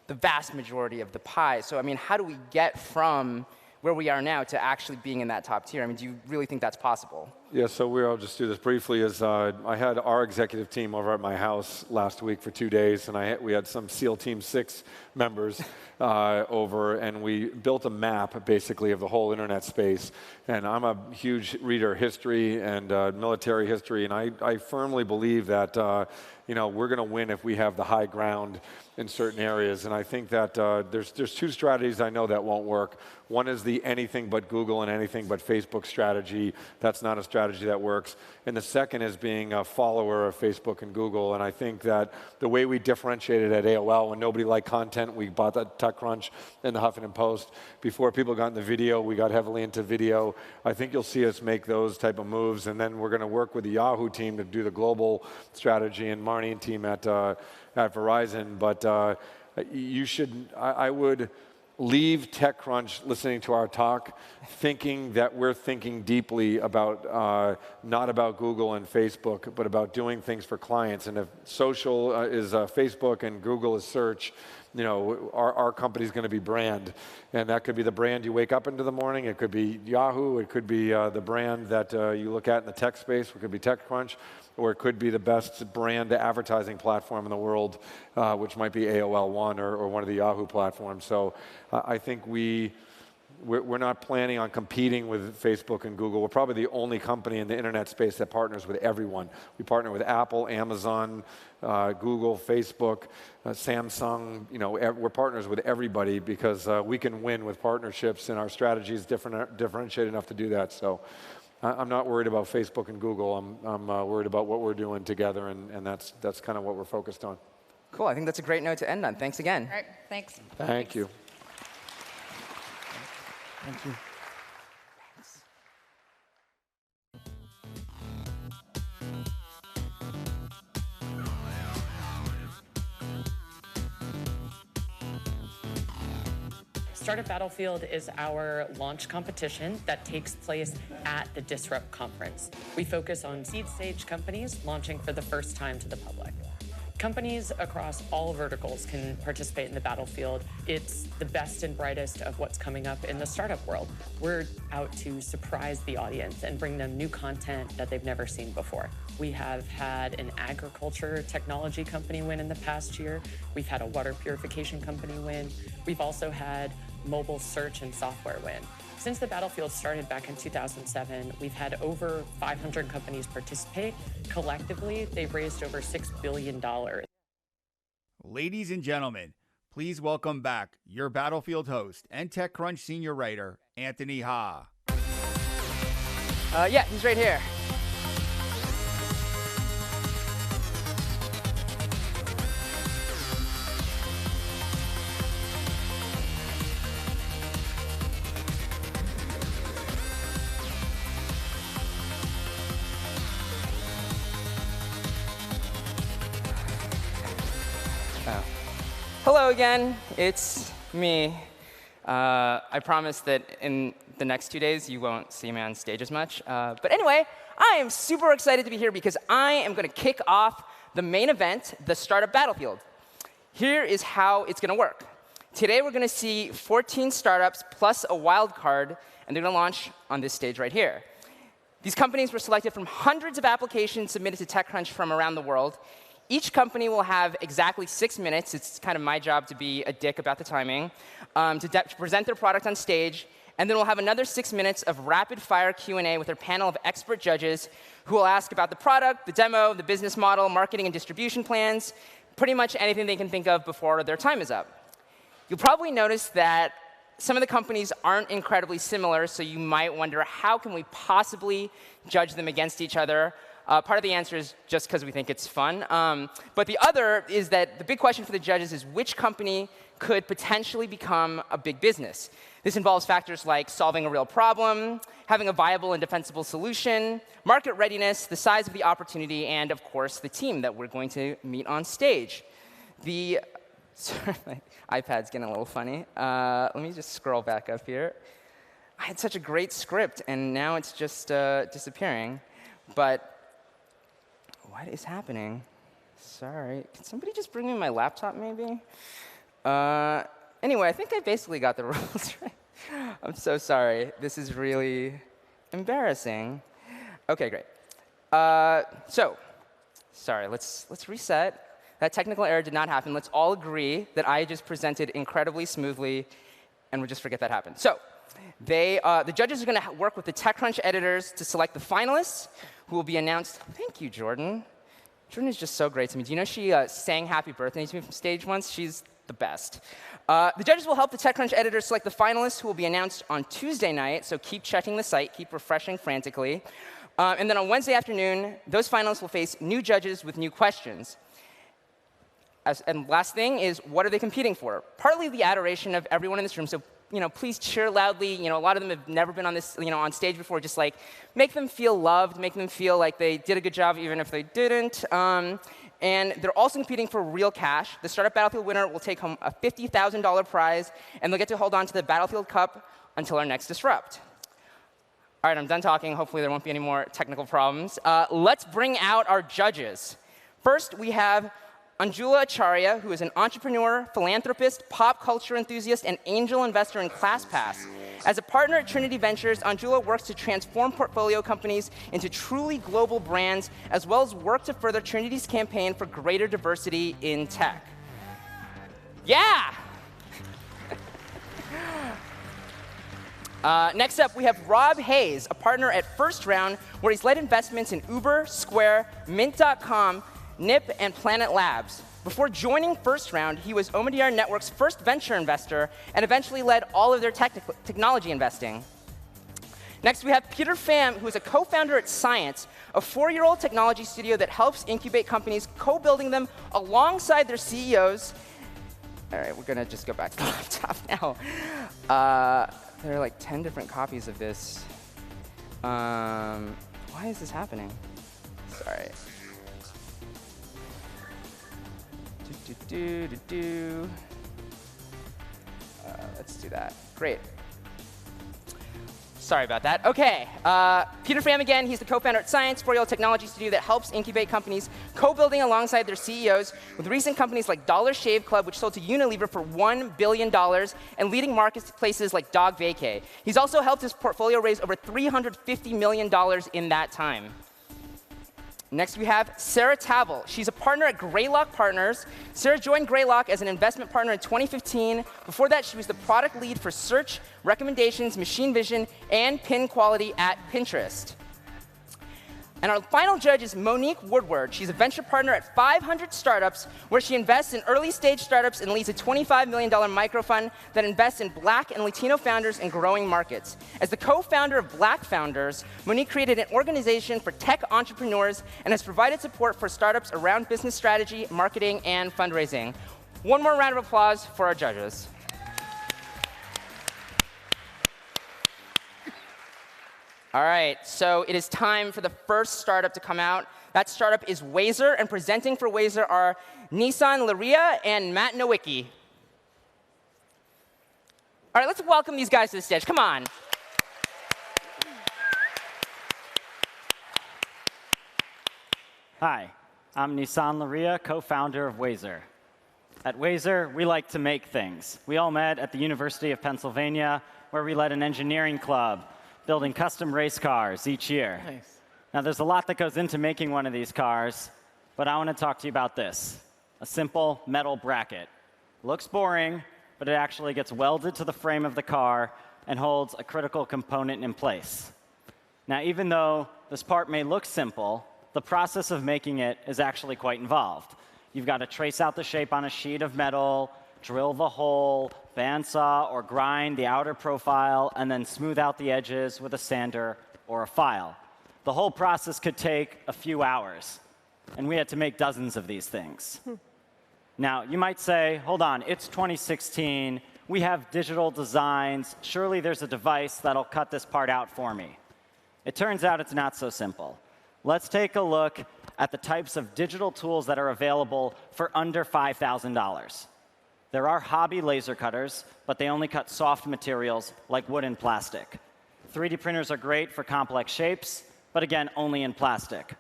the vast majority of the pie. So, I mean, how do we get from where we are now to actually being in that top tier? I mean, do you really think that's possible? Yeah, so I'll just do this briefly. I had our executive team over at my house last week for 2 days, and we had some SEAL Team 6 members over, and we built a map, basically, of the whole internet space. And I'm a huge reader of history and military history, and I firmly believe that we're going to win if we have the high ground in certain areas. And I think that there's 2 strategies I know that won't work. One is the anything but Google and anything but Facebook strategy. That's not a strategy that works. And the second is being a follower of Facebook and Google. And I think that the way we differentiated at AOL, when nobody liked content, we bought that TechCrunch and the Huffington Post. Before people got into video, we got heavily into video. I think you'll see us make those type of moves. And then we're going to work with the Yahoo team to do the global strategy, and Marnie and team at Verizon. But I would leave TechCrunch listening to our talk thinking that we're thinking deeply about not about Google and Facebook, but about doing things for clients. And if social is Facebook and Google is search, our company's going to be brand. And that could be the brand you wake up into the morning. It could be Yahoo. It could be the brand that you look at in the tech space. It could be TechCrunch. Or it could be the best brand advertising platform in the world, which might be AOL One or one of the Yahoo platforms. So I think we're not planning on competing with Facebook and Google. We're probably the only company in the internet space that partners with everyone. We partner with Apple, Amazon, Google, Facebook, Samsung. We're partners with everybody because we can win with partnerships, and our strategy is differentiated enough to do that. So I'm not worried about Facebook and Google. I'm worried about what we're doing together, and that's kind of what we're focused on. Cool. I think that's a great note to end on. Thanks again. All right. Thanks. Thank you. Thank you. Startup Battlefield is our launch competition that takes place at the Disrupt conference. We focus on seed stage companies launching for the first time to the public. Companies across all verticals can participate in the Battlefield. It's the best and brightest of what's coming up in the startup world. We're out to surprise the audience and bring them new content that they've never seen before. We have had an agriculture technology company win in the past year. We've had a water purification company win. We've also had mobile search and software win. Since the Battlefield started back in 2007, we've had over 500 companies participate. Collectively, they've raised over $6 billion. Ladies and gentlemen, please welcome back your Battlefield host and TechCrunch senior writer, Anthony Ha. Yeah, he's right here. Hello again, it's me. I promise that in the next 2 days you won't see me on stage as much. But anyway, I am super excited to be here because I am going to kick off the main event, the Startup Battlefield. Here is how it's going to work. Today we're going to see 14 startups plus a wild card, and they're going to launch on this stage right here. These companies were selected from hundreds of applications submitted to TechCrunch from around the world. Each company will have exactly 6 minutes. It's kind of my job to be a dick about the timing, to present their product on stage. And then we'll have another 6 minutes of rapid-fire Q&A with our panel of expert judges who will ask about the product, the demo, the business model, marketing and distribution plans, pretty much anything they can think of before their time is up. You'll probably notice that some of the companies aren't incredibly similar, so you might wonder, how can we possibly judge them against each other? Part of the answer is just because we think it's fun. But the other is that the big question for the judges is which company could potentially become a big business. This involves factors like solving a real problem, having a viable and defensible solution, market readiness, the size of the opportunity, and of course, the team that we're going to meet on stage. Sorry, my iPad's getting a little funny. Let me just scroll back up here. I had such a great script, and now it's just disappearing. But what is happening? Sorry. Can somebody just bring me my laptop, maybe? Anyway, I think I basically got the rules right. I'm so sorry. This is really embarrassing. OK, great. Sorry, let's reset. That technical error did not happen. Let's all agree that I just presented incredibly smoothly, and we'll just forget that happened. So the judges are going to work with the TechCrunch editors to select the finalists, who will be announced. Thank you, Jordan. Jordan is just so great to me. Do you know she sang Happy Birthday to me from stage once? She's the best. The judges will help the TechCrunch editors select the finalists, who will be announced on Tuesday night, so keep checking the site, keep refreshing frantically. And then on Wednesday afternoon, those finalists will face new judges with new questions. And last thing is, what are they competing for? Partly the adoration of everyone in this room, so please cheer loudly. A lot of them have never been on this, on stage before. Just like make them feel loved, make them feel like they did a good job, even if they didn't. And they're also competing for real cash. The Startup Battlefield winner will take home a $50,000 prize, and they'll get to hold on to the Battlefield Cup until our next Disrupt. All right, I'm done talking. Hopefully there won't be any more technical problems. Let's bring out our judges. First, we have Anjula Acharya, who is an entrepreneur, philanthropist, pop culture enthusiast, and angel investor in ClassPass. As a partner at Trinity Ventures, Anjula works to transform portfolio companies into truly global brands, as well as work to further Trinity's campaign for greater diversity in tech. Yeah! Next up, we have Rob Hayes, a partner at First Round, where he's led investments in Uber, Square, Mint.com, Nip, and Planet Labs. Before joining First Round, he was Omidyar Network's first venture investor and eventually led all of their technology investing. Next, we have Peter Pham, who is a co-founder at Science, a 4-year-old technology studio that helps incubate companies, co-building them alongside their CEOs. All right, we're going to just go back to the laptop now. There are like 10 different copies of this. Why is this happening? Sorry. Let's do that. Great. Sorry about that. OK, Peter Pham again. He's the co-founder at Science, 4-year-old technology studio that helps incubate companies, co-building alongside their CEOs, with recent companies like Dollar Shave Club, which sold to Unilever for $1 billion, and leading marketplaces like Dog Vacay. He's also helped his portfolio raise over $350 million in that time. Next, we have Sarah Tavel. She's a partner at Greylock Partners. Sarah joined Greylock as an investment partner in 2015. Before that, she was the product lead for search, recommendations, machine vision, and pin quality at Pinterest. And our final judge is Monique Woodward. She's a venture partner at 500 Startups, where she invests in early-stage startups and leads a $25 million microfund that invests in Black and Latino founders in growing markets. As the co-founder of Black Founders, Monique created an organization for tech entrepreneurs and has provided support for startups around business strategy, marketing, and fundraising. One more round of applause for our judges. All right, so it is time for the first startup to come out. That startup is Wazer, and presenting for Wazer are Nissan Laria and Matt Nowicki. All right, let's welcome these guys to the stage. Come on. Hi, I'm Nissan Laria, co-founder of Wazer. At Wazer, we like to make things. We all met at the University of Pennsylvania, where we led an engineering club, building custom race cars each year. Nice. Now, there's a lot that goes into making one of these cars, but I want to talk to you about this, a simple metal bracket. Looks boring, but it actually gets welded to the frame of the car and holds a critical component in place. Now, even though this part may look simple, the process of making it is actually quite involved. You've got to trace out the shape on a sheet of metal, drill the hole, bandsaw or grind the outer profile, and then smooth out the edges with a sander or a file. The whole process could take a few hours, and we had to make dozens of these things. Now, you might say, hold on, it's 2016, we have digital designs, surely there's a device that'll cut this part out for me. It turns out it's not so simple. Let's take a look at the types of digital tools that are available for under $5,000. There are hobby laser cutters, but they only cut soft materials like wood and plastic. 3D printers are great for complex shapes, but again, only in plastic.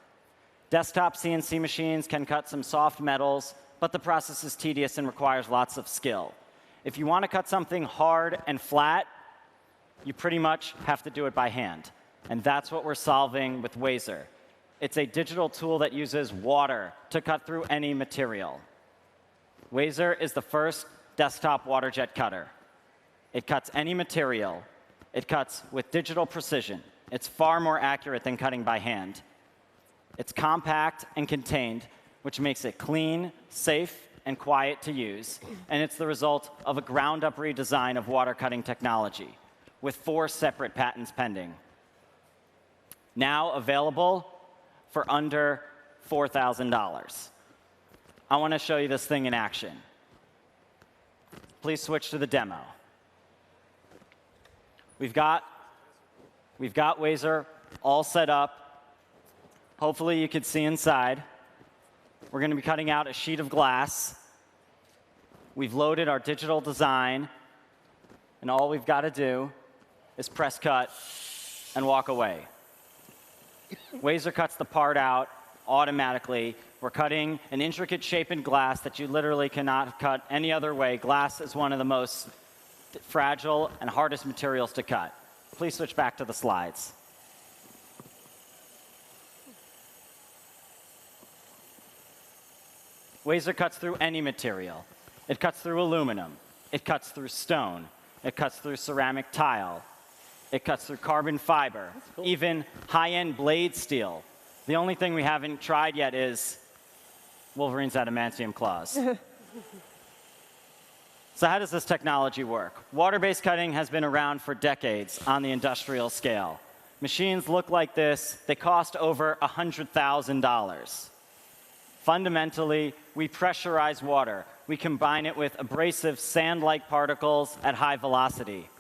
Desktop CNC machines can cut some soft metals, but the process is tedious and requires lots of skill. If you want to cut something hard and flat, you pretty much have to do it by hand. And that's what we're solving with Wazer. It's a digital tool that uses water to cut through any material. Wazer is the first desktop water jet cutter. It cuts any material. It cuts with digital precision. It's far more accurate than cutting by hand. It's compact and contained, which makes it clean, safe, and quiet to use. And it's the result of a ground-up redesign of water cutting technology, with 4 separate patents pending. Now available for under $4,000. I want to show you this thing in action. Please switch to the demo. We've got Wazer all set up. Hopefully you can see inside. We're going to be cutting out a sheet of glass. We've loaded our digital design, and all we've got to do is press cut and walk away. Wazer cuts the part out automatically. We're cutting an intricate shape in glass that you literally cannot cut any other way. Glass is one of the most fragile and hardest materials to cut. Please switch back to the slides. Wazer cuts through any material. It cuts through aluminum. It cuts through stone. It cuts through ceramic tile. It cuts through carbon fiber, cool. Even high-end blade steel. The only thing we haven't tried yet is Wolverine's adamantium claws. So how does this technology work? Water-based cutting has been around for decades on the industrial scale. Machines look like this. They cost over $100,000. Fundamentally, we pressurize water. We combine it with abrasive sand-like particles at high velocity.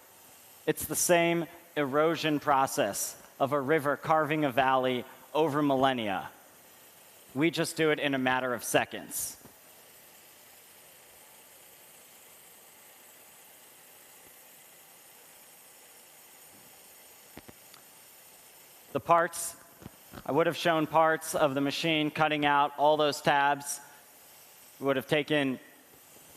It's the same erosion process of a river carving a valley over millennia. We just do it in a matter of seconds. The parts, I would have shown parts of the machine cutting out all those tabs. It would have taken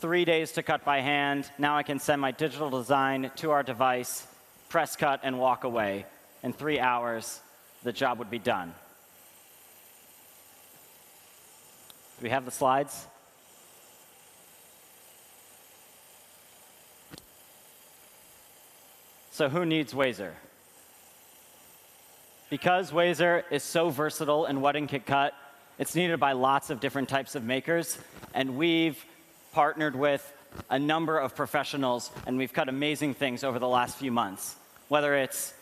3 days to cut by hand. Now I can send my digital design to our device, press cut, and walk away. In 3 hours, the job would be done. Do we have the slides? So who needs Wazer? Because Wazer is so versatile in what it can cut, it's needed by lots of different types of makers, and we've partnered with a number of professionals, and we've cut amazing things over the last few months. Whether it's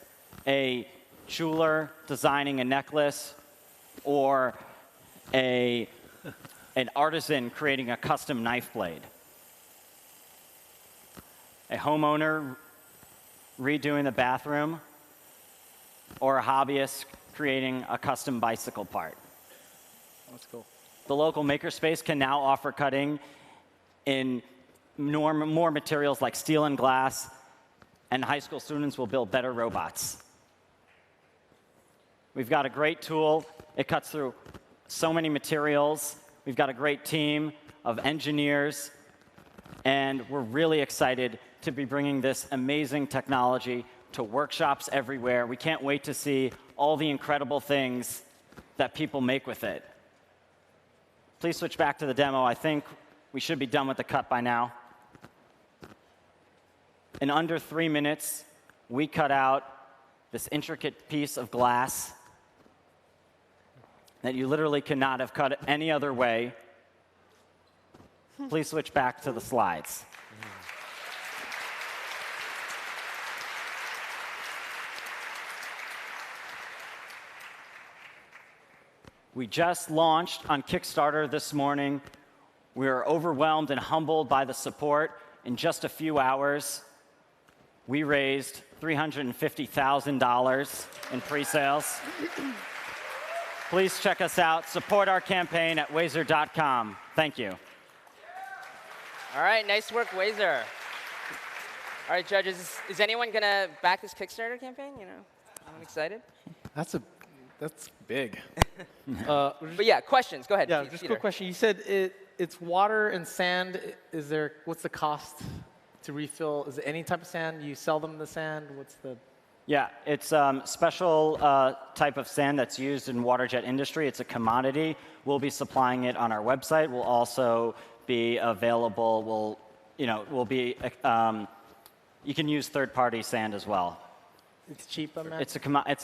a jeweler designing a necklace, or an artisan creating a custom knife blade, a homeowner redoing the bathroom, or a hobbyist creating a custom bicycle part. That's cool. The local makerspace can now offer cutting in more materials like steel and glass, and high school students will build better robots. We've got a great tool. It cuts through so many materials. We've got a great team of engineers, and we're really excited to be bringing this amazing technology to workshops everywhere. We can't wait to see all the incredible things that people make with it. Please switch back to the demo. I think we should be done with the cut by now. In under 3 minutes, we cut out this intricate piece of glass that you literally could not have cut it any other way. Please switch back to the slides. We just launched on Kickstarter this morning. We are overwhelmed and humbled by the support. In just a few hours, we raised $350,000 in pre-sales. Please check us out. Support our campaign at Wazer.com. Thank you. All right, nice work, Wazer. All right, judges, is anyone going to back this Kickstarter campaign? You know, I'm excited. That's big. But yeah, questions. Go ahead. Yeah, just a quick question. You said it's water and sand. What's the cost to refill? Is it any type of sand? You sell them the sand? What's the? Yeah, it's special type of sand that's used in water jet industry. It's a commodity. We'll be supplying it on our website. We'll also be available. You can use third-party sand as well. It's cheap, I mean? It's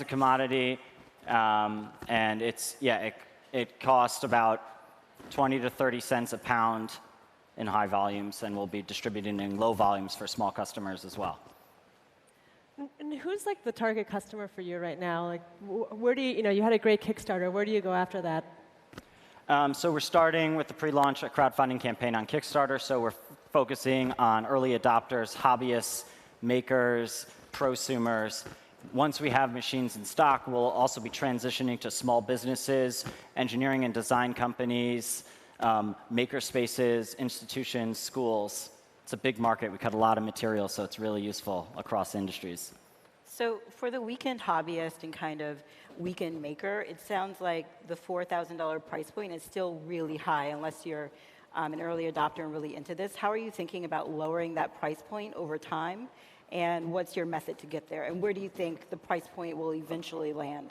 a commodity, and it costs about 20 to 30 cents a pound in high volumes, and we'll be distributing in low volumes for small customers as well. And who's like the target customer for you right now? Like, where do you had a great Kickstarter. Where do you go after that? So we're starting with the pre-launch crowdfunding campaign on Kickstarter. So we're focusing on early adopters, hobbyists, makers, prosumers. Once we have machines in stock, we'll also be transitioning to small businesses, engineering and design companies, maker spaces, institutions, schools. It's a big market. We cut a lot of material, so it's really useful across industries. So for the weekend hobbyist and kind of weekend maker, it sounds like the $4,000 price point is still really high unless you're an early adopter and really into this. How are you thinking about lowering that price point over time? And what's your method to get there? And where do you think the price point will eventually land?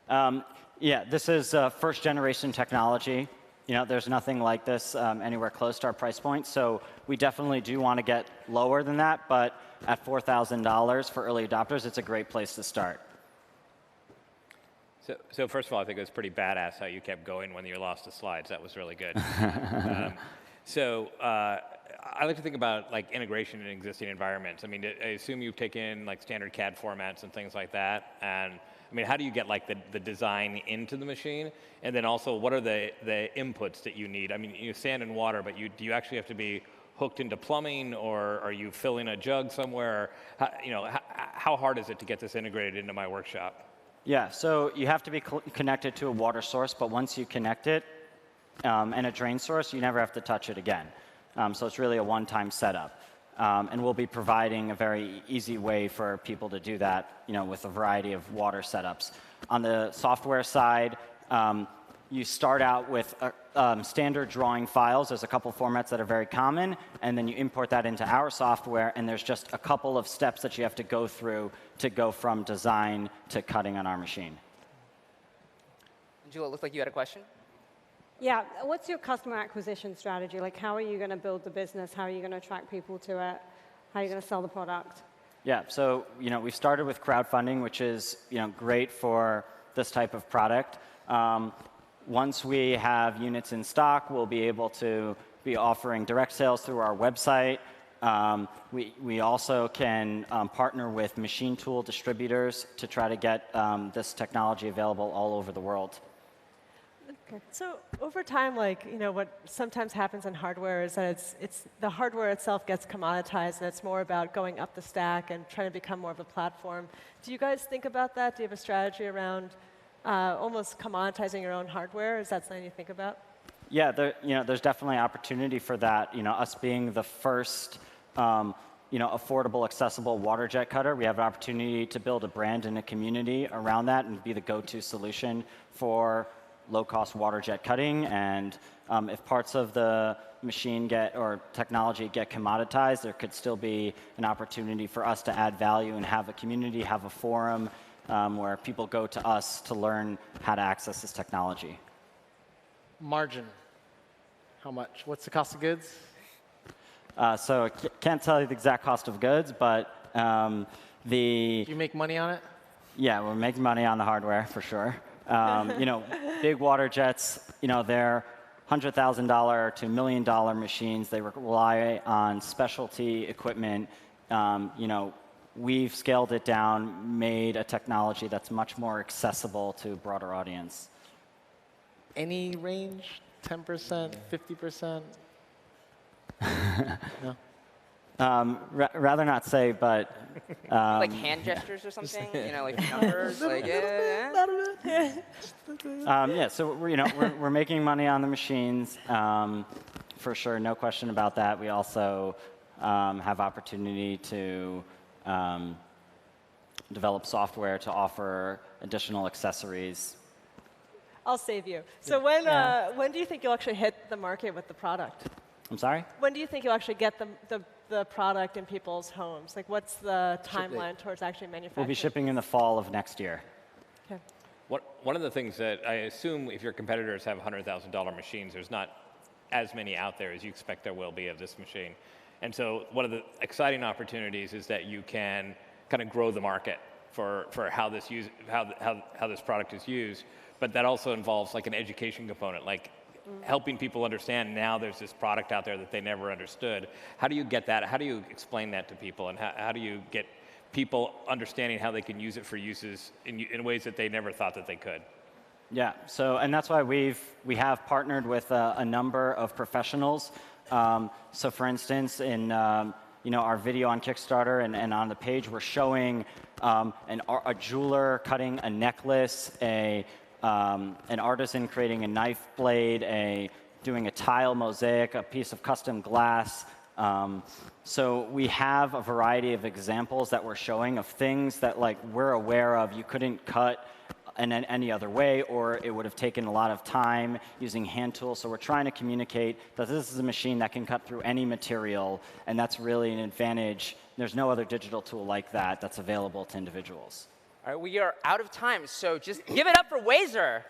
Yeah, this is first generation technology. There's nothing like this anywhere close to our price point. So we definitely do want to get lower than that. But at $4,000 for early adopters, it's a great place to start. So first of all, I think it was pretty badass how you kept going when you lost the slides. That was really good. I like to think about like integration in existing environments. I mean, I assume you've taken like standard CAD formats and things like that. And I mean, how do you get like the design into the machine? And then also, what are the inputs that you need? I mean, you sand and water, but do you actually have to be hooked into plumbing, or are you filling a jug somewhere? How hard is it to get this integrated into my workshop? Yeah, so you have to be connected to a water source, but once you connect it and a drain source, you never have to touch it again. So it's really a one-time setup. And we'll be providing a very easy way for people to do that, with a variety of water setups. On the software side, you start out with standard drawing files. There's a couple formats that are very common, and then you import that into our software, and there's just a couple of steps that you have to go through to go from design to cutting on our machine. Jewel, it looked like you had a question. Yeah, what's your customer acquisition strategy? Like, how are you going to build the business? How are you going to attract people to it? How are you going to sell the product? Yeah, so we started with crowdfunding, which is great for this type of product. Once we have units in stock, we'll be able to be offering direct sales through our website. We also can partner with machine tool distributors to try to get this technology available all over the world. Okay. So over time, what sometimes happens in hardware is that it's the hardware itself gets commoditized, and it's more about going up the stack and trying to become more of a platform. Do you guys think about that? Do you have a strategy around almost commoditizing your own hardware? Is that something you think about? Yeah, there's definitely opportunity for that. Us being the first affordable, accessible water jet cutter. We have an opportunity to build a brand and a community around that and be the go-to solution for low-cost water jet cutting. And if parts of the machine or technology get commoditized, there could still be an opportunity for us to add value and have a community, have a forum where people go to us to learn how to access this technology. Margin. How much? What's the cost of goods? So I can't tell you the exact cost of goods, but Do you make money on it? Yeah, we're making money on the hardware for sure. Big water jets, they're $100,000 to $1 million machines. They rely on specialty equipment. We've scaled it down, made a technology that's much more accessible to a broader audience. Any range? 10%, 50%? No. Rather not say, but like hand gestures or something, like numbers, like yeah. So we're making money on the machines, for sure, no question about that. We also have opportunity to develop software to offer additional accessories. I'll save you. So when do you think you'll actually hit the market with the product? I'm sorry? When do you think you'll actually get the product in people's homes? Like, what's the timeline towards actually manufacturing? We'll be shipping in the fall of next year. Okay. One of the things that I assume if your competitors have $100,000 machines, there's not as many out there as you expect there will be of this machine. And so one of the exciting opportunities is that you can kind of grow the market for how this product is used. But that also involves like an education component, like helping people understand now there's this product out there that they never understood. How do you get that? How do you explain that to people? And how do you get people understanding how they can use it for uses in ways that they never thought that they could? Yeah, and that's why we have partnered with a number of professionals. So for instance, in our video on Kickstarter and on the page, we're showing a jeweler cutting a necklace, an artisan creating a knife blade, doing a tile mosaic, a piece of custom glass. So we have a variety of examples that we're showing of things that we're aware of you couldn't cut in any other way, or it would have taken a lot of time using hand tools. So we're trying to communicate that this is a machine that can cut through any material, and that's really an advantage. There's no other digital tool like that that's available to individuals. All right, we are out of time, so just give it up for Wazer.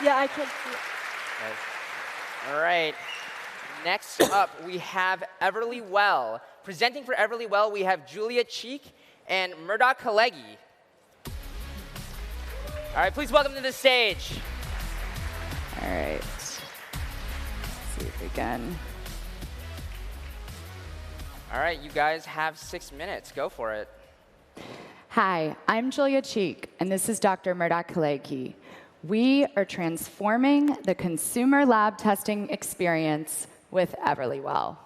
Yeah, I can see it. All right. Next up, we have Everly Well. Presenting for Everly Well, we have Julia Cheek and Murdoch Kalegi. All right, please welcome to the stage. All right. Let's see if we can. All right, you guys have 6 minutes. Go for it. Hi, I'm Julia Cheek, and this is Dr. Murdoch Kalegi. We are transforming the consumer lab testing experience with Everly Well.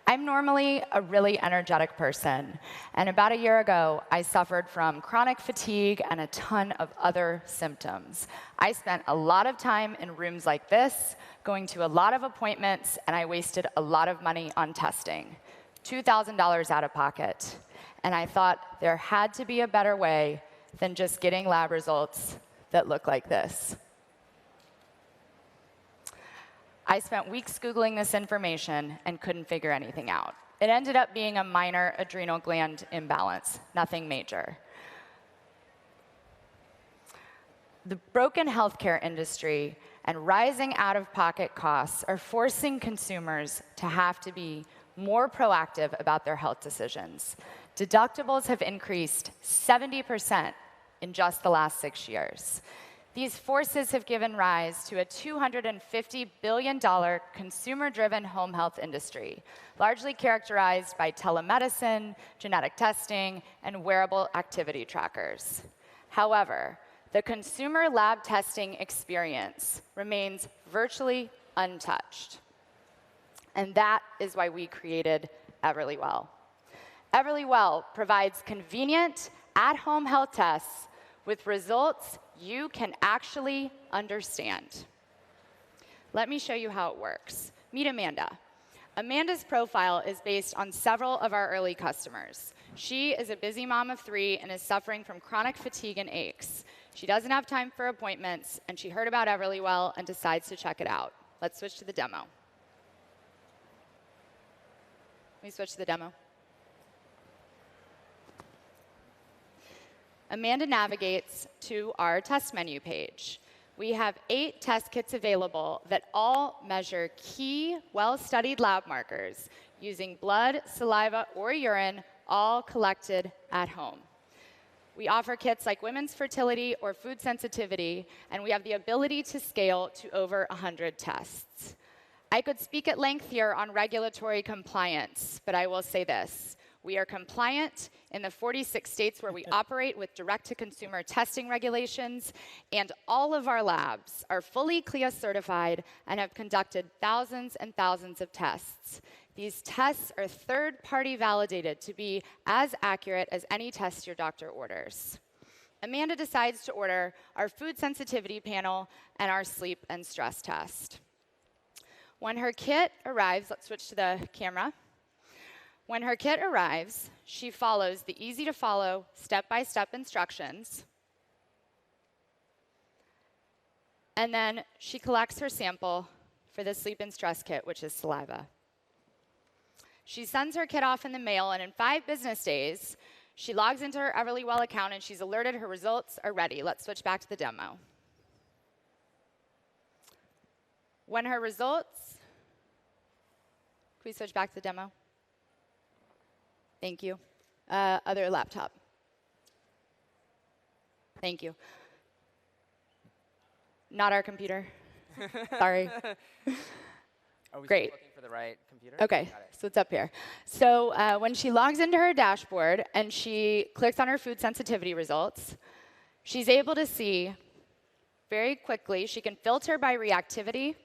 I'm normally a really energetic person, and about a year ago, I suffered from chronic fatigue and a ton of other symptoms. I spent a lot of time in rooms like this, going to a lot of appointments, and I wasted a lot of money on testing, $2,000 out of pocket. And I thought there had to be a better way than just getting lab results that look like this. I spent weeks Googling this information and couldn't figure anything out. It ended up being a minor adrenal gland imbalance, nothing major. The broken healthcare industry and rising out-of-pocket costs are forcing consumers to have to be more proactive about their health decisions. Deductibles have increased 70% in just the last 6 years. These forces have given rise to a $250 billion consumer-driven home health industry, largely characterized by telemedicine, genetic testing, and wearable activity trackers. However, the consumer lab testing experience remains virtually untouched. And that is why we created Everly Well. Everly Well provides convenient, at-home health tests with results you can actually understand. Let me show you how it works. Meet Amanda. Amanda's profile is based on several of our early customers. She is a busy mom of 3 and is suffering from chronic fatigue and aches. She doesn't have time for appointments, and she heard about Everlywell and decides to check it out. Let's switch to the demo. Let me switch to the demo. Amanda navigates to our test menu page. We have 8 test kits available that all measure key, well-studied lab markers using blood, saliva, or urine, all collected at home. We offer kits like women's fertility or food sensitivity, and we have the ability to scale to over 100 tests. I could speak at length here on regulatory compliance, but I will say this. We are compliant in the 46 states where we operate with direct-to-consumer testing regulations, and all of our labs are fully CLIA certified and have conducted thousands and thousands of tests. These tests are third-party validated to be as accurate as any test your doctor orders. Amanda decides to order our food sensitivity panel and our sleep and stress test. When her kit arrives, let's switch to the camera. When her kit arrives, she follows the easy-to-follow, step-by-step instructions. And then she collects her sample for the sleep and stress kit, which is saliva. She sends her kit off in the mail, and in 5 business days, she logs into her Everlywell account, and she's alerted her results are ready. Let's switch back to the demo. When her results, can we switch back to the demo? Thank you. Other laptop. Thank you. Not our computer. Sorry. Are we Great. looking for the right computer? Okay, so it's up here. So when she logs into her dashboard and she clicks on her food sensitivity results, she's able to see very quickly, she can filter by reactivity,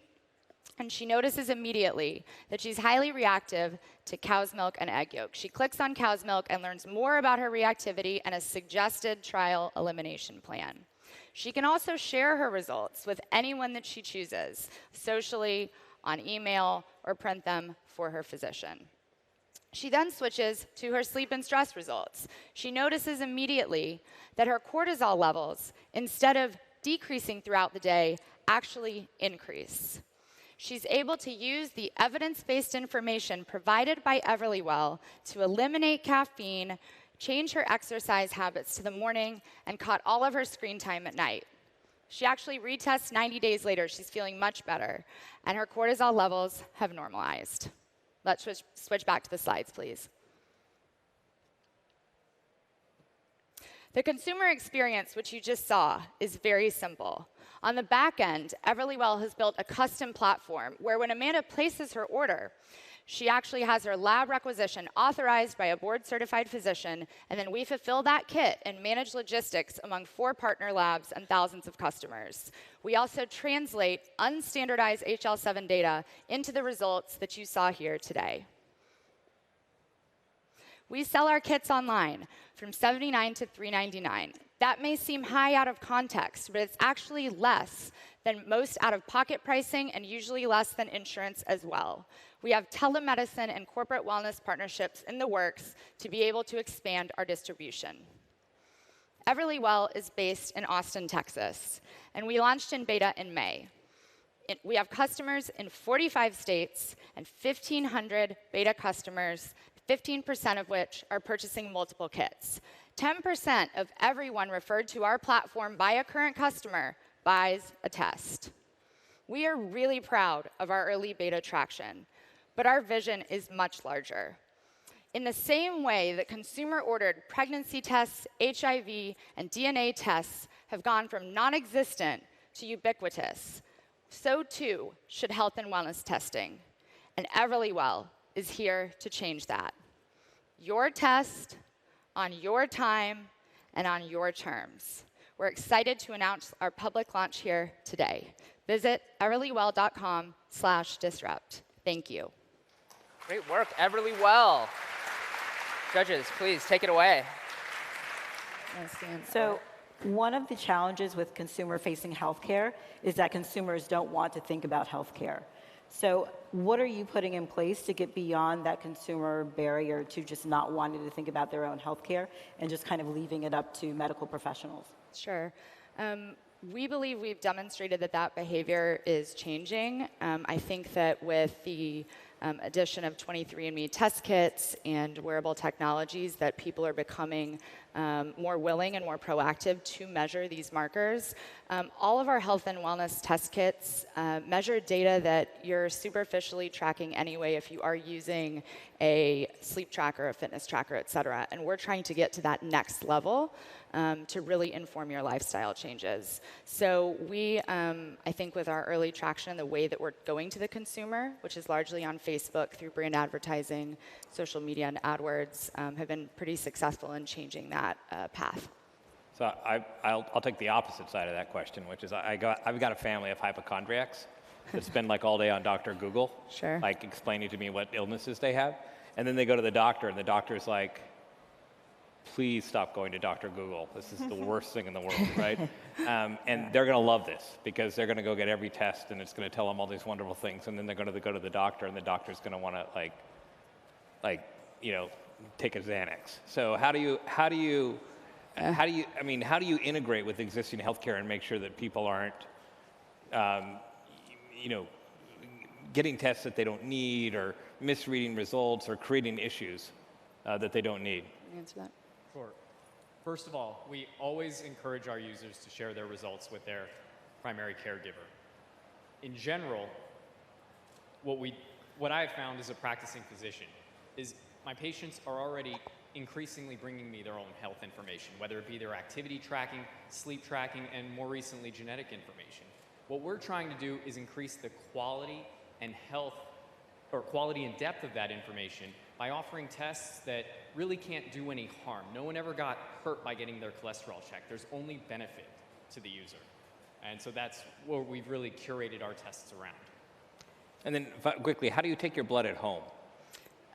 and she notices immediately that she's highly reactive to cow's milk and egg yolk. She clicks on cow's milk and learns more about her reactivity and a suggested trial elimination plan. She can also share her results with anyone that she chooses, socially, on email, or print them for her physician. She then switches to her sleep and stress results. She notices immediately that her cortisol levels, instead of decreasing throughout the day, actually increase. She's able to use the evidence-based information provided by Everlywell to eliminate caffeine, change her exercise habits to the morning, and cut all of her screen time at night. She actually retests 90 days later. She's feeling much better, and her cortisol levels have normalized. Let's switch back to the slides, please. The consumer experience, which you just saw, is very simple. On the back end, Everlywell has built a custom platform where when Amanda places her order, she actually has her lab requisition authorized by a board-certified physician, and then we fulfill that kit and manage logistics among 4 partner labs and thousands of customers. We also translate unstandardized HL7 data into the results that you saw here today. We sell our kits online from $79 to $399. That may seem high out of context, but it's actually less than most out-of-pocket pricing and usually less than insurance as well. We have telemedicine and corporate wellness partnerships in the works to be able to expand our distribution. Everlywell is based in Austin, Texas, and we launched in beta in May. We have customers in 45 states and 1,500 beta customers, 15% of which are purchasing multiple kits. 10% of everyone referred to our platform by a current customer buys a test. We are really proud of our early beta traction, but our vision is much larger. In the same way that consumer-ordered pregnancy tests, HIV, and DNA tests have gone from non-existent to ubiquitous, so too should health and wellness testing. And Everlywell is here to change that. Your test, on your time, and on your terms. We're excited to announce our public launch here today. Visit everlywell.com/disrupt. Thank you. Great work, Everlywell. Judges, please take it away. So one of the challenges with consumer-facing healthcare is that consumers don't want to think about healthcare. So what are you putting in place to get beyond that consumer barrier to just not wanting to think about their own healthcare and just kind of leaving it up to medical professionals? Sure. We believe we've demonstrated that that behavior is changing. I think that with the addition of 23andMe test kits and wearable technologies, that people are becoming more willing and more proactive to measure these markers. All of our health and wellness test kits measure data that you're superficially tracking anyway if you are using a sleep tracker, a fitness tracker, et cetera. And we're trying to get to that next level to really inform your lifestyle changes. So we, I think with our early traction, the way that we're going to the consumer, which is largely on Facebook through brand advertising, social media, and AdWords, have been pretty successful in changing that path. So I'll take the opposite side of that question, which is I've got a family of hypochondriacs that spend like all day on Dr. Google, sure, like explaining to me what illnesses they have, and then they go to the doctor, and the doctor's like, please stop going to Dr. Google. This is the worst thing in the world, right? And they're going to love this because they're going to go get every test, and it's going to tell them all these wonderful things, and then they're going to go to the doctor, and the doctor's going to want to take a Xanax. So how do you integrate with existing healthcare and make sure that people aren't, getting tests that they don't need or misreading results or creating issues that they don't need? Answer that. Sure. First of all, we always encourage our users to share their results with their primary caregiver. In general, what I have found as a practicing physician is my patients are already increasingly bringing me their own health information, whether it be their activity tracking, sleep tracking, and more recently, genetic information. What we're trying to do is increase the quality and quality and depth of that information by offering tests that really can't do any harm. No one ever got hurt by getting their cholesterol checked. There's only benefit to the user. And so that's where we've really curated our tests around. And then quickly, how do you take your blood at home?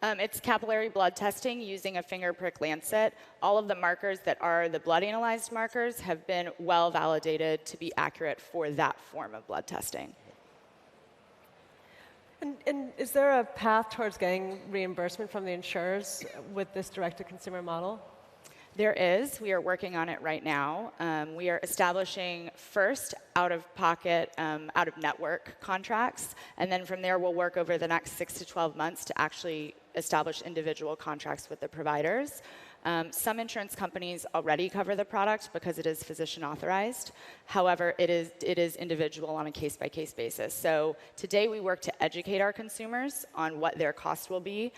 It's capillary blood testing using a finger prick lancet. All of the markers that are the blood analyzed markers have been well validated to be accurate for that form of blood testing. And is there a path towards getting reimbursement from the insurers with this direct-to-consumer model? There is. We are working on it right now. We are establishing first out-of-pocket, out-of-network contracts, and then from there we'll work over the next 6 to 12 months to actually establish individual contracts with the providers. Some insurance companies already cover the product because it is physician authorized. However, it is individual on a case-by-case basis. So today we work to educate our consumers on what their cost will be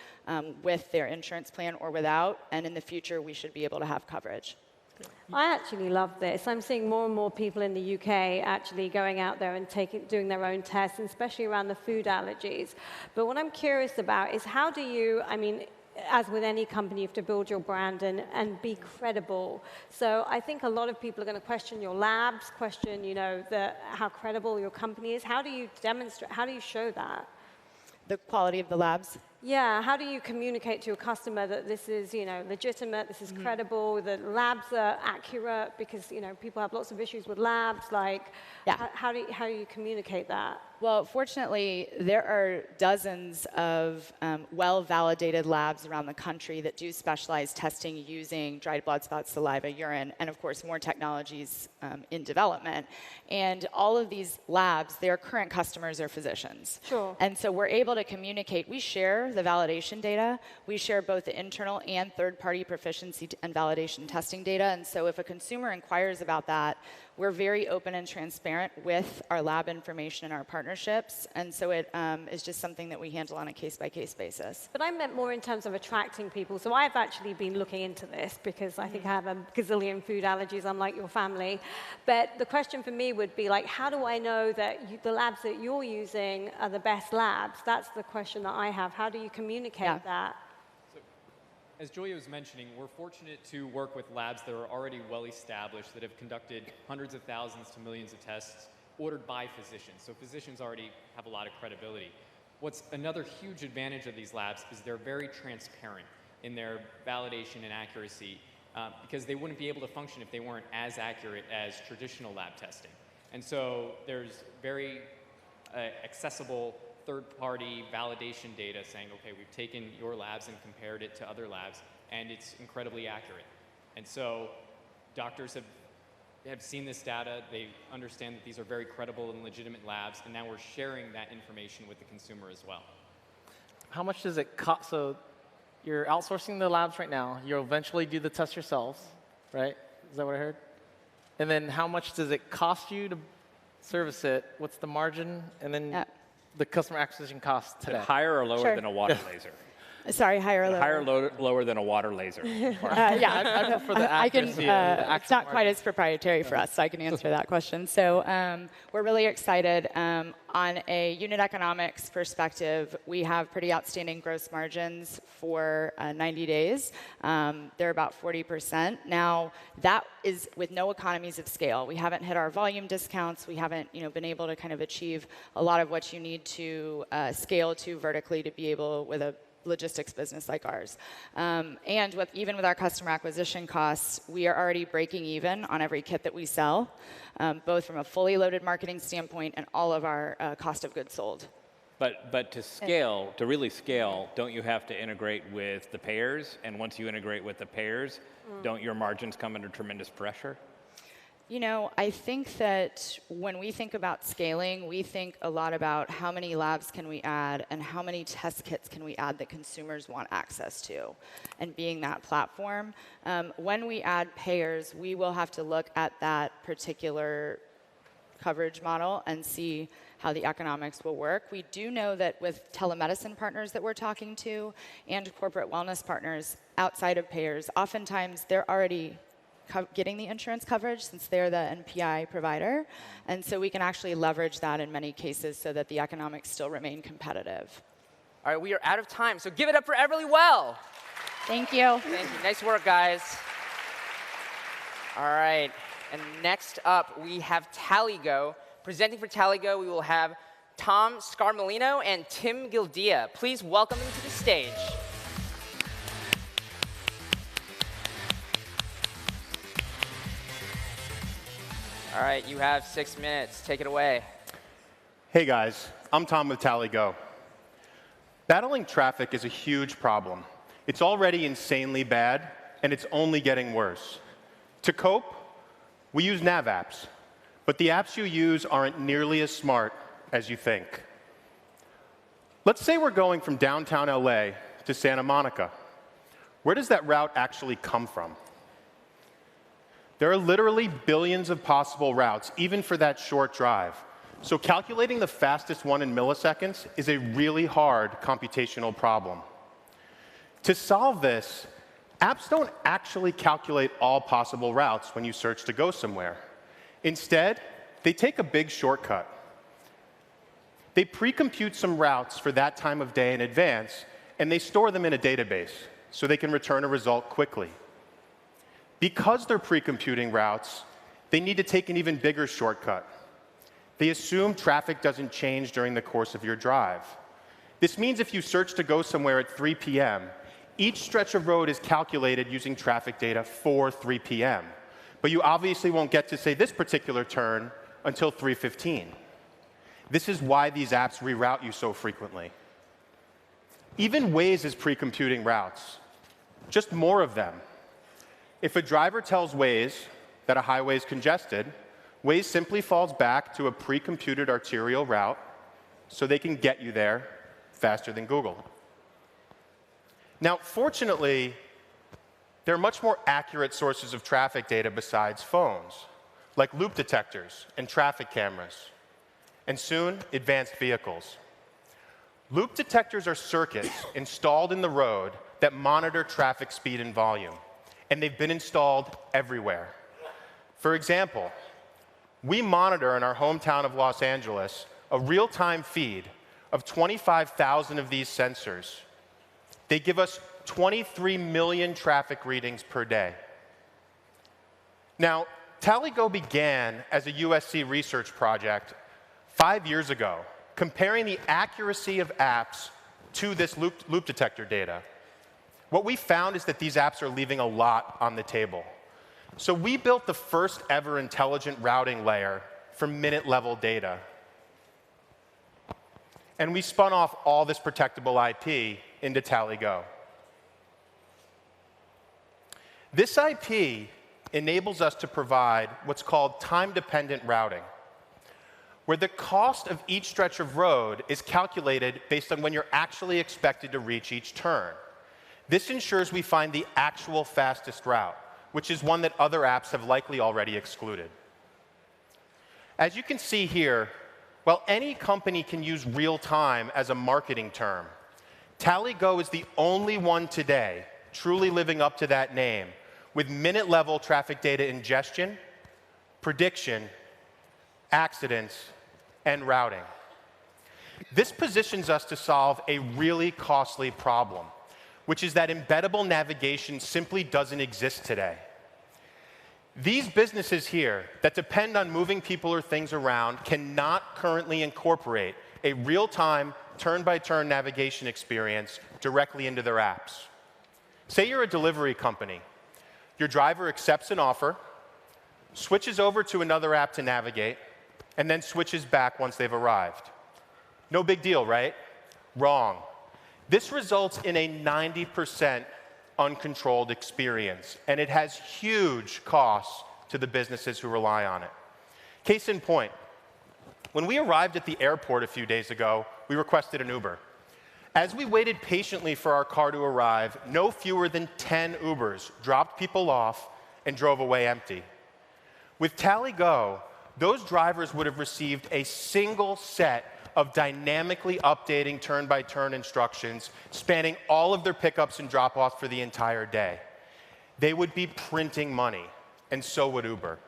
with their insurance plan or without, and in the future we should be able to have coverage. I actually love this. I'm seeing more and more people in the UK actually going out there and doing their own tests, and especially around the food allergies. But what I'm curious about is how do you, as with any company, you have to build your brand and be credible. So I think a lot of people are going to question your labs, question, how credible your company is. How do you demonstrate, how do you show that? The quality of the labs? Yeah, how do you communicate to a customer that this is, legitimate, this is credible, that labs are accurate, because, people have lots of issues with labs, how do you communicate that? Well, fortunately, there are dozens of well-validated labs around the country that do specialized testing using dried blood spots, saliva, urine, and of course more technologies in development. And all of these labs, their current customers are physicians. Sure. And so we're able to communicate. We share the validation data. We share both the internal and third-party proficiency and validation testing data. And so if a consumer inquires about that, we're very open and transparent with our lab information and our partnerships, and so it is just something that we handle on a case-by-case basis. But I meant more in terms of attracting people. So I've actually been looking into this because I think I have a gazillion food allergies, unlike your family. But the question for me would be, how do I know that the labs that you're using are the best labs? That's the question that I have. How do you communicate that? As Julia was mentioning, we're fortunate to work with labs that are already well established, that have conducted hundreds of thousands to millions of tests ordered by physicians. So physicians already have a lot of credibility. What's another huge advantage of these labs is they're very transparent in their validation and accuracy, because they wouldn't be able to function if they weren't as accurate as traditional lab testing. And so there's very accessible third-party validation data saying, okay, we've taken your labs and compared it to other labs, and it's incredibly accurate. And so doctors have seen this data, they understand that these are very credible and legitimate labs, and now we're sharing that information with the consumer as well. How much does it cost? So you're outsourcing the labs right now. You'll eventually do the test yourselves, right? Is that what I heard? And then how much does it cost you to service it? What's the margin? And then the customer acquisition cost today. Higher or lower Sure. than a water laser? Sorry, higher or lower? Higher or lower than a water laser? Yeah, for the I can. accuracy of the It's not quite as proprietary for us, so I can answer that question. So we're really excited. On a unit economics perspective, we have pretty outstanding gross margins for 90 days. They're about 40%. Now, that is with no economies of scale. We haven't hit our volume discounts. We haven't been able to kind of achieve a lot of what you need to scale to vertically to be able with a logistics business like ours. And even with our customer acquisition costs, we are already breaking even on every kit that we sell, both from a fully loaded marketing standpoint and all of our cost of goods sold. But to scale, to really scale, don't you have to integrate with the payers? And once you integrate with the payers, don't your margins come under tremendous pressure? I think that when we think about scaling, we think a lot about how many labs can we add and how many test kits can we add that consumers want access to, and being that platform. When we add payers, we will have to look at that particular coverage model and see how the economics will work. We do know that with telemedicine partners that we're talking to and corporate wellness partners outside of payers, oftentimes they're already getting the insurance coverage since they're the NPI provider. And so we can actually leverage that in many cases so that the economics still remain competitive. All right, we are out of time, so give it up for Everly Well. Thank you. Thank you. Nice work, guys. All right, and next up, we have Tallygo. Presenting for Tallygo, we will have Tom Scarmolino and Tim Gildia. Please welcome them to the stage. All right, you have 6 minutes. Take it away. Hey guys, I'm Tom with Tallygo. Battling traffic is a huge problem. It's already insanely bad, and it's only getting worse. To cope, we use nav apps, but the apps you use aren't nearly as smart as you think. Let's say we're going from downtown LA to Santa Monica. Where does that route actually come from? There are literally billions of possible routes, even for that short drive. So calculating the fastest one in milliseconds is a really hard computational problem. To solve this, apps don't actually calculate all possible routes when you search to go somewhere. Instead, they take a big shortcut. They pre-compute some routes for that time of day in advance, and they store them in a database so they can return a result quickly. Because they're pre-computing routes, they need to take an even bigger shortcut. They assume traffic doesn't change during the course of your drive. This means if you search to go somewhere at 3 p.m., each stretch of road is calculated using traffic data for 3 p.m. But you obviously won't get to, say, this particular turn until 3:15. This is why these apps reroute you so frequently. Even Waze is pre-computing routes, just more of them. If a driver tells Waze that a highway is congested, Waze simply falls back to a pre-computed arterial route so they can get you there faster than Google. Now, fortunately, there are much more accurate sources of traffic data besides phones, like loop detectors and traffic cameras, and soon, advanced vehicles. Loop detectors are circuits installed in the road that monitor traffic speed and volume, and they've been installed everywhere. For example, we monitor in our hometown of Los Angeles a real-time feed of 25,000 of these sensors. They give us 23 million traffic readings per day. Now, Tallygo began as a USC research project 5 years ago, comparing the accuracy of apps to this loop detector data. What we found is that these apps are leaving a lot on the table. So we built the first ever intelligent routing layer for minute-level data. And we spun off all this protectable IP into TallyGo. This IP enables us to provide what's called time-dependent routing, where the cost of each stretch of road is calculated based on when you're actually expected to reach each turn. This ensures we find the actual fastest route, which is one that other apps have likely already excluded. As you can see here, while any company can use real-time as a marketing term, TallyGo is the only one today truly living up to that name, with minute-level traffic data ingestion, prediction, accidents, and routing. This positions us to solve a really costly problem, which is that embeddable navigation simply doesn't exist today. These businesses here that depend on moving people or things around cannot currently incorporate a real-time, turn-by-turn navigation experience directly into their apps. Say you're a delivery company. Your driver accepts an offer, switches over to another app to navigate, and then switches back once they've arrived. No big deal, right? Wrong. This results in a 90% uncontrolled experience, and it has huge costs to the businesses who rely on it. Case in point, when we arrived at the airport a few days ago, we requested an Uber. As we waited patiently for our car to arrive, no fewer than 10 Ubers dropped people off and drove away empty. With TallyGo, those drivers would have received a single set of dynamically updating turn-by-turn instructions spanning all of their pickups and drop-offs for the entire day. They would be printing money, and so would Uber.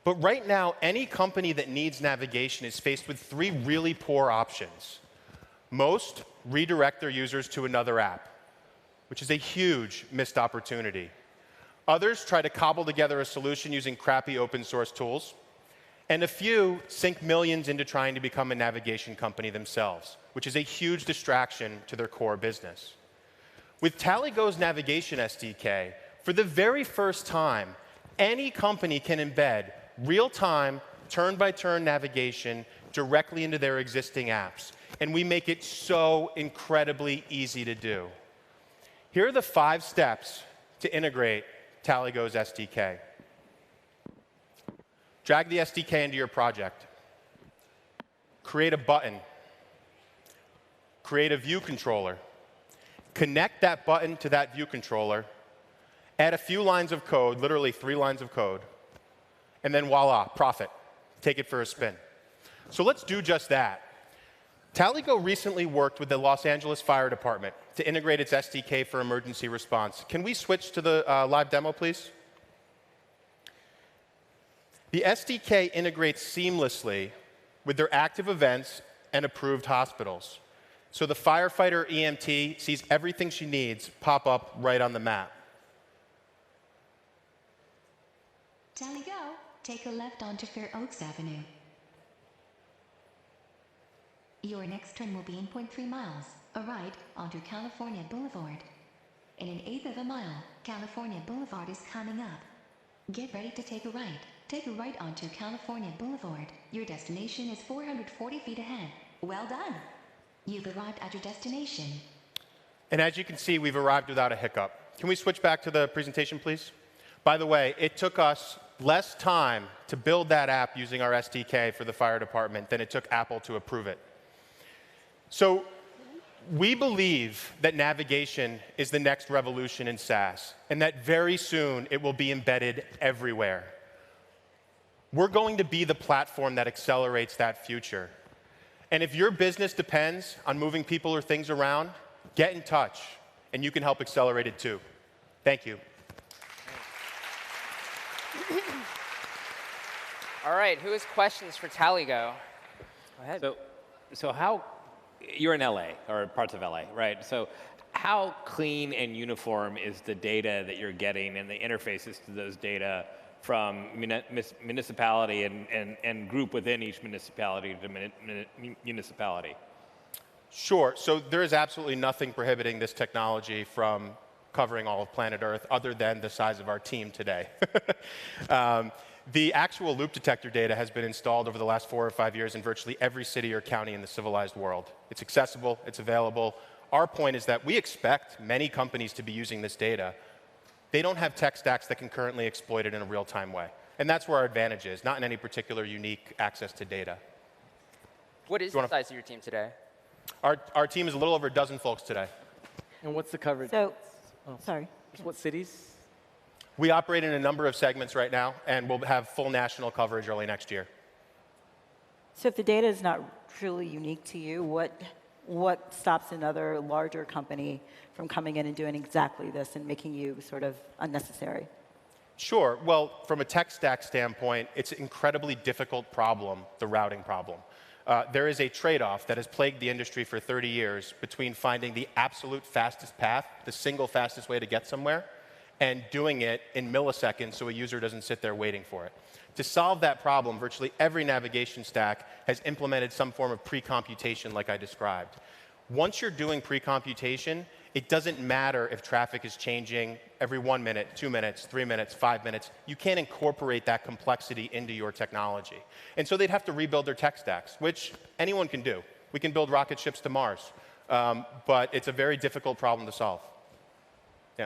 But right now, any company that needs navigation is faced with three really poor options. Most redirect their users to another app, which is a huge missed opportunity. Others try to cobble together a solution using crappy open source tools. And a few sink millions into trying to become a navigation company themselves, which is a huge distraction to their core business. With TallyGo's navigation SDK, for the very first time, any company can embed real-time, turn-by-turn navigation directly into their existing apps. And we make it so incredibly easy to do. Here are the 5 steps to integrate TallyGo's SDK. Drag the SDK into your project. Create a button. Create a view controller. Connect that button to that view controller. Add a few lines of code, literally 3 lines of code. And then voila, profit. Take it for a spin. So let's do just that. TallyGo recently worked with the Los Angeles Fire Department to integrate its SDK for emergency response. Can we switch to the live demo, please? The SDK integrates seamlessly with their active events and approved hospitals. So the firefighter EMT sees everything she needs pop up right on the map. TallyGo, take a left onto Fair Oaks Avenue. Your next turn will be in 0.3 miles, a right onto California Boulevard. In an eighth of a mile, California Boulevard is coming up. Get ready to take a right. Take a right onto California Boulevard. Your destination is 440 feet ahead. Well done. You've arrived at your destination. And as you can see, we've arrived without a hiccup. Can we switch back to the presentation, please? By the way, it took us less time to build that app using our SDK for the fire department than it took Apple to approve it. So we believe that navigation is the next revolution in SaaS, and that very soon it will be embedded everywhere. We're going to be the platform that accelerates that future. And if your business depends on moving people or things around, get in touch, and you can help accelerate it too. Thank you. All right, who has questions for TallyGo? Go ahead. So how, you're in LA, or parts of LA, right? So how clean and uniform is the data that you're getting and the interfaces to those data from municipality and group within each municipality to municipality? Sure. So there is absolutely nothing prohibiting this technology from covering all of planet Earth other than the size of our team today. The actual loop detector data has been installed over the last 4 or 5 years in virtually every city or county in the civilized world. It's accessible, it's available. Our point is that we expect many companies to be using this data. They don't have tech stacks that can currently exploit it in a real-time way. And that's where our advantage is, not in any particular unique access to data. What is the size of your team today? Our team is a little over a dozen folks today. And what's the coverage? So, sorry. What cities? We operate in a number of segments right now, and we'll have full national coverage early next year. So if the data is not truly unique to you, what stops another larger company from coming in and doing exactly this and making you sort of unnecessary? Sure. Well, from a tech stack standpoint, it's an incredibly difficult problem, the routing problem. There is a trade-off that has plagued the industry for 30 years between finding the absolute fastest path, the single fastest way to get somewhere, and doing it in milliseconds so a user doesn't sit there waiting for it. To solve that problem, virtually every navigation stack has implemented some form of pre-computation like I described. Once you're doing pre-computation, it doesn't matter if traffic is changing every 1 minute, 2 minutes, 3 minutes, 5 minutes. You can't incorporate that complexity into your technology. And so they'd have to rebuild their tech stacks, which anyone can do. We can build rocket ships to Mars. But it's a very difficult problem to solve. Yeah.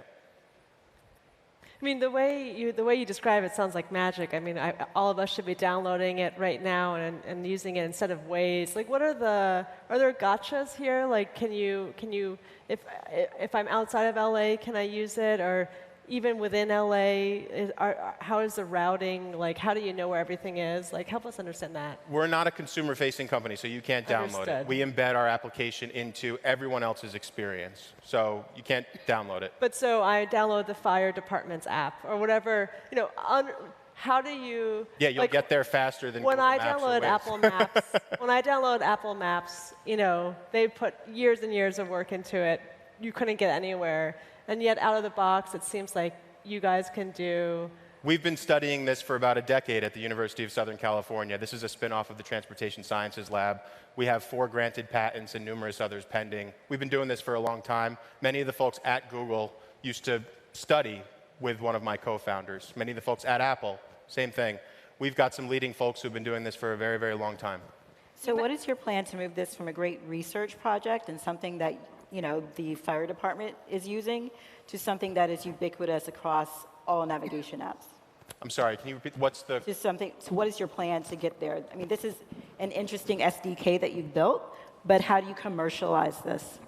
I mean, the way you describe it sounds like magic. I mean, all of us should be downloading it right now and using it instead of Waze. Like, are there gotchas here? Like, can you, if I'm outside of LA, can I use it? Or even within LA, how is the routing? Like, how do you know where everything is? Like, help us understand that. We're not a consumer-facing company, so you can't download it. We embed our application into everyone else's experience, so you can't download it. But so I download the fire department's app or whatever. You know, how do you? Yeah, you'll get there faster than when Google I Maps or download Waze. Apple Maps. When I download Apple Maps, you know, they put years and years of work into it. You couldn't get anywhere. And yet, out of the box, it seems like you guys can do. We've been studying this for about a decade at the University of Southern California. This is a spin-off of the Transportation Sciences Lab. We have 4 granted patents and numerous others pending. We've been doing this for a long time. Many of the folks at Google used to study with one of my co-founders. Many of the folks at Apple, same thing. We've got some leading folks who've been doing this for a very, very long time. So what is your plan to move this from a great research project and something that the fire department is using to something that is ubiquitous across all navigation apps? I'm sorry, can you repeat? What's the... Just something, so what is your plan to get there? I mean, this is an interesting SDK that you've built, but how do you commercialize this?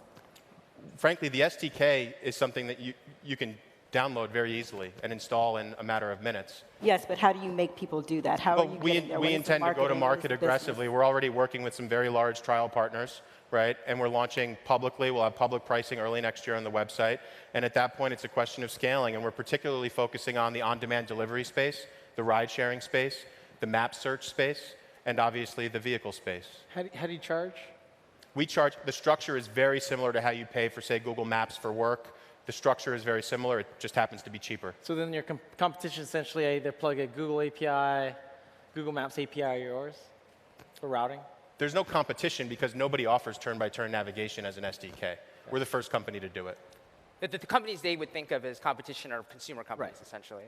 Frankly, the SDK is something that you can download very easily and install in a matter of minutes. Yes, but how do you make people do that? How are you getting there? We intend to go to market aggressively. We're already working with some very large trial partners, right? And we're launching publicly. We'll have public pricing early next year on the website. And at that point, it's a question of scaling. And we're particularly focusing on the on-demand delivery space, the ride-sharing space, the map search space, and obviously the vehicle space. How do you charge? We charge, the structure is very similar to how you pay for, say, Google Maps for work. The structure is very similar. It just happens to be cheaper. So then your competition essentially either plug a Google API, Google Maps API or yours for routing? There's no competition because nobody offers turn-by-turn navigation as an SDK. We're the first company to do it. The companies they would think of as competition are consumer companies, essentially.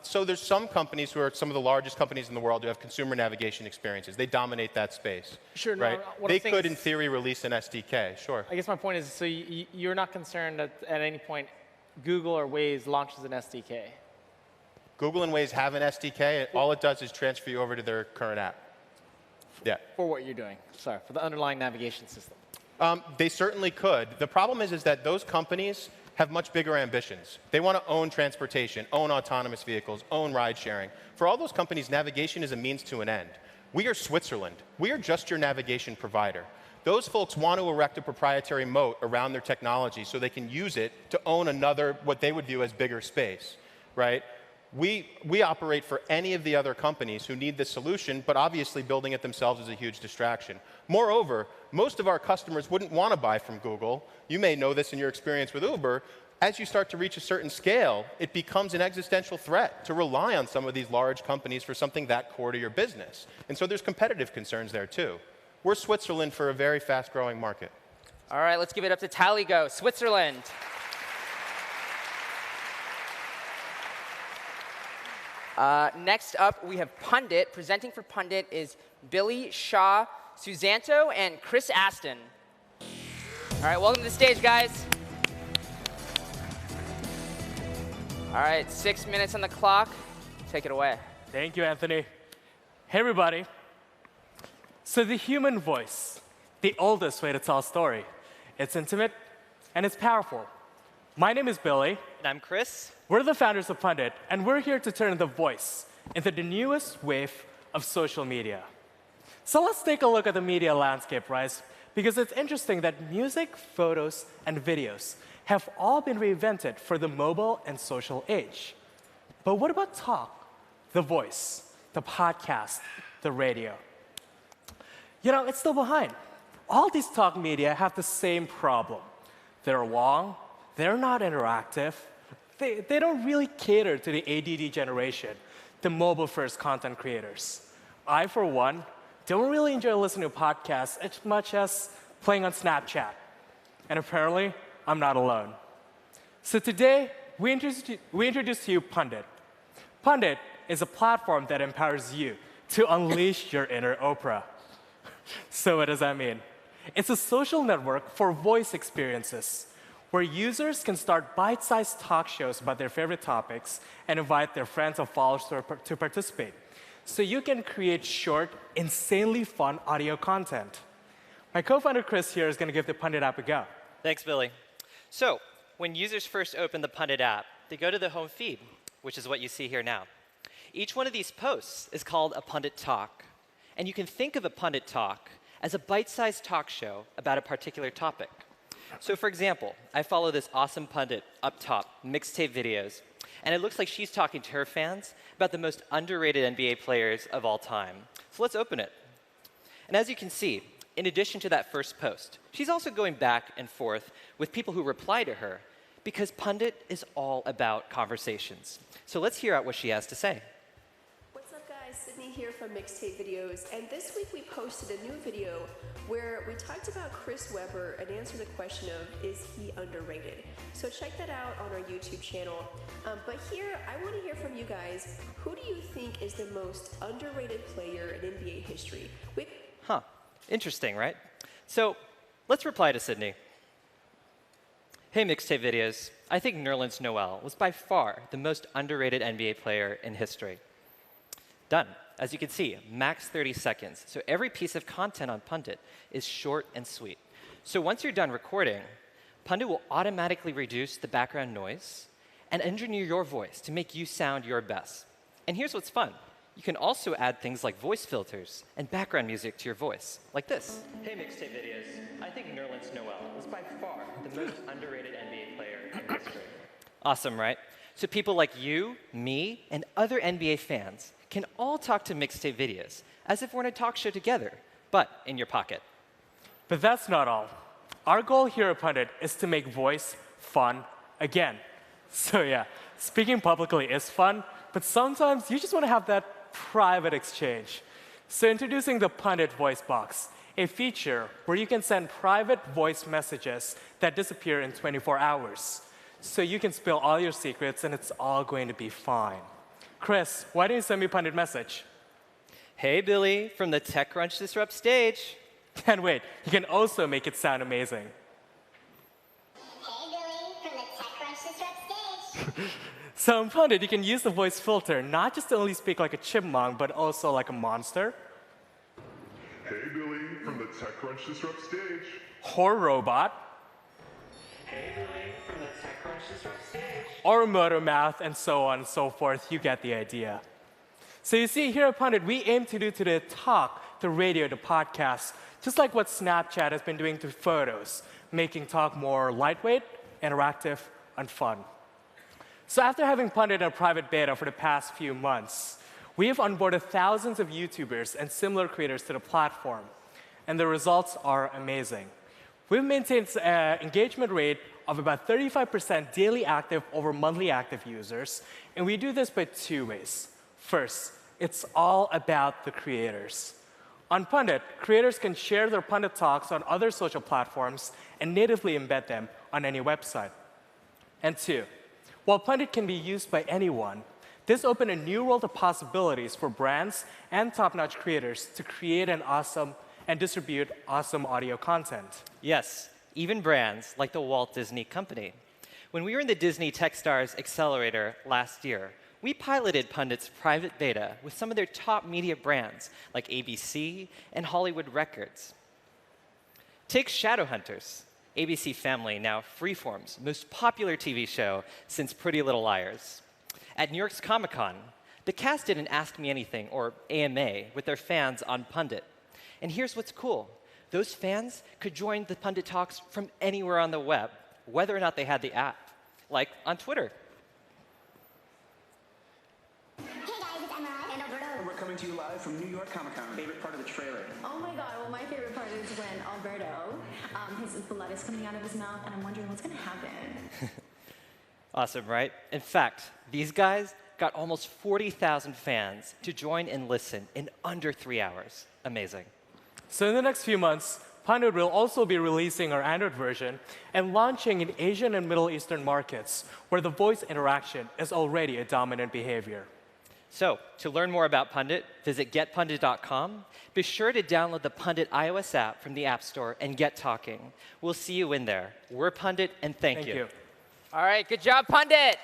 So there's some companies who are some of the largest companies in the world who have consumer navigation experiences. They dominate that space. Sure, right? no, what they I'm saying could, is, in theory, release an SDK. Sure. I guess my point is, so you're not concerned that at any point Google or Waze launches an SDK? Google and Waze have an SDK. All it does is transfer you over to their current app. Yeah. For what you're doing. Sorry, for the underlying navigation system. They certainly could. The problem is that those companies have much bigger ambitions. They want to own transportation, own autonomous vehicles, own ride sharing. For all those companies, navigation is a means to an end. We are Switzerland. We are just your navigation provider. Those folks want to erect a proprietary moat around their technology so they can use it to own another, what they would view as bigger space, right? We operate for any of the other companies who need this solution, but obviously building it themselves is a huge distraction. Moreover, most of our customers wouldn't want to buy from Google. You may know this in your experience with Uber. As you start to reach a certain scale, it becomes an existential threat to rely on some of these large companies for something that core to your business. And so there's competitive concerns there, too. We're Switzerland for a very fast-growing market. All right, let's give it up to Tallygo, Switzerland. Next up, we have Pundit. Presenting for Pundit is Billy, Shaw, Susanto, and Chris Aston. All right, welcome to the stage, guys. All right, 6 minutes on the clock. Take it away. Thank you, Anthony. Hey, everybody. So the human voice, the oldest way to tell a story. It's intimate, and it's powerful. My name is Billy. And I'm Chris. We're the founders of Pundit, and we're here to turn the voice into the newest wave of social media. So let's take a look at the media landscape, right? Because it's interesting that music, photos, and videos have all been reinvented for the mobile and social age. But what about talk, the voice, the podcast, the radio? You know, it's still behind. All these talk media have the same problem. They're long, they're not interactive, they don't really cater to the ADD generation, the mobile-first content creators. I, for one, don't really enjoy listening to podcasts as much as playing on Snapchat. And apparently, I'm not alone. So today, we introduce to you Pundit. Pundit is a platform that empowers you to unleash your inner Oprah. So what does that mean? It's a social network for voice experiences, where users can start bite-sized talk shows about their favorite topics and invite their friends or followers to participate. So you can create short, insanely fun audio content. My co-founder Chris here is going to give the Pundit app a go. Thanks, Billy. So when users first open the Pundit app, they go to the home feed, which is what you see here now. Each one of these posts is called a Pundit Talk. And you can think of a Pundit Talk as a bite-sized talk show about a particular topic. So for example, I follow this awesome pundit up top, Mixtape Videos, and it looks like she's talking to her fans about the most underrated NBA players of all time. So let's open it. And as you can see, in addition to that first post, she's also going back and forth with people who reply to her, because Pundit is all about conversations. So let's hear out what she has to say. What's up, guys? Sydney here from Mixtape Videos, and this week we posted a new video where we talked about Chris Webber and answered the question of, is he underrated? So check that out on our YouTube channel. But here, I want to hear from you guys. Who do you think is the most underrated player in NBA history? Huh. Interesting, right? So let's reply to Sydney. Hey, Mixtape Videos. I think Nerlens Noel was by far the most underrated NBA player in history. Done. As you can see, max 30 seconds. So every piece of content on Pundit is short and sweet. So once you're done recording, Pundit will automatically reduce the background noise and engineer your voice to make you sound your best. And here's what's fun. You can also add things like voice filters and background music to your voice, like this. Hey, Mixtape Videos. I think Nerlens Noel is by far the most underrated NBA player in history. Awesome, right? So people like you, me, and other NBA fans can all talk to Mixtape Videos as if we're in a talk show together, but in your pocket. But that's not all. Our goal here at Pundit is to make voice fun again. So yeah, speaking publicly is fun, but sometimes you just want to have that private exchange. So introducing the Pundit Voice Box, a feature where you can send private voice messages that disappear in 24 hours. So you can spill all your secrets and it's all going to be fine. Chris, why don't you send me a Pundit message? Hey, Billy, from the TechCrunch Disrupt stage. And wait, you can also make it sound amazing. Hey, Billy, from the TechCrunch Disrupt stage. So in Pundit, you can use the voice filter, not just to only speak like a chipmunk, but also like a monster. Hey, Billy, from the TechCrunch Disrupt stage. Or robot. Hey, Billy, from the TechCrunch Disrupt stage. Or motor mouth, and so on and so forth. You get the idea. So you see, here at Pundit, we aim to do to the talk, the radio, the podcast, just like what Snapchat has been doing to photos, making talk more lightweight, interactive, and fun. So after having Pundit in a private beta for the past few months, we have onboarded thousands of YouTubers and similar creators to the platform, and the results are amazing. We've maintained an engagement rate of about 35% daily active over monthly active users, and we do this by two ways. First, it's all about the creators. On Pundit, creators can share their Pundit talks on other social platforms and natively embed them on any website. And two, while Pundit can be used by anyone, This opened a new world of possibilities for brands and top-notch creators to create an awesome and distribute awesome audio content. Yes, even brands like the Walt Disney Company. When we were in the Disney Techstars Accelerator last year, we piloted Pundit's private beta with some of their top media brands like ABC and Hollywood Records. Take Shadowhunters, ABC Family, now Freeform's most popular TV show since Pretty Little Liars. At New York's Comic-Con, the cast did an Ask Me Anything, or AMA, with their fans on Pundit. And here's what's cool. Those fans could join the Pundit Talks from anywhere on the web, whether or not they had the app, like on Twitter. We're coming to you live from New York Comic-Con. Favorite part of the trailer? Oh my god, well my favorite part is when Alberto, his blood is coming out of his mouth and I'm wondering what's gonna happen. Awesome, right? In fact, these guys got almost 40,000 fans to join and listen in under 3 hours. Amazing. So in the next few months, Pundit will also be releasing our Android version and launching in Asian and Middle Eastern markets, where the voice interaction is already a dominant behavior. So, to learn more about Pundit, visit getpundit.com. Be sure to download the Pundit iOS app from the App Store and get talking. We'll see you in there. We're Pundit, and thank you. All right, good job, Pundit.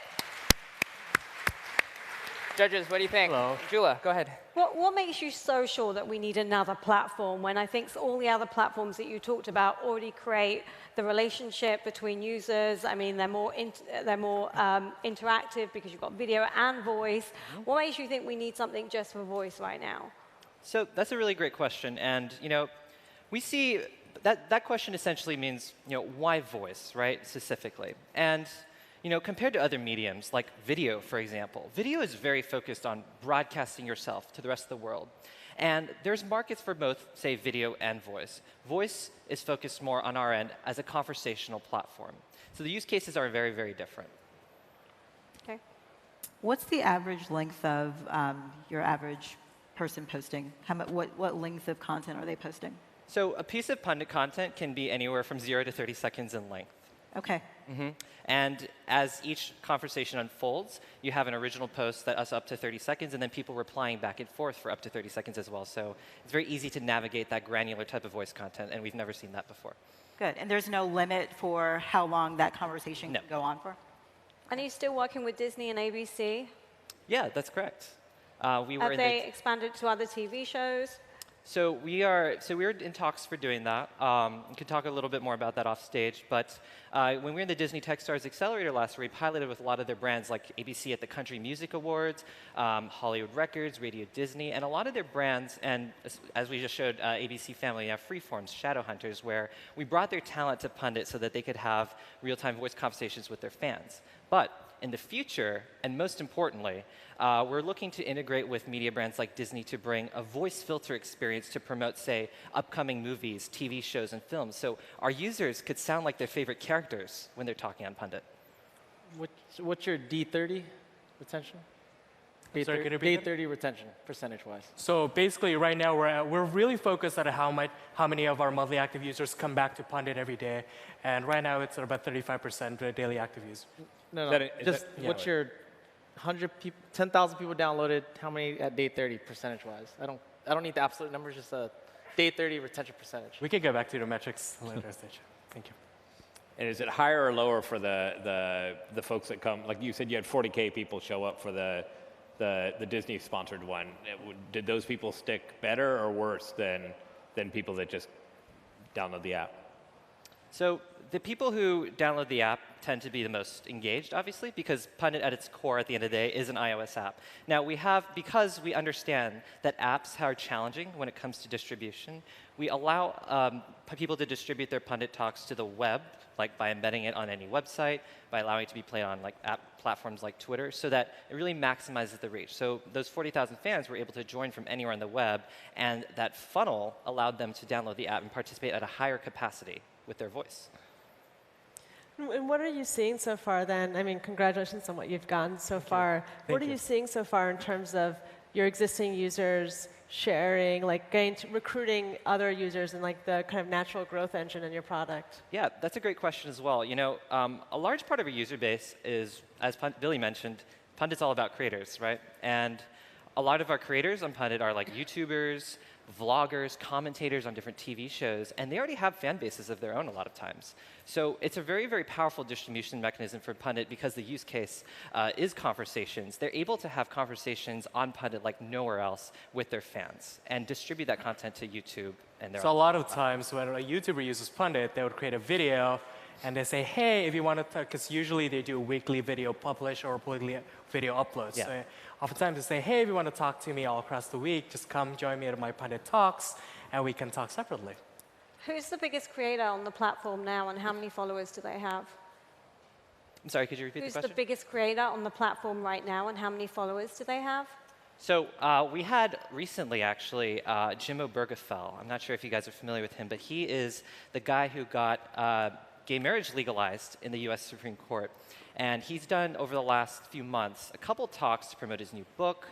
Judges, what do you think? Hello. Jula, go ahead. What makes you so sure that we need another platform when I think all the other platforms that you talked about already create the relationship between users? I mean, they're more interactive because you've got video and voice. What makes you think we need something just for voice right now? So that's a really great question. And, we see that question essentially means, why voice, right, specifically? And, compared to other mediums, like video, for example, video is very focused on broadcasting yourself to the rest of the world. And there's markets for both, say, video and voice. Voice is focused more on our end as a conversational platform. So the use cases are very, very different. Okay. What's the average length of your average person posting? What length of content are they posting? So a piece of Pundit content can be anywhere from 0 to 30 seconds in length. Okay. And as each conversation unfolds, you have an original post that's up to 30 seconds, and then people replying back and forth for up to 30 seconds as well. So it's very easy to navigate that granular type of voice content, and we've never seen that before. Good. And there's no limit for how long that conversation can go on for? And are you still working with Disney and ABC? Yeah, that's correct. Have they expanded to other TV shows? So we're in talks for doing that. We could talk a little bit more about that off stage. But when we were in the Disney Techstars Accelerator last year, we piloted with a lot of their brands like ABC at the Country Music Awards, Hollywood Records, Radio Disney, and a lot of their brands, and as we just showed, ABC Family, Freeform's Shadowhunters, where we brought their talent to Pundit so that they could have real-time voice conversations with their fans. But in the future, and most importantly, we're looking to integrate with media brands like Disney to bring a voice filter experience to promote, say, upcoming movies, TV shows, and films. So our users could sound like their favorite characters when they're talking on Pundit. What's your D30 retention? D30 retention, percentage-wise. So basically, right now, we're really focused on how many of our monthly active users come back to Pundit every day. And right now, it's at about 35% daily active use. No. What's your 10,000 people downloaded, how many at day 30 percentage-wise? I don't need the absolute numbers, just a day 30 retention percentage. We can get back to the metrics later stage. Thank you. And is it higher or lower for the folks that come? Like you said, you had 40K people show up for the Disney-sponsored one. Did those people stick better or worse than people that just download the app? So the people who download the app tend to be the most engaged, obviously, because Pundit at its core, at the end of the day, is an iOS app. Now, because we understand that apps are challenging when it comes to distribution, we allow people to distribute their Pundit Talks to the web, like by embedding it on any website, by allowing it to be played on app platforms like Twitter, so that it really maximizes the reach. So those 40,000 fans were able to join from anywhere on the web, and that funnel allowed them to download the app and participate at a higher capacity with their voice. And what are you seeing so far then? I mean, congratulations on what you've gotten so far. What are you seeing so far in terms of your existing users sharing, recruiting other users and the kind of natural growth engine in your product? Yeah, that's a great question as well. A large part of our user base is, as Billy mentioned, Pundit's all about creators, right? And a lot of our creators on Pundit are like YouTubers, vloggers, commentators on different TV shows, and they already have fan bases of their own a lot of times. So it's a very, very powerful distribution mechanism for Pundit because the use case is conversations. They're able to have conversations on Pundit like nowhere else with their fans and distribute that content to YouTube. And their So a lot of times when a YouTuber uses Pundit, they would create a video and they say, hey, if you want to, because usually they do weekly video publish or weekly video uploads. Yeah. So oftentimes they say, hey, if you want to talk to me all across the week, just come join me at my Pundit Talks, and we can talk separately. Who's the biggest creator on the platform now, and how many followers do they have? I'm sorry, could you repeat Who's the the question? biggest creator on the platform right now, and how many followers do they have? So we had recently, actually, Jim Obergefell. I'm not sure if you guys are familiar with him, but he is the guy who got gay marriage legalized in the US Supreme Court. And he's done, over the last few months, a couple talks to promote his new book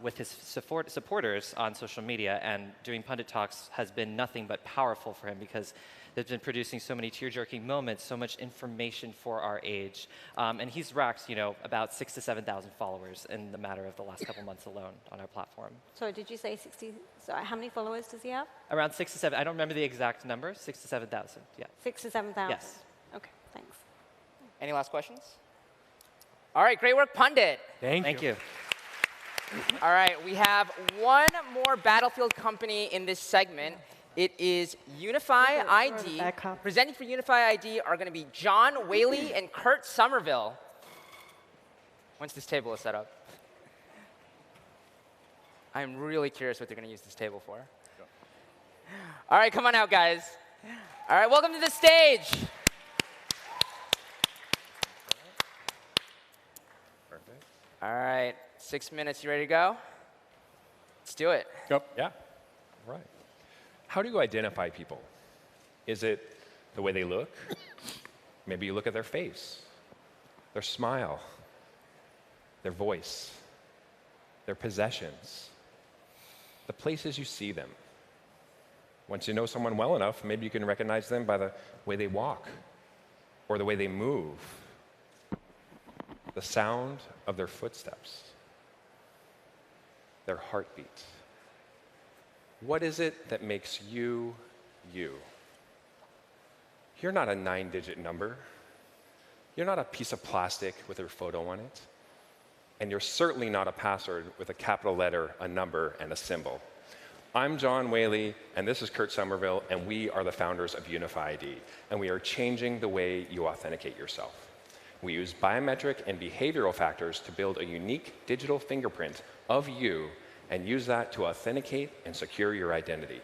with his supporters on social media. And doing Pundit Talks has been nothing but powerful for him because they've been producing so many tear-jerking moments, so much information for our age. And he's racked, about 6,000 to 7,000 followers in the matter of the last couple months alone on our platform. Sorry, did you say 60? Sorry, how many followers does he have? Around 6 to 7. I don't remember the exact number. 6,000 to 7,000. Yeah. 6,000 to 7,000. Yes. Okay, thanks. Any last questions? All right, great work, Pundit. Thank you. All right, we have one more Battlefield company in this segment. It is Unify ID. Presenting for Unify ID are going to be John Whaley and Kurt Somerville. Once this table is set up. I'm really curious what they're going to use this table for. All right, come on out, guys. All right, welcome to the stage. Perfect. All right, 6 minutes. You ready to go? Let's do it. Yep. Yeah. Right. How do you identify people? Is it the way they look? Maybe you look at their face, their smile, their voice, their possessions, the places you see them. Once you know someone well enough, maybe you can recognize them by the way they walk or the way they move, the sound of their footsteps, their heartbeat. What is it that makes you, you? You're not a 9-digit number. You're not a piece of plastic with your photo on it. And you're certainly not a password with a capital letter, a number, and a symbol. I'm John Whaley, and this is Kurt Somerville, and we are the founders of Unify ID, and we are changing the way you authenticate yourself. We use biometric and behavioral factors to build a unique digital fingerprint of you and use that to authenticate and secure your identity.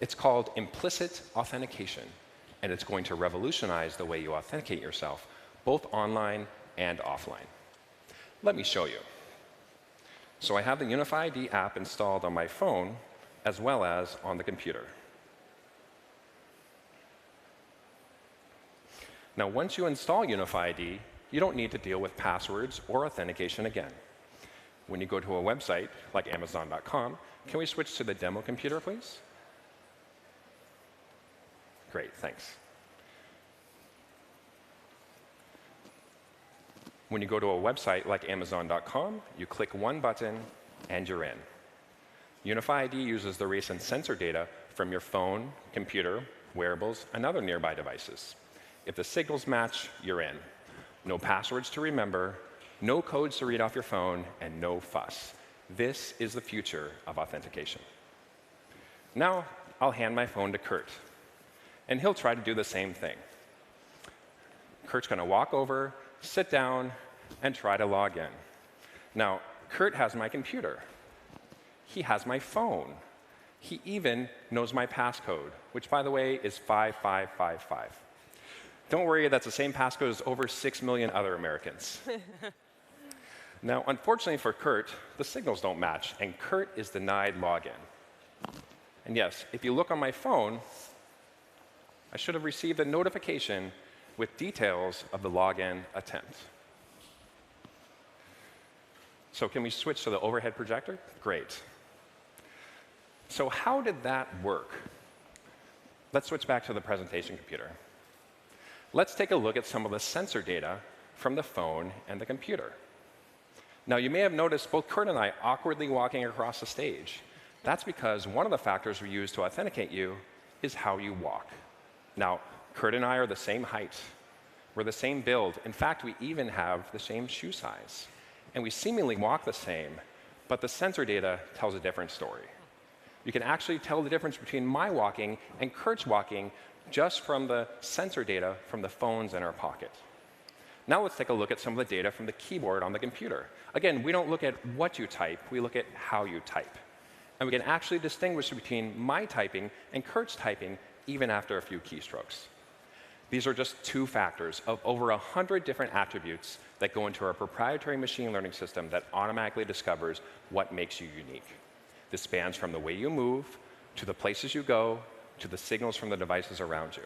It's called implicit authentication, and it's going to revolutionize the way you authenticate yourself, both online and offline. Let me show you. So I have the Unify ID app installed on my phone as well as on the computer. Now, once you install Unify ID, you don't need to deal with passwords or authentication again. When you go to a website like Amazon.com, can we switch to the demo computer, please? Great, thanks. When you go to a website like Amazon.com, you click one button and you're in. Unify ID uses the recent sensor data from your phone, computer, wearables, and other nearby devices. If the signals match, you're in. No passwords to remember, no codes to read off your phone, and no fuss. This is the future of authentication. Now, I'll hand my phone to Kurt, and he'll try to do the same thing. Kurt's going to walk over, sit down, and try to log in. Now, Kurt has my computer. He has my phone. He even knows my passcode, which, by the way, is 5555. Don't worry, that's the same passcode as over 6 million other Americans. Now, unfortunately for Kurt, the signals don't match, and Kurt is denied login. And yes, if you look on my phone, I should have received a notification with details of the login attempt. So can we switch to the overhead projector? Great. So how did that work? Let's switch back to the presentation computer. Let's take a look at some of the sensor data from the phone and the computer. Now, you may have noticed both Kurt and I awkwardly walking across the stage. That's because one of the factors we use to authenticate you is how you walk. Now, Kurt and I are the same height. We're the same build. In fact, we even have the same shoe size. And we seemingly walk the same, but the sensor data tells a different story. You can actually tell the difference between my walking and Kurt's walking just from the sensor data from the phones in our pocket. Now let's take a look at some of the data from the keyboard on the computer. Again, we don't look at what you type, we look at how you type. And we can actually distinguish between my typing and Kurt's typing even after a few keystrokes. These are just two factors of over 100 different attributes that go into our proprietary machine learning system that automatically discovers what makes you unique. This spans from the way you move, to the places you go, to the signals from the devices around you.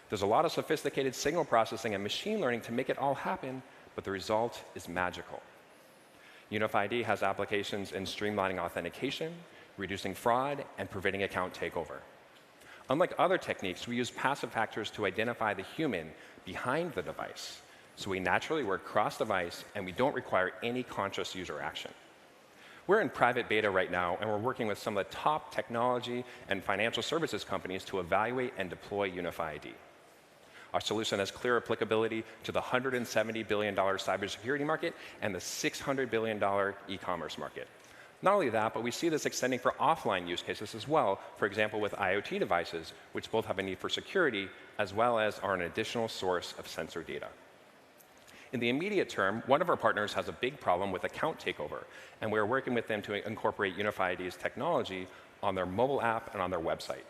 There's a lot of sophisticated signal processing and machine learning to make it all happen, but the result is magical. UnifID has applications in streamlining authentication, reducing fraud, and preventing account takeover. Unlike other techniques, we use passive factors to identify the human behind the device. So we naturally work cross-device, and we don't require any conscious user action. We're in private beta right now, and we're working with some of the top technology and financial services companies to evaluate and deploy UnifID. Our solution has clear applicability to the $170 billion cybersecurity market and the $600 billion e-commerce market. Not only that, but we see this extending for offline use cases as well, for example, with IoT devices, which both have a need for security as well as are an additional source of sensor data. In the immediate term, one of our partners has a big problem with account takeover, and we're working with them to incorporate UnifID's technology on their mobile app and on their website.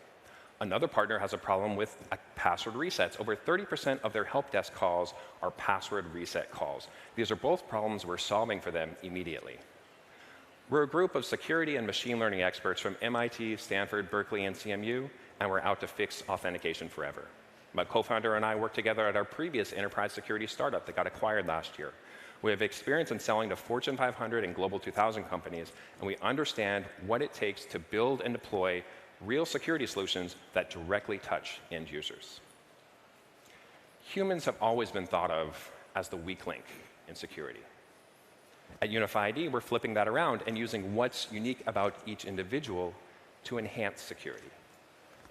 Another partner has a problem with password resets. Over 30% of their help desk calls are password reset calls. These are both problems we're solving for them immediately. We're a group of security and machine learning experts from MIT, Stanford, Berkeley, and CMU, and we're out to fix authentication forever. My co-founder and I worked together at our previous enterprise security startup that got acquired last year. We have experience in selling to Fortune 500 and Global 2000 companies, and we understand what it takes to build and deploy real security solutions that directly touch end users. Humans have always been thought of as the weak link in security. At UnifID, we're flipping that around and using what's unique about each individual to enhance security.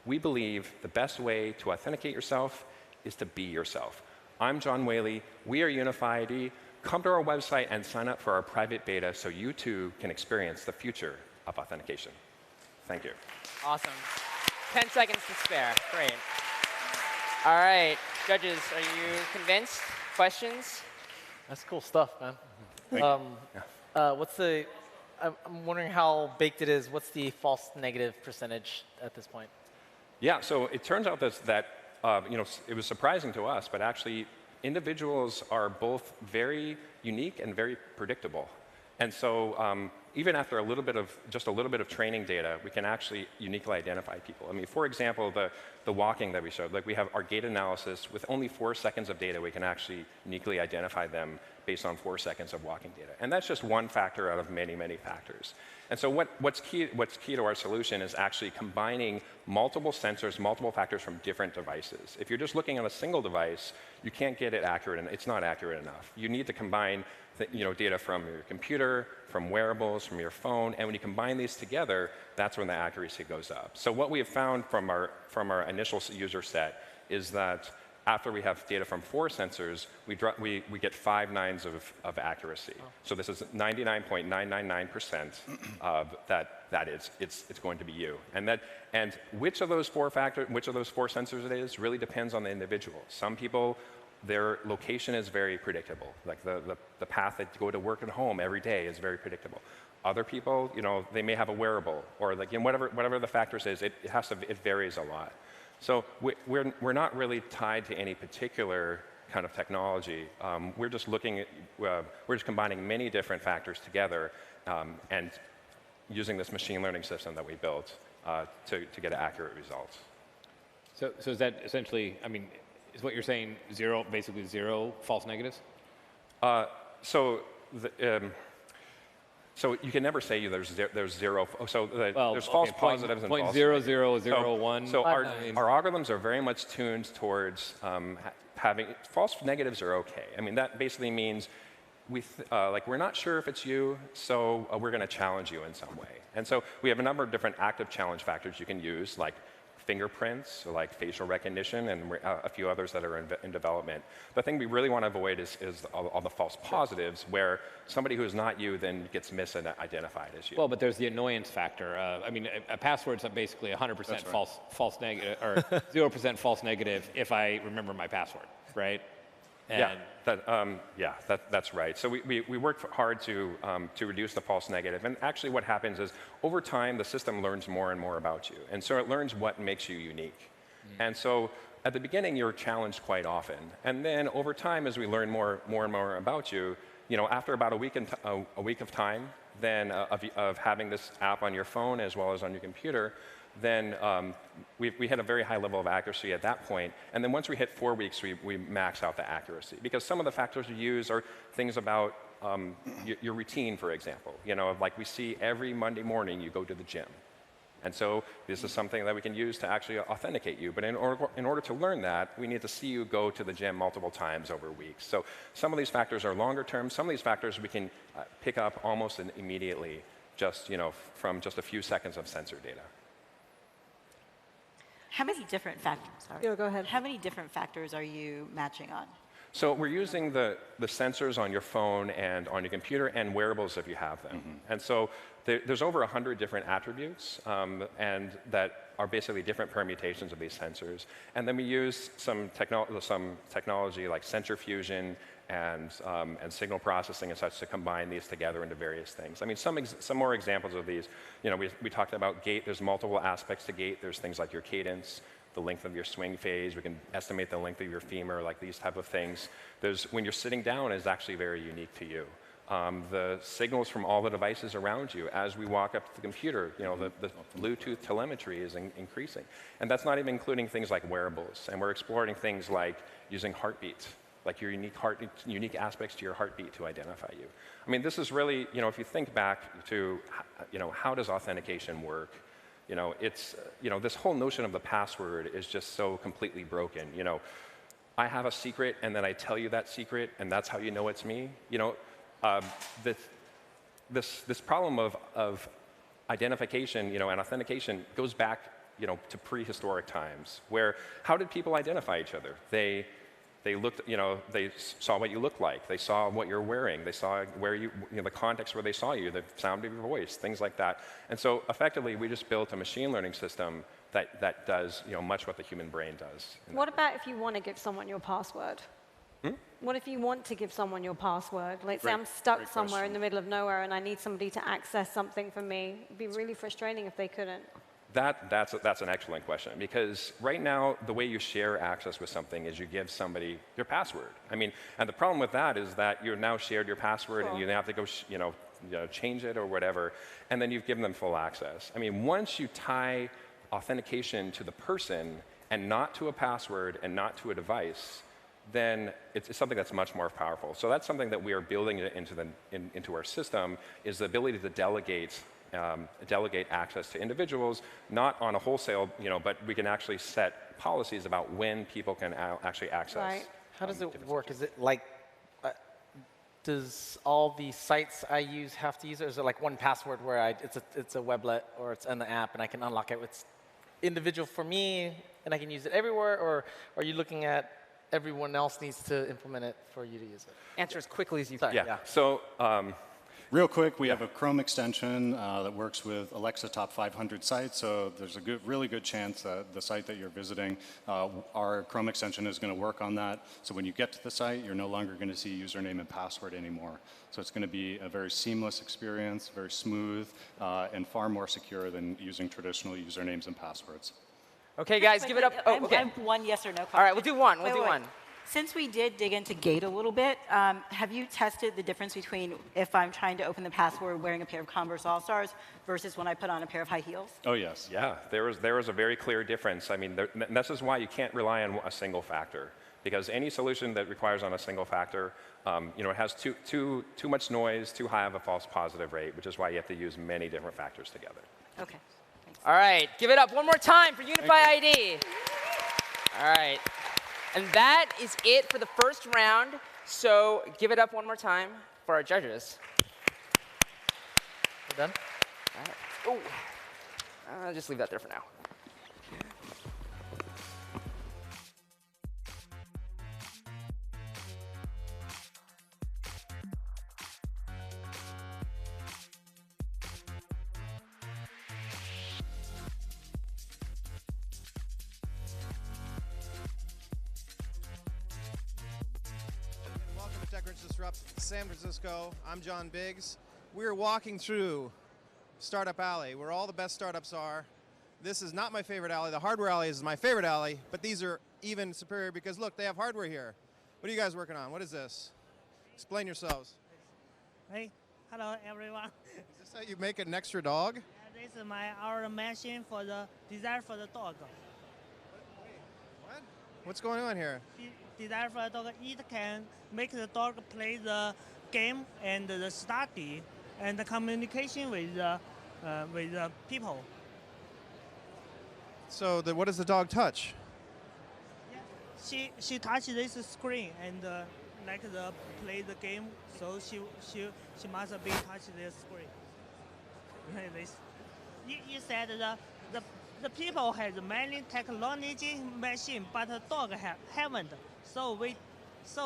We believe the best way to authenticate yourself is to be yourself. I'm John Whaley. We are UnifID. Come to our website and sign up for our private beta so you too can experience the future of authentication. Thank you. Awesome. 10 seconds to spare. Great. All right, judges, are you convinced? Questions? That's cool stuff, man. What's the? I'm wondering how baked it is. What's the false negative percentage at this point? Yeah, so it turns out that it was surprising to us, but actually individuals are both very unique and very predictable. And so even after just a little bit of training data, we can actually uniquely identify people. I mean, for example, the walking that we showed, like we have our gait analysis with only 4 seconds of data, we can actually uniquely identify them based on 4 seconds of walking data. And that's just one factor out of many, many factors. And so what's key to our solution is actually combining multiple sensors, multiple factors from different devices. If you're just looking at a single device, you can't get it accurate, and it's not accurate enough. You need to combine data from your computer, from wearables, from your phone, and when you combine these together, that's when the accuracy goes up. So what we have found from our initial user set is that after we have data from 4 sensors, we get 5 nines of accuracy. Oh. So this is 99.999% it's going to be you. And which of those 4 sensors it is really depends on the individual. Some people, their location is very predictable. Like the path that go to work and home every day is very predictable. Other people, they may have a wearable, or whatever the factors is, it varies a lot. So we're not really tied to any particular kind of technology. We're just combining many different factors together and using this machine learning system that we built to get accurate results. So is that essentially, I mean, is what you're saying basically zero false negatives? So you can never say there's zero. So there's false positives and false negatives. 0.0001. So our algorithms are very much tuned towards having false negatives are okay. I mean, that basically means we're not sure if it's you, so we're going to challenge you in some way. And so we have a number of different active challenge factors you can use, like fingerprints, or like facial recognition, and a few others that are in development. The thing we really want to avoid is all the false positives, where somebody who is not you then gets misidentified as you. Well, but there's the annoyance factor. I mean, a password's basically 100% false negative, or 0% false negative if I remember my password, right? And that's right. So we worked hard to reduce the false negative. And actually what happens is, over time, the system learns more and more about you. And so it learns what makes you unique. And so at the beginning, you're challenged quite often. And then over time, as we learn more and more about you, after about a week of time, then of having this app on your phone as well as on your computer, then we had a very high level of accuracy at that point. And then once we hit 4 weeks, we max out the accuracy. Because some of the factors we use are things about your routine, for example. Like we see every Monday morning you go to the gym. And so this is something that we can use to actually authenticate you. But in order to learn that, we need to see you go to the gym multiple times over weeks. So some of these factors are longer term. Some of these factors we can pick up almost immediately, just from just a few seconds of sensor data. How many different factors? Yeah, go ahead. How many different factors are you matching on? So we're using the sensors on your phone and on your computer and wearables if you have them. And so there's over 100 different attributes and that are basically different permutations of these sensors. And then we use some technology like sensor fusion and signal processing and such to combine these together into various things. I mean, some more examples of these. We talked about gait. There's multiple aspects to gait. There's things like your cadence, the length of your swing phase. We can estimate the length of your femur, like these type of things. When you're sitting down is actually very unique to you. The signals from all the devices around you as we walk up to the computer, the Bluetooth telemetry is increasing. And that's not even including things like wearables. And we're exploring things like using heartbeat, like your unique aspects to your heartbeat to identify you. I mean, this is really, if you think back to, how does authentication work? This whole notion of the password is just so completely broken. I have a secret, and then I tell you that secret, and that's how you know it's me. This problem of identification, and authentication goes back, to prehistoric times, where how did people identify each other? They looked, they saw what you looked like. They saw what you're wearing. They saw where the context where they saw you, the sound of your voice, things like that. And so effectively, we just built a machine learning system that does, much what the human brain does. What about if you want to give someone your password? What if you want to give someone your password? Like, say I'm stuck somewhere in the middle of nowhere and I need somebody to access something for me. It'd be really frustrating if they couldn't. That's an excellent question, because right now, the way you share access with something is you give somebody your password. I mean, and the problem with that is that you've now shared your password and you have to go, change it or whatever, and then you've given them full access. I mean, once you tie authentication to the person and not to a password and not to a device, then it's something that's much more powerful. So that's something that we are building into our system, is the ability to delegate access to individuals, not on a wholesale, but we can actually set policies about when people can actually access. Right. How does it work? Is it like, does all the sites I use have to use it? Or is it like one password where it's a weblet or it's in the app and I can unlock it? It's individual for me and I can use it everywhere? Or are you looking at everyone else needs to implement it for you to use it? Answer as quickly as you can. Yeah. So. Real quick, we have a Chrome extension that works with Alexa Top 500 sites, so there's a really good chance that the site that you're visiting, our Chrome extension is going to work on that. So when you get to the site, you're no longer going to see username and password anymore. So it's going to be a very seamless experience, very smooth, and far more secure than using traditional usernames and passwords. Okay, guys, give it up. Oh, okay. I have one yes or no question. All right, we'll do one. We'll do one. Since we did dig into gait a little bit, have you tested the difference between if I'm trying to open the password wearing a pair of Converse All-Stars versus when I put on a pair of high heels? Oh, yes. Yeah, there was a very clear difference. I mean, this is why you can't rely on a single factor, because any solution that requires on a single factor, it has too much noise, too high of a false positive rate, which is why you have to use many different factors together. Okay. Thanks. All right, give it up one more time for Unify ID. All right. And that is it for the first round. So give it up one more time for our judges. We're done? Oh, I'll just leave that there for now. Welcome to TechCrunch Disrupt San Francisco. I'm John Biggs. We're walking through Startup Alley, where all the best startups are. This is not my favorite alley. The hardware alley is my favorite alley, but these are even superior because look, they have hardware here. What are you guys working on? What is this? Explain yourselves. Hey, hello everyone. Is this how you make an extra dog? This is our machine for the design for the dog. What? What's going on here? Design for the dog. It can make the dog play the game and the study and the communication with the people. So what does the dog touch? She touches this screen and like the play the game, so she must be touch this screen. Like this. You said the people has many technology machine, but the dog haven't. So we. Is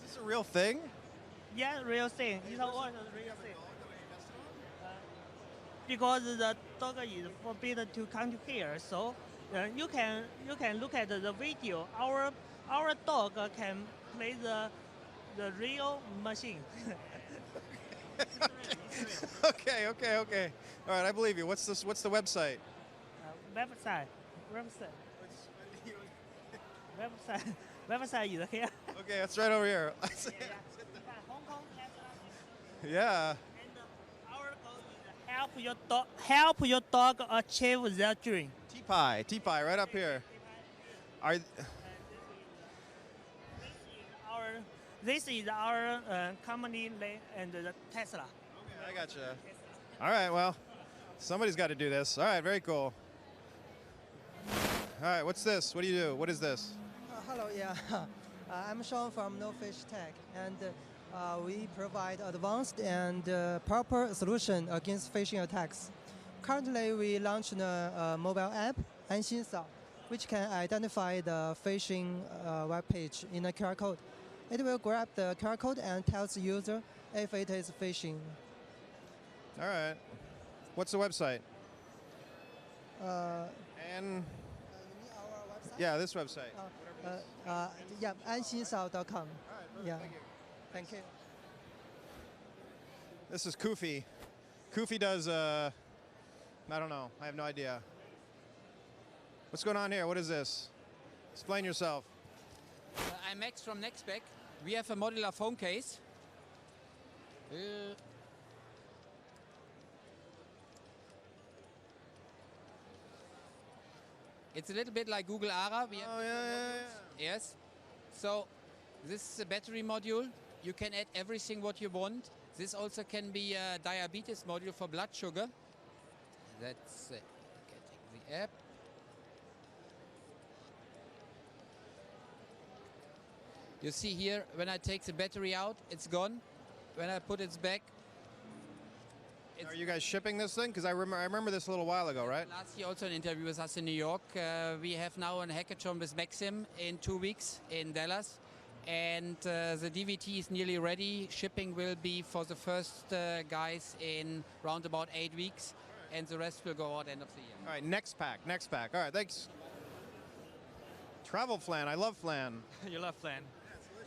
this a real thing? Yeah, real thing. It's a real thing. Because the dog is forbidden to come to here, so you can look at the video. Our dog can play the real machine. Okay. All right, I believe you. What's the website? Website is here. Okay, it's right over here. Yeah. Help your dog achieve their dream. T-Pie, right up here. This is our company and the Tesla. Okay, I gotcha. All right, well, somebody's got to do this. All right, very cool. All right, what's this? What do you do? What is this? Hello, yeah. I'm Sean from No Fish Tech, and we provide advanced and proper solution against phishing attacks. Currently, we launched a mobile app, Anxin Sao, which can identify the phishing web page in a QR code. It will grab the QR code and tells the user if it is phishing. All right. What's the website? Yeah, this website. Yeah, anxinsao.com. Yeah. Thank you. This is Kufi. Kufi does, I don't know. I have no idea. What's going on here? What is this? Explain yourself. I'm Max from Nextback. We have a modular phone case. It's a little bit like Google Ara. Yes. So this is a battery module. You can add everything what you want. This also can be a diabetes module for blood sugar. That's getting the app. You see here, when I take the battery out, it's gone. When I put it back, Are you guys shipping this thing? Because I remember this a little while ago, right? last year also an interview with us in New York. We have now a hackathon with Maxim in 2 weeks in Dallas. And the DVT is nearly ready. Shipping will be for the first guys in round about 8 weeks. And the rest will go out end of the year. All right, next pack. All right, thanks. Travel flan. I love flan. You love flan.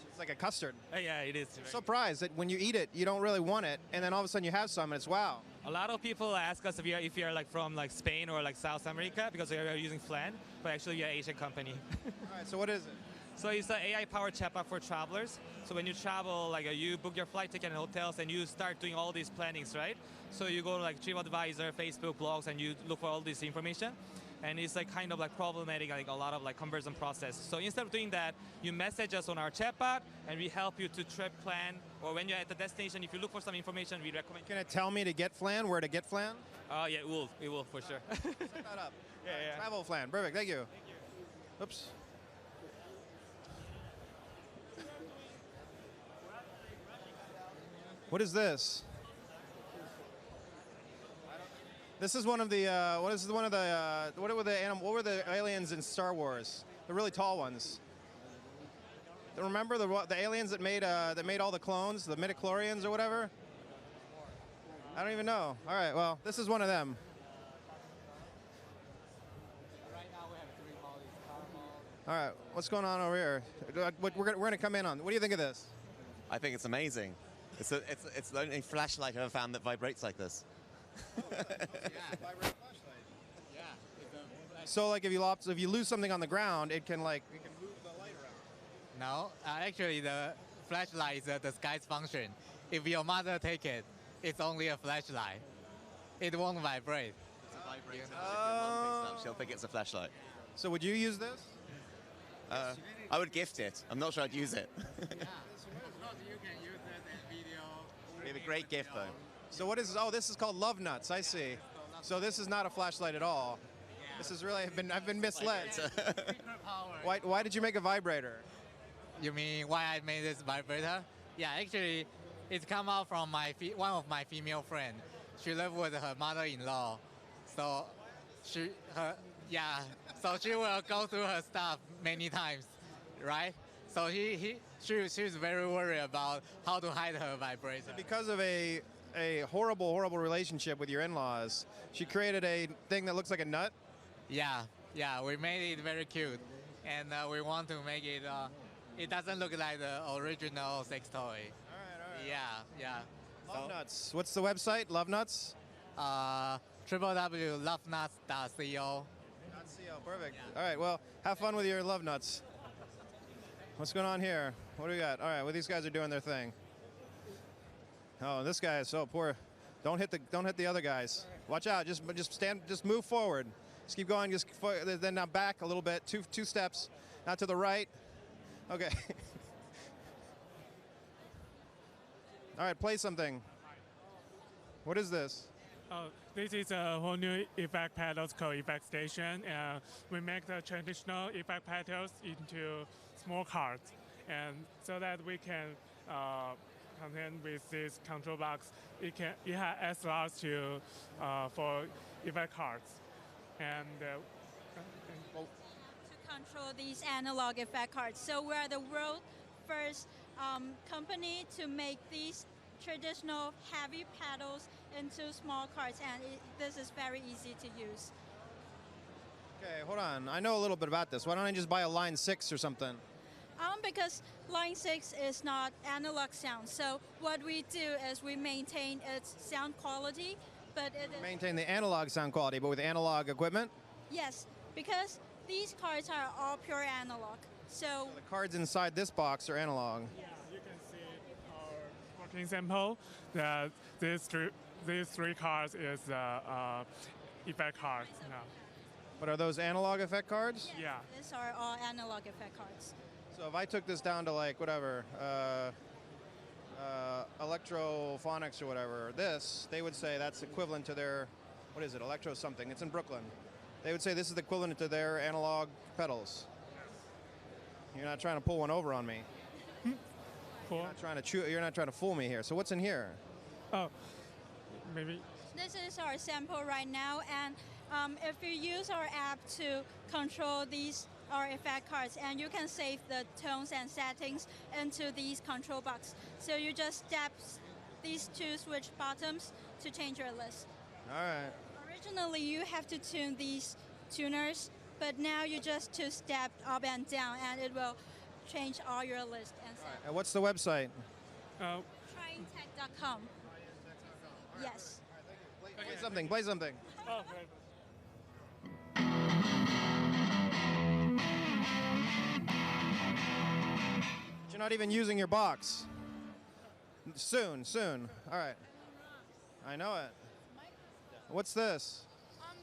It's like a custard. Yeah, it is. I'm surprised that when you eat it, you don't really want it, and then all of a sudden you have some, and it's wow. A lot of people ask us if you're like from like Spain or like South America because we are using flan, but actually we are an Asian company. All right, so what is it? So it's an AI-powered chatbot for travelers. So when you travel, like you book your flight ticket and hotels, and you start doing all these plannings, right? So you go to like TripAdvisor, Facebook, blogs, and you look for all this information. And it's like kind of like problematic, like a lot of like conversion process. So instead of doing that, you message us on our chatbot, and we help you to trip plan. Or when you're at the destination, if you look for some information, we recommend. Can it tell me to get flan, where to get flan? Yeah, it will for sure. Set that up. Yeah. Travel flan, perfect, thank you. Oops. What is this? This is one of the what were the aliens in Star Wars? The really tall ones. Remember the aliens that made all the clones, the midichlorians or whatever? I don't even know. All right, well, this is one of them. All right, what's going on over here? We're going to come in on. What do you think of this? I think it's amazing. It's the only flashlight I've ever found that vibrates like this. So, like, if you lose something on the ground, it can move the light around. No, actually, the flashlight is a disguise function. If your mother take it, it's only a flashlight. It won't vibrate. It's a vibrator. If your mum picks it up, she'll think it's a flashlight. So, would you use this? I would gift it. I'm not sure I'd use it. It'd be a great gift, though. So what is this? Oh, this is called Love Nuts. I see. So this is not a flashlight at all. This is really I've been misled. Why did you make a vibrator? You mean why I made this vibrator? Yeah, actually, it's come out from one of my female friends. She lived with her mother-in-law, so she will go through her stuff many times, right? So she's very worried about how to hide her vibrator. Because of a horrible relationship with your in-laws, she created a thing that looks like a nut. Yeah, we made it very cute, and we want to make it. It doesn't look like the original sex toy. All right. Yeah. Love Nuts. What's the website? Love Nuts. www.lovenuts.co. Perfect. All right. Well, have fun with your Love Nuts. What's going on here? What do we got? All right. Well, these guys are doing their thing. Oh, this guy is so poor. Don't hit the other guys. Watch out. Just move forward. Just keep going. Then now back a little bit. Two steps. Now to the right. Okay. All right. Play something. What is this? Oh, this is a whole new effect pedals called Effect Station, and we make the traditional effect pedals into small cards, and so that we can contain with this control box. It has SLRs for effect cards, and to control these analog effect cards. So we're the world first company to make these traditional heavy pedals into small cards, and this is very easy to use. Okay, hold on. I know a little bit about this. Why don't I just buy a Line 6 or something? Because Line 6 is not analog sound. So what we do is we maintain its sound quality, but it maintain the analog sound quality, but with analog equipment? Yes, because these cards are all pure analog. So the cards inside this box are analog. Yeah, you can see our working sample that these three cards is effect cards now. But are those analog effect cards? Yes, yeah. These are all analog effect cards. So if I took this down to like whatever, Electrophonics or whatever, they would say that's equivalent to their, what is it, Electro something. It's in Brooklyn. They would say this is the equivalent to their analog pedals. You're not trying to pull one over on me. Cool. You're not trying to fool me here. So what's in here? Oh, maybe. This is our sample right now, and if you use our app to control our effect cards, and you can save the tones and settings into these control box. So you just tap these two switch buttons to change your list. All right. Originally, you have to tune these tuners, but now you just two-step up and down, and it will change all your list and settings. And what's the website? Tryingtech.com. Yes. Play something. Oh, great. You're not even using your box. Soon. All right. I know it. What's this?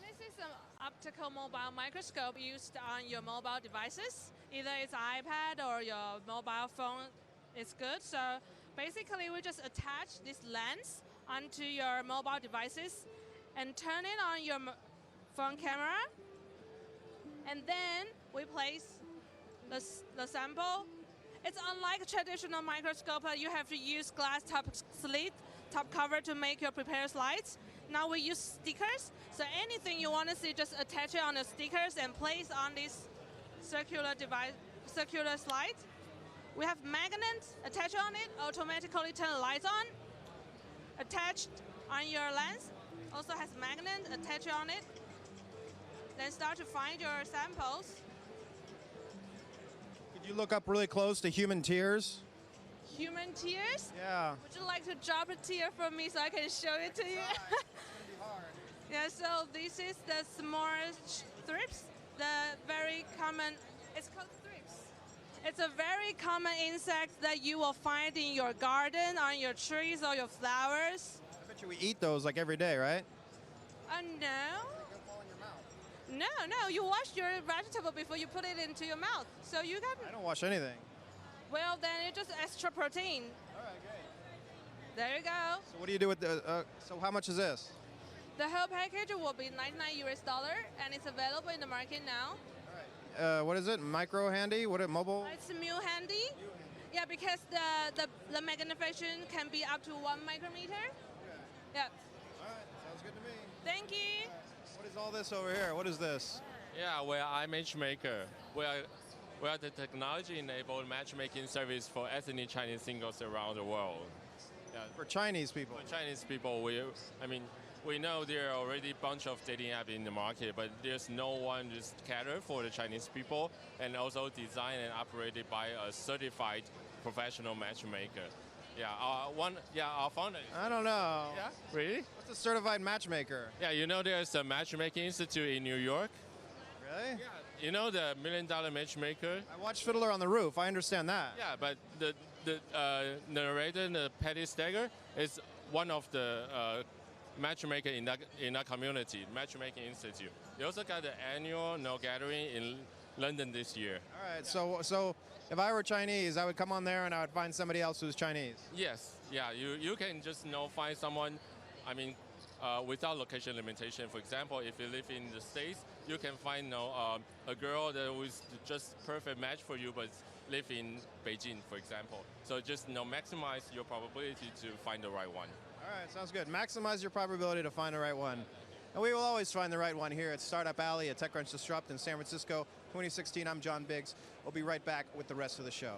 This is an optical mobile microscope used on your mobile devices. Either it's iPad or your mobile phone. It's good. So basically, we just attach this lens onto your mobile devices and turn it on your phone camera. And then we place the sample It's unlike a traditional microscope. You have to use glass top slit, top cover to make your prepared slides. Now we use stickers. So anything you want to see, just attach it on the stickers and place on this circular device, circular slide. We have magnets attached on it, automatically turn the lights on. Attached on your lens, also has magnet attached on it. Then start to find your samples. Could you look up really close to human tears? Human tears? Yeah. Would you like to drop a tear for me so I can show it to you? Yeah, so this is the small thrips, the very common, it's called thrips. It's a very common insect that you will find in your garden, on your trees or your flowers. I bet you we eat those like every day, right? No. No, you wash your vegetable before you put it into your mouth. So you can. I don't wash anything. Well, then it's just extra protein. All right, great. There you go. So what do you do with the? So how much is this? The whole package will be $99 and it's available in the market now. What is it? Micro handy? What it mobile? It's Mu Handy. Yeah, because the magnification can be up to 1 micrometer. Yeah. All right, sounds good to me. Thank you. What is all this over here? What is this? Yeah, we are iMatchmaker. We are the technology-enabled matchmaking service for ethnic Chinese singles around the world. Yeah. For Chinese people. For Chinese people, we know there are already a bunch of dating apps in the market, but there's no one just cater for the Chinese people, and also designed and operated by a certified professional matchmaker. Yeah, our founder. I don't know. Yeah, really? What's a certified matchmaker? Yeah, you know there's a matchmaking institute in New York. Really? Yeah. You know the $1 Million Matchmaker? I watched Fiddler on the Roof. I understand that. Yeah, but the narrator, the Patty Stager, is one of the matchmaker in that community, Matchmaking Institute. They also got the annual gathering in London this year. All right, so if I were Chinese, I would come on there and I would find somebody else who's Chinese. Yes, yeah, you can just find someone, without location limitation. For example, if you live in the States, you can find a girl that was just perfect match for you, but live in Beijing, for example. So just maximize your probability to find the right one. All right, sounds good. Maximize your probability to find the right one. And we will always find the right one here at Startup Alley at TechCrunch Disrupt in San Francisco, 2016. I'm John Biggs. We'll be right back with the rest of the show.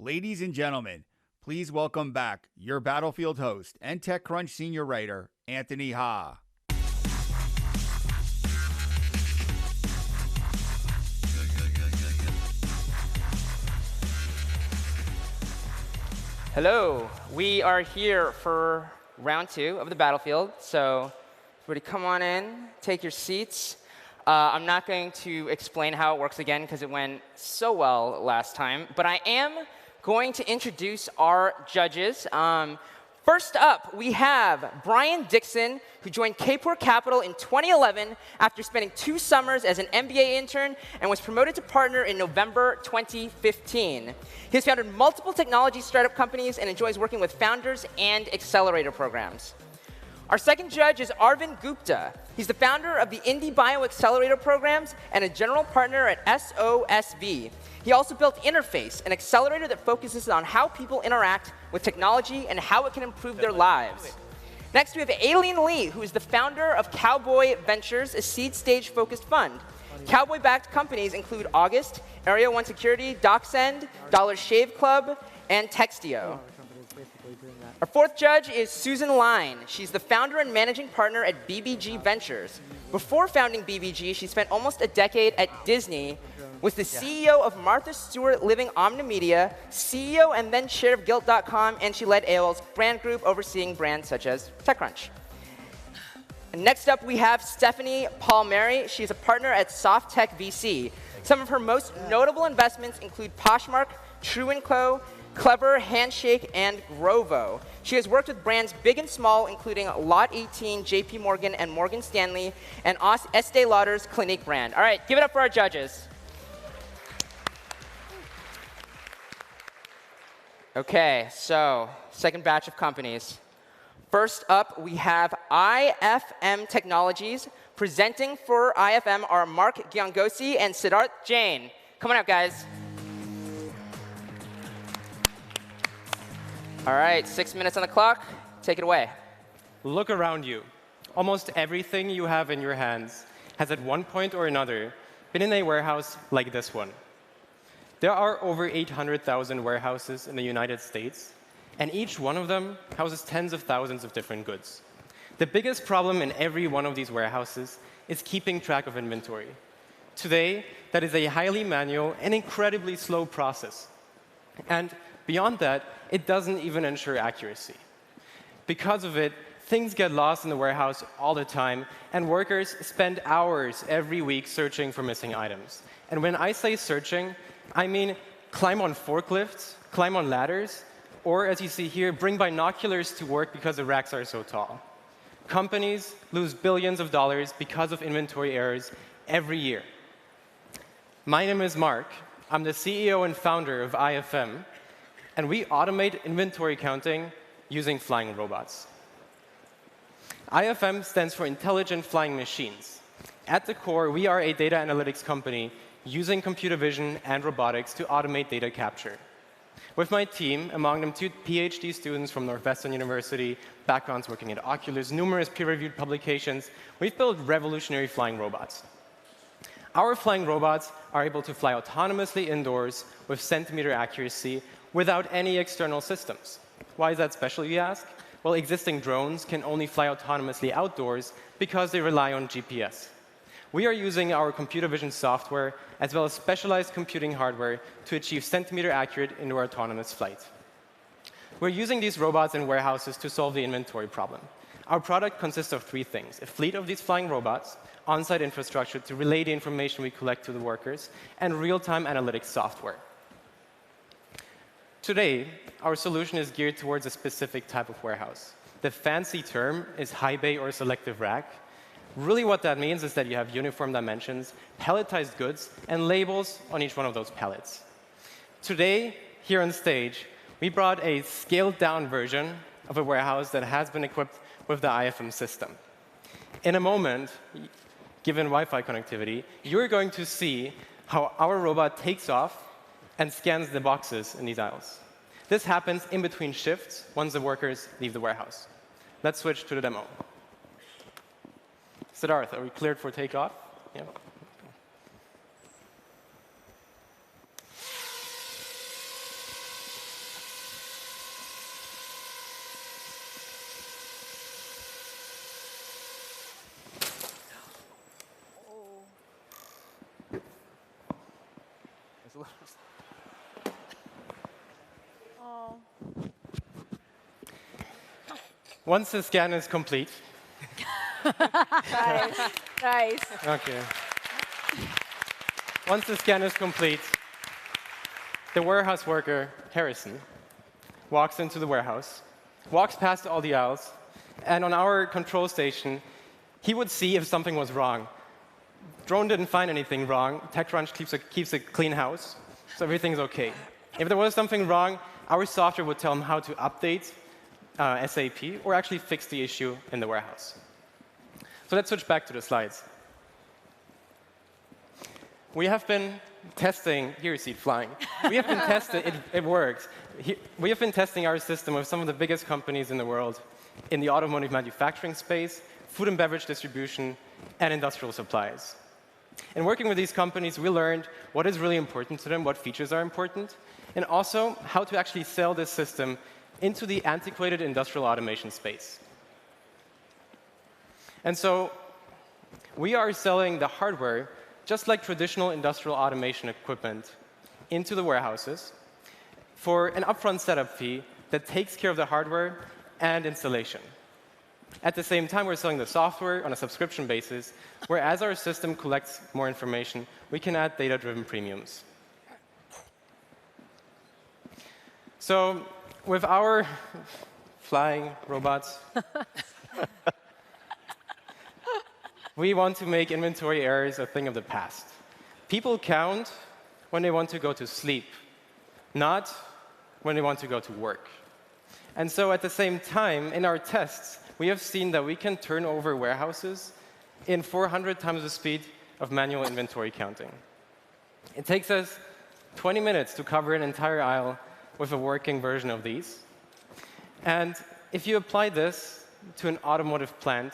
Ladies and gentlemen, please welcome back your Battlefield host and TechCrunch senior writer, Anthony Ha. Hello, we are here for round 2 of the Battlefield. So everybody come on in, take your seats. I'm not going to explain how it works again because it went so well last time, but I am going to introduce our judges. First up, we have Brian Dixon, who joined Kport Capital in 2011 after spending 2 summers as an MBA intern and was promoted to partner in November 2015. He has founded multiple technology startup companies and enjoys working with founders and accelerator programs. Our second judge is Arvind Gupta. He's the founder of the Indie Bio Accelerator programs and a general partner at SOSV. He also built Interface, an accelerator that focuses on how people interact with technology and how it can improve their lives. Next, we have Aileen Lee, who is the founder of Cowboy Ventures, a seed-stage-focused fund. Cowboy-backed companies include August, Area 1 Security, DocSend, Dollar Shave Club, and Textio. Our fourth judge is Susan Line. She's the founder and managing partner at BBG Ventures. Before founding BBG, she spent almost a decade at Disney, was the CEO of Martha Stewart Living Omnimedia, CEO and then chair of Guilt.com, and she led AOL's brand group, overseeing brands such as TechCrunch. And next up, we have Stephanie Palmieri. She's a partner at Softtech VC. Some of her most notable investments include Poshmark, True & Co., Clever, Handshake, and Grovo. She has worked with brands big and small, including Lot 18, JP Morgan, and Morgan Stanley, and Estee Lauder's Clinique brand. All right, give it up for our judges. OK, so second batch of companies. First up, we have IFM Technologies. Presenting for IFM are Mark Gyangosi and Siddharth Jain. Come on out, guys. All right, 6 minutes on the clock. Take it away. Look around you. Almost everything you have in your hands has at one point or another been in a warehouse like this one. There are over 800,000 warehouses in the United States, and each one of them houses tens of thousands of different goods. The biggest problem in every one of these warehouses is keeping track of inventory. Today, that is a highly manual and incredibly slow process. And beyond that, it doesn't even ensure accuracy. Because of it, things get lost in the warehouse all the time, and workers spend hours every week searching for missing items. And when I say searching, I mean climb on forklifts, climb on ladders, or as you see here, bring binoculars to work because the racks are so tall. Companies lose billions of dollars because of inventory errors every year. My name is Mark. I'm the CEO and founder of IFM, and we automate inventory counting using flying robots. IFM stands for Intelligent Flying Machines. At the core, we are a data analytics company using computer vision and robotics to automate data capture. With my team, among them 2 PhD students from Northwestern University, backgrounds working at Oculus, numerous peer-reviewed publications, we've built revolutionary flying robots. Our flying robots are able to fly autonomously indoors with centimeter accuracy without any external systems. Why is that special, you ask? Well, existing drones can only fly autonomously outdoors because they rely on GPS. We are using our computer vision software as well as specialized computing hardware to achieve centimeter-accurate indoor autonomous flight. We're using these robots in warehouses to solve the inventory problem. Our product consists of 3 things: a fleet of these flying robots, on-site infrastructure to relay the information we collect to the workers, and real-time analytics software. Today, our solution is geared towards a specific type of warehouse. The fancy term is high bay or selective rack. Really what that means is that you have uniform dimensions, palletized goods, and labels on each one of those pallets. Today, here on stage, we brought a scaled-down version of a warehouse that has been equipped with the IFM system. In a moment, given Wi-Fi connectivity, you're going to see how our robot takes off and scans the boxes in these aisles. This happens in between shifts once the workers leave the warehouse. Let's switch to the demo. Siddharth, are we cleared for takeoff? Yeah. Oh. Once the scan is complete. Nice. Nice. Okay. Once the scan is complete, the warehouse worker, Harrison, walks into the warehouse, walks past all the aisles, and on our control station, he would see if something was wrong. Drone didn't find anything wrong. TechCrunch keeps a clean house, so everything's OK. If there was something wrong, our software would tell him how to update SAP or actually fix the issue in the warehouse. So let's switch back to the slides. We have been testing, here you see it flying. We have been testing, it works. We have been testing our system with some of the biggest companies in the world in the automotive manufacturing space, food and beverage distribution, and industrial supplies. In working with these companies, we learned what is really important to them, what features are important, and also how to actually sell this system into the antiquated industrial automation space. And so we are selling the hardware just like traditional industrial automation equipment into the warehouses for an upfront setup fee that takes care of the hardware and installation. At the same time, we're selling the software on a subscription basis, where as our system collects more information, we can add data-driven premiums. So with our flying robots, we want to make inventory errors a thing of the past. People count when they want to go to sleep, not when they want to go to work. And so at the same time, in our tests, we have seen that we can turn over warehouses in 400 times the speed of manual inventory counting. It takes us 20 minutes to cover an entire aisle with a working version of these. And if you apply this to an automotive plant,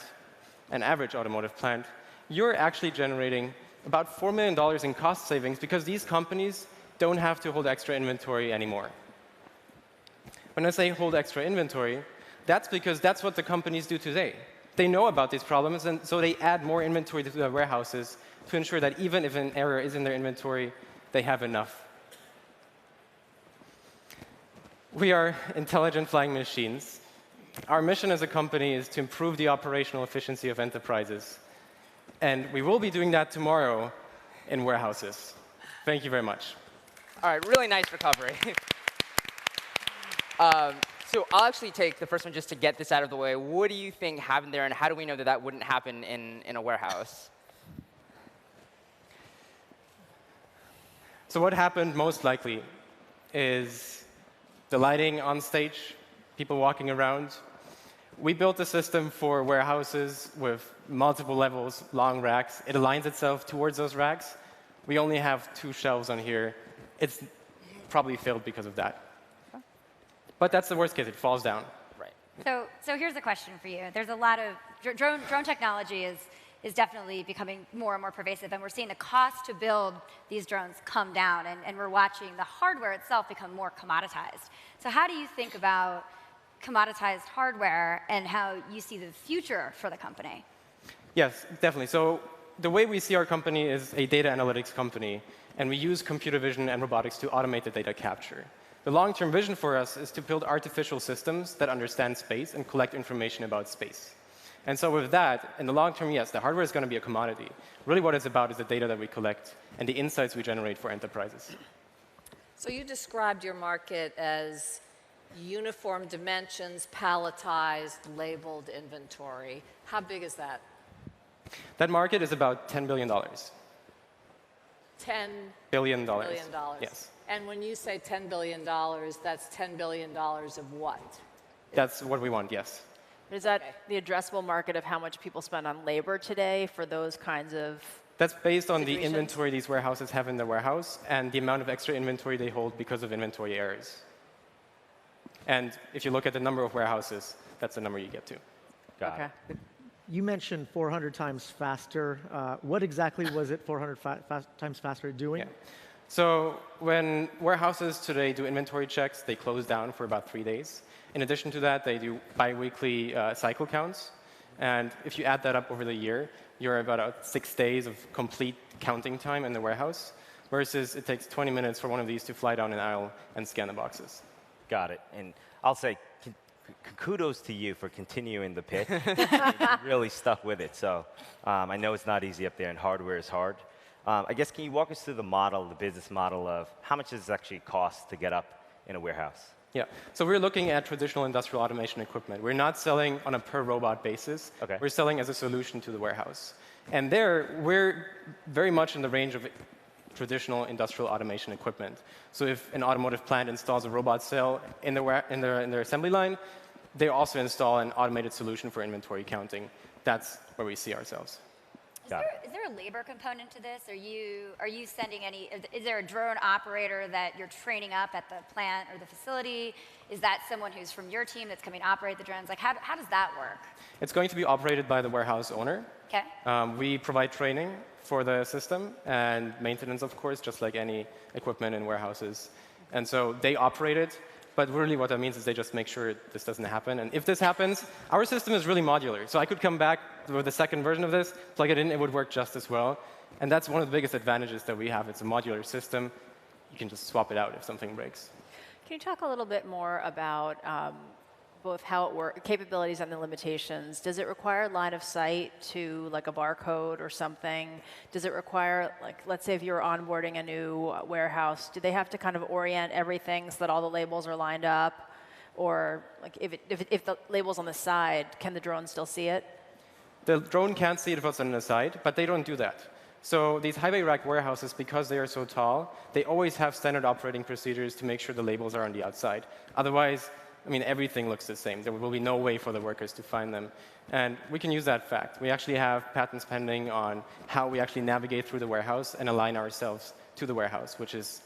an average automotive plant, you're actually generating about $4 million in cost savings because these companies don't have to hold extra inventory anymore. When I say hold extra inventory, that's because that's what the companies do today. They know about these problems, and so they add more inventory to their warehouses to ensure that even if an error is in their inventory, they have enough. We are intelligent flying machines. Our mission as a company is to improve the operational efficiency of enterprises. And we will be doing that tomorrow in warehouses. Thank you very much. All right, really nice recovery. So I'll actually take the first one just to get this out of the way. What do you think happened there, and how do we know that that wouldn't happen in a warehouse? So what happened most likely is the lighting on stage, people walking around. We built a system for warehouses with multiple levels, long racks. It aligns itself towards those racks. We only have 2 shelves on here. It's probably failed because of that. But that's the worst case. It falls down. Right. So here's a question for you. There's a lot of drone technology is definitely becoming more and more pervasive, and we're seeing the cost to build these drones come down, and we're watching the hardware itself become more commoditized. So how do you think about commoditized hardware and how you see the future for the company? Yes, definitely. So the way we see our company is a data analytics company, and we use computer vision and robotics to automate the data capture. The long-term vision for us is to build artificial systems that understand space and collect information about space. And so with that, in the long term, yes, the hardware is going to be a commodity. Really what it's about is the data that we collect and the insights we generate for enterprises. So you described your market as uniform dimensions, palletized, labeled inventory. How big is that? That market is about $10 billion. $10 billion. Yes. And when you say $10 billion, that's $10 billion of what? That's what we want, yes. Is that the addressable market of how much people spend on labor today for those kinds of That's based on the inventory these warehouses have in their warehouse and the amount of extra inventory they hold because of inventory errors. And if you look at the number of warehouses, that's the number you get to. Got it. You mentioned 400 times faster. What exactly was it 400 times faster doing? Yeah. So when warehouses today do inventory checks, they close down for about 3 days. In addition to that, they do biweekly cycle counts. And if you add that up over the year, you're about 6 days of complete counting time in the warehouse. versus it takes 20 minutes for one of these to fly down an aisle and scan the boxes. Got it. And I'll say kudos to you for continuing the pitch. You really stuck with it. So I know it's not easy up there, and hardware is hard. I guess, can you walk us through the model, the business model of how much does it actually cost to get up in a warehouse? Yeah, so we're looking at traditional industrial automation equipment. We're not selling on a per robot basis. Okay. We're selling as a solution to the warehouse. And there, we're very much in the range of traditional industrial automation equipment. So if an automotive plant installs a robot cell in their assembly line, they also install an automated solution for inventory counting. That's where we see ourselves. Is there a labor component to this? Are you sending any? Is there a drone operator that you're training up at the plant or the facility? Is that someone who's from your team that's coming to operate the drones? Like, how does that work? It's going to be operated by the warehouse owner. Okay. We provide training for the system and maintenance, of course, just like any equipment in warehouses. And so they operate it. But really what that means is they just make sure this doesn't happen. And if this happens, our system is really modular. So I could come back with a second version of this, plug it in, it would work just as well. And that's one of the biggest advantages that we have. It's a modular system. You can just swap it out if something breaks. Can you talk a little bit more about both how it works, capabilities and the limitations? Does it require line of sight to like a barcode or something? Does it require, like, let's say if you're onboarding a new warehouse, do they have to kind of orient everything so that all the labels are lined up? Or like if the label's on the side, can the drone still see it? The drone can't see it if it's on the side, but they don't do that. So these high bay rack warehouses, because they are so tall, they always have standard operating procedures to make sure the labels are on the outside. Otherwise, I mean, everything looks the same. There will be no way for the workers to find them. And we can use that fact. We actually have patents pending on how we actually navigate through the warehouse and align ourselves to the warehouse, which is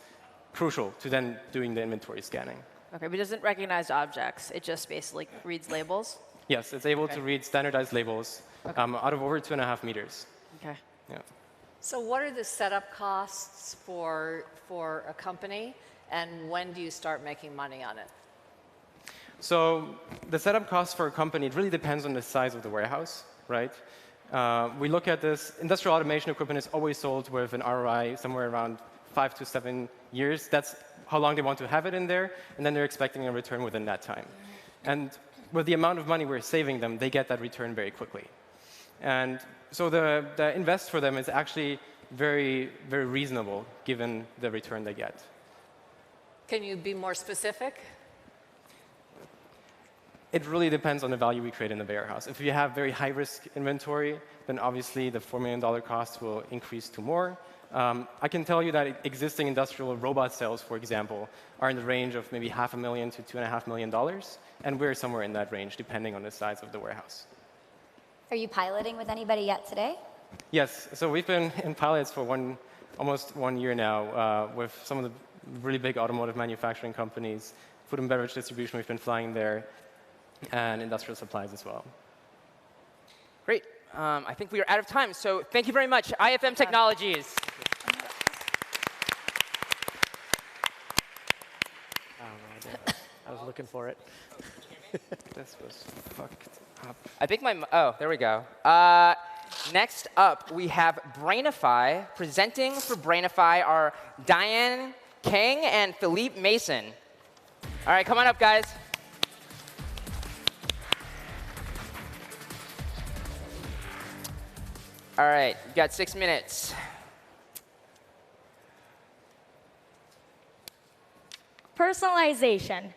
crucial to then doing the inventory scanning. Okay, but it doesn't recognize objects. It just basically reads labels? Yes, it's able to read standardized labels out of over 2.5 meters. Okay. Yeah. So what are the setup costs for a company, and when do you start making money on it? So the setup cost for a company, it really depends on the size of the warehouse, right? We look at this. Industrial automation equipment is always sold with an ROI somewhere around 5 to 7 years. That's how long they want to have it in there, and then they're expecting a return within that time. And with the amount of money we're saving them, they get that return very quickly. And so the invest for them is actually very, very reasonable given the return they get. Can you be more specific? It really depends on the value we create in the warehouse. If you have very high-risk inventory, then obviously the $4 million cost will increase to more. I can tell you that existing industrial robot sales, for example, are in the range of maybe $500,000 to $2.5 million, and we're somewhere in that range, depending on the size of the warehouse. Are you piloting with anybody yet today? Yes, so we've been in pilots for almost 1 year now with some of the really big automotive manufacturing companies, food and beverage distribution, we've been flying there, and industrial supplies as well. Great. I think we are out of time, so thank you very much, IFM Technologies. I was looking for it. This was fucked up. I think oh, there we go. Next up, we have Brainify. Presenting for Brainify are Diane Kang and Philippe Mason. All right, come on up, guys. All right, you got 6 minutes. Personalization.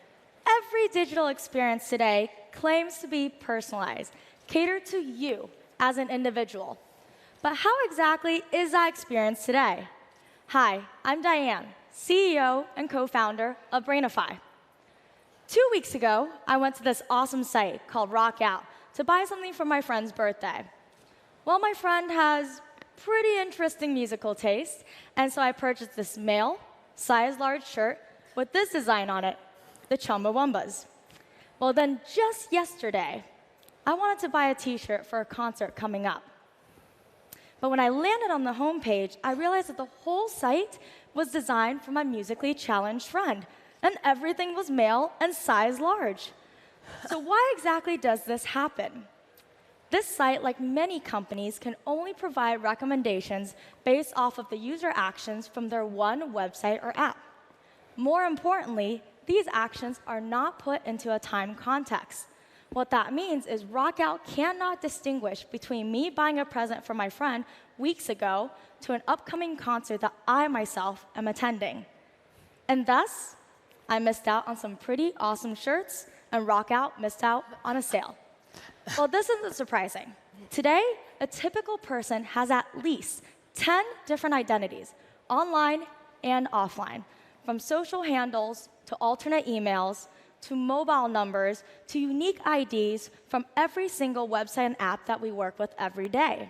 Every digital experience today claims to be personalized, catered to you as an individual. But how exactly is that experience today? Hi, I'm Diane, CEO and co-founder of Brainify. 2 weeks ago, I went to this awesome site called Rockout to buy something for my friend's birthday. Well, my friend has pretty interesting musical taste, and so I purchased this male, size large shirt with this design on it, the Chumbawambas. Well, then just yesterday, I wanted to buy a t-shirt for a concert coming up. But when I landed on the homepage, I realized that the whole site was designed for my musically challenged friend, and everything was male and size large. So why exactly does this happen? This site, like many companies, can only provide recommendations based off of the user actions from their one website or app. More importantly, these actions are not put into a time context. What that means is Rockout cannot distinguish between me buying a present for my friend weeks ago to an upcoming concert that I myself am attending. And thus, I missed out on some pretty awesome shirts, and Rockout missed out on a sale. Well, this isn't surprising. Today, a typical person has at least 10 different identities, online and offline, from social handles to alternate emails, to mobile numbers, to unique IDs from every single website and app that we work with every day.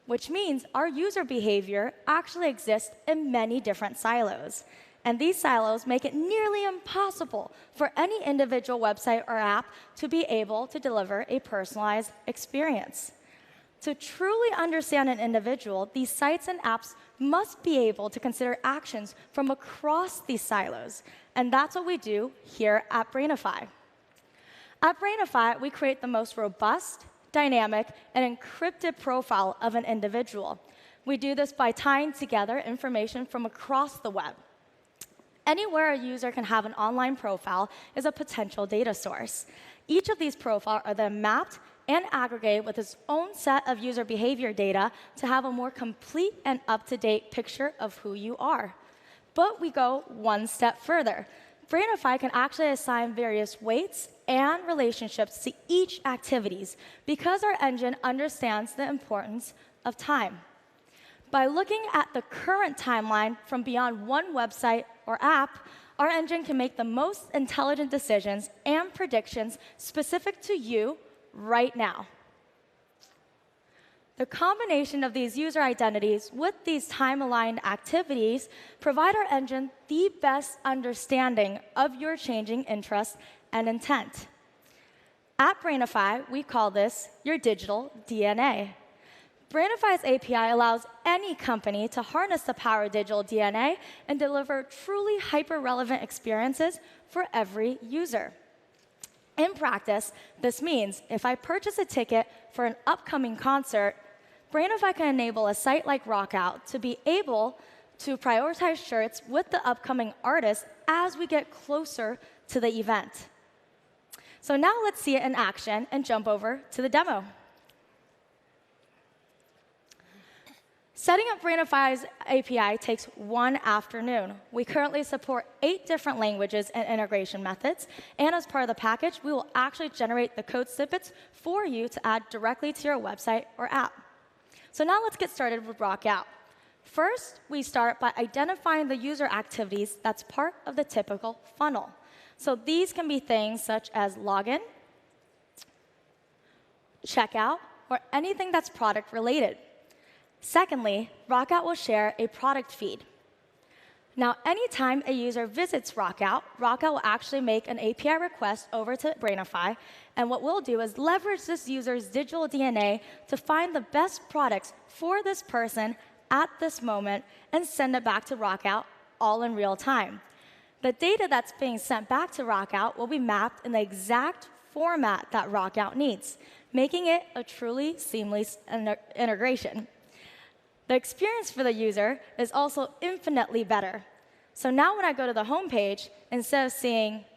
Which means our user behavior actually exists in many different silos. And these silos make it nearly impossible for any individual website or app to be able to deliver a personalized experience. To truly understand an individual, these sites and apps must be able to consider actions from across these silos. And that's what we do here at Brainify. At Brainify, we create the most robust, dynamic, and encrypted profile of an individual. We do this by tying together information from across the web. Anywhere a user can have an online profile is a potential data source. Each of these profiles are then mapped and aggregated with its own set of user behavior data to have a more complete and up-to-date picture of who you are. But we go one step further. Brainify can actually assign various weights and relationships to each activities because our engine understands the importance of time. By looking at the current timeline from beyond one website or app, our engine can make the most intelligent decisions and predictions specific to you right now. The combination of these user identities with these time-aligned activities provide our engine the best understanding of your changing interests and intent. At Brainify, we call this your digital DNA. Brainify's API allows any company to harness the power of digital DNA and deliver truly hyper-relevant experiences for every user. In practice, this means if I purchase a ticket for an upcoming concert, Brainify can enable a site like Rockout to be able to prioritize shirts with the upcoming artist as we get closer to the event. So now let's see it in action and jump over to the demo. Setting up Brainify's API takes one afternoon. We currently support 8 different languages and integration methods, and as part of the package, we will actually generate the code snippets for you to add directly to your website or app. So now let's get started with Rockout. First, we start by identifying the user activities that's part of the typical funnel. So these can be things such as login, checkout, or anything that's product related. Secondly, Rockout will share a product feed. Now, anytime a user visits Rockout, Rockout will actually make an API request over to Brainify, and what we'll do is leverage this user's digital DNA to find the best products for this person at this moment and send it back to Rockout all in real time. The data that's being sent back to Rockout will be mapped in the exact format that Rockout needs, making it a truly seamless integration. The experience for the user is also infinitely better. So now when I go to the home page, instead of seeing